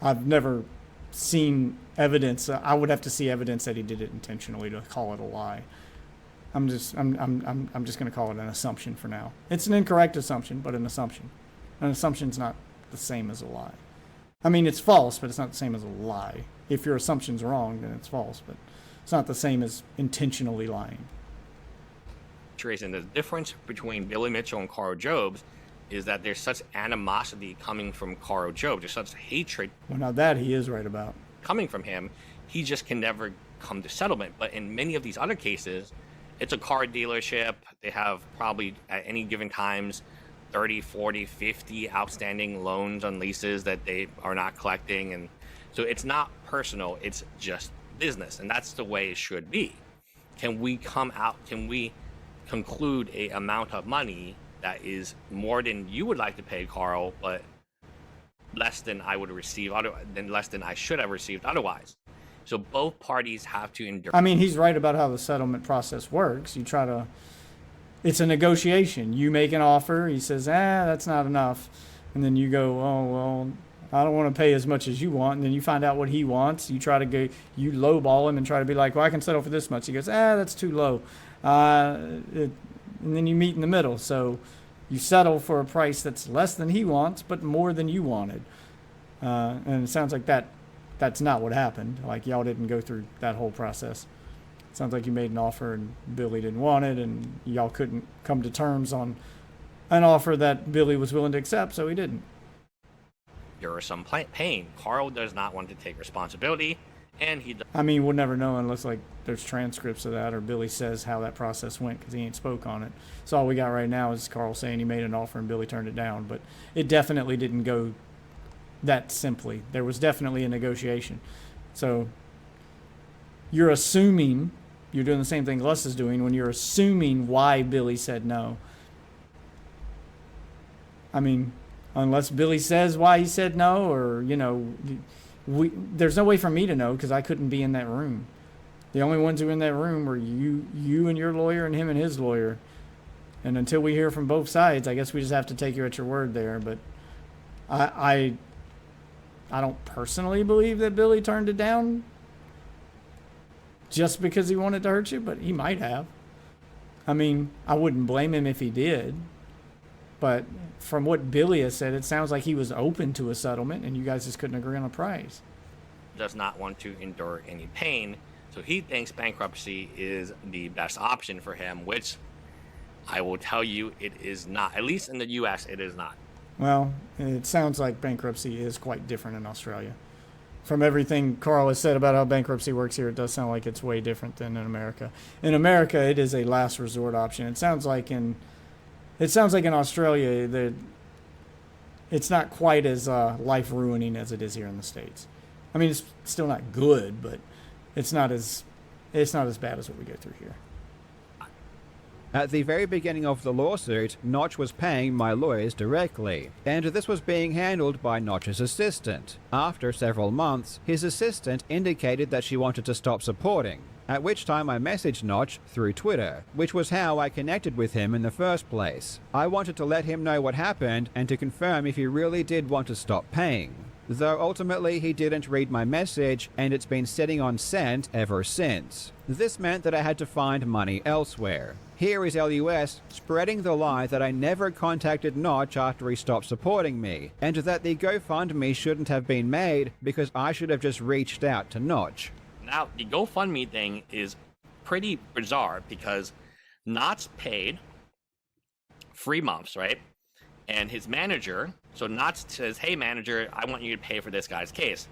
I've never seen evidence. I would have to see evidence that he did it intentionally to call it a lie. I'm just going to call it an assumption for now. It's an incorrect assumption, but an assumption. An assumption's not the same as a lie. I mean, it's false, but it's not the same as a lie. If your assumption's wrong, then it's false, but it's not the same as intentionally lying. And the difference between Billy Mitchell and Karl Jobs is that there's such animosity coming from Karl Jobs. There's such hatred. Well, now that he is right about. Coming from him, he just can never come to settlement. But in many of these other cases, it's a car dealership. They have probably at any given times 30, 40, 50 outstanding loans on leases that they are not collecting. And so it's not personal, it's just business. And that's the way it should be. Can we conclude a amount of money that is more than you would like to pay, Karl, but less than I would receive, less than I should have received otherwise? So both parties have to endure. I mean, he's right about how the settlement process works. It's a negotiation. You make an offer. He says, that's not enough. And then you go, oh, well, I don't want to pay as much as you want. And then you find out what he wants. You lowball him and try to be like, well, I can settle for this much. He goes, that's too low. And then you meet in the middle. So you settle for a price that's less than he wants, but more than you wanted. And it sounds like that's not what happened. Like, y'all didn't go through that whole process. Sounds like you made an offer and Billy didn't want it, and y'all couldn't come to terms on an offer that Billy was willing to accept, so he didn't. There is some pain. Karl does not want to take responsibility, and I mean, we'll never know unless there's transcripts of that or Billy says how that process went, because he ain't spoke on it. So all we got right now is Karl saying he made an offer and Billy turned it down, but it definitely didn't go that simply. There was definitely a negotiation. So you're assuming. You're doing the same thing Les is doing when you're assuming why Billy said no. I mean, unless Billy says why he said no, or, there's no way for me to know because I couldn't be in that room. The only ones who were in that room were you and your lawyer and him and his lawyer. And until we hear from both sides, I guess we just have to take you at your word there. But I don't personally believe that Billy turned it down just because he wanted to hurt you, but he might have. I mean, I wouldn't blame him if he did. But from what Billy has said, it sounds like he was open to a settlement and you guys just couldn't agree on a price. Does not want to endure any pain, so he thinks bankruptcy is the best option for him, which I will tell you it is not. At least in the US, it is not. Well, it sounds like bankruptcy is quite different in Australia. From everything Karl has said about how bankruptcy works here, it does sound like it's way different than in America. In America, it is a last resort option. It sounds like in Australia that it's not quite as life ruining as it is here in the States. I mean, it's still not good, but it's not as bad as what we go through here. At the very beginning of the lawsuit, Notch was paying my lawyers directly, and this was being handled by Notch's assistant. After several months, his assistant indicated that she wanted to stop supporting, at which time I messaged Notch through Twitter, which was how I connected with him in the first place. I wanted to let him know what happened and to confirm if he really did want to stop paying. Though ultimately he didn't read my message and it's been sitting on sent ever since. This meant that I had to find money elsewhere. Here is LUS spreading the lie that I never contacted Notch after he stopped supporting me, and that the GoFundMe shouldn't have been made because I should have just reached out to Notch. Now, the GoFundMe thing is pretty bizarre because Notch paid 3 months, right? And his manager, so Notch says, hey manager, I want you to pay for this guy's case.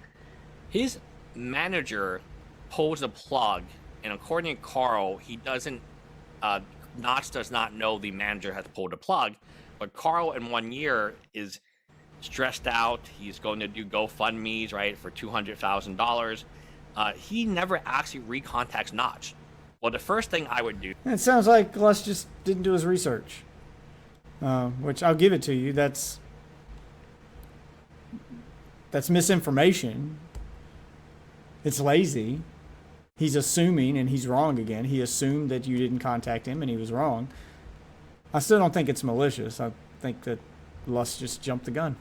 His manager pulls the plug, and according to Karl, he doesn't, Notch does not know the manager has pulled the plug, but Karl in 1 year is stressed out. He's going to do GoFundMes, right, for $200,000. He never actually recontacts Notch. Well, the first thing I would do... It sounds like Les just didn't do his research. Which I'll give it to you. That's misinformation. It's lazy. He's assuming, and he's wrong again. He assumed that you didn't contact him, and he was wrong. I still don't think it's malicious. I think that Les just jumped the gun.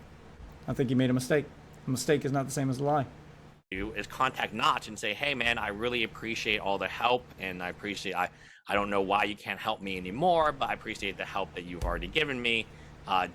I think he made a mistake. A mistake is not the same as a lie. Is contact Notch and say, hey man, I really appreciate all the help, and I don't know why you can't help me anymore, but I appreciate the help that you've already given me.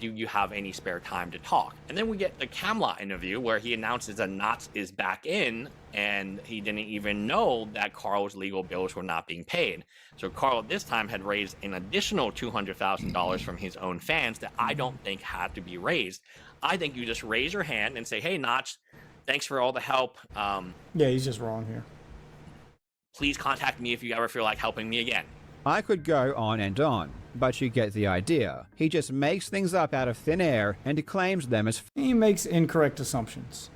Do you have any spare time to talk? And then we get the Camelot interview where he announces that Notch is back in, and he didn't even know that Karl's legal bills were not being paid. So Karl at this time had raised an additional $200,000 from his own fans that I don't think had to be raised. I think you just raise your hand and say, hey Notch, thanks for all the help. Yeah, he's just wrong here. Please contact me if you ever feel like helping me again. I could go on and on, but you get the idea. He just makes things up out of thin air and claims them as... He makes incorrect assumptions.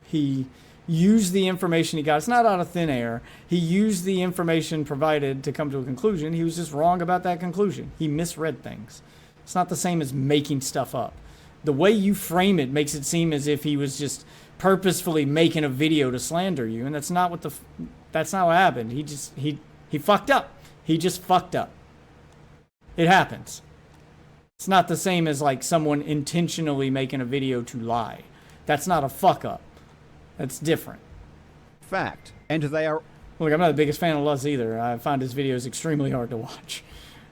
He used the information he got. It's not out of thin air. He used the information provided to come to a conclusion. He was just wrong about that conclusion. He misread things. It's not the same as making stuff up. The way you frame it makes it seem as if he was just purposefully making a video to slander you, and that's not what happened. He fucked up. He just fucked up. It happens. It's not the same as like someone intentionally making a video to lie. That's not a fuck up. That's different. Fact. And they are... Look, I'm not the biggest fan of Les either. I find his videos extremely hard to watch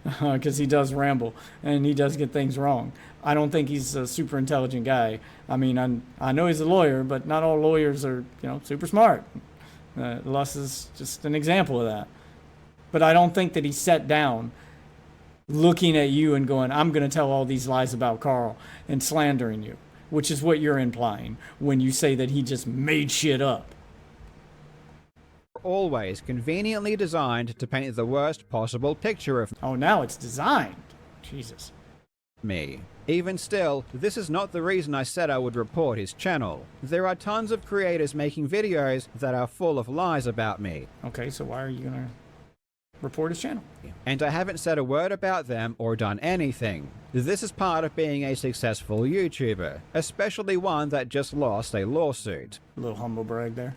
because he does ramble and he does get things wrong. I don't think he's a super intelligent guy. I mean, I know he's a lawyer, but not all lawyers are, super smart. Les is just an example of that. But I don't think that he sat down looking at you and going, I'm going to tell all these lies about Karl and slandering you, which is what you're implying when you say that he just made shit up. Always conveniently designed to paint the worst possible picture of... Oh, now it's designed. Jesus. Me. Even still, this is not the reason I said I would report his channel. There are tons of creators making videos that are full of lies about me. Okay, so why are you going to report his channel? And I haven't said a word about them or done anything. This is part of being a successful YouTuber, especially one that just lost a lawsuit. A little humble brag there.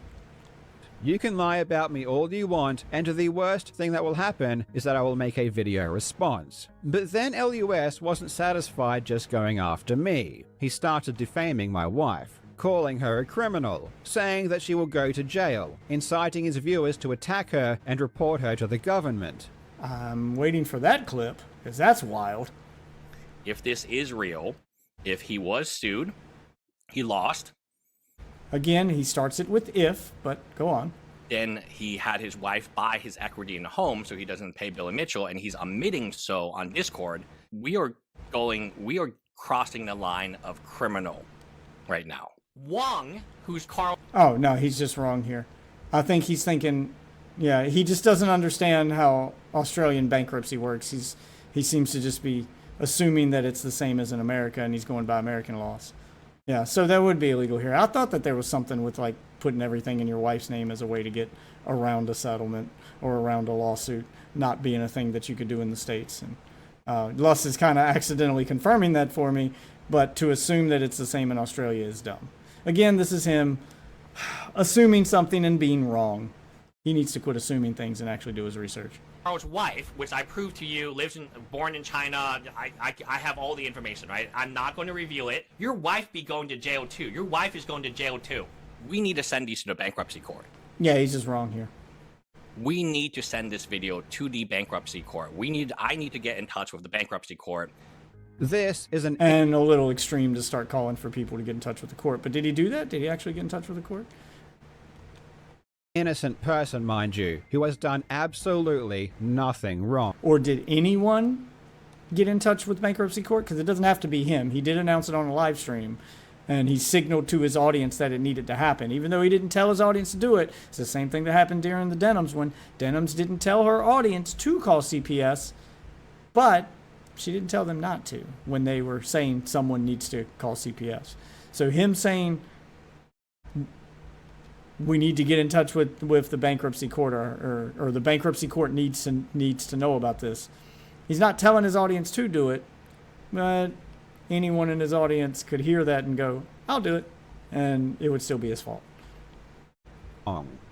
You can lie about me all you want, and the worst thing that will happen is that I will make a video response. But then LUS wasn't satisfied just going after me. He started defaming my wife, calling her a criminal, saying that she will go to jail, inciting his viewers to attack her and report her to the government. I'm waiting for that clip, because that's wild. If this is real, if he was sued, he lost. Again, he starts it with if, but go on. Then he had his wife buy his equity in the home so he doesn't pay Billy Mitchell, and he's admitting so on Discord. We are crossing the line of criminal right now. Wong, who's Karl. Oh, no, he's just wrong here. I think he's thinking, yeah, he just doesn't understand how Australian bankruptcy works. He seems to just be assuming that it's the same as in America, and he's going by American laws. Yeah, so that would be illegal here. I thought that there was something with like putting everything in your wife's name as a way to get around a settlement or around a lawsuit, not being a thing that you could do in the States. And Lus is kind of accidentally confirming that for me, but to assume that it's the same in Australia is dumb. Again, this is him assuming something and being wrong. He needs to quit assuming things and actually do his research. Karl's wife, which I proved to you, born in China. I have all the information, right? I'm not going to reveal it. Your wife be going to jail too. Your wife is going to jail too. We need to send these to the bankruptcy court. Yeah, he's just wrong here. We need to send this video to the bankruptcy court. I need to get in touch with the bankruptcy court. This is and a little extreme to start calling for people to get in touch with the court. But did he do that? Did he actually get in touch with the court? Innocent person, mind you, who has done absolutely nothing wrong. Or did anyone get in touch with bankruptcy court? Because it doesn't have to be him. He did announce it on a live stream, and he signaled to his audience that it needed to happen. Even though he didn't tell his audience to do it, it's the same thing that happened during the Denims when Denims didn't tell her audience to call CPS, but she didn't tell them not to when they were saying someone needs to call CPS. So him saying we need to get in touch with the bankruptcy court or the bankruptcy court needs to know about this. He's not telling his audience to do it, but anyone in his audience could hear that and go, I'll do it, and it would still be his fault.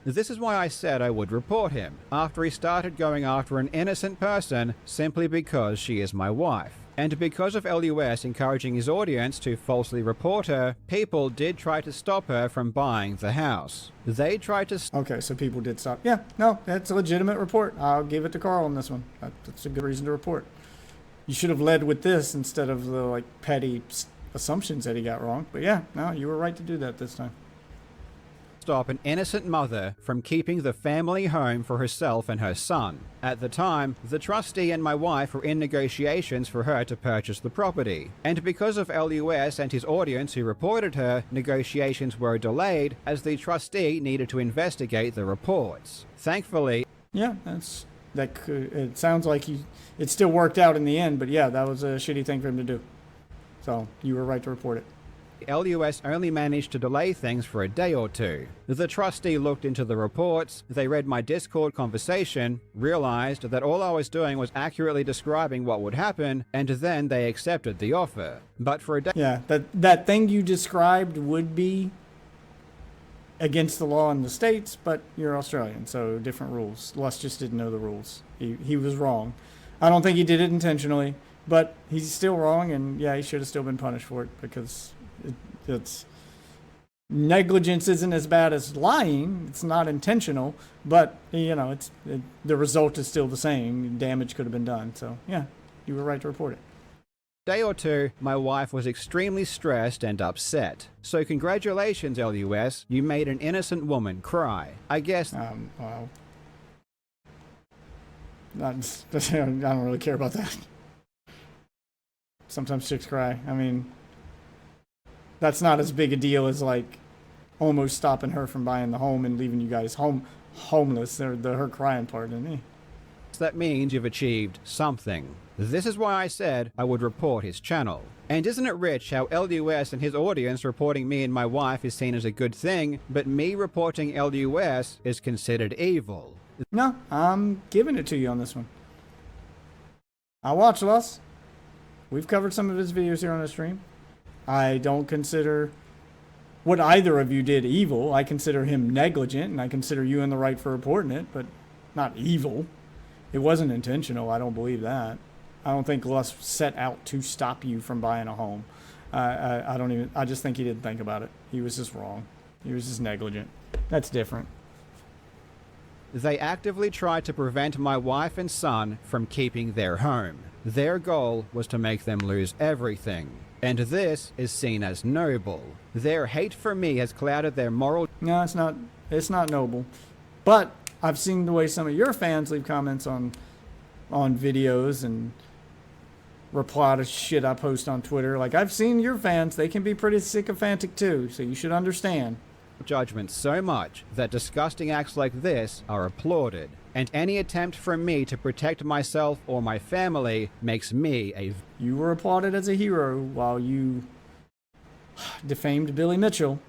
This is why I said I would report him, after he started going after an innocent person simply because she is my wife. And because of LUS encouraging his audience to falsely report her, people did try to stop her from buying the house. They tried to... Okay, so people did stop. Yeah, no, that's a legitimate report. I'll give it to Karl on this one. That's a good reason to report. You should have led with this instead of the petty assumptions that he got wrong. But yeah, no, you were right to do that this time. Stop an innocent mother from keeping the family home for herself and her son. At the time, the trustee and my wife were in negotiations for her to purchase the property. And because of LUS and his audience who reported her, negotiations were delayed as the trustee needed to investigate the reports. Thankfully... Yeah, it sounds like it still worked out in the end, but yeah, that was a shitty thing for him to do. So, you were right to report it. LUS only managed to delay things for a day or two. The trustee looked into the reports, they read my Discord conversation, realized that all I was doing was accurately describing what would happen, and then they accepted the offer. But for a day... Yeah, that thing you described would be against the law in the States, but you're Australian, so different rules. Lus just didn't know the rules. He was wrong. I don't think he did it intentionally, but he's still wrong, and yeah, he should have still been punished for it because... It's negligence isn't as bad as lying. It's not intentional, but the result is still the same. Damage could have been done. So yeah, you were right to report it. Day or two, my wife was extremely stressed and upset. So congratulations, LUS. You made an innocent woman cry. I guess. Well, I don't really care about that. Sometimes chicks cry. I mean. That's not as big a deal as almost stopping her from buying the home and leaving you guys homeless. Her crying part, isn't it? That means you've achieved something. This is why I said I would report his channel. And isn't it rich how LUS and his audience reporting me and my wife is seen as a good thing, but me reporting LUS is considered evil? No, I'm giving it to you on this one. I watch Lus. We've covered some of his videos here on the stream. I don't consider what either of you did evil. I consider him negligent, and I consider you in the right for reporting it, but not evil. It wasn't intentional. I don't believe that. I don't think Luss set out to stop you from buying a home. I just think he didn't think about it. He was just wrong. He was just negligent. That's different. They actively tried to prevent my wife and son from keeping their home. Their goal was to make them lose everything. And this is seen as noble. Their hate for me has clouded their moral... No, it's not. It's not noble. But I've seen the way some of your fans leave comments on videos and reply to shit I post on Twitter. Like, I've seen your fans. They can be pretty sycophantic too, so you should understand. Judgment so much that disgusting acts like this are applauded. And any attempt from me to protect myself or my family makes me a... You were applauded as a hero while you defamed Billy Mitchell.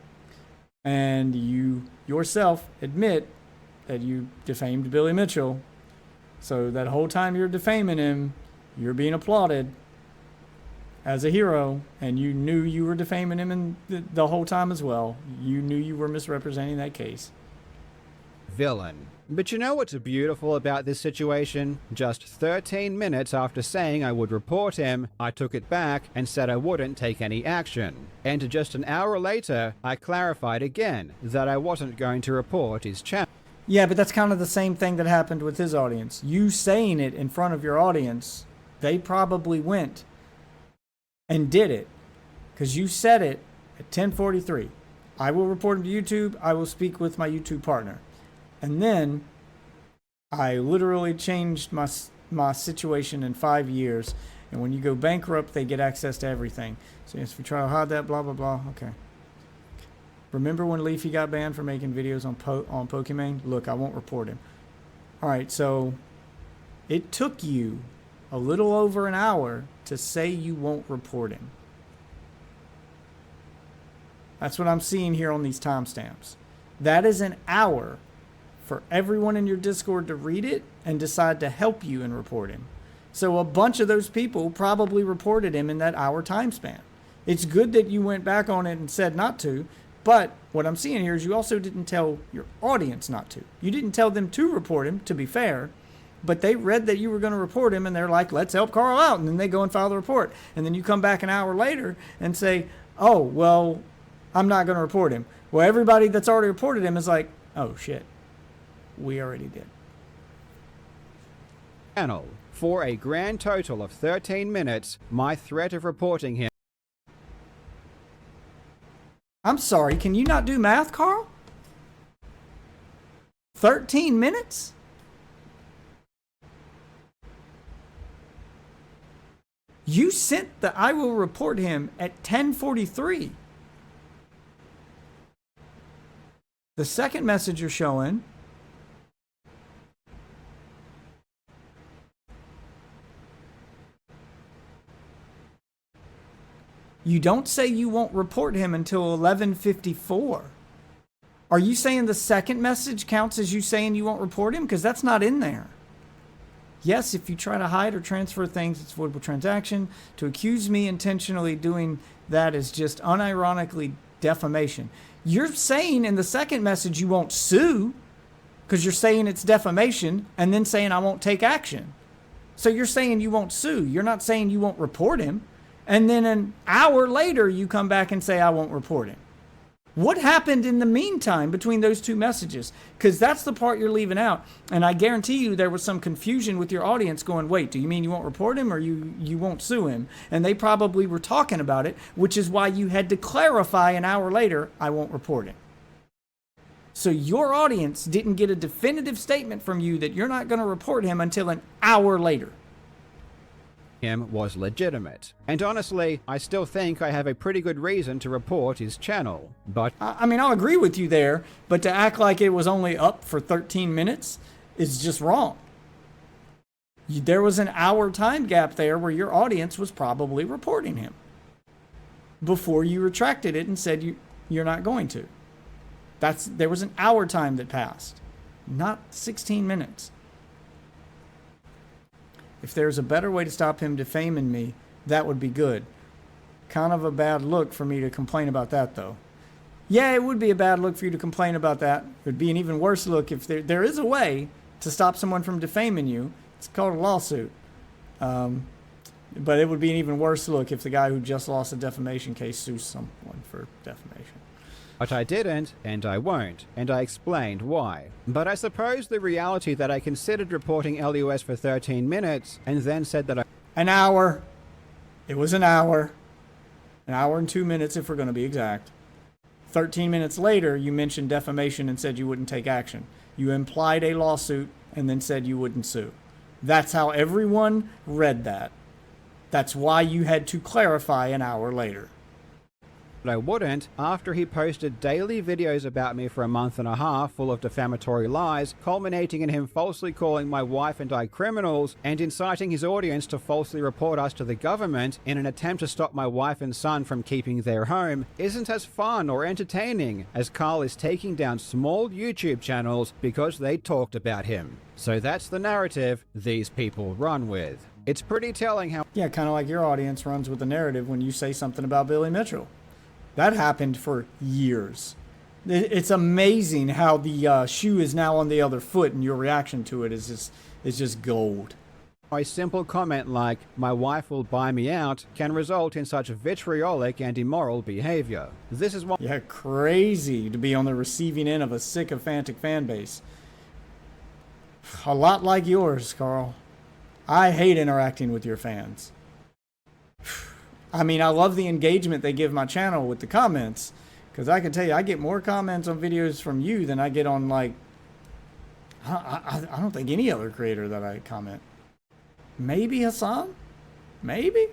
And you yourself admit that you defamed Billy Mitchell. So that whole time you're defaming him, you're being applauded as a hero, and you knew you were defaming him in the whole time as well. You knew you were misrepresenting that case. Villain. But you know what's beautiful about this situation? Just 13 minutes after saying I would report him, I took it back and said I wouldn't take any action. And just an hour later, I clarified again that I wasn't going to report his channel. Yeah, but that's kind of the same thing that happened with his audience. You saying it in front of your audience, they probably went and did it because you said it at 10:43. I will report him to YouTube. I will speak with my YouTube partner. And then I literally changed my situation in 5 years. And when you go bankrupt, they get access to everything. So yes, if you try to hide that, blah, blah, blah. Okay. Remember when Leafy got banned for making videos on Pokemon? Look, I won't report him. All right, so it took you a little over an hour to say you won't report him. That's what I'm seeing here on these timestamps. That is an hour for everyone in your Discord to read it and decide to help you and report him. So a bunch of those people probably reported him in that hour time span. It's good that you went back on it and said not to, but what I'm seeing here is you also didn't tell your audience not to. You didn't tell them to report him, to be fair, but they read that you were going to report him and they're like, let's help Karl out. And then they go and file the report. And then you come back an hour later and say, oh, well, I'm not going to report him. Well, everybody that's already reported him is like, oh, shit. We already did. Channel. For a grand total of 13 minutes, my threat of reporting him... I'm sorry, can you not do math, Karl? 13 minutes? You sent the I will report him at 10:43. The second message you're showing you don't say you won't report him until 11:54. Are you saying the second message counts as you saying you won't report him? Because that's not in there. Yes, if you try to hide or transfer things, it's avoidable transaction. To accuse me intentionally doing that is just unironically defamation. You're saying in the second message you won't sue because you're saying it's defamation and then saying I won't take action. So you're saying you won't sue. You're not saying you won't report him. And then an hour later, you come back and say, I won't report him. What happened in the meantime between those two messages? Because that's the part you're leaving out. And I guarantee you there was some confusion with your audience going, wait, do you mean you won't report him or you won't sue him? And they probably were talking about it, which is why you had to clarify an hour later, I won't report him. So your audience didn't get a definitive statement from you that you're not going to report him until an hour later. Him was legitimate. And honestly, I still think I have a pretty good reason to report his channel. But I mean, I'll agree with you there, but to act like it was only up for 13 minutes is just wrong. There was an hour time gap there where your audience was probably reporting him before you retracted it and said you're not going to. There was an hour time that passed, not 16 minutes. If there's a better way to stop him defaming me, that would be good. Kind of a bad look for me to complain about that, though. Yeah, it would be a bad look for you to complain about that. It would be an even worse look if there is a way to stop someone from defaming you. It's called a lawsuit. But it would be an even worse look if the guy who just lost a defamation case sues someone for defamation. But I didn't, and I won't, and I explained why. But I suppose the reality that I considered reporting LUS for 13 minutes and then said that An hour. It was an hour. An hour and 2 minutes if we're going to be exact. 13 minutes later, you mentioned defamation and said you wouldn't take action. You implied a lawsuit and then said you wouldn't sue. That's how everyone read that. That's why you had to clarify an hour later. I wouldn't after he posted daily videos about me for a month and a half full of defamatory lies, culminating in him falsely calling my wife and I criminals and inciting his audience to falsely report us to the government in an attempt to stop my wife and son from keeping their home, isn't as fun or entertaining as Karl is taking down small YouTube channels because they talked about him. So that's the narrative these people run with. It's pretty telling how— Yeah, kind of like your audience runs with the narrative when you say something about Billy Mitchell. That happened for years. It's amazing how the shoe is now on the other foot, and your reaction to it is just gold. A simple comment like, "my wife will buy me out," can result in such vitriolic and immoral behavior. This is why— Yeah, crazy to be on the receiving end of a sycophantic fan base. A lot like yours, Karl. I hate interacting with your fans. I mean, I love the engagement they give my channel with the comments, because I can tell you, I get more comments on videos from you than I get on, like, I don't think any other creator that I comment. Maybe Hassan? Maybe?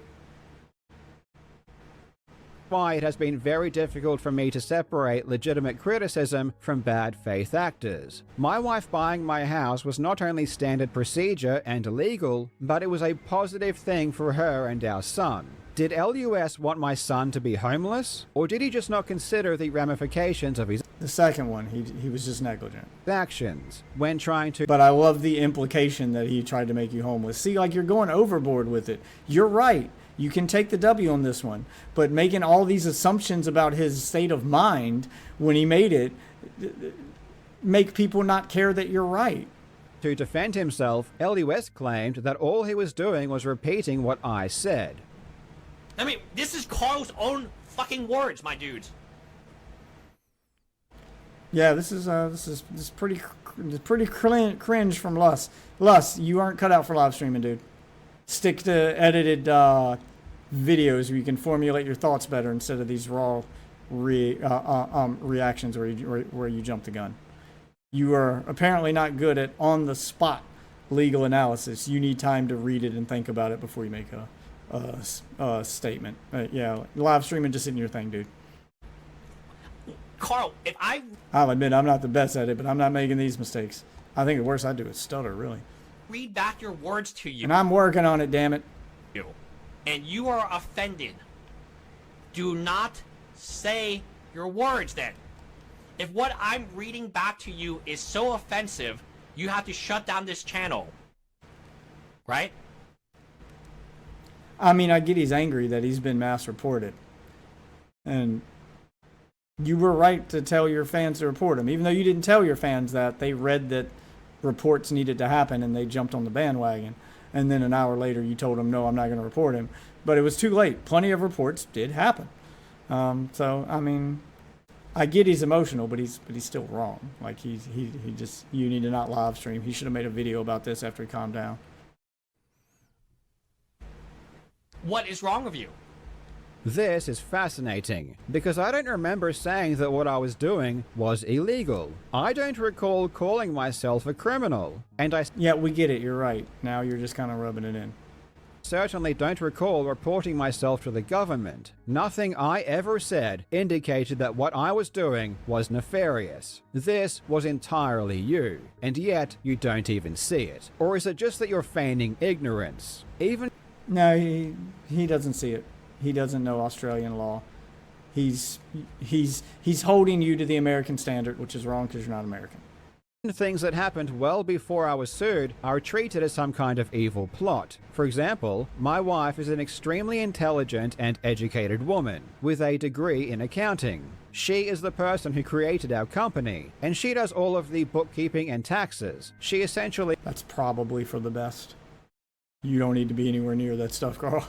Why it has been very difficult for me to separate legitimate criticism from bad faith actors. My wife buying my house was not only standard procedure and illegal, but it was a positive thing for her and our son. Did LUS want my son to be homeless? Or did he just not consider the ramifications of his— The second one, he was just negligent. actions when trying to— But I love the implication that he tried to make you homeless. See, like, you're going overboard with it. You're right. You can take the W on this one. But making all these assumptions about his state of mind when he made it make people not care that you're right. To defend himself, LUS claimed that all he was doing was repeating what I said. I mean, this is Karl's own fucking words, my dudes. Yeah, this is pretty cringe from Lus. Lus, you aren't cut out for live streaming, dude. Stick to edited videos where you can formulate your thoughts better instead of these raw reactions where you jump the gun. You are apparently not good at on-the-spot legal analysis. You need time to read it and think about it before you make a statement. Yeah, live streaming just isn't your thing, dude. Karl, if I'll admit I'm not the best at it, but I'm not making these mistakes. I think the worst I do is stutter, really. read back your words to you, and I'm working on it, damn it. And you are offended, do not say your words then. If what I'm reading back to you is so offensive, you have to shut down this channel. Right? I mean, I get he's angry that he's been mass reported. And you were right to tell your fans to report him. Even though you didn't tell your fans that, they read that reports needed to happen and they jumped on the bandwagon. And then an hour later you told them, no, I'm not going to report him. But it was too late. Plenty of reports did happen. So, I mean, I get he's emotional, but he's still wrong. Like, he just, you need to not live stream. He should have made a video about this after he calmed down. What is wrong with you? This is fascinating, because I don't remember saying that what I was doing was illegal. I don't recall calling myself a criminal, and Yeah, we get it, you're right. Now you're just kind of rubbing it in. Certainly don't recall reporting myself to the government. Nothing I ever said indicated that what I was doing was nefarious. This was entirely you, and yet you don't even see it. Or is it just that you're feigning ignorance? No, he doesn't see it. He doesn't know Australian law. He's holding you to the American standard, which is wrong because you're not American. Things that happened well before I was sued are treated as some kind of evil plot. For example, my wife is an extremely intelligent and educated woman with a degree in accounting. She is the person who created our company, and she does all of the bookkeeping and taxes. She essentially... That's probably for the best. You don't need to be anywhere near that stuff, Karl.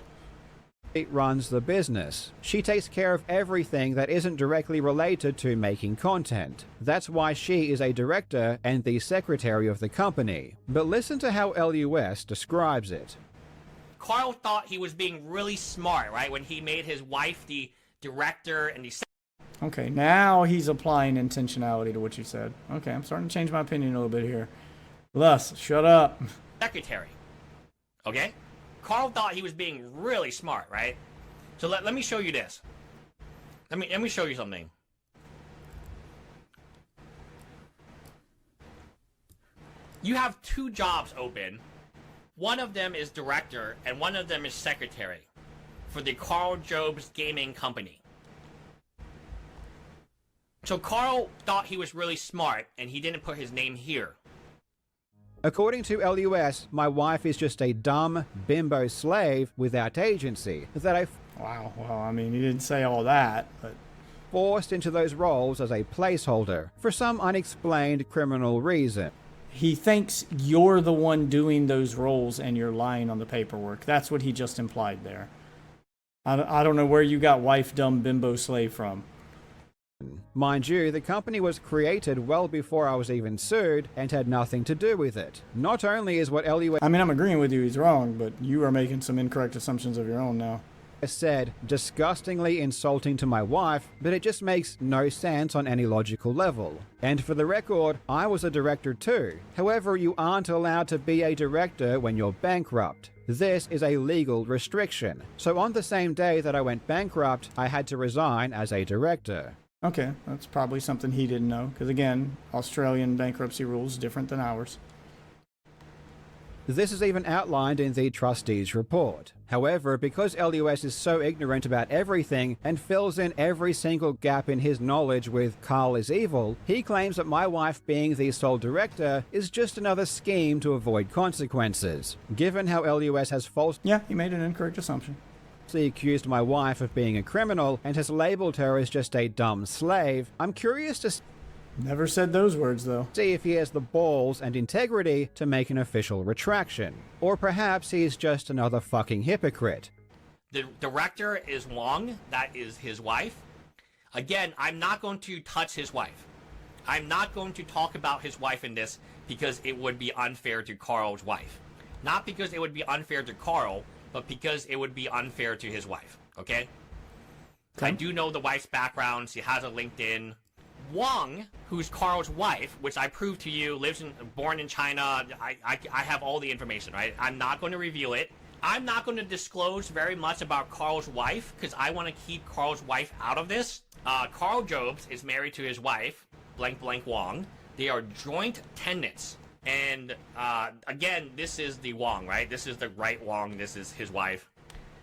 runs the business. She takes care of everything that isn't directly related to making content. That's why she is a director and the secretary of the company. But listen to how LUS describes it. Karl thought he was being really smart, right? When he made his wife the director and the Okay, now he's applying intentionality to what you said. Okay, I'm starting to change my opinion a little bit here. Les, shut up. secretary. Okay? Karl thought he was being really smart, right? So let me show you this. Let me show you something. You have two jobs open. One of them is director and one of them is secretary for the Karl Jobs gaming company. So Karl thought he was really smart and he didn't put his name here. According to LUS, my wife is just a dumb bimbo slave without agency that I... Wow, well, I mean, he didn't say all that, but... forced into those roles as a placeholder for some unexplained criminal reason. He thinks you're the one doing those roles and you're lying on the paperwork. That's what he just implied there. I don't know where you got wife dumb bimbo slave from. Mind you, the company was created well before I was even sued and had nothing to do with it. Not only is what LUS... I mean, I'm agreeing with you, he's wrong, but you are making some incorrect assumptions of your own now. said disgustingly insulting to my wife, but it just makes no sense on any logical level. And for the record, I was a director too. However, you aren't allowed to be a director when you're bankrupt. This is a legal restriction. So on the same day that I went bankrupt, I had to resign as a director. Okay, that's probably something he didn't know, because again, Australian bankruptcy rules different than ours. This is even outlined in the trustees' report. However, because LUS is so ignorant about everything and fills in every single gap in his knowledge with Karl is evil, he claims that my wife being the sole director is just another scheme to avoid consequences. Given how LUS has falsely... Yeah, he made an incorrect assumption. accused my wife of being a criminal and has labeled her as just a dumb slave, I'm curious to... Never said those words, though. See if he has the balls and integrity to make an official retraction. Or perhaps he's just another fucking hypocrite. The director is Wong. That is his wife. Again, I'm not going to touch his wife. I'm not going to talk about his wife in this because it would be unfair to Karl's wife. Not because it would be unfair to Karl, but because it would be unfair to his wife. Okay? I do know the wife's background. She has a LinkedIn. Wong, who's Karl's wife, which I proved to you, born in China. I have all the information, right? I'm not going to reveal it. I'm not going to disclose very much about Karl's wife because I want to keep Karl's wife out of this. Karl Jobs is married to his wife, blank blank Wong. They are joint tenants. And again, this is the Wong, right? This is the right Wong. This is his wife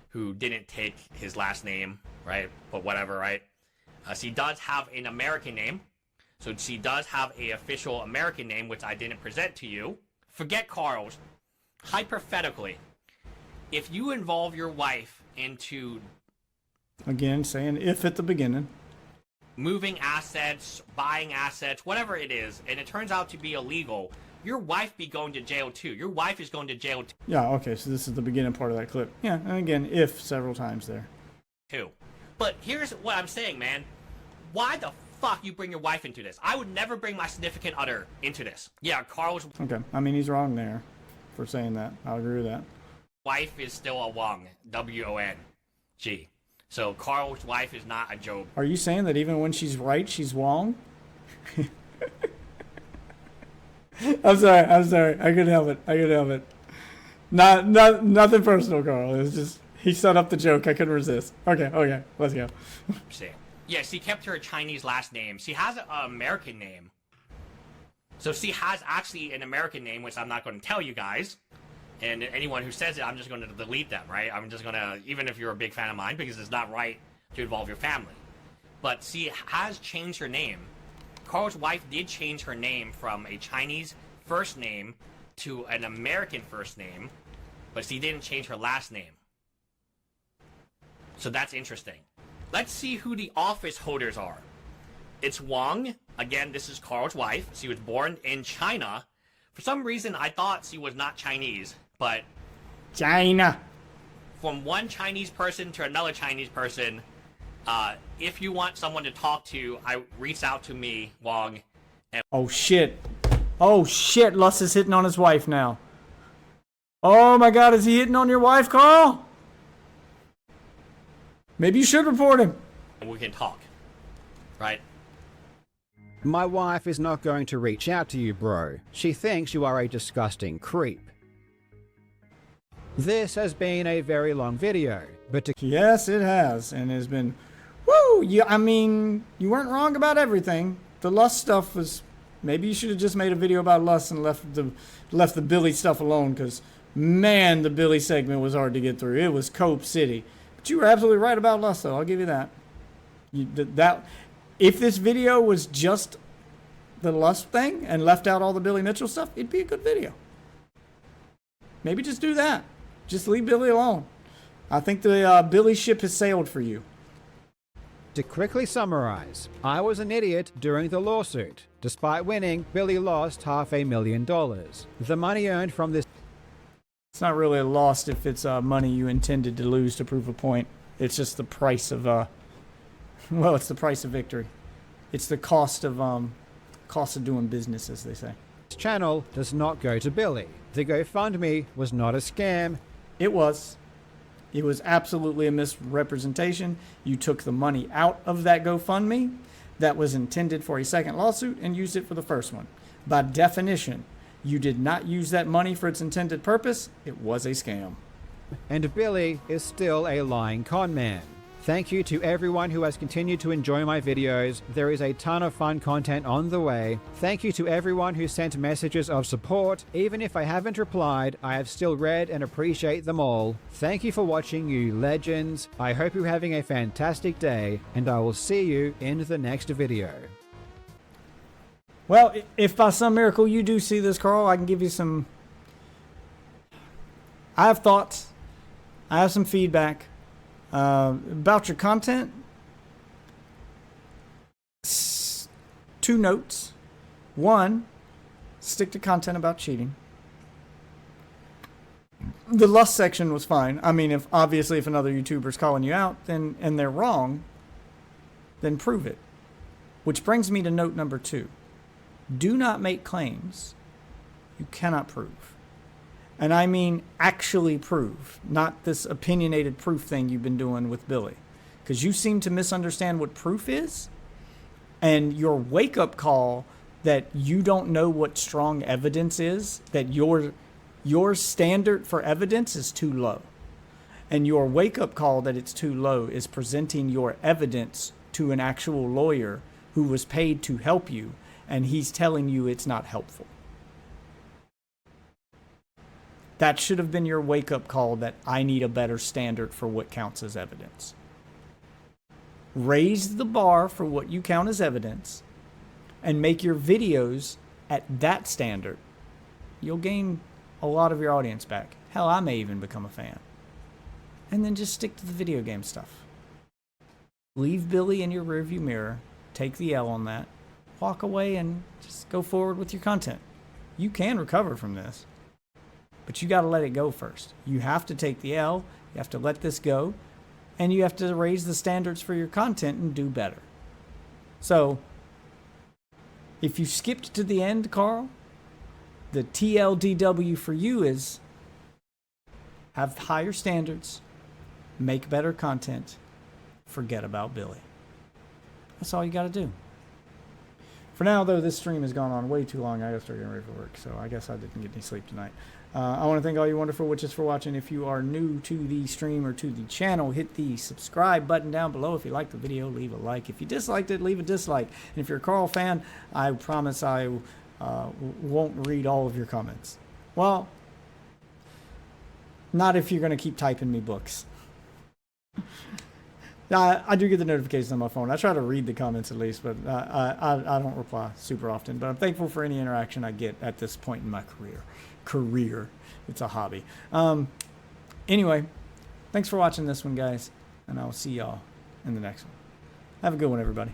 who didn't take his last name, right? But whatever, right? She does have an American name. So she does have an official American name, which I didn't present to you. Forget Karl's. Hypothetically, if you involve your wife into... Again, saying if at the beginning. Moving assets, buying assets, whatever it is, and it turns out to be illegal, your wife be going to jail too. Your wife is going to jail too. Yeah, okay, so this is the beginning part of that clip. Yeah, and again, if several times there. Too. But here's what I'm saying, man. Why the fuck you bring your wife into this? I would never bring my significant other into this. Yeah, Karl's... Okay, I mean, he's wrong there for saying that. I'll agree with that. Wife is still a Wong. W-O-N-G. So Karl's wife is not a Job. Are you saying that even when she's right, she's wrong? I'm sorry. I couldn't help it. Nothing personal, Karl. It was just... He set up the joke. I couldn't resist. Okay, let's go. Yeah, she kept her Chinese last name. She has an American name. So she has actually an American name, which I'm not going to tell you guys. And anyone who says it, I'm just going to delete them, right? I'm just going to, even if you're a big fan of mine, because it's not right to involve your family. But she has changed her name Carl's wife did change her name from a Chinese first name to an American first name, but she didn't change her last name. So that's interesting. Let's see who the office holders are. It's Wang. Again, this is Carl's wife. She was born in China. For some reason, I thought she was not Chinese, but... China. From one Chinese person to another Chinese person, if you want someone to talk to, reach out to me, Wang. And oh, shit. Oh, shit. Lust is hitting on his wife now. Oh, my God. Is he hitting on your wife, Karl? Maybe you should report him. we can talk. Right? My wife is not going to reach out to you, bro. She thinks you are a disgusting creep. This has been a very long video, but yes, it has, and it's been, woo! I mean, you weren't wrong about everything. The lust stuff was, maybe you should have just made a video about lust and left the Billy stuff alone, because man, the Billy segment was hard to get through. It was Cope City, but you were absolutely right about lust, though. I'll give you that. If this video was just the lust thing and left out all the Billy Mitchell stuff, it'd be a good video. Maybe just do that. Just leave Billy alone. I think the Billy ship has sailed for you. To quickly summarize, I was an idiot during the lawsuit. Despite winning, Billy lost $500,000. The money earned from this... It's not really a loss if it's money you intended to lose to prove a point. It's just the price of, well, it's the price of victory. It's the cost of doing business, as they say. This channel does not go to Billy. The GoFundMe was not a scam. It was. It was absolutely a misrepresentation. You took the money out of that GoFundMe that was intended for a second lawsuit and used it for the first one. By definition, you did not use that money for its intended purpose. It was a scam. And Billy is still a lying con man. Thank you to everyone who has continued to enjoy my videos. There is a ton of fun content on the way. Thank you to everyone who sent messages of support. Even if I haven't replied, I have still read and appreciate them all. Thank you for watching, you legends. I hope you're having a fantastic day, and I will see you in the next video. Well, if by some miracle you do see this, Karl, I can give you some... I have thoughts. I have some feedback. About your content, 2 notes. 1, stick to content about cheating. The lust section was fine. I mean, if another YouTuber's calling you out, and they're wrong, then prove it. Which brings me to note number 2. Do not make claims you cannot prove. And I mean actually prove, not this opinionated proof thing you've been doing with Billy. Because you seem to misunderstand what proof is. And your wake-up call that you don't know what strong evidence is, that your standard for evidence is too low. And your wake-up call that it's too low is presenting your evidence to an actual lawyer who was paid to help you, and he's telling you it's not helpful. That should have been your wake-up call that I need a better standard for what counts as evidence. Raise the bar for what you count as evidence and make your videos at that standard. You'll gain a lot of your audience back. Hell, I may even become a fan. And then just stick to the video game stuff. Leave Billy in your rearview mirror. Take the L on that. Walk away and just go forward with your content. You can recover from this. But you got to let it go first. You have to take the L, you have to let this go, and you have to raise the standards for your content and do better. So, if you skipped to the end, Karl, the TLDW for you is have higher standards, make better content, forget about Billy. That's all you got to do. For now, though, this stream has gone on way too long. I got to start getting ready for work, so I guess I didn't get any sleep tonight. I want to thank all you wonderful witches for watching. If you are new to the stream or to the channel, hit the subscribe button down below. If you liked the video, leave a like. If you disliked it, leave a dislike. And if you're a Karl fan, I promise I won't read all of your comments. Well, not if you're going to keep typing me books. I do get the notifications on my phone. I try to read the comments at least, but I don't reply super often. But I'm thankful for any interaction I get at this point in my career. It's a hobby. Anyway, thanks for watching this one, guys, and I'll see y'all in the next one. Have a good one, everybody.